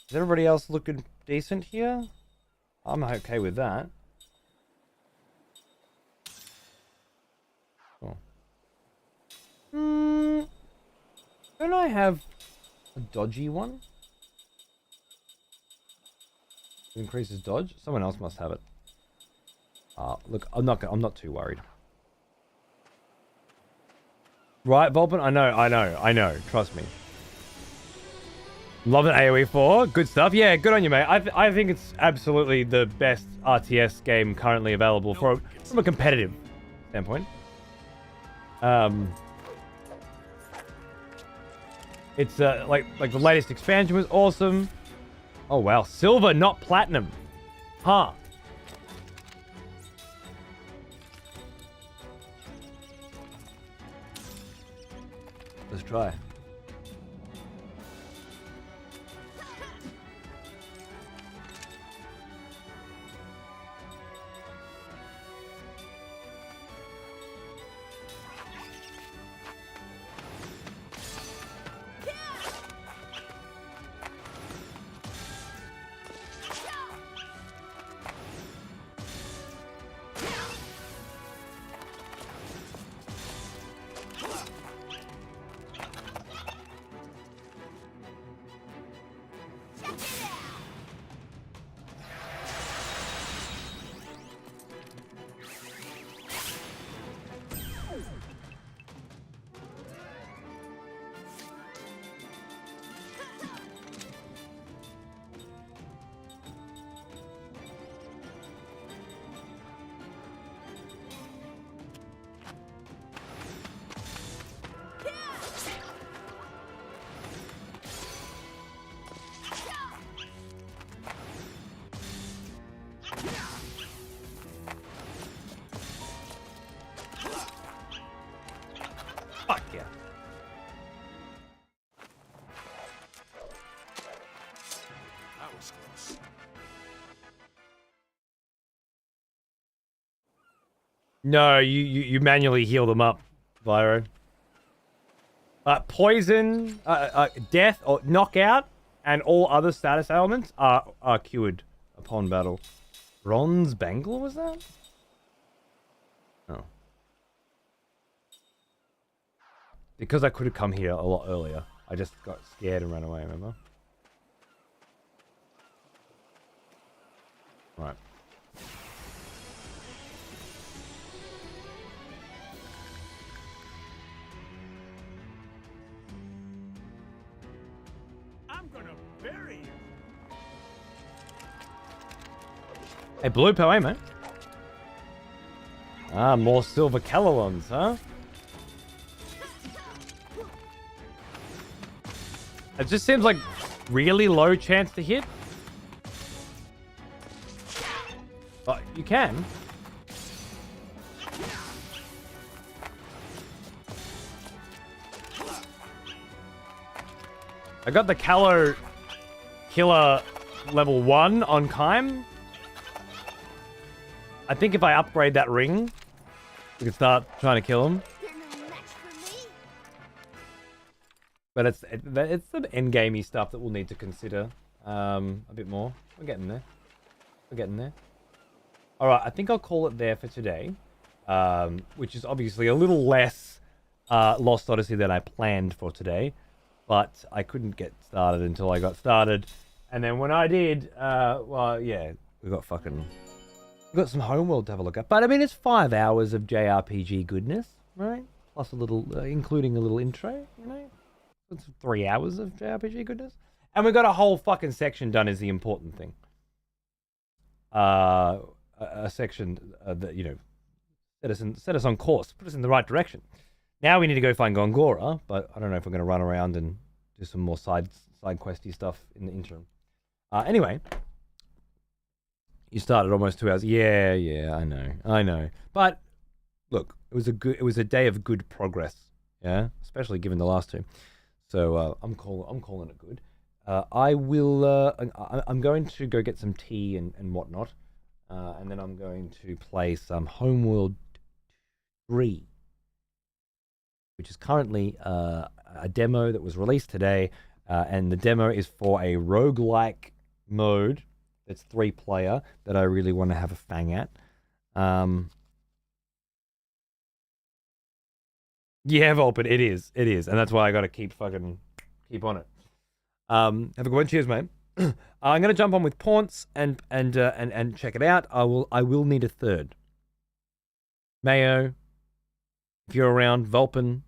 Speaker 1: Is everybody else looking decent here? I'm okay with that. Cool. Don't I have a dodgy one? It increases dodge. Someone else must have it. Look, I'm not too worried. Right, Volpin? I know. Trust me. Love an AoE 4. Good stuff. Yeah, good on you, mate. I think it's absolutely the best RTS game currently available from a competitive standpoint. It's like the latest expansion was awesome. Oh wow, silver, not platinum. Huh. Let's try. Fuck yeah.
Speaker 7: That was close.
Speaker 1: No, you manually heal them up, Vyro. Poison, death, or knockout, and all other status elements are cured upon battle. Bronze Bangle, was that? Oh. Because I could have come here a lot earlier. I just got scared and ran away, remember? Right. Hey, blue power, mate. Ah, more silver Callalons, huh? It just seems like really low chance to hit. But you can. I got the Callo Killer level 1 on Kime. I think if I upgrade that ring, we can start trying to kill him. But it's some endgamey stuff that we'll need to consider a bit more. We're getting there. We're getting there. All right, I think I'll call it there for today, which is obviously a little less Lost Odyssey than I planned for today, but I couldn't get started until I got started, and then when I did, well, yeah, we got some Homeworld to have a look at. But I mean, it's 5 hours of JRPG goodness, right? Plus a little, including a little intro, you know. It's 3 hours of JRPG goodness, and we got a whole fucking section done. Is the important thing. A section that, you know, set us on course, put us in the right direction. Now we need to go find Gongora, but I don't know if we're going to run around and do some more side questy stuff in the interim. Anyway, you started almost 2 hours. Yeah, I know. But look, it was a day of good progress. Yeah, especially given the last two. So I'm calling it good. I'm going to go get some tea and whatnot. And then I'm going to play some Homeworld 3, which is currently a demo that was released today. And the demo is for a roguelike mode that's 3-player that I really want to have a fang at. Yeah, Volpin, it is. And that's why I got to keep on it. Have a good one. Cheers, mate. I'm gonna jump on with Paunce and check it out. I will need a third. Mayo, if you're around, Volpin,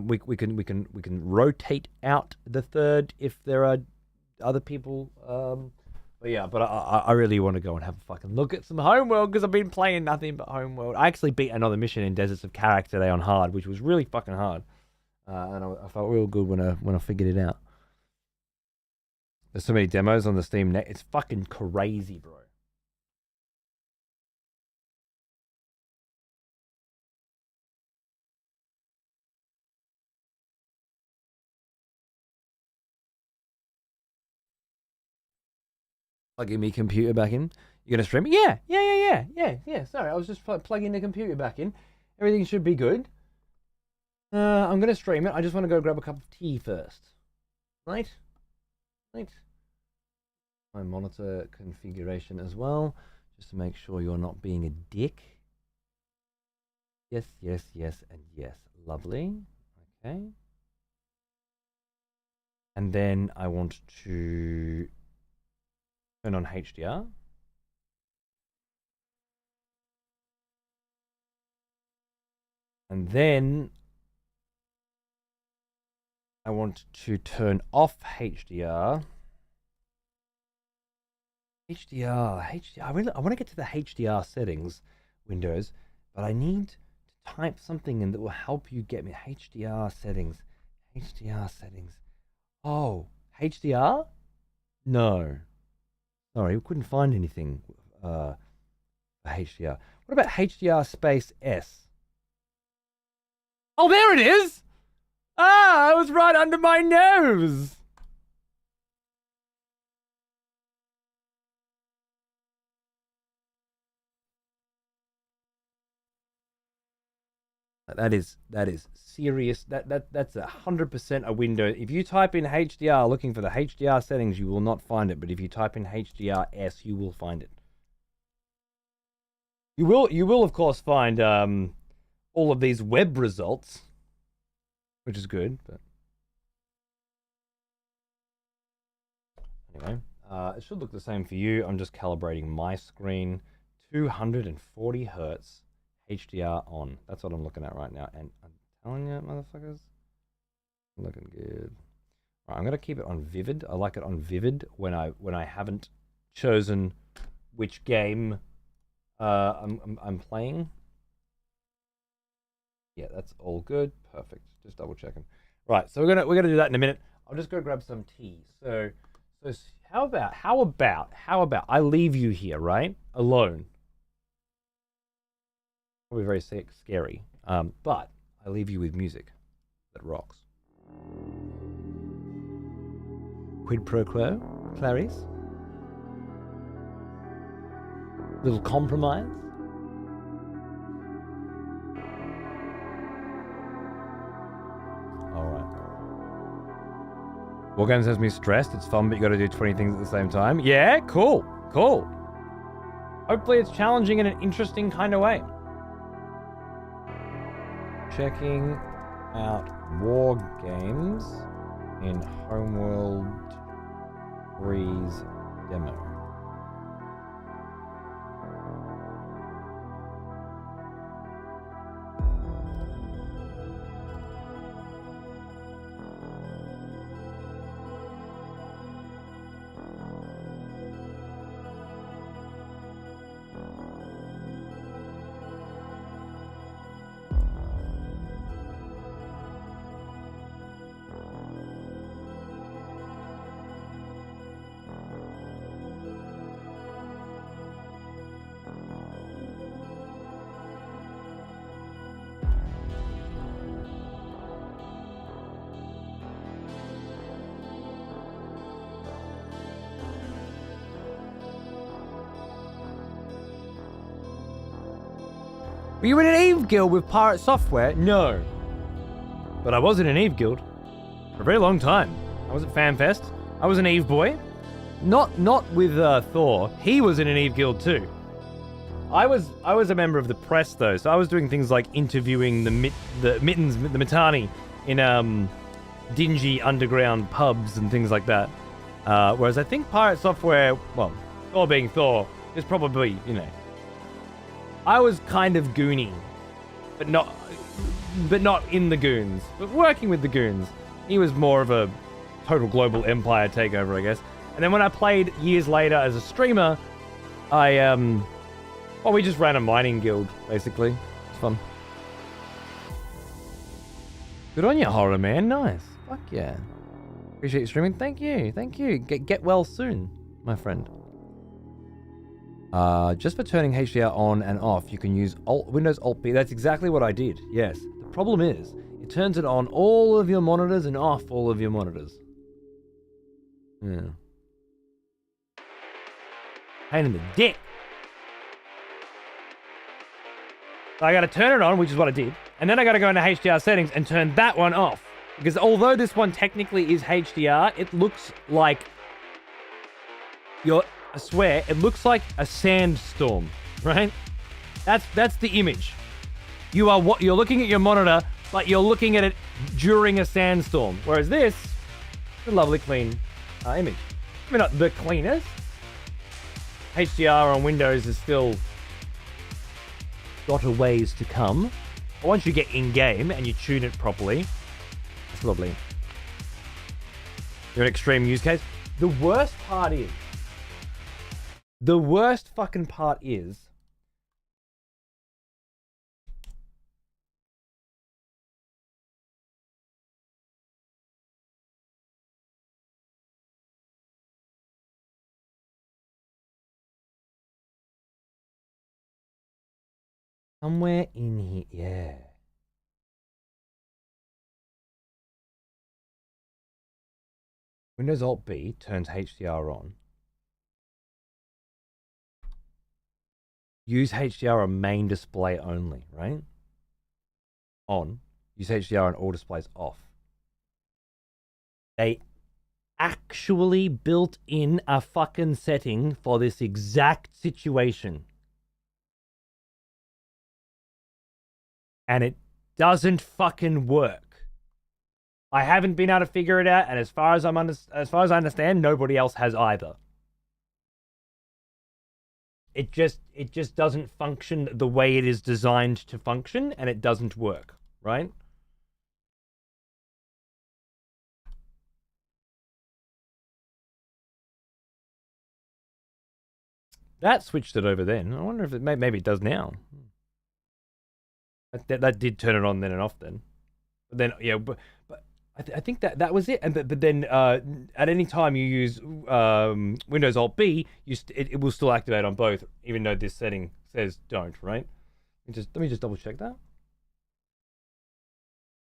Speaker 1: we can rotate out the third if there are other people. But I really want to go and have a fucking look at some Homeworld because I've been playing nothing but Homeworld. I actually beat another mission in Deserts of Karak today on hard, which was really fucking hard, and I felt real good when I figured it out. There's so many demos on the Steam net. It's fucking crazy, bro. Plugging my computer back in. You gonna stream it? Yeah. Sorry, I was just plugging the computer back in. Everything should be good. I'm gonna stream it. I just want to go grab a cup of tea first. Right. My monitor configuration as well, just to make sure you're not being a dick. Yes, and yes. Lovely. Okay. And then I want to turn on HDR. And then I want to turn off HDR. I want to get to the HDR settings windows, but I need to type something in that will help you get me HDR settings. Oh, HDR? No. Sorry, we couldn't find anything for HDR. What about HDR space S? Oh, there it is! Ah, it was right under my nose! That is serious. That's 100% a window. If you type in HDR looking for the HDR settings, you will not find it. But if you type in HDRS, you will find it. You will of course find all of these web results, which is good. But anyway, it should look the same for you. I'm just calibrating my screen. 240 hertz. HDR on. That's what I'm looking at right now. And I'm telling you, motherfuckers, looking good. Right, I'm gonna keep it on vivid. I like it on vivid when I haven't chosen which game I'm playing. Yeah, that's all good. Perfect. Just double checking. Right, so we're gonna do that in a minute. I'll just go grab some tea. So how about I leave you here, right? Alone. Probably very scary. But I leave you with music that rocks. Quid pro quo, Clarice? Little compromise? Alright. War games has me stressed. It's fun, but you gotta do 20 things at the same time. Yeah, cool. Cool. Hopefully it's challenging in an interesting kind of way. Checking out war games in Homeworld 3's demo. Were you in an Eve guild with Pirate Software? No. But I was in an Eve guild for a very long time. I was at FanFest. I was an Eve boy. Not with Thor. He was in an Eve guild too. I was a member of the press though, so I was doing things like interviewing the Mittani in dingy underground pubs and things like that. Whereas I think Pirate Software, well, Thor being Thor, is probably, you know, I was kind of goony, but not in the goons, but working with the goons. He was more of a total global empire takeover, I guess. And then when I played years later as a streamer, we just ran a mining guild, basically. It's fun. Good on you, Horror Man. Nice. Fuck yeah. Appreciate you streaming. Thank you. Get well soon, my friend. Just for turning HDR on and off, you can use Windows Alt-B. That's exactly what I did, yes. The problem is, it turns it on all of your monitors and off all of your monitors. Yeah. Pain in the dick. So I gotta turn it on, which is what I did. And then I gotta go into HDR settings and turn that one off. Because although this one technically is HDR, it looks like I swear, it looks like a sandstorm, right? That's the image. You're looking at your monitor, but you're looking at it during a sandstorm. Whereas this is a lovely, clean image. I mean, not the cleanest. HDR on Windows is still got a ways to come. But once you get in-game and you tune it properly, it's lovely. You're an extreme use case. The worst fucking part is somewhere in here, yeah. Windows Alt-B turns HDR on. Use HDR on main display only, right? On. Use HDR on all displays off. They actually built in a fucking setting for this exact situation. And it doesn't fucking work. I haven't been able to figure it out, and as far as I understand, nobody else has either. It just doesn't function the way it is designed to function, and it doesn't work, right? That switched it over then. I wonder if maybe it does now. That did turn it on then and off then. But then yeah, but I think that was it. And but then at any time you use Windows Alt B, it will still activate on both, even though this setting says don't. Right? Let me just double check that.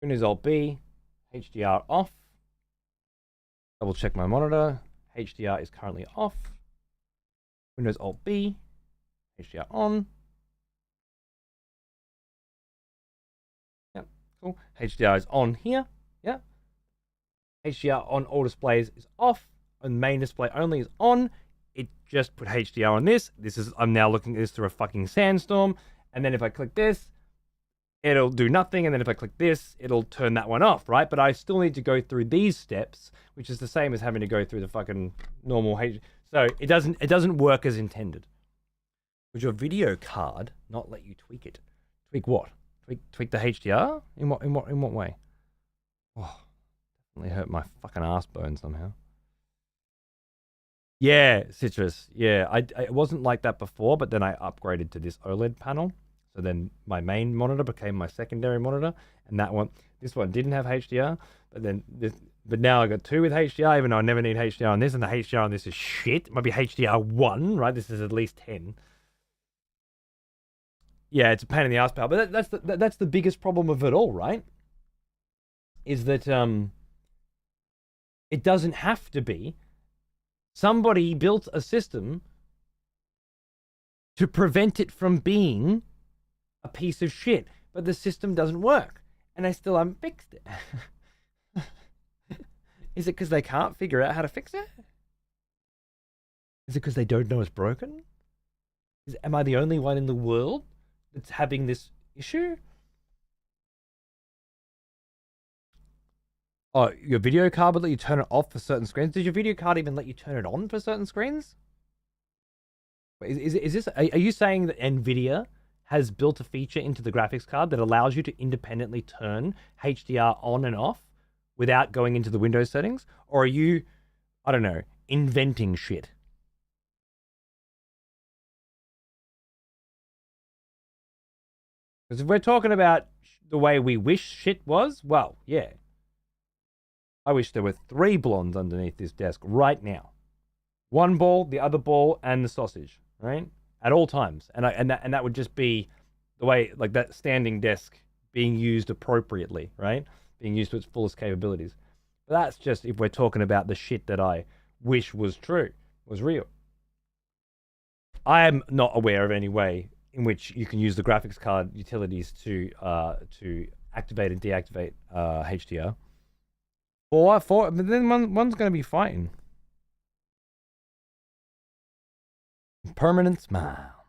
Speaker 1: Windows Alt B, HDR off. Double check my monitor. HDR is currently off. Windows Alt B, HDR on. Yep, cool. HDR is on here. Yeah. HDR on all displays is off. On main display only is on. It just put HDR on this. I'm now looking at this through a fucking sandstorm. And then if I click this, it'll do nothing. And then if I click this, it'll turn that one off, right? But I still need to go through these steps, which is the same as having to go through the fucking normal HDR. So it doesn't work as intended. Would your video card not let you tweak it? Tweak what? Tweak the HDR? In what way? Oh, definitely hurt my fucking ass bone somehow. Yeah, Citrus. Yeah, I wasn't like that before, but then I upgraded to this OLED panel. So then my main monitor became my secondary monitor, and this one didn't have HDR, but now I got two with HDR, even though I never need HDR on this, and the HDR on this is shit. It might be HDR 1, right? This is at least 10. Yeah, it's a pain in the ass, pal. But that's the biggest problem of it all, right? Is that it doesn't have to be. Somebody built a system to prevent it from being a piece of shit, but the system doesn't work, and I still haven't fixed it. Is it because they can't figure out how to fix it? Is it because they don't know it's broken? Am I the only one in the world that's having this issue? Oh, your video card would let you turn it off for certain screens. Did your video card even let you turn it on for certain screens? Is this? Are you saying that NVIDIA has built a feature into the graphics card that allows you to independently turn HDR on and off without going into the Windows settings? Or are you, I don't know, inventing shit? Because if we're talking about the way we wish shit was, well, yeah. I wish there were 3 blondes underneath this desk right now. One ball, the other ball, and the sausage, right? At all times. And that would just be the way, like that standing desk being used appropriately, right? Being used to its fullest capabilities. But that's just if we're talking about the shit that I wish was true, was real. I am not aware of any way in which you can use the graphics card utilities to activate and deactivate HDR. But then one's going to be fighting. Permanent smile.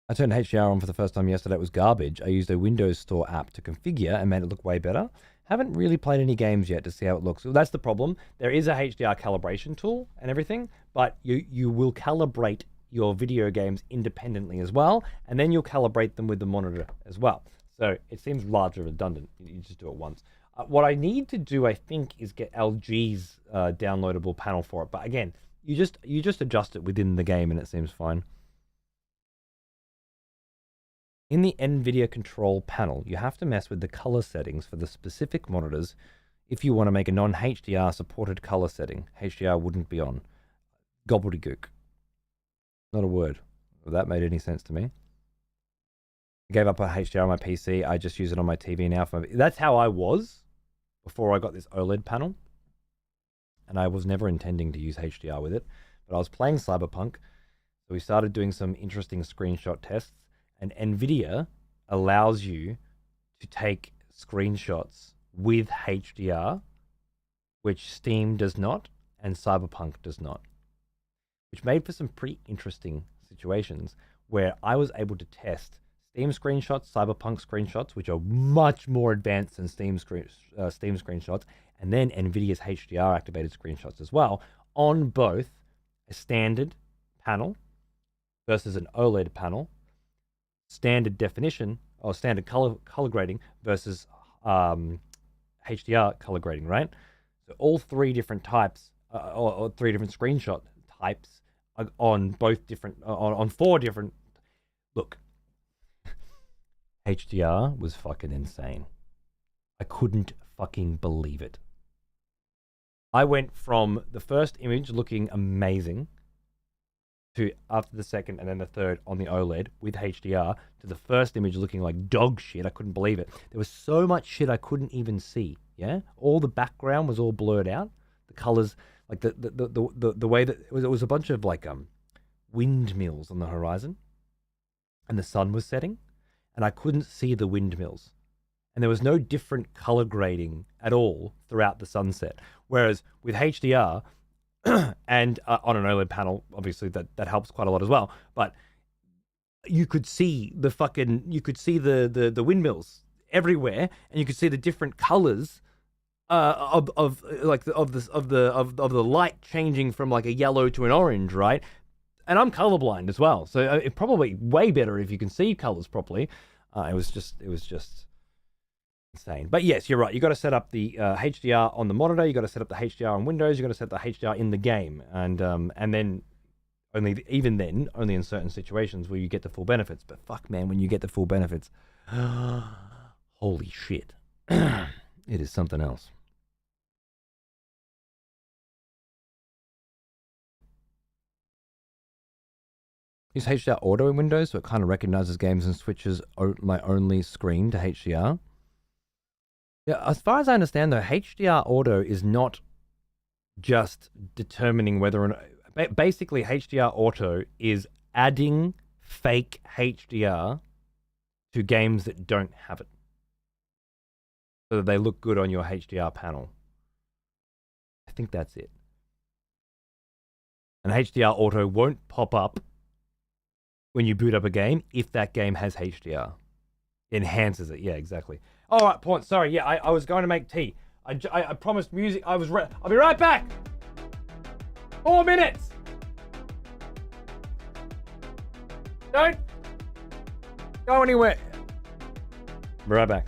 Speaker 1: I turned HDR on for the first time yesterday. It was garbage. I used a Windows Store app to configure and made it look way better. Haven't really played any games yet to see how it looks. Well, that's the problem. There is a HDR calibration tool and everything, but you will calibrate your video games independently as well, and then you'll calibrate them with the monitor as well. So it seems largely redundant. You just do it once. What I need to do, I think, is get LG's downloadable panel for it. But again, you just adjust it within the game and it seems fine. In the NVIDIA control panel, you have to mess with the color settings for the specific monitors if you want to make a non-HDR supported color setting. HDR wouldn't be on. Gobbledygook. Not a word. If that made any sense to me. I gave up on HDR on my PC. I just use it on my TV now. That's how I was before I got this OLED panel. And I was never intending to use HDR with it. But I was playing Cyberpunk. So we started doing some interesting screenshot tests. And NVIDIA allows you to take screenshots with HDR, which Steam does not and Cyberpunk does not. Which made for some pretty interesting situations where I was able to test Steam screenshots, Cyberpunk screenshots, which are much more advanced than Steam screenshots, and then NVIDIA's HDR activated screenshots as well, on both a standard panel versus an OLED panel, standard definition or standard color grading versus HDR color grading, right? So all 3 different types or 3 different screenshot types on both different on 4 different. Look, HDR was fucking insane. I couldn't fucking believe it. I went from the first image looking amazing to after the second and then the third on the OLED with HDR to the first image looking like dog shit. I couldn't believe it. There was so much shit I couldn't even see. Yeah, all the background was all blurred out. The colors, like the way that it was a bunch of like windmills on the horizon, and the sun was setting, and I couldn't see the windmills. And there was no different color grading at all throughout the sunset. Whereas with HDR and on an OLED panel, obviously that helps quite a lot as well. But you could see the windmills everywhere, and you could see the different colors of the light changing from like a yellow to an orange, right? And I'm colorblind as well, so it probably way better if you can see colors properly. It was just insane. But yes, you're right. You got to set up the HDR on the monitor. You got to set up the HDR on Windows. You got to set the HDR in the game, and then only in certain situations will you get the full benefits. But fuck, man, when you get the full benefits, holy shit, it is something else. Use HDR Auto in Windows, so it kind of recognizes games and switches my only screen to HDR. Yeah, as far as I understand, though, HDR Auto is not just determining whether or not... Basically, HDR Auto is adding fake HDR to games that don't have it, so that they look good on your HDR panel. I think that's it. And HDR Auto won't pop up when you boot up a game if that game has HDR. It enhances it. Yeah, exactly. All right, Pawn. Sorry. Yeah, I was going to make tea. I promised music. I'll be right back. 4 minutes. Don't go anywhere. Be right back.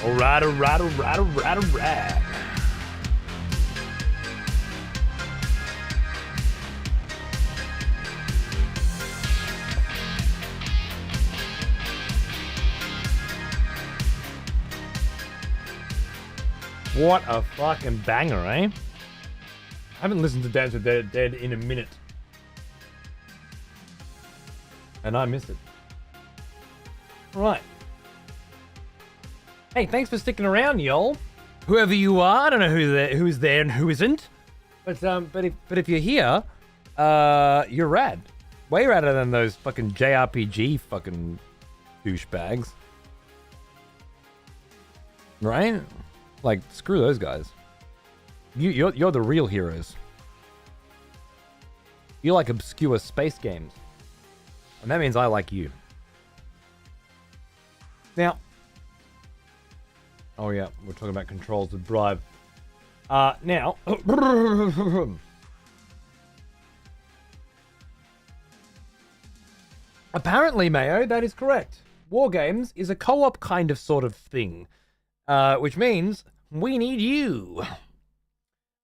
Speaker 1: Alright, alright, alright, alright, alright. What a fucking banger, eh? I haven't listened to Dance with the Dead in a minute. And I missed it. Right. Hey, thanks for sticking around, y'all. Whoever you are, I don't know who's there and who isn't. But if you're here, you're rad. Way radder than those fucking JRPG fucking douchebags. Right? Like, screw those guys. You're the real heroes. You like obscure space games. And that means I like you. Now, oh yeah, we're talking about controls with drive. Now, apparently, Mayo, that is correct. War Games is a co-op kind of sort of thing, which means we need you.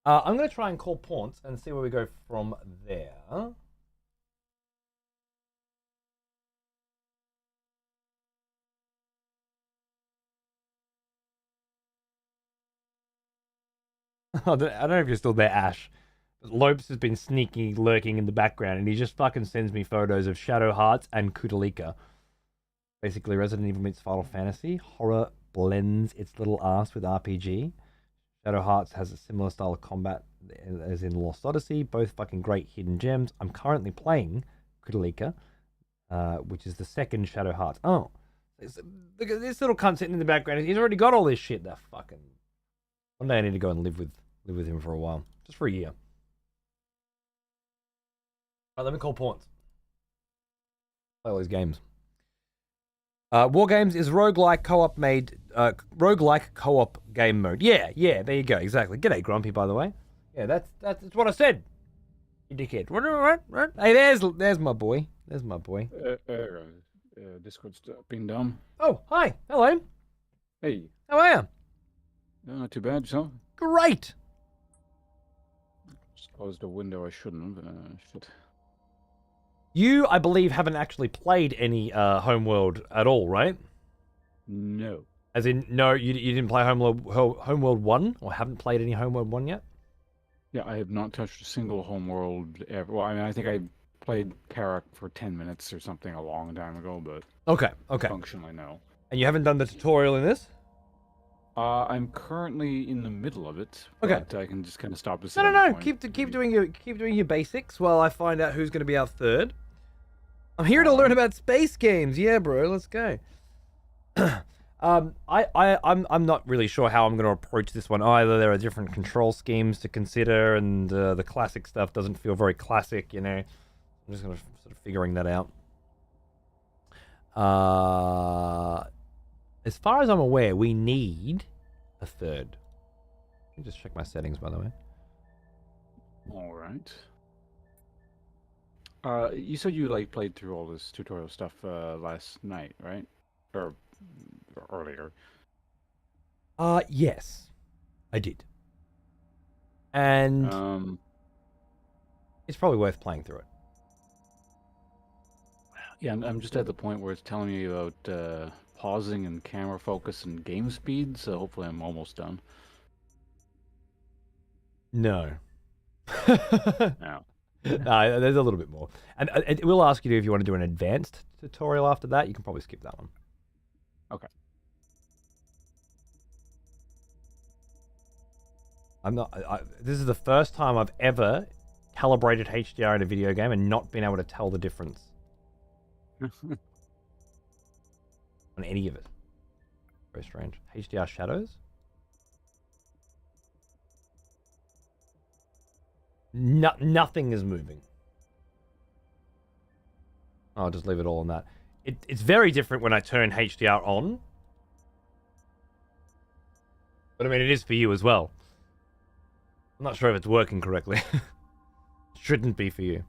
Speaker 1: I'm going to try and call Paunce and see where we go from there. I don't know if you're still there, Ash. Lopes has been sneaky lurking in the background, and he just fucking sends me photos of Shadow Hearts and Kutalika. Basically, Resident Evil meets Final Fantasy. Horror blends its little ass with RPG. Shadow Hearts has a similar style of combat as in Lost Odyssey. Both fucking great hidden gems. I'm currently playing Kutalika, which is the second Shadow Hearts. Oh, look at this little cunt sitting in the background. He's already got all this shit. That fucking... One day I need to go and live with him for a while. Just for a year. Alright, let me call Paunce. Play all these games. War Games is roguelike co-op game mode. Yeah, there you go, exactly. G'day, Grumpy, by the way. Yeah, that's what I said. You dickhead. What? Hey, there's my boy. There's my boy.
Speaker 9: Discord's been dumb.
Speaker 1: Oh, hi. Hello.
Speaker 9: Hey.
Speaker 1: How are you?
Speaker 9: Not too bad, so.
Speaker 1: Great.
Speaker 9: Just closed a window I shouldn't have. Shit.
Speaker 1: You, I believe, haven't actually played any Homeworld at all, right?
Speaker 9: No.
Speaker 1: As in, no, you didn't play Homeworld 1? Or haven't played any Homeworld 1 yet?
Speaker 9: Yeah, I have not touched a single Homeworld ever. Well, I mean, I think I played Karak for 10 minutes or something a long time ago, but...
Speaker 1: Okay.
Speaker 9: Functionally, no.
Speaker 1: And you haven't done the tutorial in this?
Speaker 9: I'm currently in the middle of it.
Speaker 1: Okay.
Speaker 9: But I can just kind of stop this.
Speaker 1: No. Keep doing your basics while I find out who's going to be our third. I'm here to learn about space games. Yeah, bro. Let's go. I'm not really sure how I'm going to approach this one either. There are different control schemes to consider, and the classic stuff doesn't feel very classic. You know, I'm just going to sort of figuring that out. As far as I'm aware, we need a third. Let me just check my settings, by the way.
Speaker 9: All right. You said you played through all this tutorial stuff last night, right? Or earlier.
Speaker 1: Yes, I did. And it's probably worth playing through it.
Speaker 9: Yeah, I'm just at the point where it's telling me about pausing and camera focus and game speed, so hopefully I'm almost done.
Speaker 1: No.
Speaker 9: No.
Speaker 1: No, there's a little bit more. And it will ask you if you want to do an advanced tutorial after that. You can probably skip that one.
Speaker 9: Okay.
Speaker 1: This is the first time I've ever calibrated HDR in a video game and not been able to tell the difference on any of it. Very strange. HDR shadows? Nothing is moving. I'll just leave it all on that. It's very different when I turn HDR on. But I mean, it is for you as well. I'm not sure if it's working correctly. Shouldn't be for you.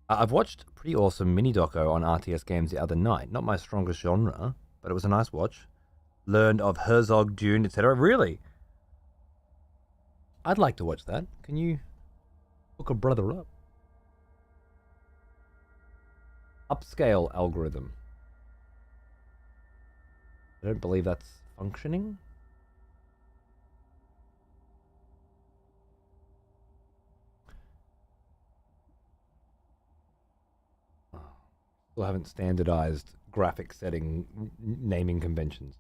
Speaker 1: I've watched a pretty awesome mini doco on RTS games the other night. Not my strongest genre, but it was a nice watch. learned of Herzog, Dune, etc. Really? I'd like to watch that. Can you hook a brother up? Upscale algorithm. I don't believe that's functioning. Still haven't standardized graphic setting naming conventions.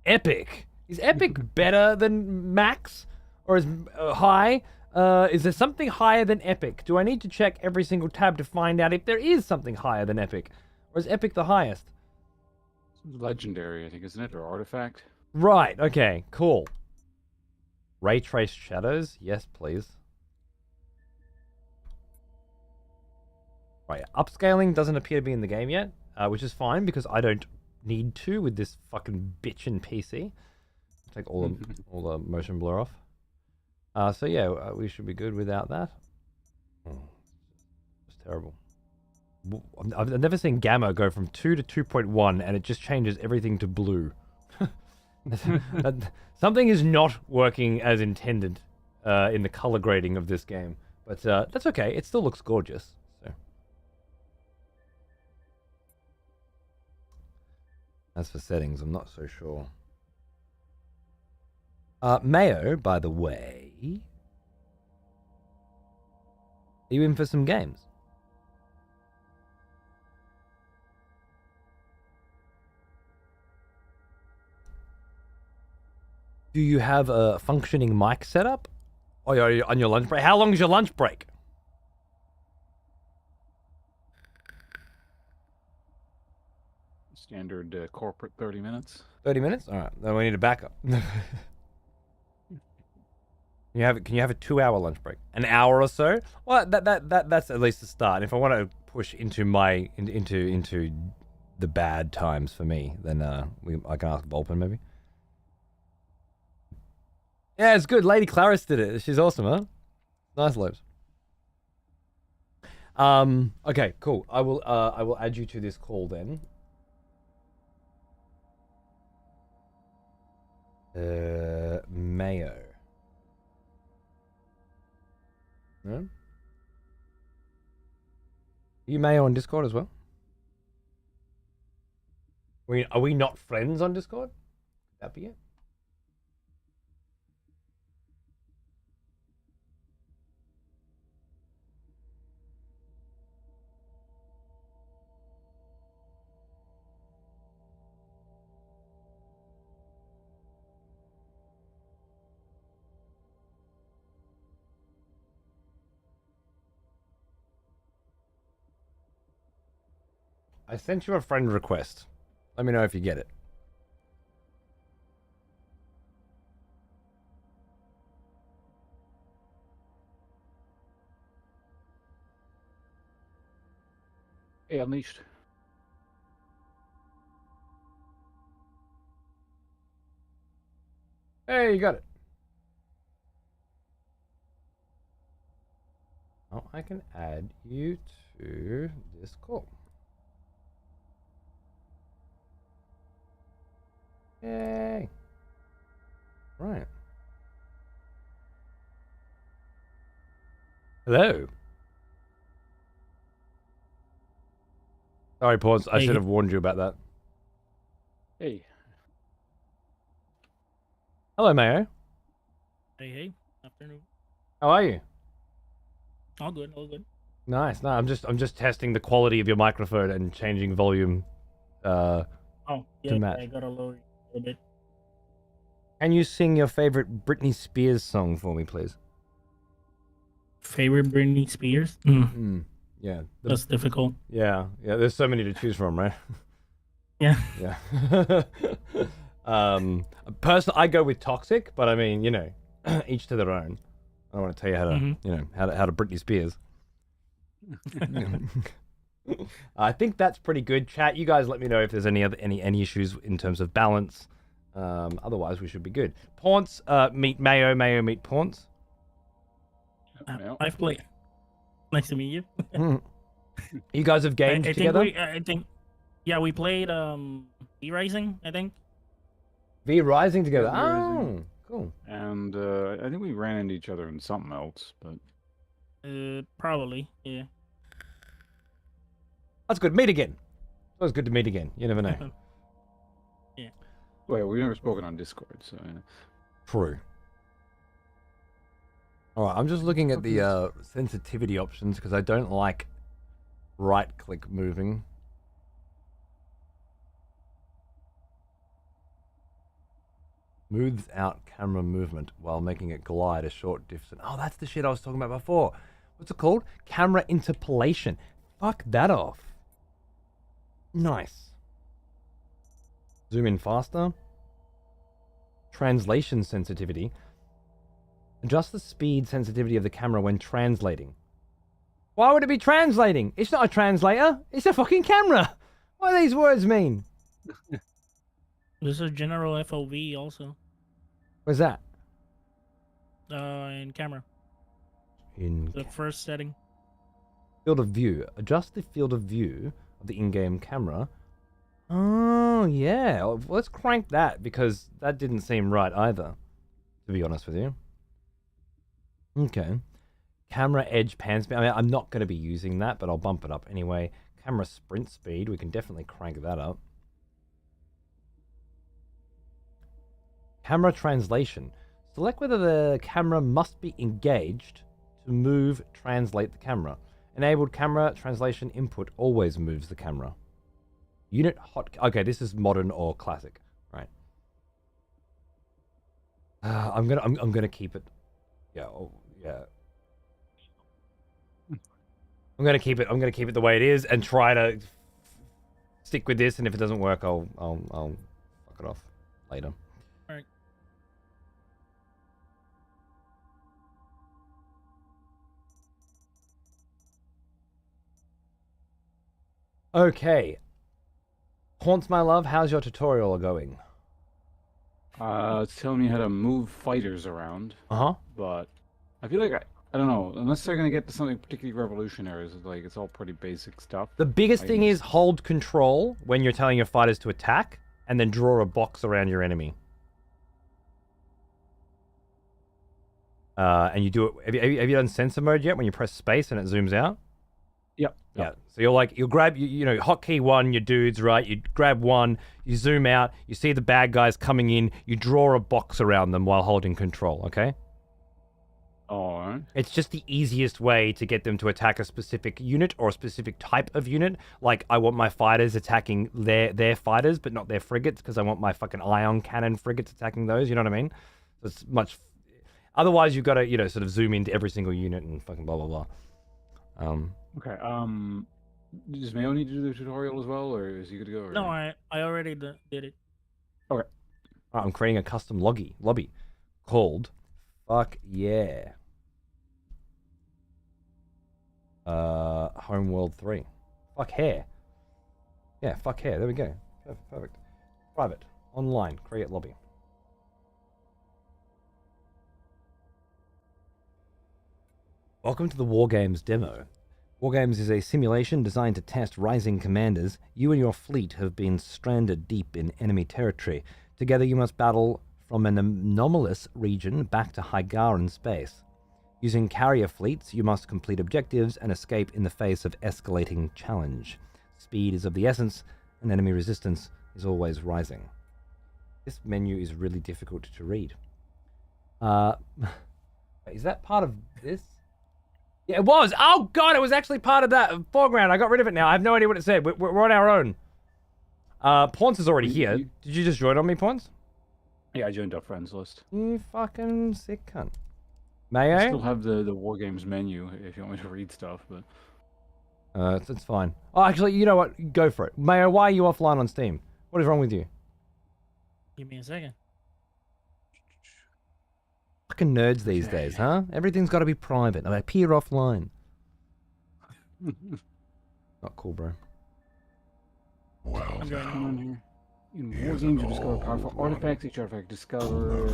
Speaker 1: Epic! Is Epic better than Max? Or is high? Is there something higher than Epic? Do I need to check every single tab to find out if there is something higher than Epic? Or is Epic the highest?
Speaker 9: Legendary, I think, isn't it? Or artifact?
Speaker 1: Right, okay, cool. Ray traced shadows? Yes, please. Right, upscaling doesn't appear to be in the game yet, which is fine because I don't need to with this fucking bitchin' PC. Take all the motion blur off. So yeah, we should be good without that. Oh, it's terrible. I've never seen gamma go from 2 to 2.1 and it just changes everything to blue. Something is not working as intended in the color grading of this game, but that's okay. It still looks gorgeous. So, as for settings, I'm not so sure. Mayo, by the way, are you in for some games? Do you have a functioning mic setup? Oh, are you on your lunch break? How long is your lunch break?
Speaker 9: Standard corporate 30 minutes.
Speaker 1: 30 minutes? All right. Then we need a backup. Can you have a 2-hour lunch break? An hour or so? Well, that's at least a start. If I want to push into into the bad times for me, then I can ask Volpin maybe. Yeah, it's good. Lady Clarice did it. She's awesome, huh? Nice lips. Okay, cool. I will add you to this call then. Mayo. No? Are you Mayo on Discord as well? Are we not friends on Discord? Could that be it? I sent you a friend request. Let me know if you get it.
Speaker 9: Hey, Unleashed.
Speaker 1: Hey, you got it. Oh, I can add you to this call. Yay. Right. Hello. Sorry, pause. I should have warned you about that.
Speaker 9: Hey.
Speaker 1: Hello, Mayo.
Speaker 10: Hey. Afternoon.
Speaker 1: How are you?
Speaker 10: All good, all good.
Speaker 1: Nice. No, I'm just testing the quality of your microphone and changing volume
Speaker 10: Oh, yeah,
Speaker 1: to match.
Speaker 10: I got a lower a bit.
Speaker 1: Can you sing your favorite Britney Spears song for me, please?
Speaker 10: Favorite Britney Spears?
Speaker 1: Yeah.
Speaker 10: That's difficult.
Speaker 1: Yeah. There's so many to choose from, right?
Speaker 10: Yeah.
Speaker 1: Yeah. Personally, I go with Toxic, but I mean, each to their own. I don't want to tell you how to, how to Britney Spears. I think that's pretty good. Chat, you guys let me know if there's any issues in terms of balance. Otherwise, we should be good. Paunce, meet Mayo. Mayo, meet Paunce.
Speaker 10: I've played. Nice to meet you.
Speaker 1: You guys have gamed together?
Speaker 10: I think, yeah, we played E-Rising, I think.
Speaker 1: V Rising together.
Speaker 9: V Rising.
Speaker 1: Oh, cool.
Speaker 9: And I think we ran into each other in something else, but
Speaker 10: Probably, yeah.
Speaker 1: That's good. Meet again. It's always good to meet again. You never know.
Speaker 10: Yeah.
Speaker 9: wait, we've never spoken on Discord, so
Speaker 1: True. All right, I'm just looking at the sensitivity options because I don't like right-click moving. Smooths out camera movement while making it glide a short distance. Oh, that's the shit I was talking about before. What's it called? Camera interpolation. Fuck that off. Nice. Zoom in faster. Translation sensitivity. Adjust the speed sensitivity of the camera when translating. Why would it be translating? It's not a translator. It's a fucking camera. What do these words mean?
Speaker 10: This is general FOV also.
Speaker 1: Where's that?
Speaker 10: In camera.
Speaker 1: In
Speaker 10: The first setting.
Speaker 1: field of view. Adjust the field of view of the in-game camera. Oh, yeah. Well, let's crank that because that didn't seem right either, to be honest with you. Okay. Camera edge pan speed. I mean, I'm not going to be using that, but I'll bump it up anyway. Camera sprint speed. We can definitely crank that up. Camera translation. Select whether the camera must be engaged to translate the camera. Enabled camera translation input always moves the camera. Unit hot. Okay, this is modern or classic, right? I'm gonna keep it. Yeah, yeah. I'm gonna keep it the way it is and try to stick with this. And if it doesn't work, I'll fuck it off later.
Speaker 10: All right.
Speaker 1: Okay. Haunts, my love, how's your tutorial going?
Speaker 9: it's telling me how to move fighters around.
Speaker 1: Uh-huh.
Speaker 9: But I feel like I don't know, unless they're gonna get to something particularly revolutionary, it's all pretty basic stuff.
Speaker 1: The biggest thing is hold control when you're telling your fighters to attack, and then draw a box around your enemy. And you do it. Have you done sensor mode yet? When you press space and it zooms out.
Speaker 9: Yep.
Speaker 1: Yeah. So you'll grab hotkey 1, your dudes, right? You grab one, you zoom out, you see the bad guys coming in, you draw a box around them while holding control. Okay.
Speaker 9: Alright.
Speaker 1: It's just the easiest way to get them to attack a specific unit or a specific type of unit. Like, I want my fighters attacking their fighters, but not their frigates, because I want my fucking ion cannon frigates attacking those, you know what I mean? So it's much... Otherwise, you've got to, sort of zoom into every single unit and fucking blah, blah, blah.
Speaker 9: Okay, does Mayo need to do the tutorial as well, or is he good to go? Or...
Speaker 10: No, I already did it.
Speaker 9: Okay.
Speaker 1: I'm creating a custom lobby called Fuck Yeah. Homeworld 3. Fuck hair. Yeah, fuck hair. There we go. Perfect. Private. Online. Create lobby. Welcome to the Wargames demo. Wargames is a simulation designed to test rising commanders. You and your fleet have been stranded deep in enemy territory. Together you must battle from an anomalous region back to Hygaran space. Using carrier fleets, you must complete objectives and escape in the face of escalating challenge. Speed is of the essence, and enemy resistance is always rising. This menu is really difficult to read. Is that part of this? Yeah, it was! Oh god, it was actually part of that foreground. I got rid of it now. I have no idea what it said. We're on our own. Ponce is already here. Did you just join on me, Ponce?
Speaker 9: Yeah, I joined our friends list.
Speaker 1: You fucking sick cunt. May I?
Speaker 9: Still have the War Games menu if you want me to read stuff, but...
Speaker 1: It's fine. Oh, actually, you know what? Go for it. Mayo, why are you offline on Steam? What is wrong with you?
Speaker 10: Give me a second.
Speaker 1: Fucking nerds these days, huh? Everything's got to be private. I appear offline. Not cool, bro.
Speaker 2: Well,
Speaker 9: Come on here. In War Games, you discover powerful artifacts. Each artifact discovery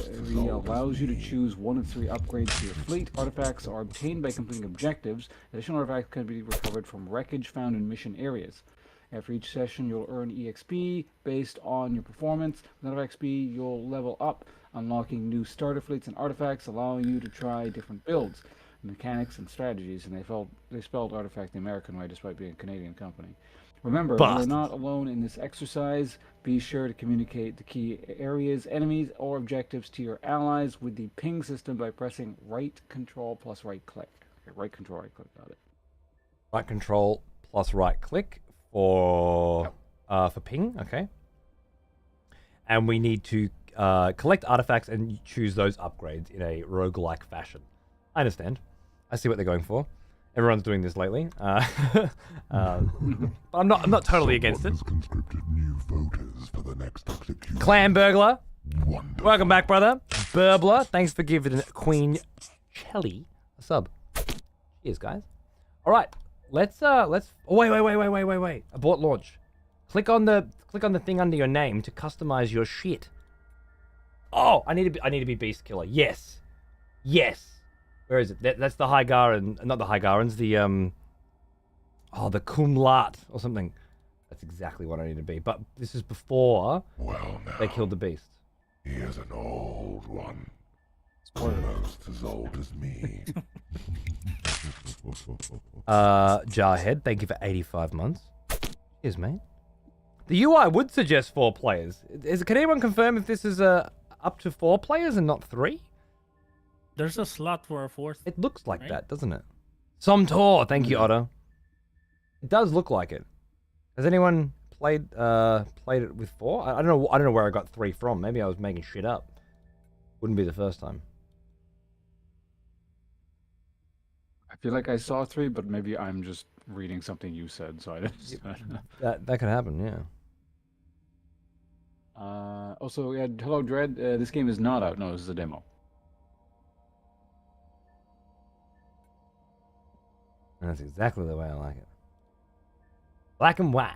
Speaker 9: allows you to choose 1 of 3 upgrades to your fleet. Artifacts are obtained by completing objectives. Additional artifacts can be recovered from wreckage found in mission areas. After each session, you'll earn EXP based on your performance. With enough XP, you'll level up, unlocking new starter fleets and artifacts, allowing you to try different builds, mechanics, and strategies. And they spelled Artifact the American way, despite being a Canadian company. Remember, you are not alone in this exercise. Be sure to communicate the key areas, enemies, or objectives to your allies with the ping system by pressing right control plus right click. Okay, right control, right click, got it.
Speaker 1: Right control plus right click for ping, okay. And we need to collect artifacts and choose those upgrades in a roguelike fashion. I understand. I see what they're going for. Everyone's doing this lately. But I'm not totally against it.
Speaker 2: Has conscripted new voters for the next execution.
Speaker 1: Clan Burglar.
Speaker 2: Wonderful.
Speaker 1: Welcome back, brother. Burbler, thanks for giving Queen Chelly a sub. Cheers, guys. All right, let's. Oh, wait. Abort launch. Click on the thing under your name to customize your shit. Oh, I need to be Beast Killer. Yes. Where is it? That's the Hygaran, not the Hygarans, the Cum Lat or something. That's exactly what I need to be. But this is before they killed the beast.
Speaker 2: He is an old one. Almost as old as me.
Speaker 1: Jarhead, thank you for 85 months. Cheers, mate. The UI would suggest 4 players. Can anyone confirm if this is up to 4 players and not 3?
Speaker 10: There's a slot for a 4th.
Speaker 1: It looks like
Speaker 10: right?
Speaker 1: that, doesn't it? Somtor, thank you, Otto. It does look like it. Has anyone played it with 4? I don't know where I got 3 from. Maybe I was making shit up. Wouldn't be the first time.
Speaker 9: I feel like I saw 3, but maybe I'm just reading something you said, so I didn't.
Speaker 1: That could happen, yeah.
Speaker 9: Also, yeah, hello, Dread. This game is not out. No, this is a demo.
Speaker 1: And that's exactly the way I like it. Black and white.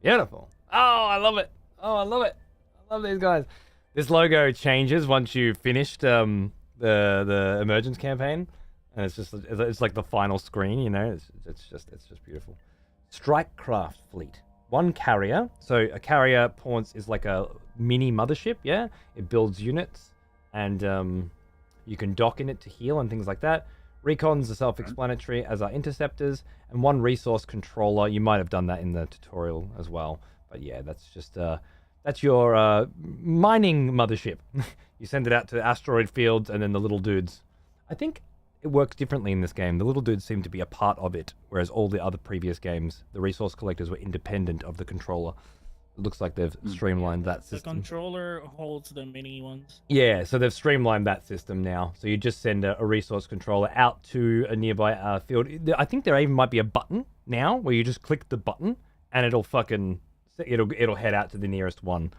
Speaker 1: Beautiful. Oh, I love it. I love these guys. This logo changes once you've finished the emergence campaign, and it's like the final screen. You know, it's just beautiful. Strikecraft fleet. 1 carrier. So a carrier Paunce is like a mini mothership. Yeah, it builds units, and you can dock in it to heal and things like that. Recons are self-explanatory, as are interceptors, and 1 resource controller. You might have done that in the tutorial as well, but yeah, that's just that's your mining mothership. You send it out to asteroid fields, and then the little dudes. I think it works differently in this game. The little dudes seem to be a part of it, whereas all the other previous games, the resource collectors were independent of the controller. It looks like they've streamlined that system.
Speaker 10: The controller holds the mini ones.
Speaker 1: Yeah, so they've streamlined that system now. So you just send a resource controller out to a nearby field. I think there even might be a button now where you just click the button and it'll head out to the nearest one.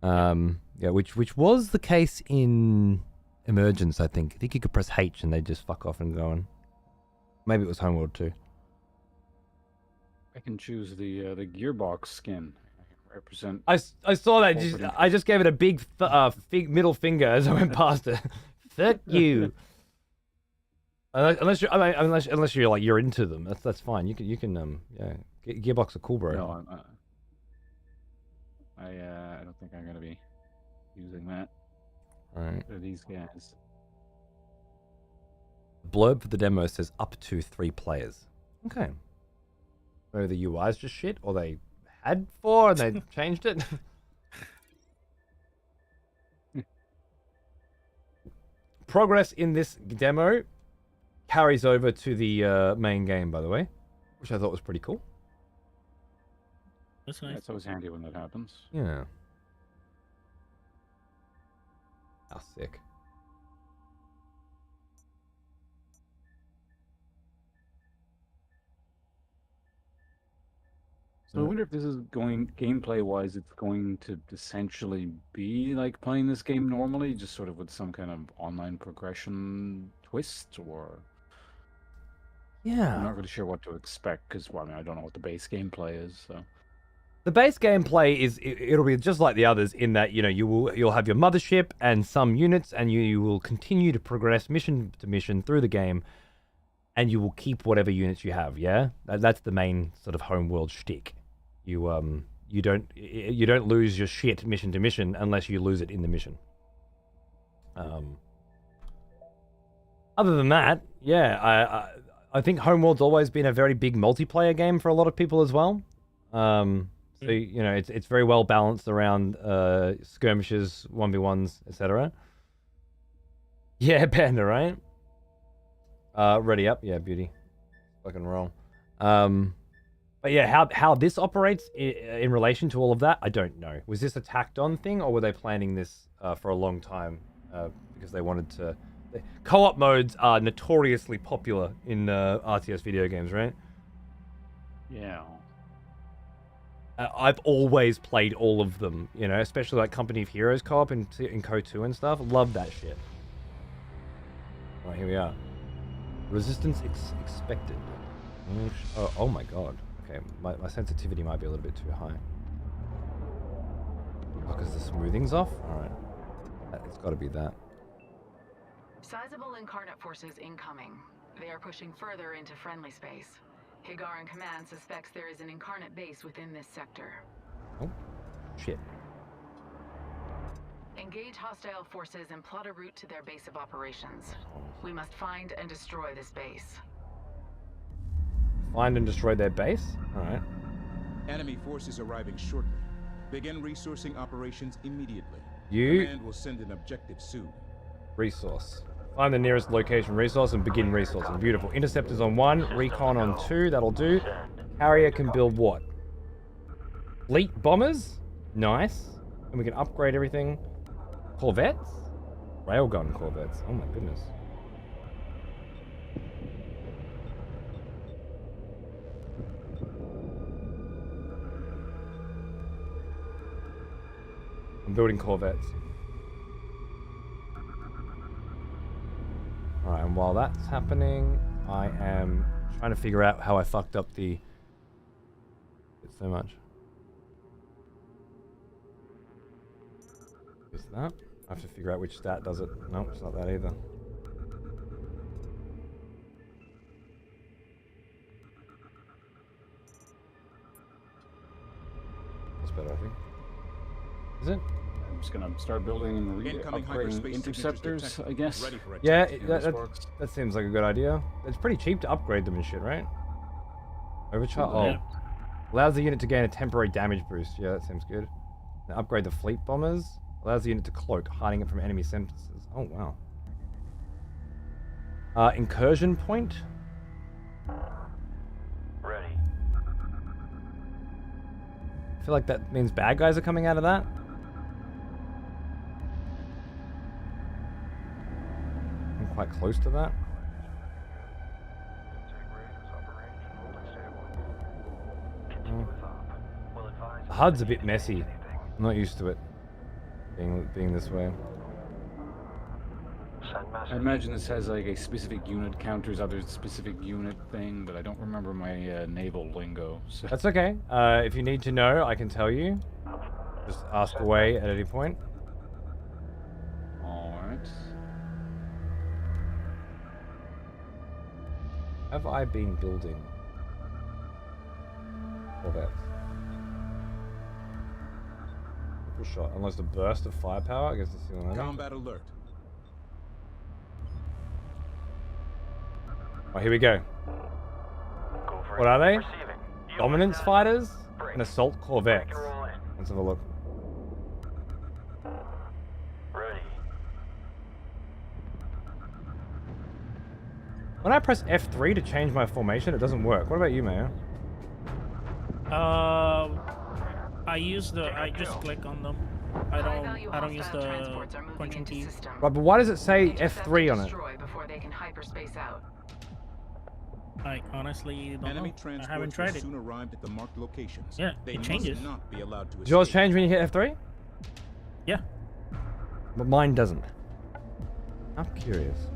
Speaker 1: Yeah, which was the case in Emergence, I think. I think you could press H and they just fuck off and go on. Maybe it was Homeworld too.
Speaker 9: I can choose the gearbox skin. I can represent.
Speaker 1: I saw that. I just gave it a big middle finger as I went past it. Fuck you. Unless you're like you're into them, that's fine. You can yeah. Gearbox are cool, bro.
Speaker 9: No, I don't think I'm gonna be using that.
Speaker 1: All right.
Speaker 9: For these guys.
Speaker 1: Blurb for the demo says up to 3 players. Okay. Maybe the UI's just shit, or they had 4 and they changed it. Progress in this demo carries over to the main game, by the way, which I thought was pretty cool.
Speaker 10: That's nice.
Speaker 9: It's always handy when that happens.
Speaker 1: Yeah. How sick.
Speaker 9: So I wonder if this is going gameplay-wise, it's going to essentially be like playing this game normally, just sort of with some kind of online progression twist, or
Speaker 1: Yeah.
Speaker 9: I'm not really sure what to expect because, well, I mean, I don't know what the base gameplay is. So
Speaker 1: The base gameplay is it'll be just like the others in that you'll have your mothership and some units, and you will continue to progress mission to mission through the game. and you will keep whatever units you have. Yeah, that's the main sort of homeworld shtick. You don't lose your shit mission to mission unless you lose it in the mission. Other than that, yeah, I think Homeworld's always been a very big multiplayer game for a lot of people as well. So you know, it's very well balanced around skirmishes, 1v1s, etc. Yeah, Panda, right? Ready up, yeah, beauty, fucking roll. But yeah, how this operates in relation to all of that, I don't know. Was this a tacked on thing, or were they planning this for a long time because they wanted to? Co-op modes are notoriously popular in RTS video games, right?
Speaker 9: Yeah.
Speaker 1: I've always played all of them, you know, especially like Company of Heroes co-op in Co 2 and stuff. Love that shit. All right, here we are. Resistance expected. Oh my god. Okay, my sensitivity might be a little bit too high. Oh, because the smoothing's off? Alright. It's got to be that.
Speaker 11: Sizable incarnate forces incoming. They are pushing further into friendly space. Higaran Command suspects there is an incarnate base within this sector.
Speaker 1: Oh, shit.
Speaker 11: Engage hostile forces and plot a route to their base of operations. We must find and destroy this base.
Speaker 1: Find and destroy their base? Alright.
Speaker 12: Enemy forces arriving shortly. Begin resourcing operations immediately.
Speaker 1: You...
Speaker 12: Command will send an objective soon.
Speaker 1: Resource. Find the nearest location resource and begin resourcing. Beautiful. Interceptors on 1, recon on 2, that'll do. Carrier can build what? Fleet bombers? Nice. And we can upgrade everything. Corvettes? Railgun corvettes. Oh my goodness. I'm building corvettes. Alright, and while that's happening, I am trying to figure out how I fucked up the... It's so much. Is that? I have to figure out which stat does it. Nope, it's not that either. That's better, I think. Is it?
Speaker 9: I'm just gonna start building and upgrading interceptors, I guess.
Speaker 1: Yeah, that seems like a good idea. It's pretty cheap to upgrade them and shit, right? Overcharge. Oh, allows the unit to gain a temporary damage boost. Yeah, that seems good. Now upgrade the fleet bombers. Allows the unit to cloak, hiding it from enemy sentences. Oh wow. Incursion point.
Speaker 5: Ready.
Speaker 1: I feel like that means bad guys are coming out of that. I'm quite close to that. The HUD's a bit messy. I'm not used to it being this way.
Speaker 9: I imagine this has like a specific unit counters other specific unit thing, but I don't remember my naval lingo. So.
Speaker 1: That's okay. If you need to know, I can tell you. Just ask away at any point.
Speaker 9: Alright.
Speaker 1: Have I been building corvettes? Shot. Unless the burst of firepower, I guess that's the only one.
Speaker 12: Combat alert.
Speaker 1: Oh, here we go. What are they? Dominance fighters and assault corvettes. Let's have a look.
Speaker 5: Ready.
Speaker 1: When I press F3 to change my formation, it doesn't work. What about you, Mayo?
Speaker 10: I just click on them. I don't use the punching key.
Speaker 1: Right, but why does it say F3 on it?
Speaker 11: Before they can hyperspace out.
Speaker 10: I honestly don't
Speaker 12: Enemy
Speaker 10: know. I haven't tried it.
Speaker 12: soon arrived at the marked locations.
Speaker 10: Yeah,
Speaker 12: They
Speaker 10: it changes.
Speaker 12: must not be allowed to
Speaker 1: Does yours
Speaker 12: escape.
Speaker 1: change when you hit F3?
Speaker 10: Yeah.
Speaker 1: But mine doesn't. I'm curious.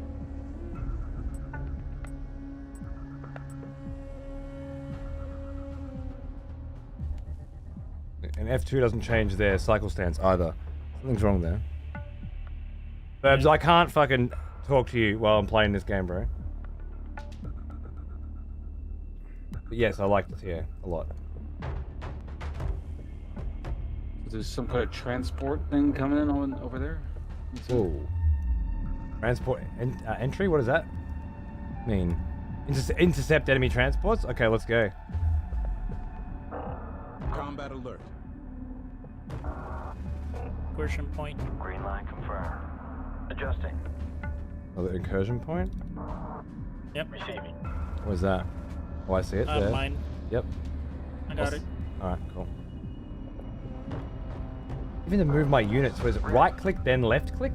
Speaker 1: And F2 doesn't change their cycle stance either. Something's wrong there. Burbs, I can't fucking talk to you while I'm playing this game, bro. But yes, I liked it here a lot.
Speaker 9: There's some kind of transport thing coming in over there.
Speaker 1: Whoa. Transport entry? What does that mean? Intercept enemy transports? Okay, let's go.
Speaker 12: Combat alert.
Speaker 10: Incursion point.
Speaker 5: Green line confirmed. Adjusting.
Speaker 1: Oh, the incursion point?
Speaker 10: Yep.
Speaker 5: Receiving.
Speaker 1: Where's that? Oh, I see it there.
Speaker 10: Mine.
Speaker 1: Yep.
Speaker 10: I got it.
Speaker 1: Alright, cool. Even to move my units, was it right click then left click?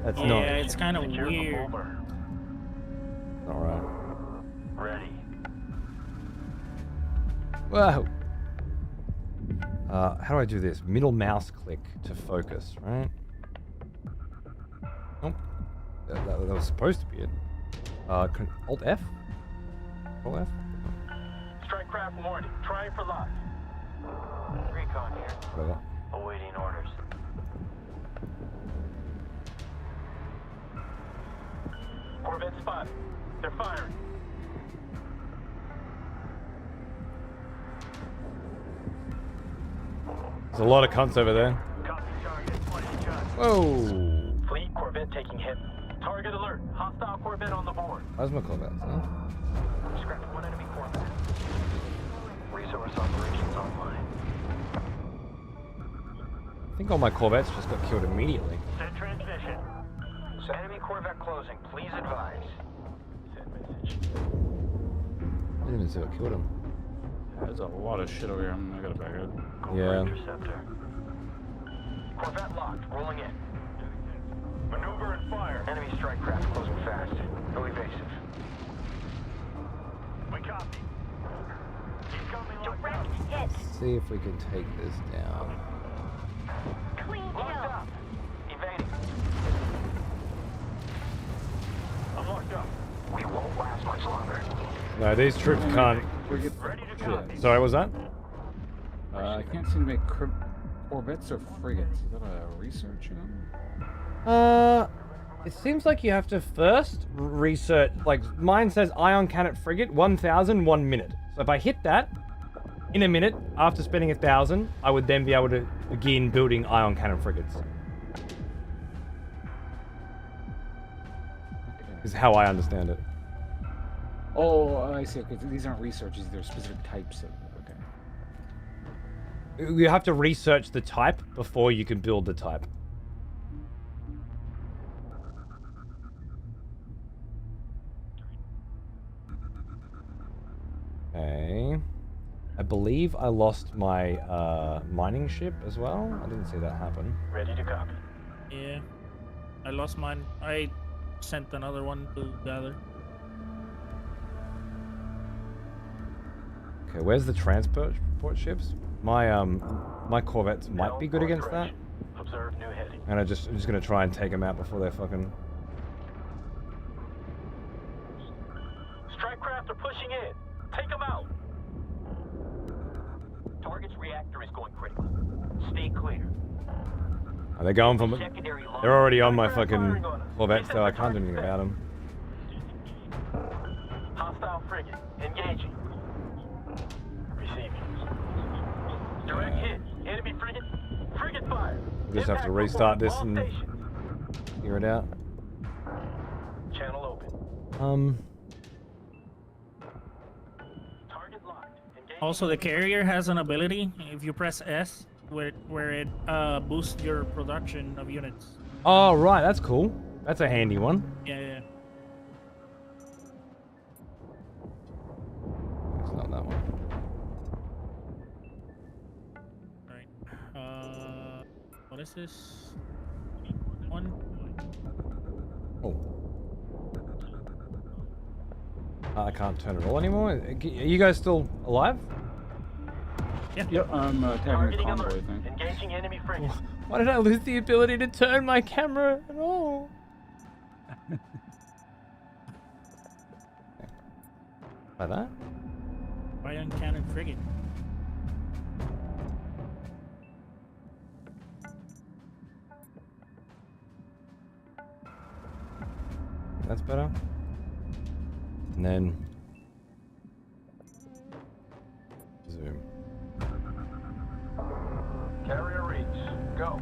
Speaker 1: That's
Speaker 10: Yeah,
Speaker 1: not.
Speaker 10: it's kind of
Speaker 5: Secure the
Speaker 10: weird.
Speaker 5: folder.
Speaker 1: Alright.
Speaker 5: Ready.
Speaker 1: Whoa! How do I do this? Middle mouse click to focus, right? Nope. That was supposed to be it. Alt F? Alt F?
Speaker 5: Strike craft warning. Trying for lock. Recon here.
Speaker 1: Whatever.
Speaker 5: Awaiting orders. Corvette spotted. They're firing.
Speaker 1: There's a lot of cunts over there.
Speaker 5: Copy target. 20 shots.
Speaker 1: Whoa!
Speaker 5: Fleet Corvette taking hit. Target alert. Hostile Corvette on the board.
Speaker 1: Where's my Corvettes, huh?
Speaker 5: Scrapped one enemy Corvette. Resource operations online.
Speaker 1: I think all my Corvettes just got killed immediately.
Speaker 5: Send transmission. Enemy Corvette closing. Please advise. Send message.
Speaker 1: I didn't even see what killed him.
Speaker 9: There's a lot of shit over here. I gotta back out.
Speaker 1: Yeah.
Speaker 5: Interceptor. Corvette locked. Rolling in. Maneuver and fire. Enemy strike craft closing fast. No evasive. We copy. Incoming
Speaker 4: Direct hit.
Speaker 1: Let's see if we can take this down.
Speaker 4: Clean
Speaker 5: locked
Speaker 4: kill.
Speaker 5: up. Evading. I'm locked up. We won't last much longer.
Speaker 1: No, these troops can't.
Speaker 5: Ready to copy.
Speaker 1: Sorry, what was that?
Speaker 9: I can't seem to make Corvettes or frigates. Is that a research? You know?
Speaker 1: It seems like you have to first research. Like mine says, ion cannon frigate 1,000 1 minute. So if I hit that in a minute after spending 1,000, I would then be able to begin building ion cannon frigates. Is how I understand it.
Speaker 9: Oh, I see. Okay, these aren't researches; they're specific types of. Okay.
Speaker 1: You have to research the type before you can build the type. Okay. I believe I lost my mining ship as well. I didn't see that happen.
Speaker 5: Ready to copy.
Speaker 10: Yeah. I lost mine. I sent another one to gather.
Speaker 1: Okay, where's the transport ships? My my Corvettes might be good against that.
Speaker 5: Observe new heading.
Speaker 1: And I'm just gonna try and take them out before they're fucking.
Speaker 5: Strike craft are pushing in. Take them out. Target's reactor is going critical. Stay clear.
Speaker 1: Are they going from?
Speaker 5: Secondary line.
Speaker 1: They're already on my fucking Corvette, so I can't do anything about them.
Speaker 5: Hostile frigate. Engaging. Receiving. Direct hit. Enemy frigate. Frigate fire.
Speaker 1: We just have to restart this and figure it out.
Speaker 5: Channel open. Target locked.
Speaker 10: Also, the carrier has an ability, if you press S, where it boosts your production of units.
Speaker 1: Oh right, that's cool. That's a handy one.
Speaker 10: Yeah.
Speaker 1: It's not that one.
Speaker 10: Right. What is this? One.
Speaker 1: Oh. I can't turn it all anymore. Are you guys still alive?
Speaker 10: Yeah.
Speaker 9: Yep, I'm attacking the
Speaker 5: Targeting
Speaker 9: convoy
Speaker 5: alert.
Speaker 9: thing.
Speaker 5: Engaging enemy frigate.
Speaker 1: Why did I lose the ability to turn my camera at all? Like that?
Speaker 10: Ion cannon frigate.
Speaker 1: That's better. And then Zoom.
Speaker 13: Carrier reach. Go.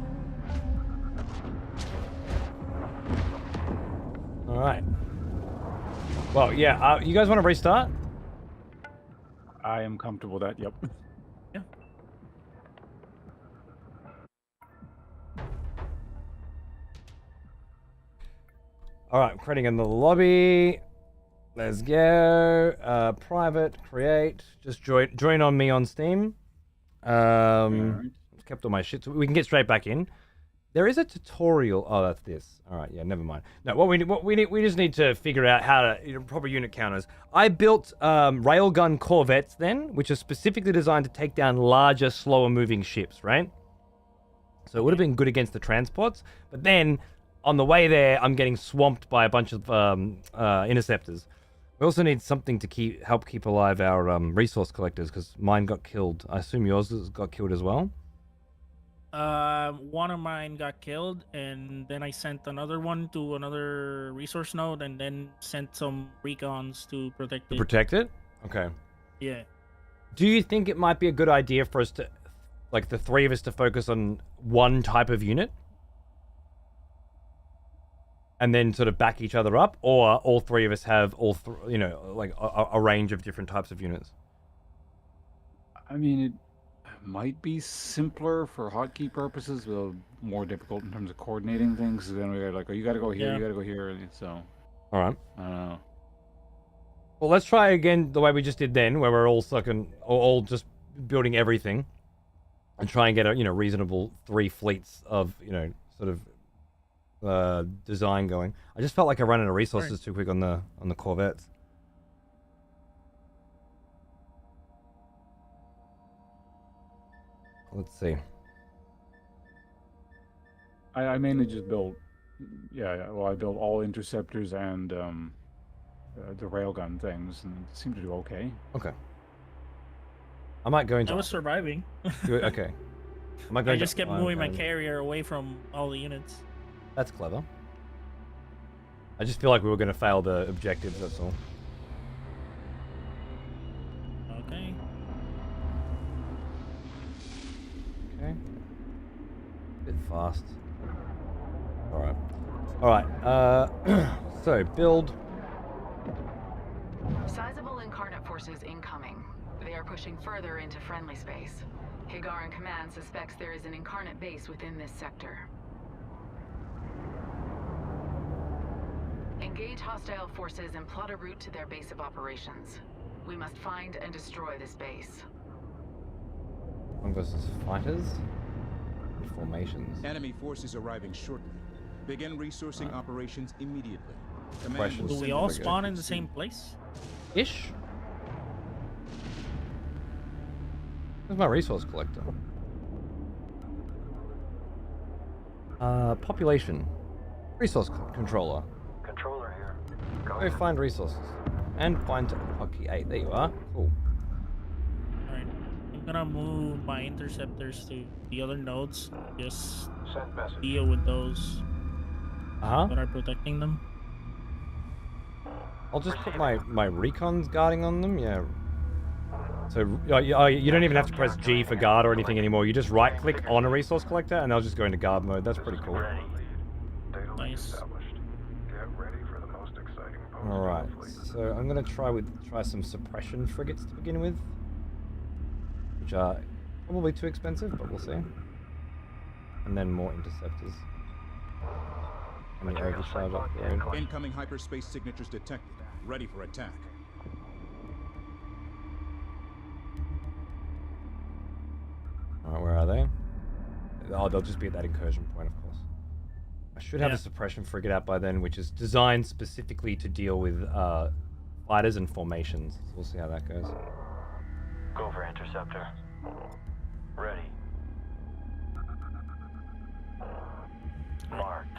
Speaker 1: All right. Well, yeah. You guys want to restart?
Speaker 9: I am comfortable with that. Yep.
Speaker 10: Yeah.
Speaker 1: All right, I'm creating in the lobby. Let's go. Private, create. Just join on me on Steam. Kept all my shit, so we can get straight back in. There is a tutorial. Oh, that's this. All right, yeah, never mind. No, we just need to figure out how to proper unit counters. I built railgun corvettes then, which are specifically designed to take down larger, slower moving ships, right? So it would have been good against the transports, but then on the way there, I'm getting swamped by a bunch of interceptors. We also need something to help keep alive our resource collectors, because mine got killed. I assume yours got killed as well?
Speaker 10: One of mine got killed, and then I sent another one to another resource node, and then sent some recons to protect it.
Speaker 1: To protect it? Okay.
Speaker 10: Yeah.
Speaker 1: Do you think it might be a good idea for us to, like, the three of us to focus on one type of unit? And then sort of back each other up, or all three of us have like a range of different types of units.
Speaker 9: I mean, it might be simpler for hotkey purposes, but more difficult in terms of coordinating things. So then we're like, oh, you got to go here,
Speaker 10: Yeah.
Speaker 9: you got to go here. So,
Speaker 1: all right.
Speaker 9: I don't know.
Speaker 1: Well, let's try again the way we just did then, where we're all just building everything, and try and get a reasonable 3 fleets of sort of design going. I just felt like I ran out of resources too quick on the corvettes. Let's see.
Speaker 9: I mainly just built, well, I built all interceptors and the railgun things, and it seemed to do okay.
Speaker 1: Okay. I might go into.
Speaker 10: I was surviving.
Speaker 1: Okay. I might go
Speaker 10: I
Speaker 1: into
Speaker 10: just kept moving my carrier away from all the units.
Speaker 1: That's clever. I just feel like we were going to fail the objectives, that's all.
Speaker 10: Okay.
Speaker 1: Okay. Bit fast. Alright. Alright, so, build.
Speaker 11: Sizable incarnate forces incoming. They are pushing further into friendly space. Higaran Command suspects there is an incarnate base within this sector. Engage hostile forces and plot a route to their base of operations. We must find and destroy this base.
Speaker 1: One versus fighters. And formations.
Speaker 12: Enemy forces arriving shortly. Begin resourcing operations immediately.
Speaker 1: Questions.
Speaker 10: Do we all spawn in the same place?
Speaker 1: Ish. Where's my resource collector? Population. Resource controller.
Speaker 13: Controller here.
Speaker 1: Go find resources. And find hotkey 8. There you are. Cool.
Speaker 10: Alright. I'm gonna move my interceptors to the other nodes. Just
Speaker 13: Send message.
Speaker 10: deal with those that are protecting them.
Speaker 1: I'll just put my recons guarding on them, yeah. So you don't even have to press G for guard or anything anymore. You just right click on a resource collector and they'll just go into guard mode. That's pretty cool.
Speaker 10: Nice.
Speaker 1: Alright, so I'm gonna try some suppression frigates to begin with. Which are probably too expensive, but we'll see. And then more interceptors. And the overcharge upgrade.
Speaker 12: Incoming hyperspace signatures detected. Ready for attack.
Speaker 1: Alright, where are they? Oh, they'll just be at that incursion point, of course. I should have a suppression frigate out by then, which is designed specifically to deal with fighters and formations. So we'll see how that goes.
Speaker 13: Go for interceptor. Ready. Marked.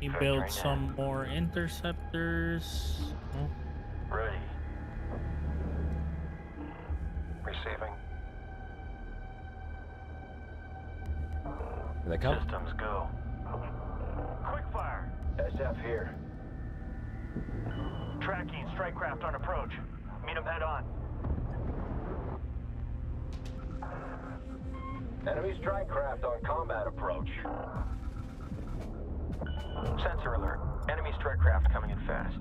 Speaker 10: He built some more interceptors.
Speaker 13: Ready. Receiving.
Speaker 1: Here they come.
Speaker 13: Systems go. Quick fire. SF here. Tracking strike craft on approach. Meet them head on. Enemy strike craft on combat approach. Sensor alert. Enemy strike craft coming in fast.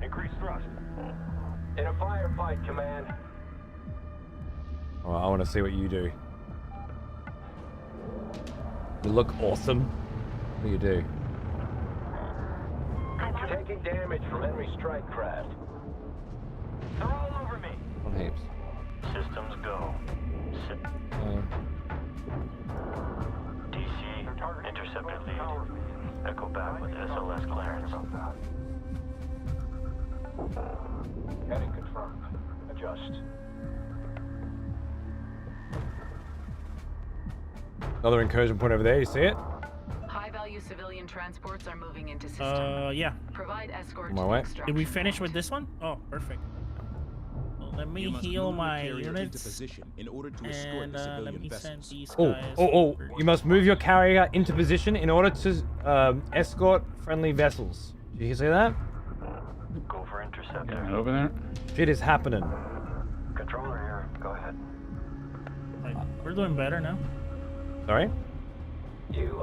Speaker 13: Increase thrust. In a firefight, command.
Speaker 1: Oh, I want to see what you do. You look awesome. What do you do?
Speaker 13: Taking damage from enemy strike craft. They're all over me.
Speaker 1: On heaps.
Speaker 13: Systems go. DC interceptor lead. Echo back with SLS clearance. Heading confirmed. Adjust.
Speaker 1: Another incursion point over there. You see it?
Speaker 11: High-value civilian transports are moving into system.
Speaker 10: Yeah.
Speaker 11: Provide escort
Speaker 1: On my
Speaker 11: to
Speaker 1: way.
Speaker 10: Did we finish with this one? Oh, perfect. Well, let me heal my units.
Speaker 12: Position in order to escort
Speaker 10: And
Speaker 12: the civilian
Speaker 10: let me
Speaker 12: vessels.
Speaker 10: send these
Speaker 1: Oh,
Speaker 10: guys.
Speaker 1: oh! You must move your carrier into position in order to escort friendly vessels. Did you see that?
Speaker 13: Go for interceptor.
Speaker 9: Getting over there.
Speaker 1: Shit is happening.
Speaker 13: Controller here. Go ahead.
Speaker 10: Right, we're doing better now.
Speaker 1: Sorry?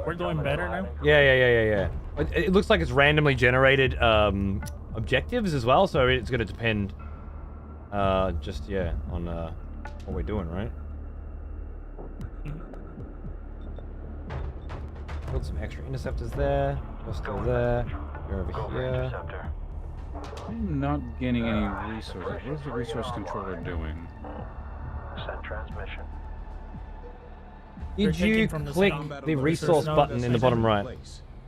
Speaker 10: We're doing better now.
Speaker 1: Yeah. It looks like it's randomly generated objectives as well, so it's going to depend just, yeah, on what we're doing, right? Build some extra interceptors there. You're still there. You're over here.
Speaker 9: I'm not getting any resources. What is the resource controller doing?
Speaker 13: Send transmission.
Speaker 1: Did you click the resource button in the bottom right?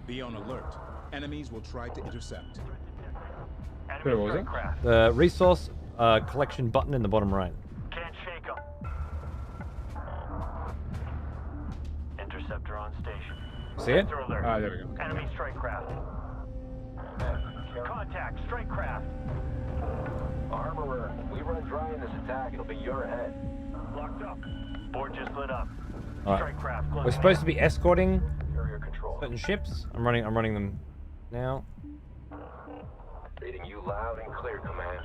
Speaker 12: Be on alert. Enemies will try to intercept.
Speaker 9: Where was it?
Speaker 1: The resource collection button in the bottom right.
Speaker 13: Can't shake 'em. Interceptor on station.
Speaker 1: See it?
Speaker 13: Sensor alert.
Speaker 9: Ah, there we go.
Speaker 13: Enemy strike craft. Contact strike craft. Armorer, we run dry in this attack. It'll be your head. Locked up. Board just lit up.
Speaker 1: All right.
Speaker 13: Strike craft.
Speaker 1: We're supposed to be escorting
Speaker 13: Carrier control.
Speaker 1: certain ships. I'm running them now.
Speaker 13: Reading you loud and clear, command.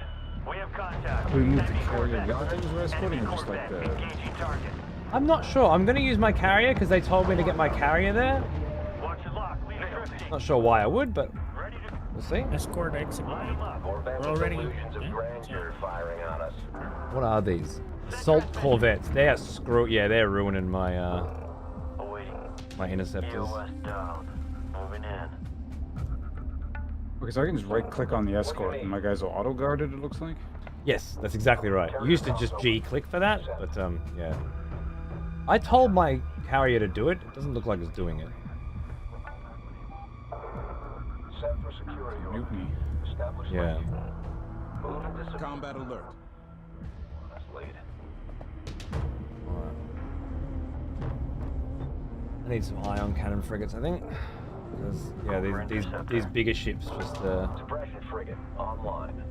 Speaker 13: We have contact.
Speaker 9: We moved the carrier with the things we're escorting, or just like the...
Speaker 13: Engaging target.
Speaker 1: I'm not sure. I'm going to use my carrier because they told me to get my carrier there.
Speaker 13: Watch it lock. Lead drifting.
Speaker 1: Not sure why I would, but we'll see.
Speaker 10: Escort exit. We're already.
Speaker 13: Illusions of grandeur firing on us.
Speaker 1: What are these? Assault corvettes. They are they're ruining my my interceptors.
Speaker 13: EOS down. Moving in.
Speaker 9: Okay, so I can just right-click on the escort, and my guys will auto-guard it, it looks like?
Speaker 1: Yes, that's exactly right. You used to just G-click for that, but yeah. I told my carrier to do it. It doesn't look like it's doing it.
Speaker 13: Set for security.
Speaker 9: Mutiny.
Speaker 13: Establish
Speaker 1: Yeah.
Speaker 13: move and disappear.
Speaker 12: Combat alert.
Speaker 13: That's lead.
Speaker 1: I need some ion cannon frigates, I think. Because, yeah, these bigger ships just
Speaker 13: Suppression frigate online.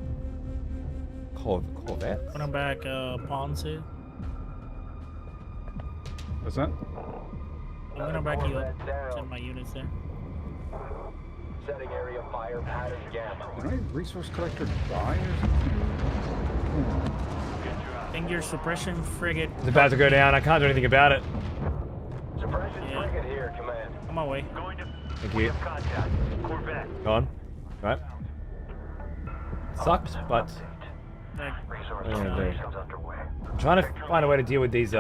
Speaker 1: corvettes.
Speaker 10: Put them back, pawns here.
Speaker 9: What's that?
Speaker 10: I'm gonna back you up. Send my units there.
Speaker 13: Setting area fire pattern gamma.
Speaker 9: Did my resource collector die or something?
Speaker 10: I think your suppression frigate.
Speaker 1: It's about to go down. I can't do anything about it.
Speaker 13: Suppression frigate here, command.
Speaker 10: On my way.
Speaker 13: Going to.
Speaker 1: Thank
Speaker 13: We
Speaker 1: you.
Speaker 13: have contact. Corvette.
Speaker 1: Go on. Right. Sucks, but
Speaker 13: Resource
Speaker 1: what are you gonna do?
Speaker 13: operations underway.
Speaker 1: I'm trying to find a way to deal with these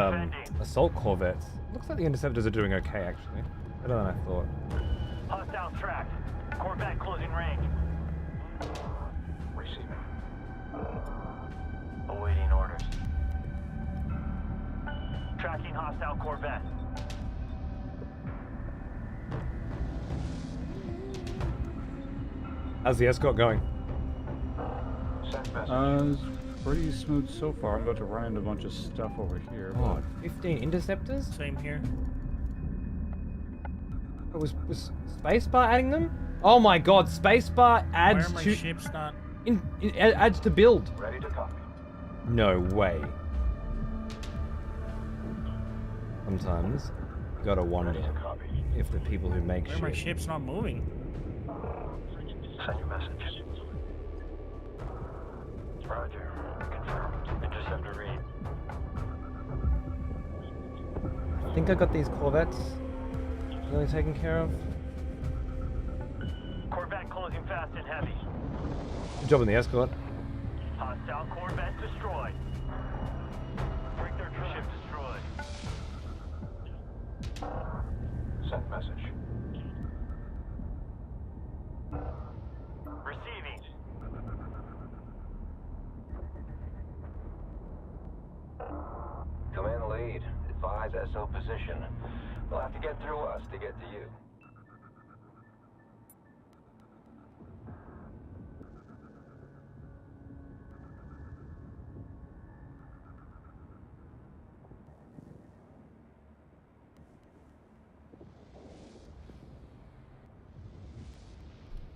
Speaker 1: assault corvettes. Looks like the interceptors are doing okay, actually. Better than I thought.
Speaker 13: Hostile tracked. Corvette closing range. Receiving. Awaiting orders. Tracking hostile Corvette.
Speaker 1: How's the escort going?
Speaker 9: It's pretty smooth so far. I'm about to run into a bunch of stuff over here.
Speaker 1: Oh, 15 interceptors?
Speaker 10: Same here.
Speaker 1: Oh, was Spacebar adding them? Oh my god, Spacebar adds
Speaker 10: Why are my
Speaker 1: to...
Speaker 10: ships not...
Speaker 1: adds to build.
Speaker 13: Ready to copy.
Speaker 1: No way. Sometimes, you gotta wonder if the people who make
Speaker 10: Why are my
Speaker 1: shit...
Speaker 10: ships not moving?
Speaker 13: Send your message. Roger. Confirmed. Interceptor read.
Speaker 1: think I got these corvettes really taken care of.
Speaker 13: Corvette closing fast and heavy.
Speaker 1: Good job in the escort.
Speaker 13: Hostile Corvette destroyed. Break their ship destroyed. Send message. Receiving.
Speaker 14: Command lead. Advise SO position. They'll have to get through us to get to you.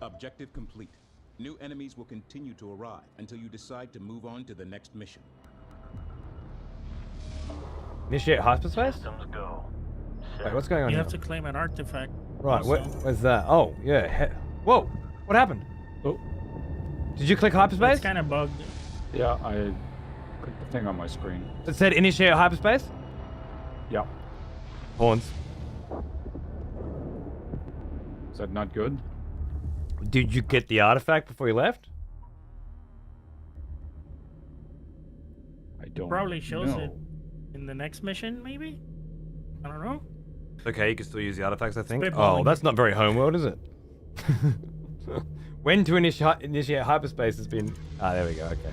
Speaker 12: Objective complete. New enemies will continue to arrive until you decide to move on to the next mission.
Speaker 1: Initiate hyperspace?
Speaker 13: Systems go.
Speaker 1: Wait, what's going on
Speaker 10: You
Speaker 1: here?
Speaker 10: have to claim an artifact.
Speaker 1: Right,
Speaker 10: also.
Speaker 1: where's that? Oh, yeah. Whoa, what happened?
Speaker 9: Oh,
Speaker 1: Did you click hyperspace?
Speaker 10: It's kind of bugged.
Speaker 9: yeah, I clicked the thing on my screen.
Speaker 1: It said initiate hyperspace?
Speaker 9: Yeah.
Speaker 1: Horns.
Speaker 9: Is that not good?
Speaker 1: Did you get the artifact before you left?
Speaker 9: I don't
Speaker 10: Probably shows
Speaker 9: know.
Speaker 10: it in the next mission, maybe? I don't know.
Speaker 1: Okay, you can still use the artifacts, I think.
Speaker 10: spitballing.
Speaker 1: Oh, that's not very homeworld, is it? When to initiate hyperspace has been... Ah, there we go, okay.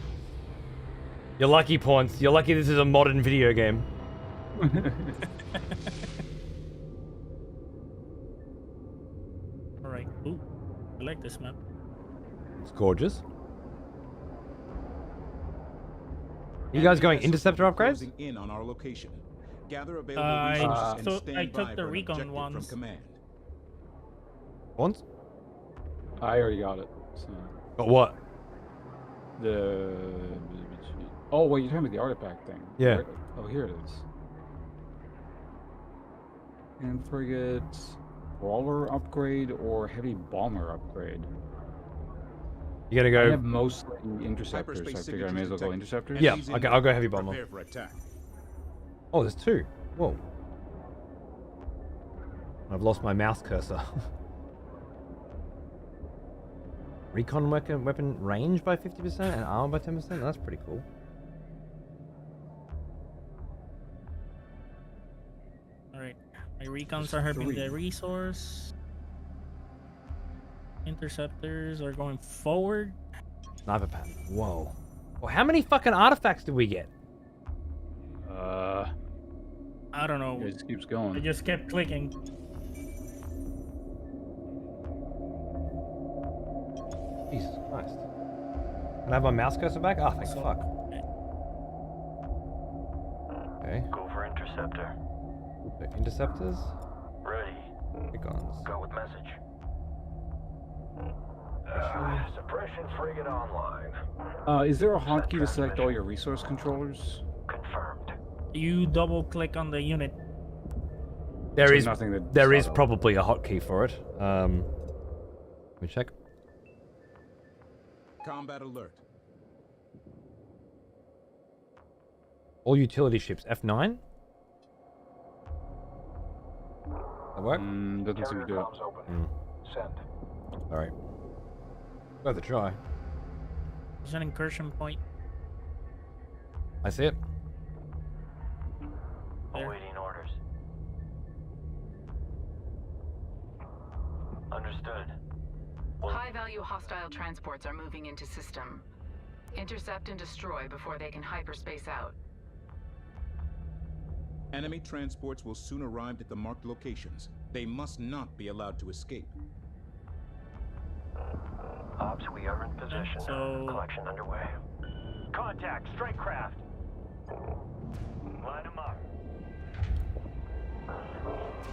Speaker 1: You're lucky, Pawns. You're lucky this is a modern video game.
Speaker 10: Alright, ooh. I like this map.
Speaker 1: It's gorgeous. You guys going interceptor upgrades?
Speaker 12: Closing in on our location. Gather available resources and stand
Speaker 10: I
Speaker 12: by
Speaker 10: took the
Speaker 12: for an
Speaker 10: recon
Speaker 12: objective from
Speaker 10: ones.
Speaker 12: command.
Speaker 1: Once?
Speaker 9: I already got it. So.
Speaker 1: Got what?
Speaker 9: The... Oh, wait, you're talking about the artifact thing.
Speaker 1: Yeah.
Speaker 9: Right? Oh, here it is. And frigate, brawler upgrade, or heavy bomber upgrade.
Speaker 1: You gotta
Speaker 9: I
Speaker 1: go...
Speaker 9: have mostly interceptors, so I
Speaker 12: Hyperspace
Speaker 9: figured I may as well go
Speaker 12: signatures
Speaker 9: interceptors.
Speaker 1: Yeah,
Speaker 12: Enemies
Speaker 1: okay, I'll go heavy
Speaker 12: inbound.
Speaker 1: bomber.
Speaker 12: Prepare for attack.
Speaker 1: Oh, there's two. Whoa. I've lost my mouse cursor. Recon weapon range by 50% and armor by 10%? That's pretty cool.
Speaker 10: Alright. My recons are helping the resource. Interceptors are going forward.
Speaker 1: Sniper pattern. Whoa. Well, how many fucking artifacts did we get?
Speaker 10: I don't know.
Speaker 9: It just keeps
Speaker 10: I
Speaker 9: going.
Speaker 10: just kept clicking.
Speaker 1: Jesus Christ. Can I have my mouse cursor back? Oh, thank fuck. Okay.
Speaker 13: Go for interceptor.
Speaker 1: So interceptors.
Speaker 13: Ready.
Speaker 1: Recons.
Speaker 13: Go with message.
Speaker 14: Suppression frigate online.
Speaker 9: Is there a hotkey to select all your resource controllers?
Speaker 13: Confirmed.
Speaker 10: You double click on the unit.
Speaker 1: There
Speaker 9: So
Speaker 1: is
Speaker 9: nothing that
Speaker 1: there is
Speaker 9: startled.
Speaker 1: probably a hotkey for it. Let me check.
Speaker 12: Combat alert.
Speaker 1: All utility ships. F9. That work?
Speaker 9: Doesn't seem to do it.
Speaker 13: Comms open. Send.
Speaker 1: All right. Worth a try.
Speaker 10: There's an incursion point.
Speaker 1: I see it.
Speaker 10: There.
Speaker 13: Awaiting orders. Understood.
Speaker 11: High-value hostile transports are moving into system. Intercept and destroy before they can hyperspace out.
Speaker 12: Enemy transports will soon arrive at the marked locations. They must not be allowed to escape.
Speaker 13: Ops, we are in position.
Speaker 10: So-
Speaker 13: Collection underway. Contact, strike craft. Line them up.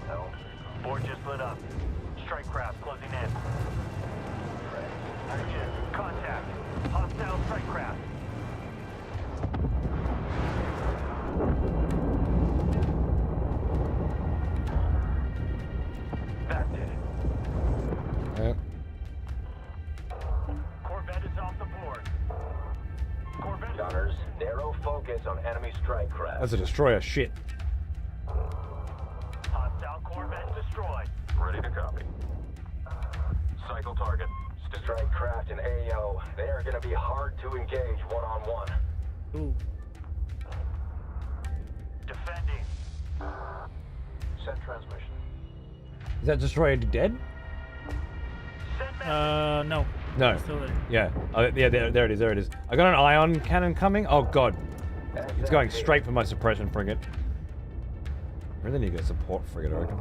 Speaker 13: No. Board just lit up. Strike craft closing in. Action. Contact. Hostile strike craft. That did it.
Speaker 1: Yep.
Speaker 13: Corvette is off the board. Corvette.
Speaker 14: Gunners, narrow focus on enemy strike craft.
Speaker 1: That's a destroyer. Shit.
Speaker 13: Ready to copy. Cycle target. Strike craft and AO. They are going to be hard to engage one-on-one.
Speaker 10: Ooh.
Speaker 13: Defending. Send transmission.
Speaker 1: Is that destroyer dead?
Speaker 10: No.
Speaker 1: No.
Speaker 10: Still there.
Speaker 1: Yeah. Oh, yeah, there it is. There it is. I got an ion cannon coming. Oh god. It's going straight for my suppression frigate. Really need to get support frigate, I reckon.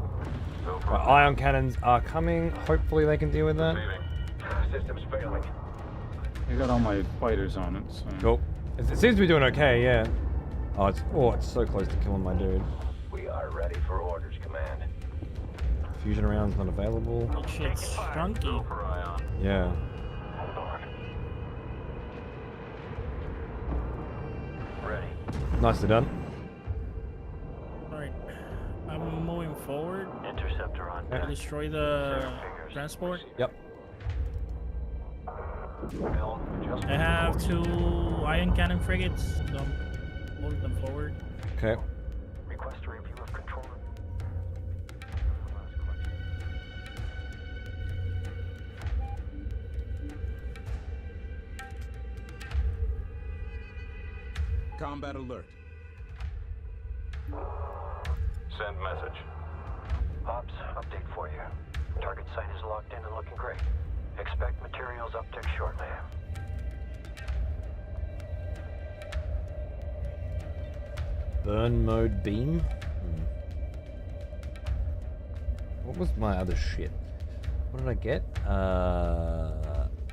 Speaker 1: Right, ion cannons are coming. Hopefully they can deal with that.
Speaker 13: System's failing.
Speaker 9: I got all my fighters on it, so...
Speaker 1: Cool. It seems to be doing okay, yeah. Oh, it's so close to killing my dude.
Speaker 13: We are ready for orders, Command.
Speaker 1: Fusion rounds not available.
Speaker 10: Oh, shit's chunky.
Speaker 1: Yeah.
Speaker 13: Ready.
Speaker 1: Nicely done.
Speaker 10: Alright. I'm moving forward.
Speaker 13: Interceptor on
Speaker 10: to destroy the transport.
Speaker 1: Yep.
Speaker 10: I have 2 ion cannon frigates, so I'm moving them forward.
Speaker 1: Okay.
Speaker 13: Request a review of control.
Speaker 12: Combat alert.
Speaker 13: Send message. Ops, update for you. Target site is locked in and looking great. Expect materials uptick shortly.
Speaker 1: Burn mode beam? What was my other shit? What did I get?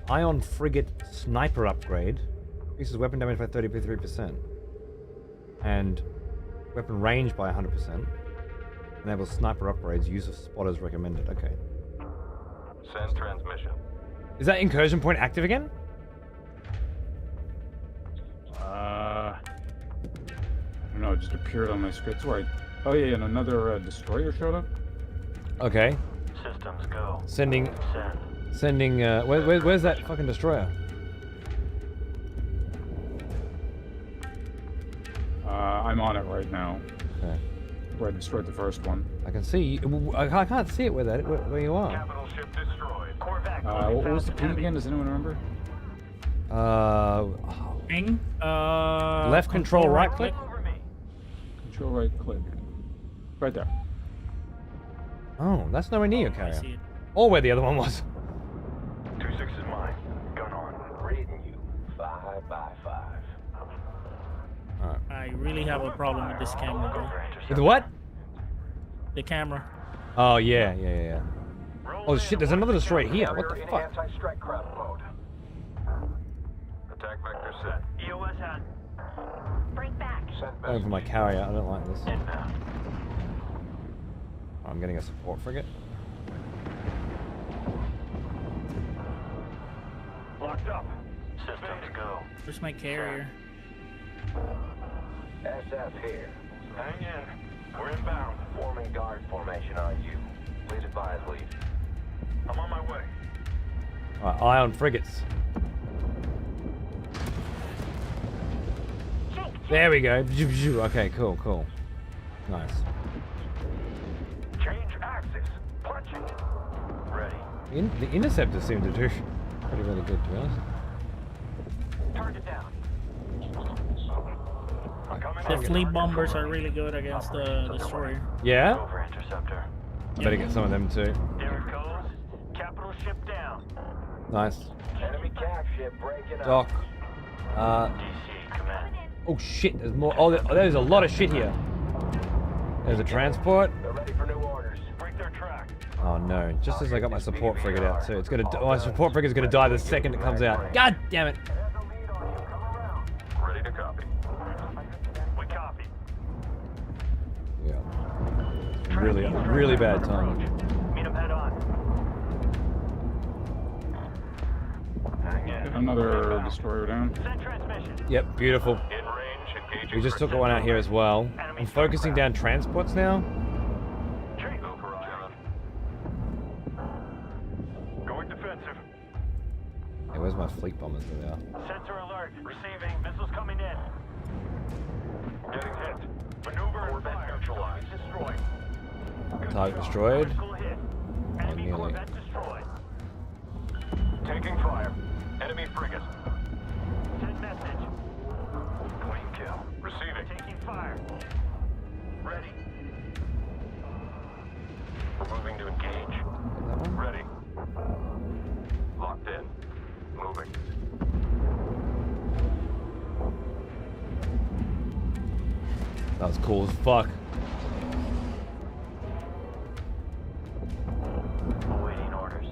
Speaker 1: Ion frigate sniper upgrade. Increases weapon damage by 33%. And weapon range by 100%. Enables sniper upgrades. Use of spotters recommended. Okay.
Speaker 13: Send transmission.
Speaker 1: Is that incursion point active again?
Speaker 9: I don't know, it just appeared on my screen. Right. Oh yeah, and another destroyer showed up.
Speaker 1: Okay.
Speaker 13: Systems go.
Speaker 1: Sending. Where's that fucking destroyer?
Speaker 9: I'm on it right now.
Speaker 1: Okay.
Speaker 9: Where I destroyed the first one.
Speaker 1: I can see. I can't see it where you are.
Speaker 13: Capital ship destroyed. Corvette.
Speaker 9: What was the ping again? Does anyone remember?
Speaker 10: Ping.
Speaker 1: Left control, right click.
Speaker 9: Control right click. Right there.
Speaker 1: Oh, that's nowhere near your
Speaker 10: I
Speaker 1: carrier.
Speaker 10: see it.
Speaker 1: Or where the other one was.
Speaker 13: 2-6 is mine. Gun on. Reading you. 5 by 5.
Speaker 1: Alright.
Speaker 10: I really have a problem with this camera, though.
Speaker 1: With what?
Speaker 10: The camera.
Speaker 1: Oh yeah. Oh shit, there's another destroyer here. What the fuck?
Speaker 13: Anti-strike craft mode. Attack vector set. EOS hat.
Speaker 11: Break back.
Speaker 1: Going for my carrier. I don't like this.
Speaker 13: Inbound.
Speaker 1: I'm getting a support frigate.
Speaker 13: Locked up. Systems go.
Speaker 10: Where's my carrier?
Speaker 13: SF here. Hang in. We're inbound. Forming guard formation on you. Please advise lead. I'm on my way.
Speaker 1: Alright, ion frigates. There we go. Okay, cool. Nice.
Speaker 13: Change axis. Punching. Ready.
Speaker 1: The interceptors seem to do pretty really good, to be honest.
Speaker 13: Target down.
Speaker 10: The fleet bombers are really good against the destroyer.
Speaker 1: Yeah?
Speaker 13: Go for interceptor.
Speaker 1: I better get some of them too.
Speaker 13: There it goes. Capital ship down.
Speaker 1: Nice.
Speaker 13: Enemy cav ship breaking
Speaker 1: Doc.
Speaker 13: DC command.
Speaker 1: Oh shit, there's more. Oh, there's a lot of shit here. There's a transport.
Speaker 13: They're ready for new orders. Break their track.
Speaker 1: Oh no, just as I got my support frigate out too. It's gonna. My support frigate's gonna die the second it comes out. God damn it.
Speaker 13: Ready to copy. We copy.
Speaker 1: Yeah. Really bad timing.
Speaker 13: Meet him head on. Hang in.
Speaker 9: Another destroyer down.
Speaker 13: Send transmission.
Speaker 1: Yep, beautiful.
Speaker 13: In range, engaging.
Speaker 1: We just took one out here as well. I'm focusing down transports now.
Speaker 13: Going defensive.
Speaker 1: Hey, where's my fleet bombers? There they are.
Speaker 13: Sensor alert. Receiving. Missiles coming in. Getting hit. Maneuver and fire. Neutralized. Destroyed.
Speaker 1: Target destroyed.
Speaker 13: Critical hit.
Speaker 1: nearly.
Speaker 13: Corvette destroyed. Taking fire. Enemy frigate. Send message. Clean kill. Receiving. Taking fire. Ready. We're moving to engage. Ready. Locked in. Moving.
Speaker 1: That was cool as fuck.
Speaker 13: Awaiting orders.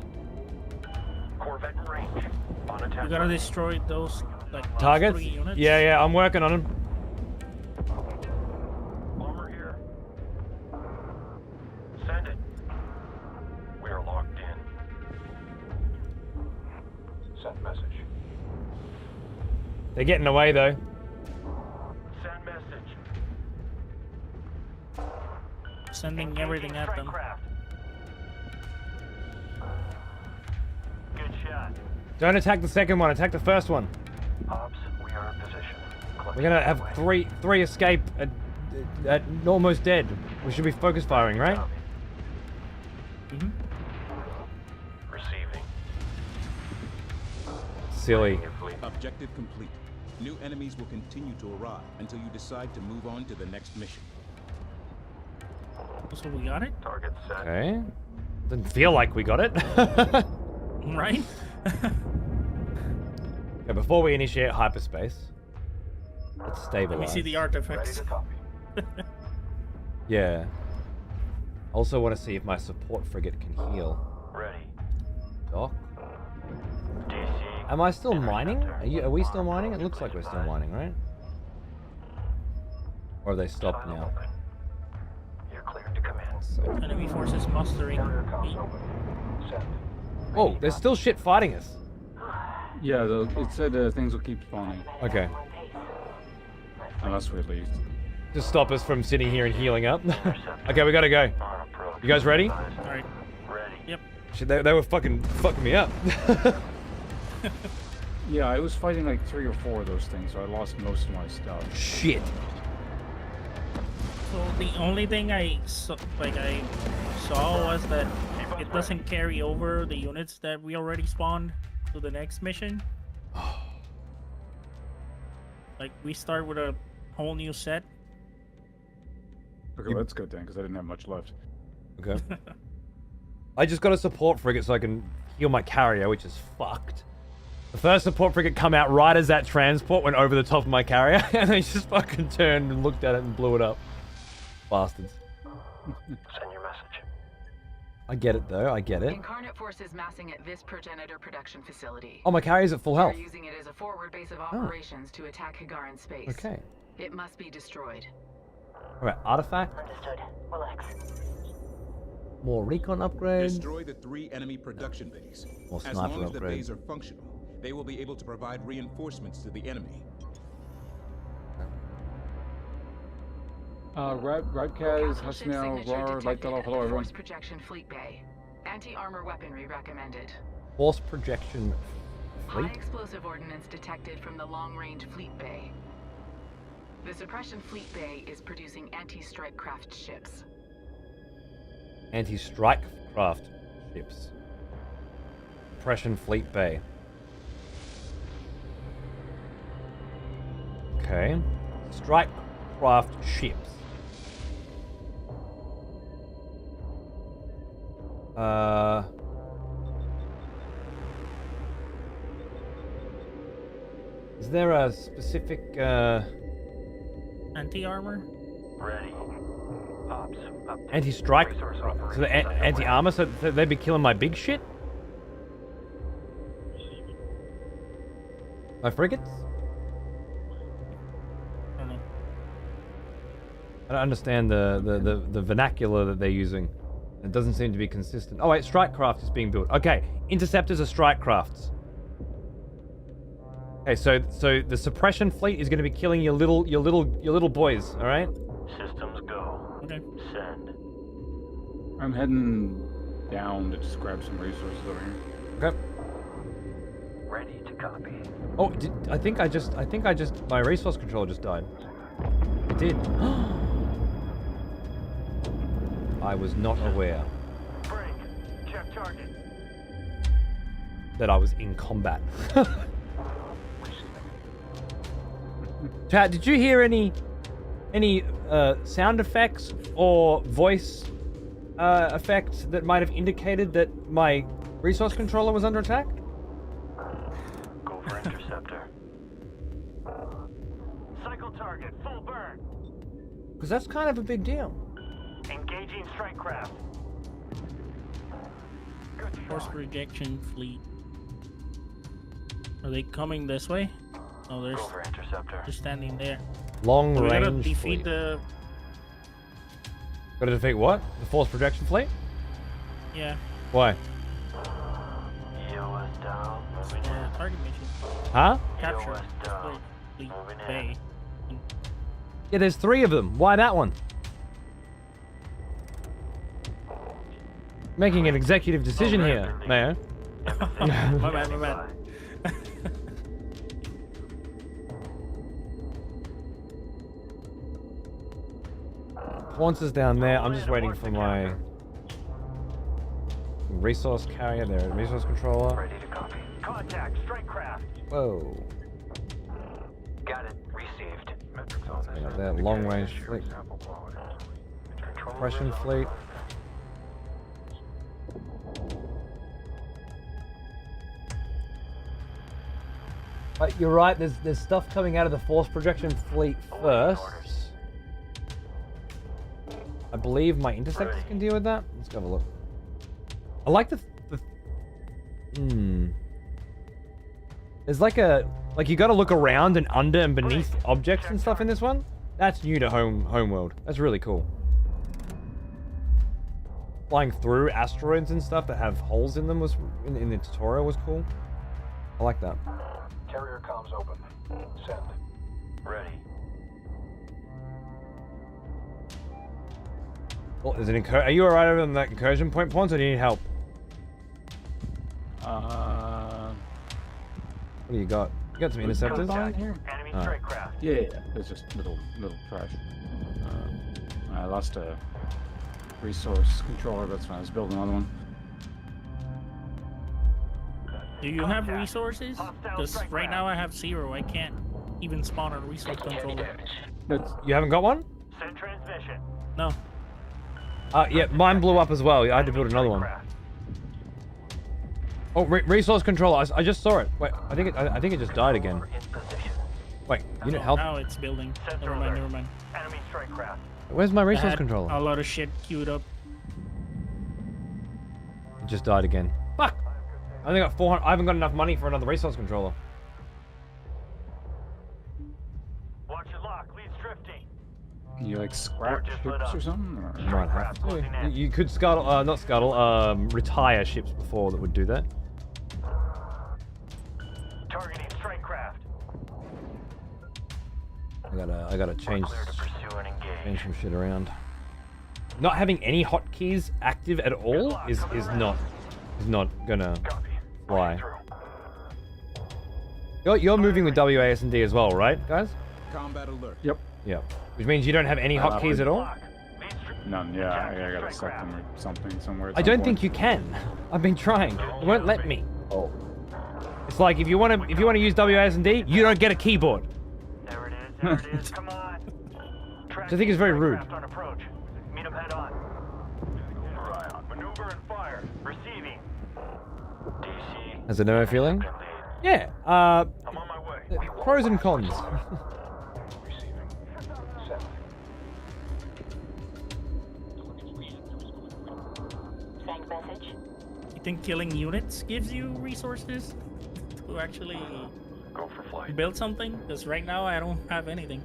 Speaker 13: Corvette in range. On attack.
Speaker 10: You gotta destroy those like
Speaker 1: Targets?
Speaker 10: 3 units.
Speaker 1: Yeah, I'm working on them.
Speaker 13: Armor here. Send it. We are locked in. Send message.
Speaker 1: They're getting away though.
Speaker 13: Send message.
Speaker 10: Sending everything at them.
Speaker 13: Good shot.
Speaker 1: Don't attack the second one, attack the first one.
Speaker 13: Ops, we are in position.
Speaker 1: We're gonna have three escape at almost dead. We should be focus firing, right?
Speaker 10: Mm-hmm.
Speaker 13: Receiving.
Speaker 1: Silly.
Speaker 12: Objective complete. New enemies will continue to arrive until you decide to move on to the next mission.
Speaker 10: So we got it?
Speaker 13: Target set.
Speaker 1: Okay. Didn't feel like we got it.
Speaker 10: Right?
Speaker 1: Okay, before we initiate hyperspace, let's stabilize.
Speaker 10: Let me see the artifacts.
Speaker 1: Yeah. Also want to see if my support frigate can heal.
Speaker 13: Ready.
Speaker 1: Doc?
Speaker 13: DC.
Speaker 1: Am I still mining? Are we still mining? It looks like we're still mining, right? Or have they stopped now?
Speaker 13: You're cleared to command.
Speaker 10: Enemy forces mustering.
Speaker 1: Oh, there's still shit fighting us.
Speaker 9: Yeah, it said things will keep spawning.
Speaker 1: Okay.
Speaker 9: Unless we leave.
Speaker 1: To stop us from sitting here and healing up. Okay, we gotta go. You guys ready?
Speaker 10: Alright.
Speaker 13: Ready.
Speaker 10: Yep.
Speaker 1: Shit, they were fucking me up.
Speaker 9: Yeah, I was fighting like 3 or 4 of those things, so I lost most of my stuff.
Speaker 1: Shit.
Speaker 10: So the only thing I saw was that it doesn't carry over the units that we already spawned to the next mission. Like we start with a whole new set.
Speaker 9: Okay, well, that's good then, because I didn't have much left.
Speaker 1: Okay. I just got a support frigate so I can heal my carrier, which is fucked. The first support frigate come out right as that transport went over the top of my carrier, and they just fucking turned and looked at it and blew it up. Bastards.
Speaker 13: Send your message.
Speaker 1: I get it though, I get it.
Speaker 11: Incarnate forces massing at this progenitor production facility.
Speaker 1: Oh, my carrier's at full health.
Speaker 11: They're using it as a forward base of operations to attack Hagar in space.
Speaker 1: Okay.
Speaker 11: It must be destroyed.
Speaker 1: Alright, artifact.
Speaker 11: Understood. Relax.
Speaker 1: More recon upgrades.
Speaker 12: Destroy the 3 enemy production bays.
Speaker 1: More
Speaker 12: As
Speaker 1: sniper
Speaker 12: long as the
Speaker 1: upgrades.
Speaker 12: bays are functional, they will be able to provide reinforcements to the enemy.
Speaker 9: Radkaz, Hasnail, Rar, Light Fellow, hello everyone.
Speaker 11: Force projection fleet bay. Anti-armor weaponry recommended.
Speaker 1: Force projection fleet?
Speaker 11: High explosive ordnance detected from the long-range fleet bay. The suppression fleet bay is producing anti-strike craft ships.
Speaker 1: Anti-strike craft ships. Suppression fleet bay. Okay. Strike craft ships. Is there a specific
Speaker 10: Anti-armor?
Speaker 13: Ready. Ops.
Speaker 1: anti-strike? So the anti-armor, so they'd be killing my big shit? My frigates? I don't understand the vernacular that they're using. It doesn't seem to be consistent. Oh wait, strike craft is being built. Okay, interceptors are strike crafts. Okay, so the suppression fleet is going to be killing your little boys. All right.
Speaker 13: Systems go.
Speaker 10: Okay.
Speaker 13: Send.
Speaker 9: I'm heading down to just grab some resources over here.
Speaker 1: Okay.
Speaker 13: Ready to copy.
Speaker 1: Oh, I think I just my resource controller just died. It did. I was not aware.
Speaker 13: Break. Check target.
Speaker 1: That I was in combat. Chat, did you hear any sound effects or voice effects that might have indicated that my resource controller was under attack?
Speaker 13: Go for interceptor. Cycle target, full burn.
Speaker 1: Because that's kind of a big deal.
Speaker 13: Engaging strike craft.
Speaker 10: Force projection fleet. Are they coming this way? Oh,
Speaker 13: Go for interceptor.
Speaker 10: they're standing there.
Speaker 1: Long
Speaker 10: So we gotta
Speaker 1: range
Speaker 10: defeat
Speaker 1: fleet.
Speaker 10: the.
Speaker 1: Gotta defeat what? The force projection fleet?
Speaker 10: Yeah.
Speaker 1: Why?
Speaker 13: EOS down. Moving in.
Speaker 10: Target mission.
Speaker 1: Huh?
Speaker 10: Capture.
Speaker 13: EOS down.
Speaker 10: Fleet
Speaker 13: Moving in.
Speaker 10: bay.
Speaker 1: Yeah, there's 3 of them. Why that one? Making an executive decision here, Mayor.
Speaker 10: My bad, my bad.
Speaker 1: Once is down there. I'm just waiting for my resource carrier there. Resource controller.
Speaker 13: Ready to copy. Contact, strike craft.
Speaker 1: Whoa.
Speaker 13: Got it. Received.
Speaker 1: Hang on there. Long range fleet. Compression fleet. But you're right. There's stuff coming out of the force projection fleet first. I believe my interceptors can deal with that. Let's go have a look. I like the There's like you got to look around and under and beneath objects and stuff in this one. That's new to Homeworld. That's really cool. Flying through asteroids and stuff that have holes in them was in the tutorial was cool. I like that.
Speaker 14: Carrier comms open. Send.
Speaker 13: Ready.
Speaker 1: Well, is it are you alright over on that incursion point, Pawns, or do you need help? What do you got? You got some interceptors?
Speaker 9: Here?
Speaker 13: Enemy strike craft.
Speaker 9: Yeah. There's just little trash. I lost a resource controller. That's when I was building another one.
Speaker 10: Do you have resources? Because right now I have 0. I can't even spawn a resource controller.
Speaker 1: You haven't got one?
Speaker 13: Send transmission.
Speaker 10: No.
Speaker 1: Yeah, mine blew up as well. I had to build another one. Oh, resource controller. I just saw it. Wait, I think it just died again. Wait, you need help?
Speaker 10: Now it's building. Never mind.
Speaker 13: Enemy strike craft.
Speaker 1: Where's my
Speaker 10: I
Speaker 1: resource
Speaker 10: had
Speaker 1: controller?
Speaker 10: a lot of shit queued up.
Speaker 1: It just died again. Fuck! I only got 400. I haven't got enough money for another resource controller.
Speaker 13: Watch your lock. Leads drifting.
Speaker 9: You like scrap ships or something? Or?
Speaker 1: You might have to. You could scuttle, not scuttle, retire ships before that would do that.
Speaker 13: Targeting strike craft.
Speaker 1: I gotta change some shit around. Not having any hotkeys active at all is not gonna fly. You're moving with WASD as well, right, guys?
Speaker 12: Combat alert.
Speaker 9: Yep.
Speaker 1: Yeah. Which means you don't have any hotkeys at all?
Speaker 9: None. Yeah, I gotta set them or something somewhere.
Speaker 1: I don't think you can. I've been trying. It won't let me.
Speaker 9: Oh.
Speaker 1: It's like if you want to use WASD, you don't get a keyboard.
Speaker 13: There it is. There it is. Come on.
Speaker 1: Which I think is very rude.
Speaker 13: On approach. Meet him head on. Maneuver and fire. Receiving. DC.
Speaker 1: Has it no feeling? Yeah.
Speaker 13: I'm on my way.
Speaker 1: Pros and cons.
Speaker 8: Message.
Speaker 10: You think killing units gives you resources to actually
Speaker 13: go for flight?
Speaker 10: Build something? Because right now I don't have anything.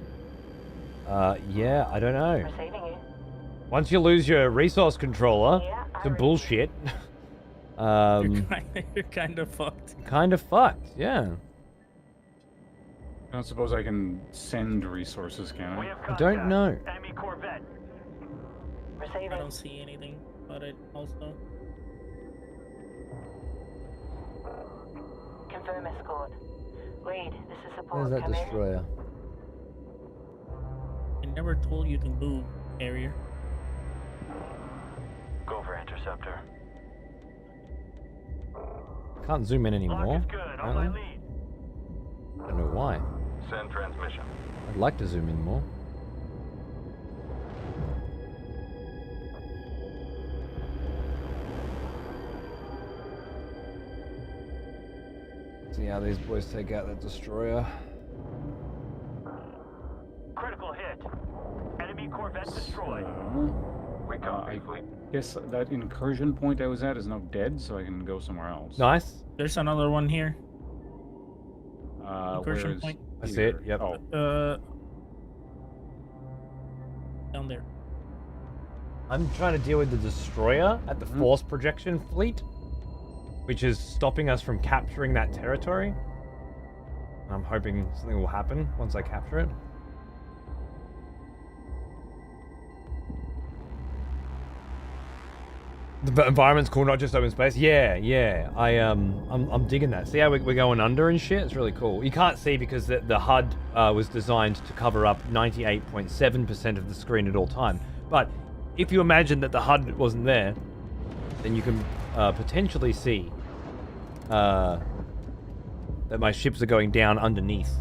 Speaker 1: Yeah, I don't know.
Speaker 8: Receiving you.
Speaker 1: Once you lose your resource controller to bullshit,
Speaker 10: You're kind of fucked.
Speaker 1: Kind of fucked, yeah.
Speaker 9: I don't suppose I can send resources, can I?
Speaker 1: I don't know.
Speaker 13: Enemy Corvette.
Speaker 10: I don't see anything about it also.
Speaker 8: Confirm escort. Reed, this is support.
Speaker 1: Where's that
Speaker 8: Come in.
Speaker 1: destroyer?
Speaker 10: I never told you to move, carrier.
Speaker 13: Go for interceptor.
Speaker 1: Can't zoom in anymore. Apparently. I don't know why.
Speaker 13: Send transmission.
Speaker 1: I'd like to zoom in more. See how these boys take out that destroyer.
Speaker 13: Critical hit. Enemy corvette destroyed. We copy, fleet.
Speaker 9: Guess that incursion point I was at is now dead, so I can go somewhere else.
Speaker 1: Nice.
Speaker 10: There's another one here.
Speaker 9: Incursion
Speaker 10: Incursion point.
Speaker 1: I see it. Yep.
Speaker 9: Oh.
Speaker 10: Down there.
Speaker 1: I'm trying to deal with the destroyer at the force projection fleet, which is stopping us from capturing that territory. I'm hoping something will happen once I capture it. The environment's cool, not just open space. Yeah. I'm digging that. See how we're going under and shit? It's really cool. You can't see because the HUD was designed to cover up 98.7% of the screen at all time. But if you imagine that the HUD wasn't there, then you can potentially see that my ships are going down underneath.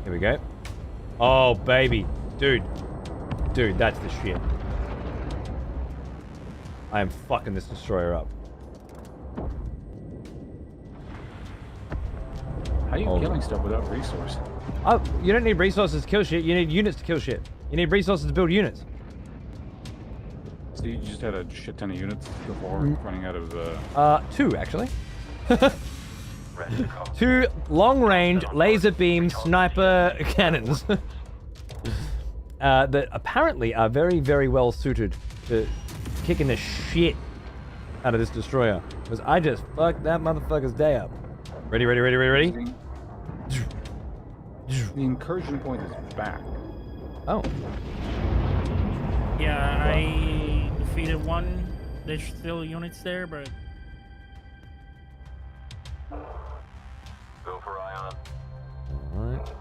Speaker 1: Here we go. Oh, baby. Dude, that's the shit. I am fucking this destroyer up.
Speaker 9: How are you killing stuff without resource?
Speaker 1: Oh, you don't need resources to kill shit. You need units to kill shit. You need resources to build units.
Speaker 9: So you just had a shit ton of units before running out of...
Speaker 1: 2, actually. 2 long-range laser beam sniper cannons that apparently are very, very well suited to kicking the shit out of this destroyer. Because I just fucked that motherfucker's day up. Ready?
Speaker 9: The incursion point is back.
Speaker 1: Oh.
Speaker 10: Yeah, I defeated one. There's still units there, but...
Speaker 13: Go for Ion.
Speaker 1: Alright.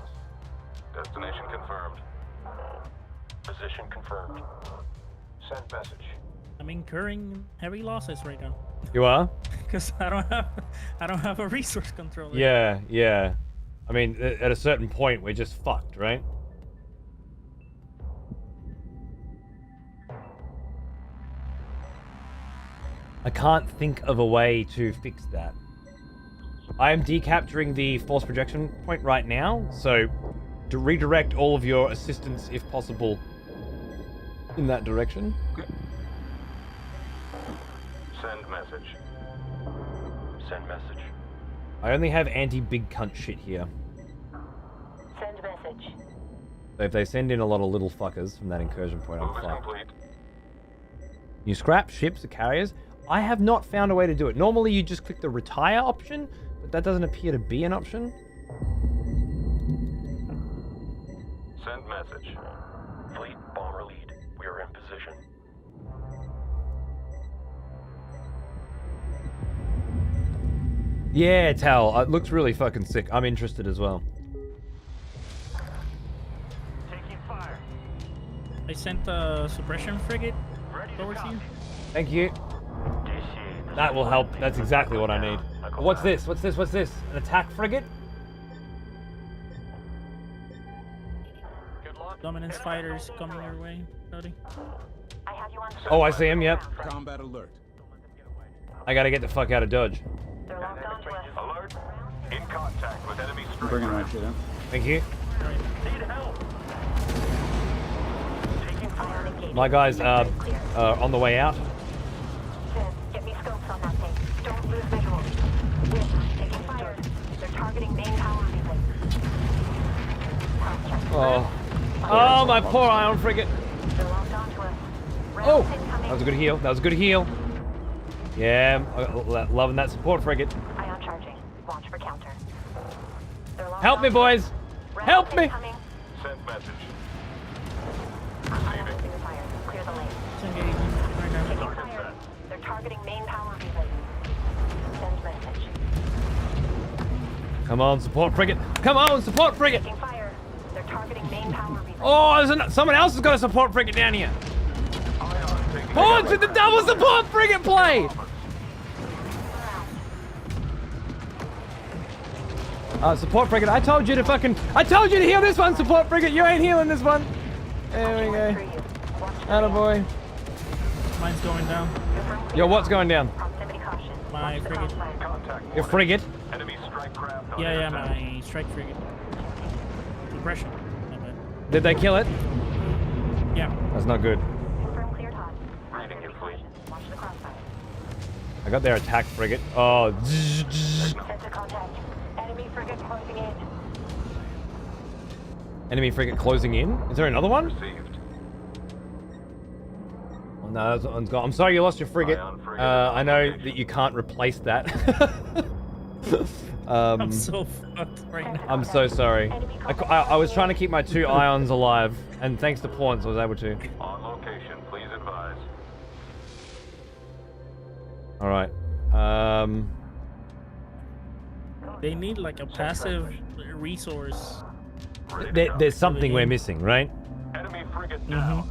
Speaker 13: Destination confirmed. Position confirmed. Send message.
Speaker 10: I'm incurring heavy losses right now.
Speaker 1: You are?
Speaker 10: Because I don't have a resource controller.
Speaker 1: Yeah. I mean, at a certain point, we're just fucked, right? I can't think of a way to fix that. I am decapturing the force projection point right now, so to redirect all of your assistance, if possible, in that direction.
Speaker 13: Send message. Send message.
Speaker 1: I only have anti-big cunt shit here.
Speaker 15: Send message.
Speaker 1: So if they send in a lot of little fuckers from that incursion point, I'm
Speaker 13: Move is
Speaker 1: fucked.
Speaker 13: complete.
Speaker 1: You scrap ships or carriers? I have not found a way to do it. Normally you just click the retire option, but that doesn't appear to be an option.
Speaker 13: Send message. Fleet bomber lead. We are in position.
Speaker 1: Yeah, Tal, it looks really fucking sick. I'm interested as well.
Speaker 13: Taking fire.
Speaker 10: I sent a suppression frigate towards you.
Speaker 1: Thank you. That will help. That's exactly what I need. What's this? What's this? An attack frigate?
Speaker 10: Dominance fighters coming your way, Cody.
Speaker 1: Oh, I see him, yep.
Speaker 12: Combat alert.
Speaker 1: I gotta get the fuck out of Dodge.
Speaker 13: Alert. In contact with enemy
Speaker 9: I'm bringing my shit in.
Speaker 1: Thank you.
Speaker 13: Need help. Taking fire.
Speaker 1: My guys are on the way out.
Speaker 15: Get me scopes on that thing. Don't lose visual. Taking fire. They're targeting main power relay.
Speaker 1: Oh, my poor ion frigate.
Speaker 15: They're locked onto us.
Speaker 1: Oh, that was a good heal. Yeah, loving that support frigate.
Speaker 15: Ion charging. Watch for counter.
Speaker 1: Help me, boys. Help me.
Speaker 13: Send message.
Speaker 15: Clear the lane. Taking fire. They're targeting main power relay. Send message.
Speaker 1: Come on, support frigate. Come on, support frigate.
Speaker 15: Taking fire. They're targeting main power relay.
Speaker 1: Oh, someone else has got a support frigate down here. Pawns with the double support frigate play! Support frigate, I told you to heal this one, support frigate, you ain't healing this one. There we go. Attaboy.
Speaker 10: Mine's going down.
Speaker 1: Yo, what's going down?
Speaker 10: My frigate.
Speaker 1: Your frigate?
Speaker 13: Enemy strike craft on
Speaker 10: Yeah,
Speaker 13: air
Speaker 10: my strike frigate. Depression.
Speaker 1: Did they kill it?
Speaker 10: Yeah.
Speaker 1: That's not good.
Speaker 13: Reading your fleet.
Speaker 1: I got their attack frigate. Oh.
Speaker 15: Sensor contact. Enemy frigate closing in.
Speaker 1: Enemy frigate closing in. Is there another one?
Speaker 13: Received.
Speaker 1: Oh, no, that one's gone. I'm sorry you lost your frigate. I know that you can't replace that.
Speaker 10: I'm so fucked right now.
Speaker 1: I'm so sorry. I was trying to keep my 2 ions alive, and thanks to Pawns, I was able to.
Speaker 13: On location, please advise.
Speaker 1: All right.
Speaker 10: They need like a passive resource.
Speaker 1: There's something we're missing, right?
Speaker 13: Enemy frigate down.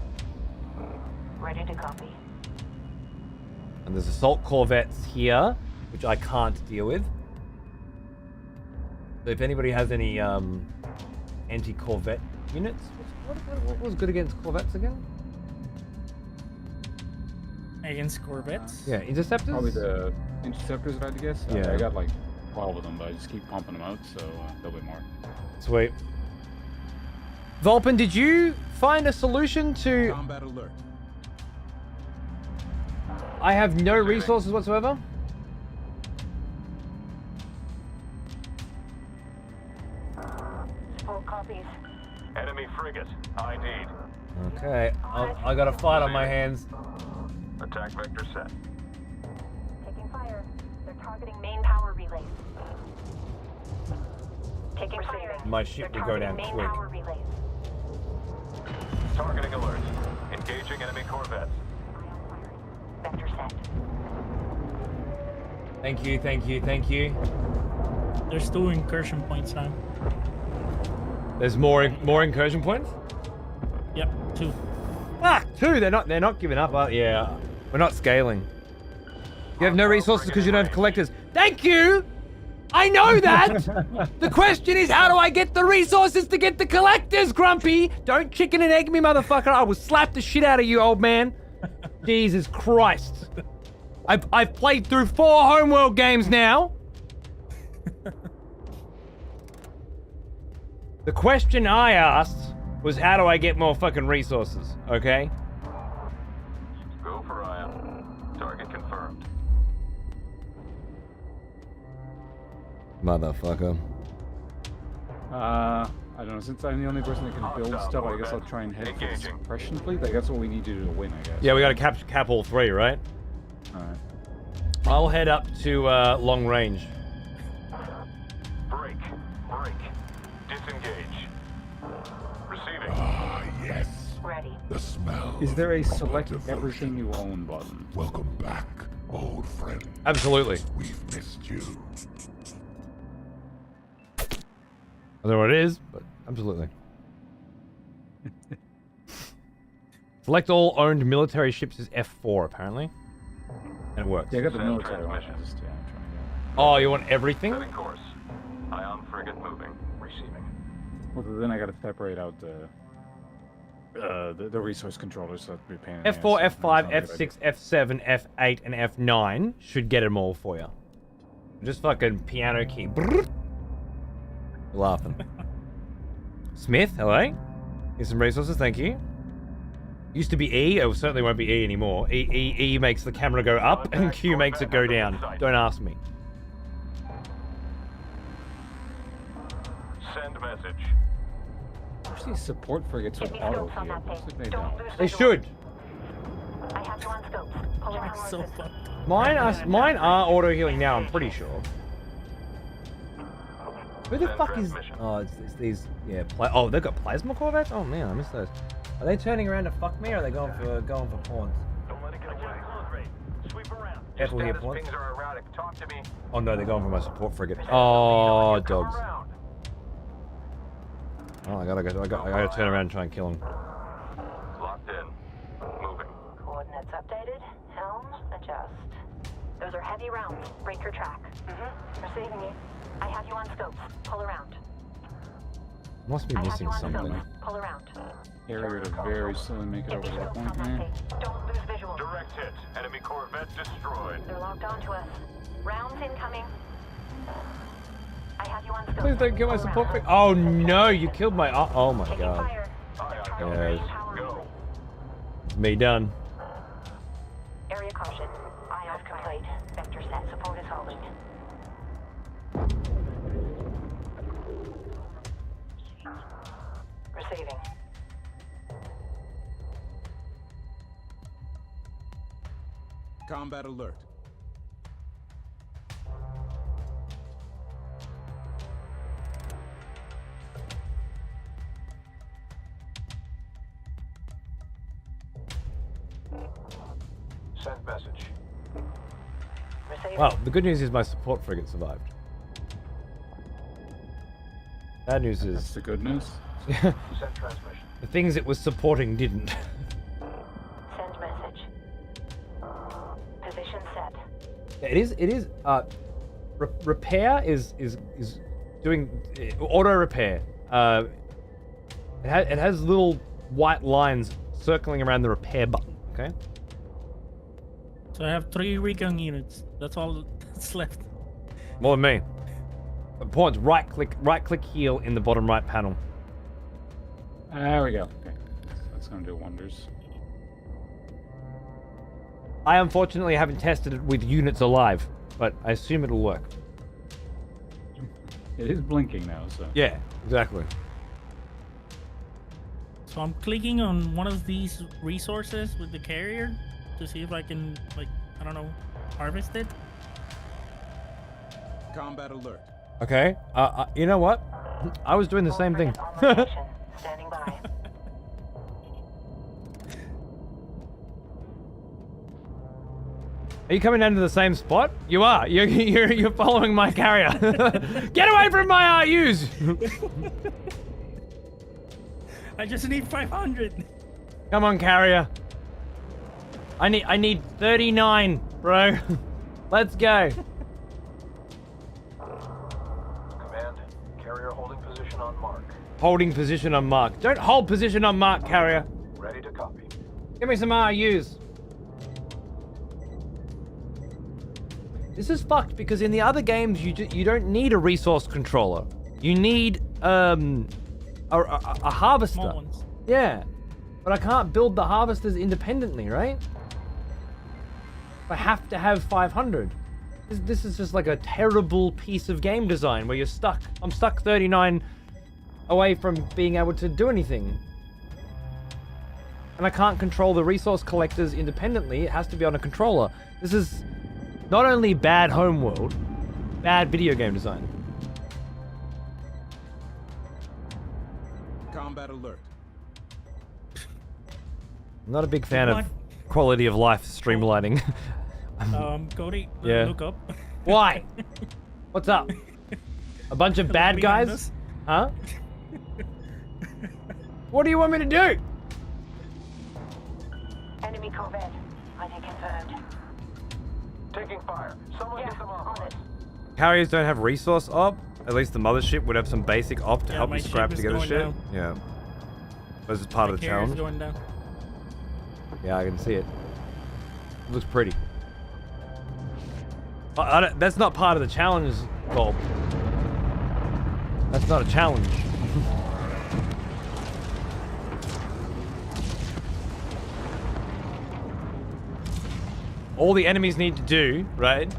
Speaker 15: Ready to copy.
Speaker 1: And there's assault corvettes here, which I can't deal with. So if anybody has any anti-corvette units, what was good against corvettes again?
Speaker 10: Against corvettes?
Speaker 1: Yeah, interceptors?
Speaker 9: Probably the interceptors, I'd guess.
Speaker 1: Yeah.
Speaker 9: I got like 12 of them, but I just keep pumping them out, so there'll be more.
Speaker 1: Sweet. Vulpin, did you find a solution to...
Speaker 12: Combat alert.
Speaker 1: I have no resources whatsoever?
Speaker 15: Full copies.
Speaker 13: Enemy frigate, ID'd.
Speaker 1: Okay, I got a fight on my hands.
Speaker 13: Attack vector set.
Speaker 15: Taking fire. They're targeting main power relays. Taking fire.
Speaker 1: My ship will go down
Speaker 15: Main
Speaker 1: quick.
Speaker 15: power relays.
Speaker 13: Targeting alert. Engaging enemy corvettes.
Speaker 15: Vector set.
Speaker 1: Thank you, thank you, thank you.
Speaker 10: There's 2 incursion points now.
Speaker 1: There's more incursion points?
Speaker 10: Yep, 2.
Speaker 1: Fuck, 2. They're not giving up. Yeah, we're not scaling. You have no resources because you don't have collectors. Thank you. I know that. The question is, how do I get the resources to get the collectors, Grumpy? Don't chicken and egg me, motherfucker. I will slap the shit out of you, old man. Jesus Christ. I've played through 4 homeworld games now. The question I asked was, how do I get more fucking resources? Okay?
Speaker 13: Go for Ion. Target confirmed.
Speaker 1: Motherfucker.
Speaker 9: I don't know, since I'm the only person that can build stuff, I guess I'll try and head for the suppression fleet. Like, that's what we need to do to win, I guess.
Speaker 1: Yeah, we gotta cap all 3, right?
Speaker 9: Alright.
Speaker 1: I'll head up to long range.
Speaker 13: Break. Disengage. Receiving.
Speaker 2: Ah, yes.
Speaker 15: Ready.
Speaker 2: The smell.
Speaker 9: Is there a
Speaker 2: of
Speaker 9: select
Speaker 2: devoted.
Speaker 9: everything you own button?
Speaker 2: Welcome back, old friend.
Speaker 1: Absolutely.
Speaker 2: We've missed you.
Speaker 1: I don't know what it is, but absolutely. Select all owned military ships is F4, apparently. And it works.
Speaker 9: Yeah, I got the
Speaker 13: Send
Speaker 9: military one.
Speaker 13: transmission.
Speaker 9: Just, yeah, I'm trying to get
Speaker 1: Oh, you want everything?
Speaker 13: Setting course. Ion frigate moving. Receiving.
Speaker 9: Well, then I gotta separate out the resource controllers, so that'd be a pain in the
Speaker 1: F4,
Speaker 9: ass.
Speaker 1: F5,
Speaker 9: That's not a good
Speaker 1: F6, F7, F8, and F9 should get them all for you. Just fucking piano key. Brrr. You're laughing. Smith, hello? Here's some resources, thank you. Used to be E, it certainly won't be E anymore. E makes the camera go up, and Q makes it go down. Don't ask me.
Speaker 13: Send message.
Speaker 9: Where's these support frigates with auto
Speaker 15: scopes on
Speaker 9: here?
Speaker 15: that
Speaker 9: Looks
Speaker 15: thing.
Speaker 9: like they
Speaker 15: Don't
Speaker 9: don't.
Speaker 15: lose
Speaker 1: They
Speaker 15: visual.
Speaker 1: should.
Speaker 15: I have you on scopes. Pulling power
Speaker 10: So
Speaker 15: system.
Speaker 10: fucked.
Speaker 1: Mine are auto healing now, I'm pretty sure. Who the fuck is... Oh, it's these... Yeah, oh, they've got plasma corvettes? Oh man, I missed those. Are they turning around to fuck me, or are they going for pawns?
Speaker 13: Don't let it get away. Sweep around.
Speaker 1: Careful here,
Speaker 13: Status
Speaker 1: pawns.
Speaker 13: pings are erratic. Talk to me.
Speaker 1: Oh no, they're going for my support frigate. Oh, dogs. Oh, I gotta turn around and try and kill him.
Speaker 13: Locked in. Moving.
Speaker 15: Coordinates updated. heavy rounds. Break your track. Receiving you. I have you on scopes. Pull around.
Speaker 6: Must be
Speaker 15: I have
Speaker 6: missing
Speaker 15: you on
Speaker 6: something.
Speaker 15: scopes. Pull around.
Speaker 9: Carrier to very slowly make it over to the point there.
Speaker 15: Don't lose visual.
Speaker 13: Direct hit. Enemy Corvette destroyed.
Speaker 15: They're locked onto us. Rounds incoming. I have you on scopes.
Speaker 1: Please don't kill my
Speaker 15: Pull
Speaker 1: support.
Speaker 15: around.
Speaker 1: Oh no, you killed my. Oh my
Speaker 15: Taking
Speaker 1: god.
Speaker 15: fire.
Speaker 1: Yes.
Speaker 13: Go.
Speaker 1: It's me done.
Speaker 15: Area caution. IOS complete. Vector set. Support is holding. Receiving.
Speaker 12: Combat alert.
Speaker 13: Send message.
Speaker 15: Receiving.
Speaker 1: Well, the good news is my support frigate survived. Bad news
Speaker 9: That's
Speaker 1: is
Speaker 9: the good news.
Speaker 13: Send transmission.
Speaker 1: the things it was supporting didn't.
Speaker 15: Send message. Position set.
Speaker 1: Yeah, it is. Repair is doing auto repair. It has little white lines circling around the repair button. Okay.
Speaker 10: So I have 3 recon units. That's all that's left.
Speaker 1: More than me. Important. Right click heal in the bottom right panel.
Speaker 9: There we go. Okay. That's gonna do wonders.
Speaker 1: I unfortunately haven't tested it with units alive, but I assume it'll work.
Speaker 9: It is blinking now, so.
Speaker 1: Yeah, exactly.
Speaker 10: So I'm clicking on one of these resources with the carrier to see if I can, like, I don't know, harvest it.
Speaker 12: Combat alert.
Speaker 1: Okay. You know what? I was doing the same thing.
Speaker 15: Standing by.
Speaker 1: Are you coming down to the same spot? You are. You're following my carrier. Get away from my RUs!
Speaker 10: I just need 500.
Speaker 1: Come on, carrier. I need 39, bro. Let's go.
Speaker 13: Command. Carrier holding position on mark.
Speaker 1: Holding position on mark. Don't hold position on mark, carrier.
Speaker 13: Ready to copy.
Speaker 1: Give me some RUs. This is fucked because in the other games you don't need a resource controller. You need a harvester.
Speaker 10: Small ones.
Speaker 1: Yeah, but I can't build the harvesters independently, right? I have to have 500. This is just like a terrible piece of game design where you're stuck. I'm stuck 39 away from being able to do anything. And I can't control the resource collectors independently. It has to be on a controller. This is not only bad homeworld, bad video game design.
Speaker 12: Combat alert.
Speaker 1: I'm not a big fan of quality of life streamlining.
Speaker 10: Cody,
Speaker 1: Yeah.
Speaker 10: look up.
Speaker 1: Why? What's up? A bunch of bad
Speaker 10: behind
Speaker 1: guys?
Speaker 10: us.
Speaker 1: Huh? What do you want me to do?
Speaker 15: Enemy Corvette. ID confirmed.
Speaker 13: Taking fire. Someone get them off.
Speaker 15: On it.
Speaker 1: Carriers don't have resource op. At least the mothership would have some basic op to
Speaker 10: Yeah,
Speaker 1: help
Speaker 10: my
Speaker 1: you scrap
Speaker 10: ship is
Speaker 1: together
Speaker 10: going
Speaker 1: shit.
Speaker 10: down.
Speaker 1: Yeah. This is part of the
Speaker 10: Carrier's
Speaker 1: challenge.
Speaker 10: going down.
Speaker 1: Yeah, I can see it. It looks pretty. That's not part of the challenge, Bob. That's not a challenge. All the enemies need to do, right?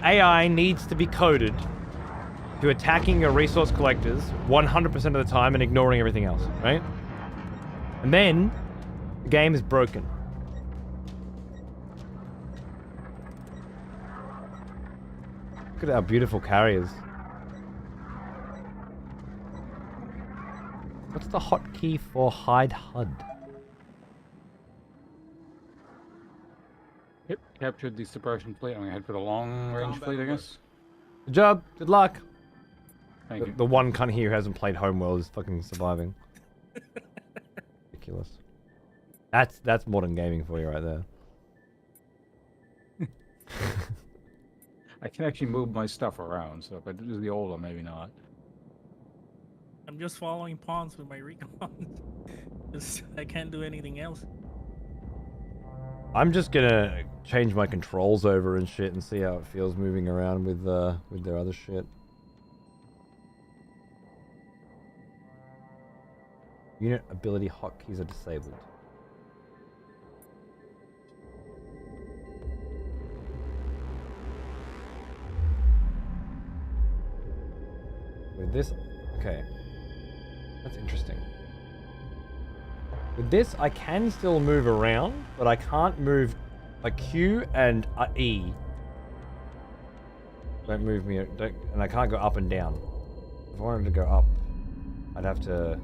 Speaker 1: AI needs to be coded to attacking your resource collectors 100% of the time and ignoring everything else, right? And then the game is broken. Look at our beautiful carriers. What's the hotkey for hide HUD?
Speaker 9: Yep, captured the suppression fleet. I'm gonna head for the long-range fleet, I guess.
Speaker 1: Good job. Good luck.
Speaker 9: Thank you.
Speaker 1: The one cunt here who hasn't played Homeworld is fucking surviving. Ridiculous. That's modern gaming for you right there.
Speaker 9: I can actually move my stuff around, so if I do the old one, maybe not.
Speaker 10: I'm just following pawns with my recon. I can't do anything else.
Speaker 1: I'm just gonna change my controls over and shit and see how it feels moving around with their other shit. Unit ability hotkeys are disabled. With this, okay, that's interesting. With this, I can still move around, but I can't move a Q and a E. Don't move me, and I can't go up and down. If I wanted to go up, I'd have to...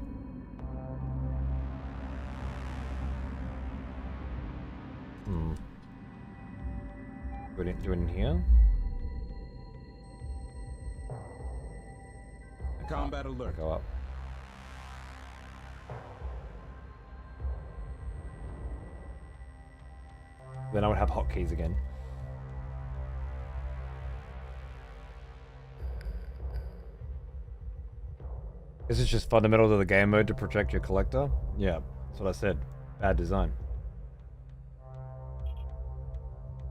Speaker 1: Do it in here?
Speaker 12: Combat alert.
Speaker 1: Go up. Then I would have hotkeys again. This is just fundamental to the game mode to protect your collector. Yeah, that's what I said. Bad design.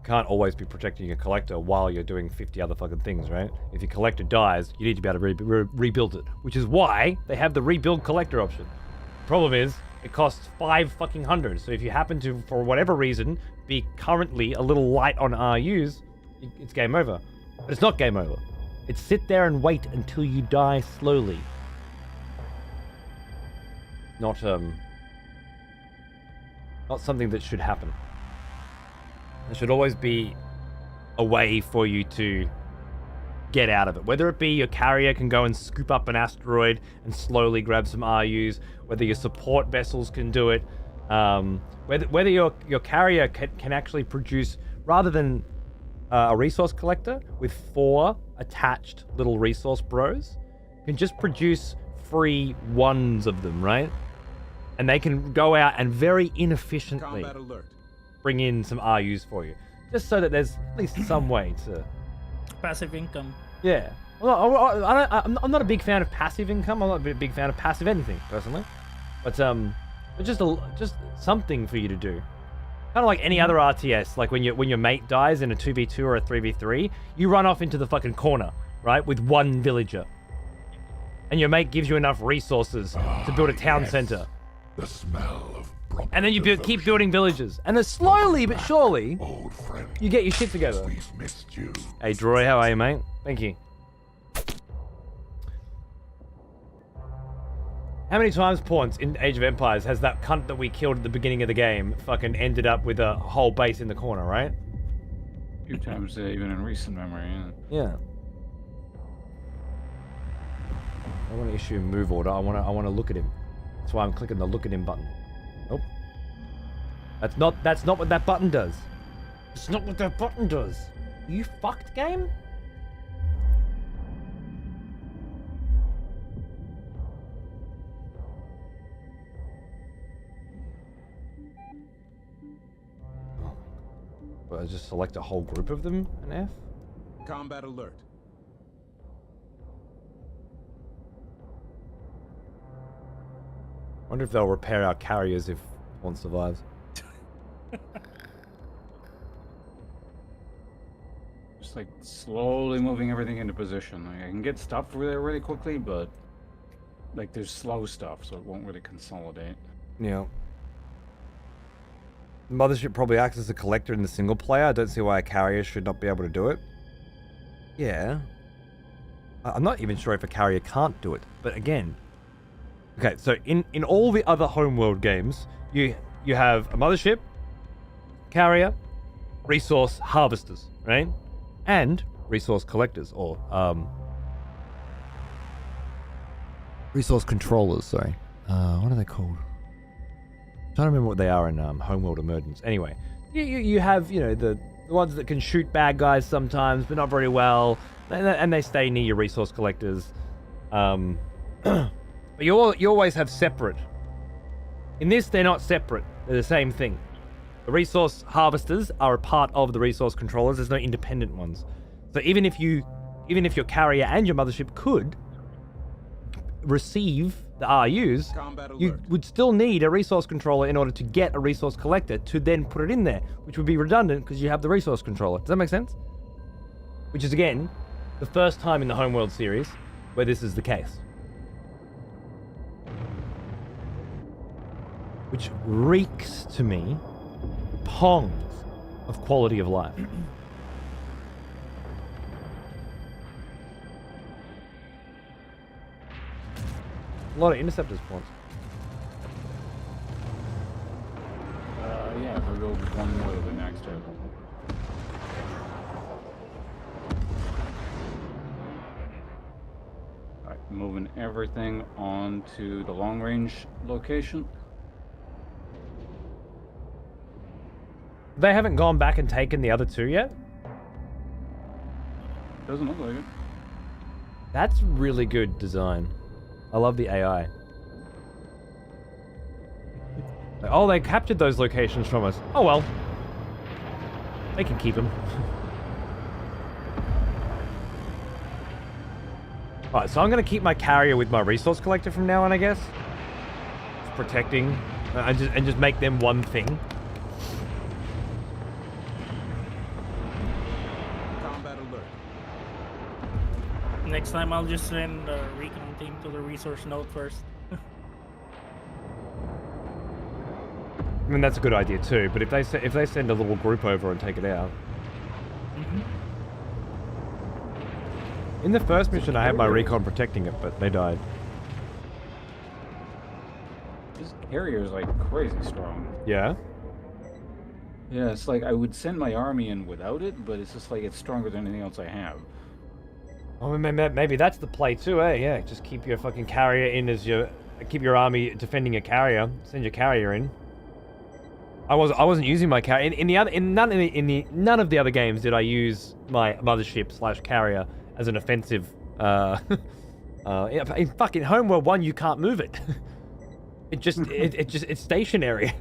Speaker 1: Can't always be protecting your collector while you're doing 50 other fucking things, right? If your collector dies, you need to be able to rebuild it, which is why they have the rebuild collector option. Problem is, it costs $500. So if you happen to, for whatever reason, be currently a little light on RUs, it's game over. But it's not game over. It's sit there and wait until you die slowly. Not something that should happen. There should always be a way for you to get out of it. Whether it be your carrier can go and scoop up an asteroid and slowly grab some RUs, whether your support vessels can do it, whether your carrier can actually produce, rather than a resource collector with 4 attached little resource bros, can just produce free ones of them, right? And they can go out and very inefficiently bring in some RUs for you, just so that there's at least some way to
Speaker 10: passive income.
Speaker 1: Yeah, well, I'm not a big fan of passive income. I'm not a big fan of passive anything personally, but just something for you to do, kind of like any other RTS. Like when your mate dies in a 2v2 or a 3v3, you run off into the fucking corner, right, with 1 villager, and your mate gives you enough resources to build a town center.
Speaker 2: The smell of
Speaker 1: and then you keep building villages, and then slowly but surely,
Speaker 2: old friend,
Speaker 1: you get your shit together.
Speaker 2: We've missed you.
Speaker 1: Hey, Droy, how are you, mate? Thank you. How many times, Pawns, in Age of Empires has that cunt that we killed at the beginning of the game fucking ended up with a whole base in the corner, right?
Speaker 9: A few times, even in recent memory,
Speaker 1: yeah. I want to issue a move order. I want to look at him. That's why I'm clicking the look at him button. Nope. That's not what that button does. It's not what that button does. You fucked, game? Oh. But I just select a whole group of them in F?
Speaker 12: Combat alert.
Speaker 1: I wonder if they'll repair our carriers if one survives.
Speaker 9: Just like slowly moving everything into position. Like, I can get stuff there really quickly, but like there's slow stuff, so it won't really consolidate.
Speaker 1: Yeah. Mothership probably acts as a collector in the single player. I don't see why a carrier should not be able to do it. Yeah. I'm not even sure if a carrier can't do it, but again. Okay, so in all the other homeworld games, you have a mothership, carrier, resource harvesters, right? And resource collectors, or resource controllers, sorry. What are they called? I'm trying to remember what they are in Homeworld Emergence. Anyway, you have, you know, the ones that can shoot bad guys sometimes, but not very well, and they stay near your resource collectors. But you always have separate. In this, they're not separate. They're the same thing. The resource harvesters are a part of the resource controllers. There's no independent ones. So even if your carrier and your mothership could receive the RUs, you would still need a resource controller in order to get a resource collector to then put it in there, which would be redundant because you have the resource controller. Does that make sense? Which is, again, the first time in the Homeworld series where this is the case. Which reeks to me pongs of quality of life. A lot of interceptors points.
Speaker 9: Yeah, if I go with one more, it'll be maxed out. Alright, moving everything onto the long range location.
Speaker 1: They haven't gone back and taken the other two yet?
Speaker 9: Doesn't look like it.
Speaker 1: That's really good design. I love the AI. Oh, they captured those locations from us. Oh well. They can keep them. Alright, so I'm going to keep my carrier with my resource collector from now on, I guess. Just protecting. And just make them one thing.
Speaker 12: Combat alert.
Speaker 10: Next time I'll just send a recon team to the resource node first.
Speaker 1: I mean, that's a good idea too, but if they send a little group over and take it out. In the first mission, I had my recon protecting it, but they died.
Speaker 9: This carrier is like crazy strong.
Speaker 1: Yeah?
Speaker 9: Yeah, it's like I would send my army in without it, but it's just like it's stronger than anything else I have.
Speaker 1: Oh, maybe that's the play too, eh? Yeah, just keep your fucking carrier in as keep your army defending your carrier. Send your carrier in. I wasn't using my carrier in none of the other games did I use my mothership / carrier as an offensive. In fucking Homeworld 1, you can't move it. It's stationary.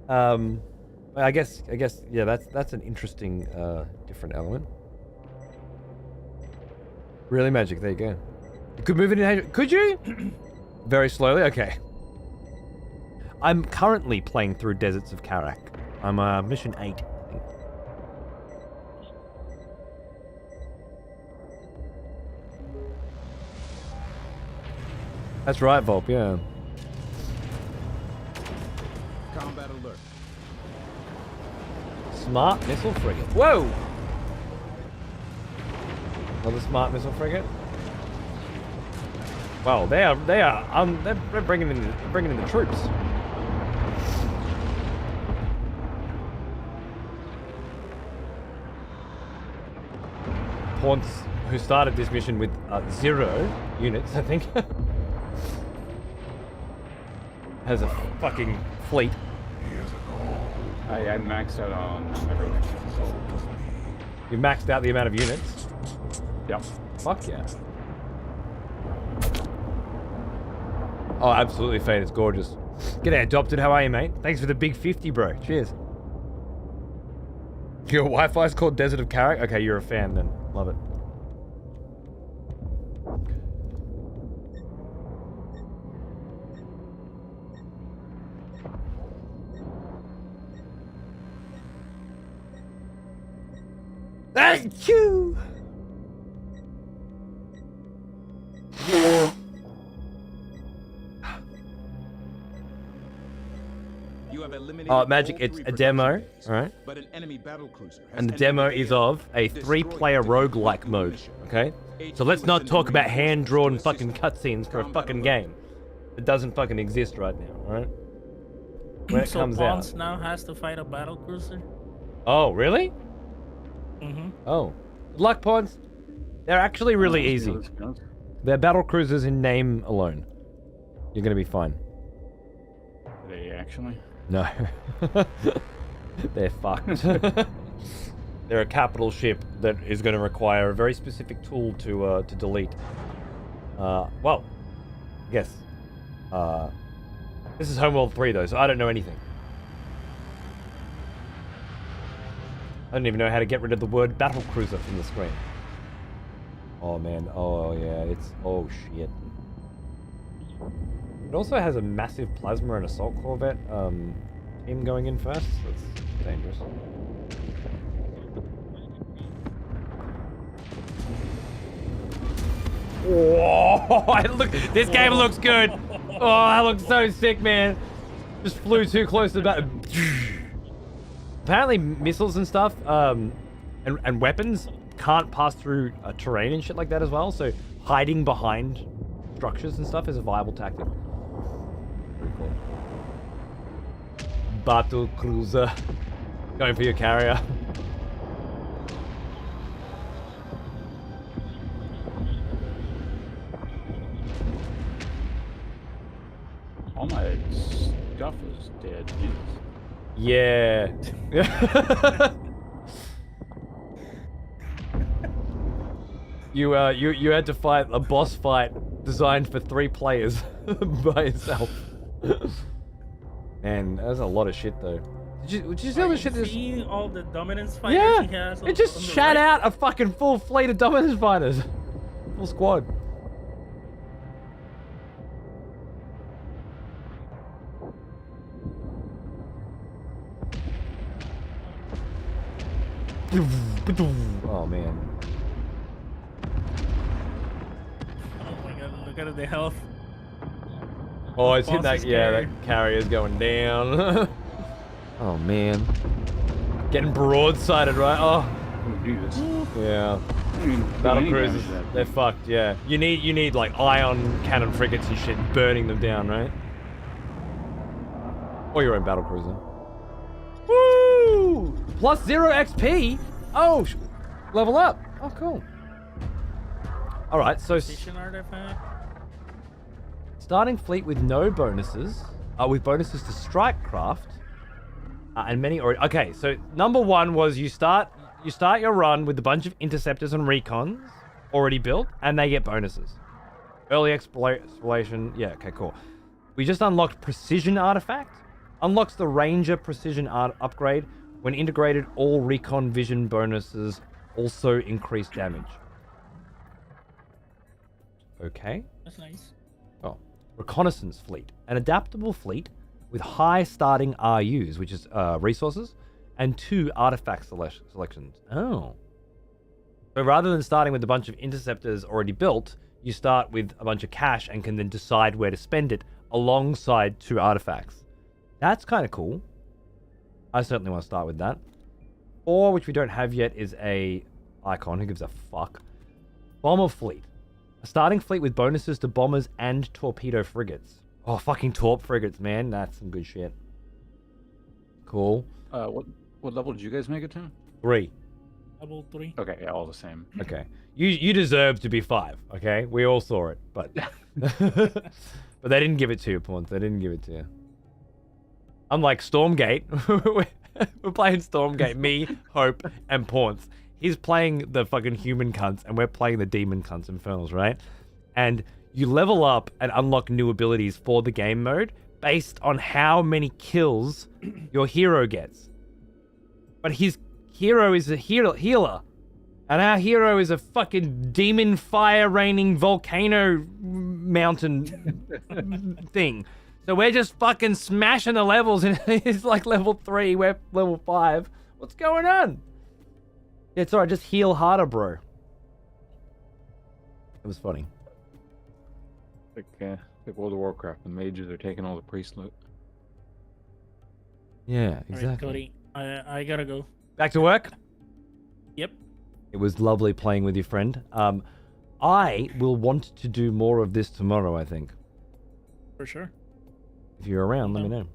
Speaker 1: I guess yeah, that's an interesting different element. Really, Magic? There you go. You could move it in. Could you? Very slowly. Okay. I'm currently playing through Deserts of Karak. I'm mission 8. I think. That's right, Volp. Yeah.
Speaker 12: Combat alert.
Speaker 1: Smart missile frigate. Whoa! Another smart missile frigate. Wow, they're bringing in the troops. Ponce, who started this mission with 0 units, I think, has a fucking fleet.
Speaker 9: I maxed out on everything.
Speaker 1: You maxed out the amount of units?
Speaker 9: Yep.
Speaker 1: Fuck yeah. Oh, absolutely, Fate. It's gorgeous. G'day, Adopted. How are you, mate? Thanks for the big 50, bro. Cheers. Your Wi-Fi's called Desert of Karak? Okay, you're a fan then. Love it. Thank you!
Speaker 12: You have eliminated
Speaker 1: Magic, it's a demo, alright?
Speaker 12: But an enemy battle cruiser has
Speaker 1: And the demo is of a 3-player roguelike mode, okay? So let's not talk about hand-drawn fucking cutscenes for a fucking game. It doesn't fucking exist right now, alright? When it
Speaker 10: so
Speaker 1: comes
Speaker 10: Ponce
Speaker 1: out.
Speaker 10: now has to fight a battle cruiser?
Speaker 1: Oh, really?
Speaker 10: Mm-hmm.
Speaker 1: Oh. Good luck, Ponce. They're actually really easy. They're battle cruisers in name alone. You're gonna be fine.
Speaker 9: Are they actually?
Speaker 1: No. They're fucked. They're a capital ship that is going to require a very specific tool to delete. Well, I guess. This is Homeworld 3 though, so I don't know anything. I don't even know how to get rid of the word battle cruiser from the screen. Oh man, oh yeah, it's, oh shit. It also has a massive plasma and assault corvette team going in first, so it's dangerous. Whoa, look, this game looks good. Oh, that looks so sick, man. Just flew too close to the Apparently missiles and stuff, and weapons can't pass through terrain and shit like that as well, so hiding behind structures and stuff is a viable tactic. Pretty cool. Battle cruiser. Going for your carrier.
Speaker 9: All my stuff is dead. Jesus.
Speaker 1: Yeah. You had to fight a boss fight designed for 3 players by yourself. Man, that's a lot of shit though. Did you see all the shit?
Speaker 10: See all the dominance fighters
Speaker 1: Yeah,
Speaker 10: he has.
Speaker 1: it just shat out a fucking full fleet of dominance fighters, full squad. Oh man.
Speaker 10: Oh my god, look at the health.
Speaker 1: Oh, it's hit
Speaker 10: Boss
Speaker 1: that,
Speaker 10: is
Speaker 1: yeah,
Speaker 10: carried.
Speaker 1: that carrier's going down. Oh man. Getting broadsided, right? Oh.
Speaker 9: Jesus.
Speaker 1: Yeah.
Speaker 9: Battle
Speaker 1: Battle cruisers, they're fucked, yeah. You need like ion cannon frigates and shit burning them down, right? Or your own battle cruiser. Woo! Plus 0 XP? Oh, level up. Oh, cool. Alright, so
Speaker 10: Station artifact.
Speaker 1: starting fleet with no bonuses, with bonuses to strike craft, and many already. Okay, so number 1 was you start your run with a bunch of interceptors and recons already built, and they get bonuses. Early exploration, yeah, okay, cool. We just unlocked precision artifact. Unlocks the ranger precision upgrade. When integrated, all recon vision bonuses also increase damage. Okay.
Speaker 10: That's nice.
Speaker 1: Oh, reconnaissance fleet. An adaptable fleet with high starting RUs, which is resources, and 2 artifact selections. Oh. So rather than starting with a bunch of interceptors already built, you start with a bunch of cash and can then decide where to spend it alongside 2 artifacts. That's kind of cool. I certainly want to start with that. Or, which we don't have yet, is a icon. Who gives a fuck? Bomber fleet. A starting fleet with bonuses to bombers and torpedo frigates. Oh, fucking torp frigates, man. That's some good shit. Cool.
Speaker 9: What level did you guys make it to?
Speaker 1: 3.
Speaker 10: Level 3.
Speaker 9: Okay, yeah, all the same.
Speaker 1: Okay. You deserve to be 5, okay? We all saw it, but... but they didn't give it to you, Pawns. They didn't give it to you. Unlike Stormgate, we're playing Stormgate, me, Hope, and Pawns. He's playing the fucking human cunts, and we're playing the demon cunts, Infernals, right? And you level up and unlock new abilities for the game mode based on how many kills your hero gets. But his hero is a healer. And our hero is a fucking demon fire raining volcano mountain thing. So we're just fucking smashing the levels, and it's like level 3, we're level 5. What's going on? It's alright, just heal harder, bro. It was funny.
Speaker 9: Like World of Warcraft, the mages are taking all the priest loot.
Speaker 1: Yeah, exactly.
Speaker 10: Alright, Cody, I gotta go.
Speaker 1: Back to work?
Speaker 10: Yep.
Speaker 1: It was lovely playing with your friend. I will want to do more of this tomorrow, I think.
Speaker 10: For sure.
Speaker 1: If you're around, let me know.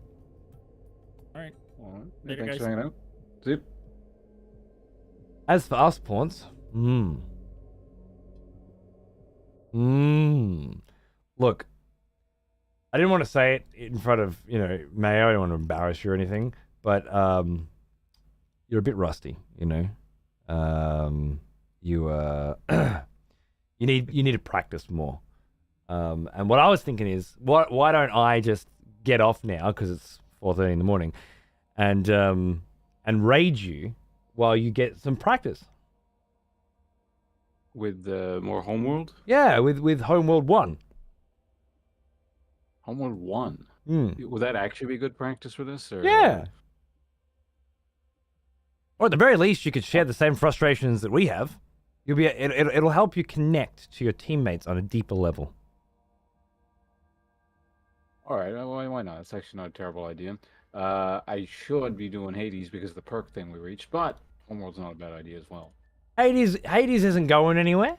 Speaker 10: Alright.
Speaker 9: Later,
Speaker 10: Thanks
Speaker 9: for hanging out. Zip.
Speaker 1: As for us, Pawns, look, I didn't want to say it in front of, Mayo. I don't want to embarrass you or anything, but you're a bit rusty, you need to practice more. And what I was thinking is, why don't I just get off now, because it's 4:30 in the morning, and raid you while you get some practice.
Speaker 16: With more Homeworld?
Speaker 1: Yeah, with Homeworld 1.
Speaker 16: Homeworld 1?
Speaker 1: Mm.
Speaker 16: Would that actually be good practice for this? Or...
Speaker 1: Yeah. Or at the very least, you could share the same frustrations that we have. It'll help you connect to your teammates on a deeper level.
Speaker 16: All right, why not? It's actually not a terrible idea. I should be doing Hades because of the perk thing we reached, but Homeworld's not a bad idea as well.
Speaker 1: Hades isn't going anywhere.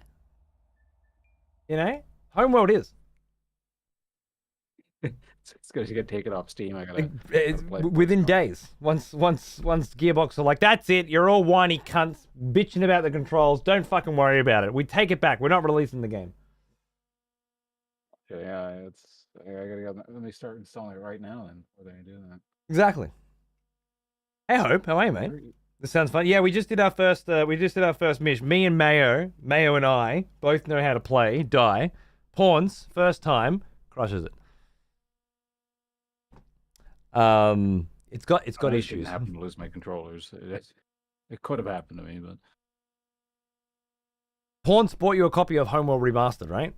Speaker 1: You know? Homeworld is.
Speaker 16: It's going to get taken off Steam. I gotta
Speaker 1: Within days. Once Gearbox are like, that's it, you're all whiny cunts bitching about the controls, don't fucking worry about it. We take it back. We're not releasing the game.
Speaker 16: Okay, yeah, let me start installing it right now then. Before they do that.
Speaker 1: Exactly. Hey Hope, how are you, mate? This sounds fun. Yeah, we just did our first mission. Me and Mayo and I both know how to play die. Pawns, first time, crushes it. It's got issues.
Speaker 16: It didn't happen to lose my controllers. It could have happened to me, but
Speaker 1: Pawns bought you a copy of Homeworld Remastered, right?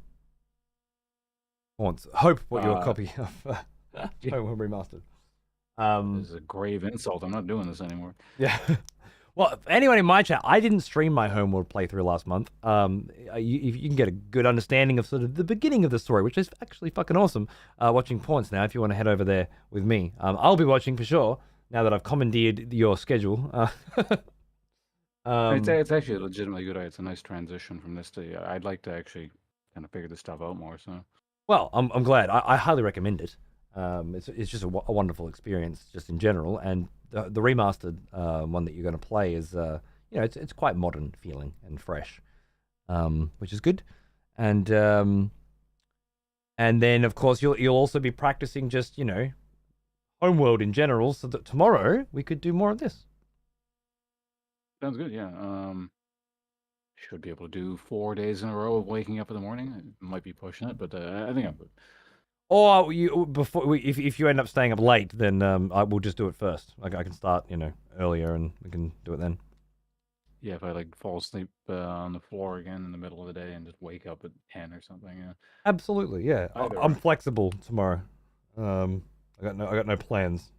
Speaker 1: Pawns. Hope bought you a copy of Homeworld Remastered.
Speaker 16: This is a grave insult. I'm not doing this anymore.
Speaker 1: Yeah. Well, anyone in my chat, I didn't stream my Homeworld playthrough last month. You can get a good understanding of sort of the beginning of the story, which is actually fucking awesome. Watching Pawns now, if you want to head over there with me, I'll be watching for sure. Now that I've commandeered your schedule.
Speaker 16: It's actually a legitimately good idea. It's a nice transition from this to. I'd like to actually kind of figure this stuff out more. So.
Speaker 1: Well, I'm glad. I highly recommend it. It's just a wonderful experience just in general, and the remastered one that you're going to play is it's quite modern feeling and fresh, which is good, and then of course you'll also be practicing just Homeworld in general, so that tomorrow we could do more of this.
Speaker 16: Sounds good. Yeah. Should be able to do 4 days in a row of waking up in the morning. I might be pushing it, but I think I'm good.
Speaker 1: Or if you end up staying up late, then I will just do it first. Like I can start earlier and we can do it then.
Speaker 16: Yeah, if I fall asleep on the floor again in the middle of the day and just wake up at 10 or something. Yeah.
Speaker 1: Absolutely, yeah. I'm flexible tomorrow. I got no plans.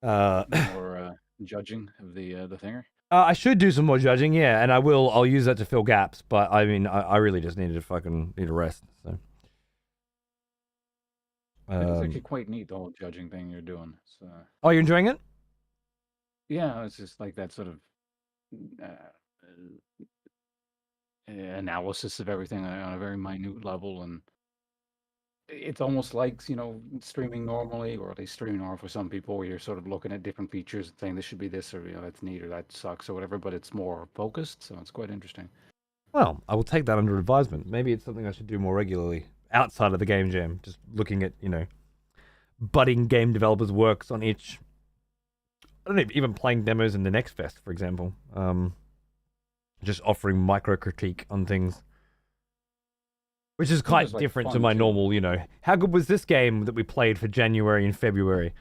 Speaker 16: More judging of the thinger.
Speaker 1: I should do some more judging, yeah, and I will. I'll use that to fill gaps, but I mean, I really just need a rest. So.
Speaker 16: It's actually quite neat, the whole judging thing you're doing. So.
Speaker 1: Oh, you're enjoying it?
Speaker 16: Yeah, it's just like that sort of analysis of everything on a very minute level, and it's almost like streaming normally, or at least streaming normal for some people, where you're sort of looking at different features and saying this should be this, or that's neat, or that sucks, or whatever. But it's more focused, so it's quite interesting.
Speaker 1: Well, I will take that under advisement. Maybe it's something I should do more regularly outside of the game jam. Just looking at budding game developers' works on each. I don't know, even playing demos in the Next Fest, for example. Just offering micro critique on things. Which is quite different to my normal, how good was this game that we played for January and February?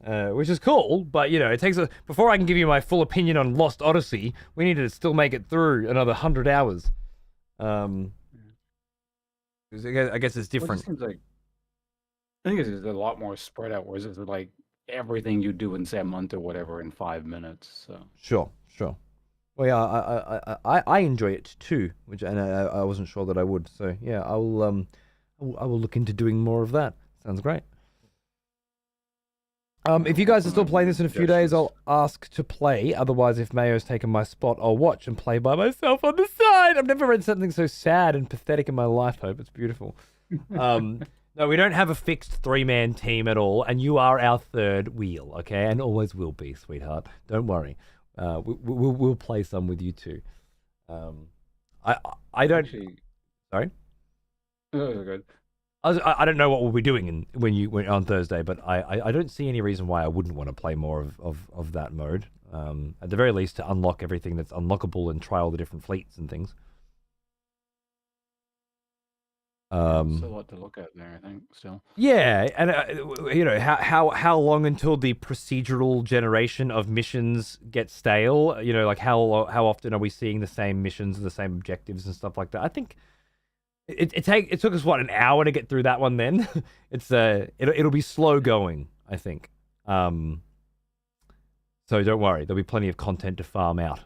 Speaker 1: Which is cool, but, it takes before I can give you my full opinion on Lost Odyssey, we need to still make it through another 100 hours. I guess it's different.
Speaker 16: Well, it seems like, I think it's a lot more spread out, whereas it's like everything you do in, say, a month or whatever in 5 minutes. So.
Speaker 1: Sure. Well, yeah, I enjoy it too, and I wasn't sure that I would. So yeah, I will look into doing more of that. Sounds great. If you guys are still playing this in a few days, I'll ask to play. Otherwise, if Mayo's taken my spot, I'll watch and play by myself on the side. I've never read something so sad and pathetic in my life, Hope. It's beautiful. No, we don't have a fixed 3-man team at all, and you are our third wheel, okay? And always will be, sweetheart. Don't worry. We'll play some with you too. I don't.
Speaker 16: Actually,
Speaker 1: sorry.
Speaker 16: Oh, good.
Speaker 1: I don't know what we'll be doing when on Thursday, but I don't see any reason why I wouldn't want to play more of that mode. At the very least, to unlock everything that's unlockable and try all the different fleets and things.
Speaker 16: Still a lot to look at there, I think. Still.
Speaker 1: Yeah, and you know how long until the procedural generation of missions get stale? You know, like how often are we seeing the same missions and the same objectives and stuff like that? I think it took us what, an hour to get through that one. Then it'll be slow going, I think. So don't worry, there'll be plenty of content to farm out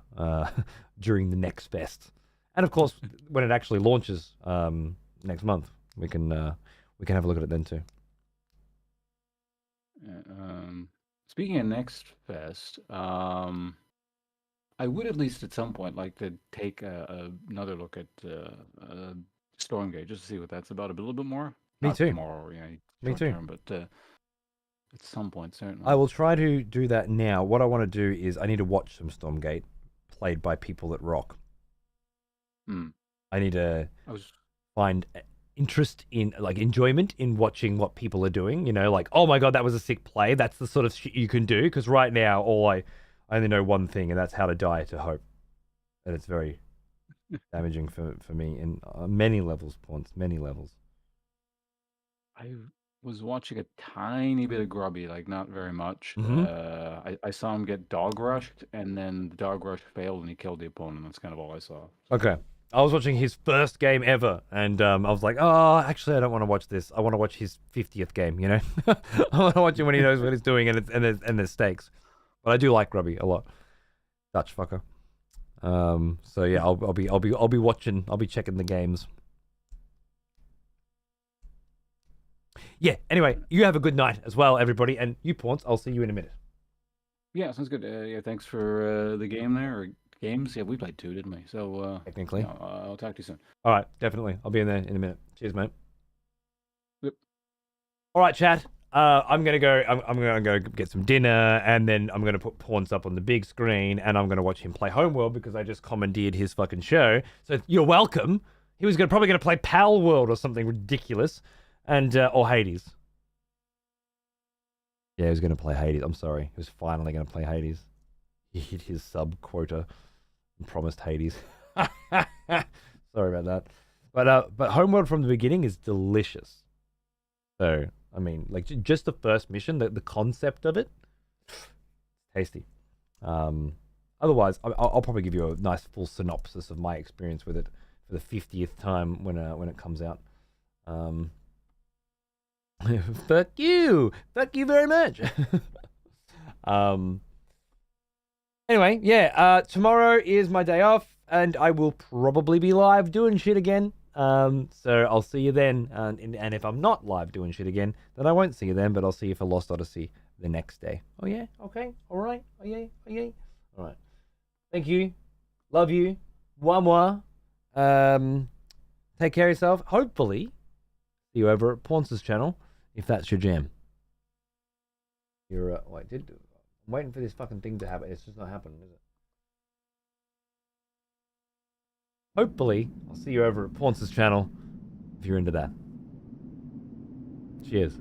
Speaker 1: during the next best, and of course when it actually launches next month, we can have a look at it then too.
Speaker 16: Speaking of Next Fest, I would at least at some point like to take another look at Stormgate just to see what that's about a little bit more.
Speaker 1: Me
Speaker 16: Not
Speaker 1: too.
Speaker 16: Tomorrow,
Speaker 1: Me too.
Speaker 16: Term, but at some point certainly.
Speaker 1: I will try to do that now. What I want to do is I need to watch some Stormgate played by people that rock. I need to find interest in, like, enjoyment in watching what people are doing. You know, like, oh my god, that was a sick play. That's the sort of shit you can do. Because right now, I only know one thing, and that's how to die to hope. And it's very damaging for me in many levels, points, many levels.
Speaker 16: I was watching a tiny bit of Grubby, like not very much. I saw him get dog rushed, and then the dog rush failed, and he killed the opponent. That's kind of all I saw.
Speaker 1: Okay. I was watching his first game ever, and I was like, oh, actually, I don't want to watch this. I want to watch his 50th game, you know? I want to watch him when he knows what he's doing, and there's stakes. But I do like Grubby a lot. Dutch fucker. So yeah, I'll be watching. I'll be checking the games. Yeah. Anyway, you have a good night as well, everybody, and you Pawns. I'll see you in a minute.
Speaker 16: Yeah, sounds good. Yeah, thanks for the game there, or games. Yeah, we played 2, didn't we? So
Speaker 1: technically,
Speaker 16: I'll talk to you soon.
Speaker 1: All right, definitely. I'll be in there in a minute. Cheers, mate.
Speaker 16: Yep.
Speaker 1: All right, chat. I'm gonna go. I'm gonna go get some dinner, and then I'm gonna put Pawns up on the big screen, and I'm gonna watch him play Homeworld because I just commandeered his fucking show. So you're welcome. He was probably gonna play Pal World or something ridiculous, and or Hades. Yeah, he was gonna play Hades. I'm sorry. He was finally gonna play Hades. He hit his sub quota and promised Hades. Sorry about that. But Homeworld from the beginning is delicious. So I mean, like, just the first mission, the concept of it, tasty. Otherwise, I'll probably give you a nice full synopsis of my experience with it for the 50th time when it comes out. Fuck you very much. Anyway, yeah. Tomorrow is my day off, and I will probably be live doing shit again. So I'll see you then, and if I'm not live doing shit again, then I won't see you then, but I'll see you for Lost Odyssey the next day. Oh yeah? Okay. Alright. Oh yeah. Alright. Thank you. Love you. Moi. Take care of yourself. Hopefully, see you over at Pawns' channel, if that's your jam. You're, I'm waiting for this fucking thing to happen. It's just not happening, is it? Hopefully, I'll see you over at Pawns' channel if you're into that. Cheers.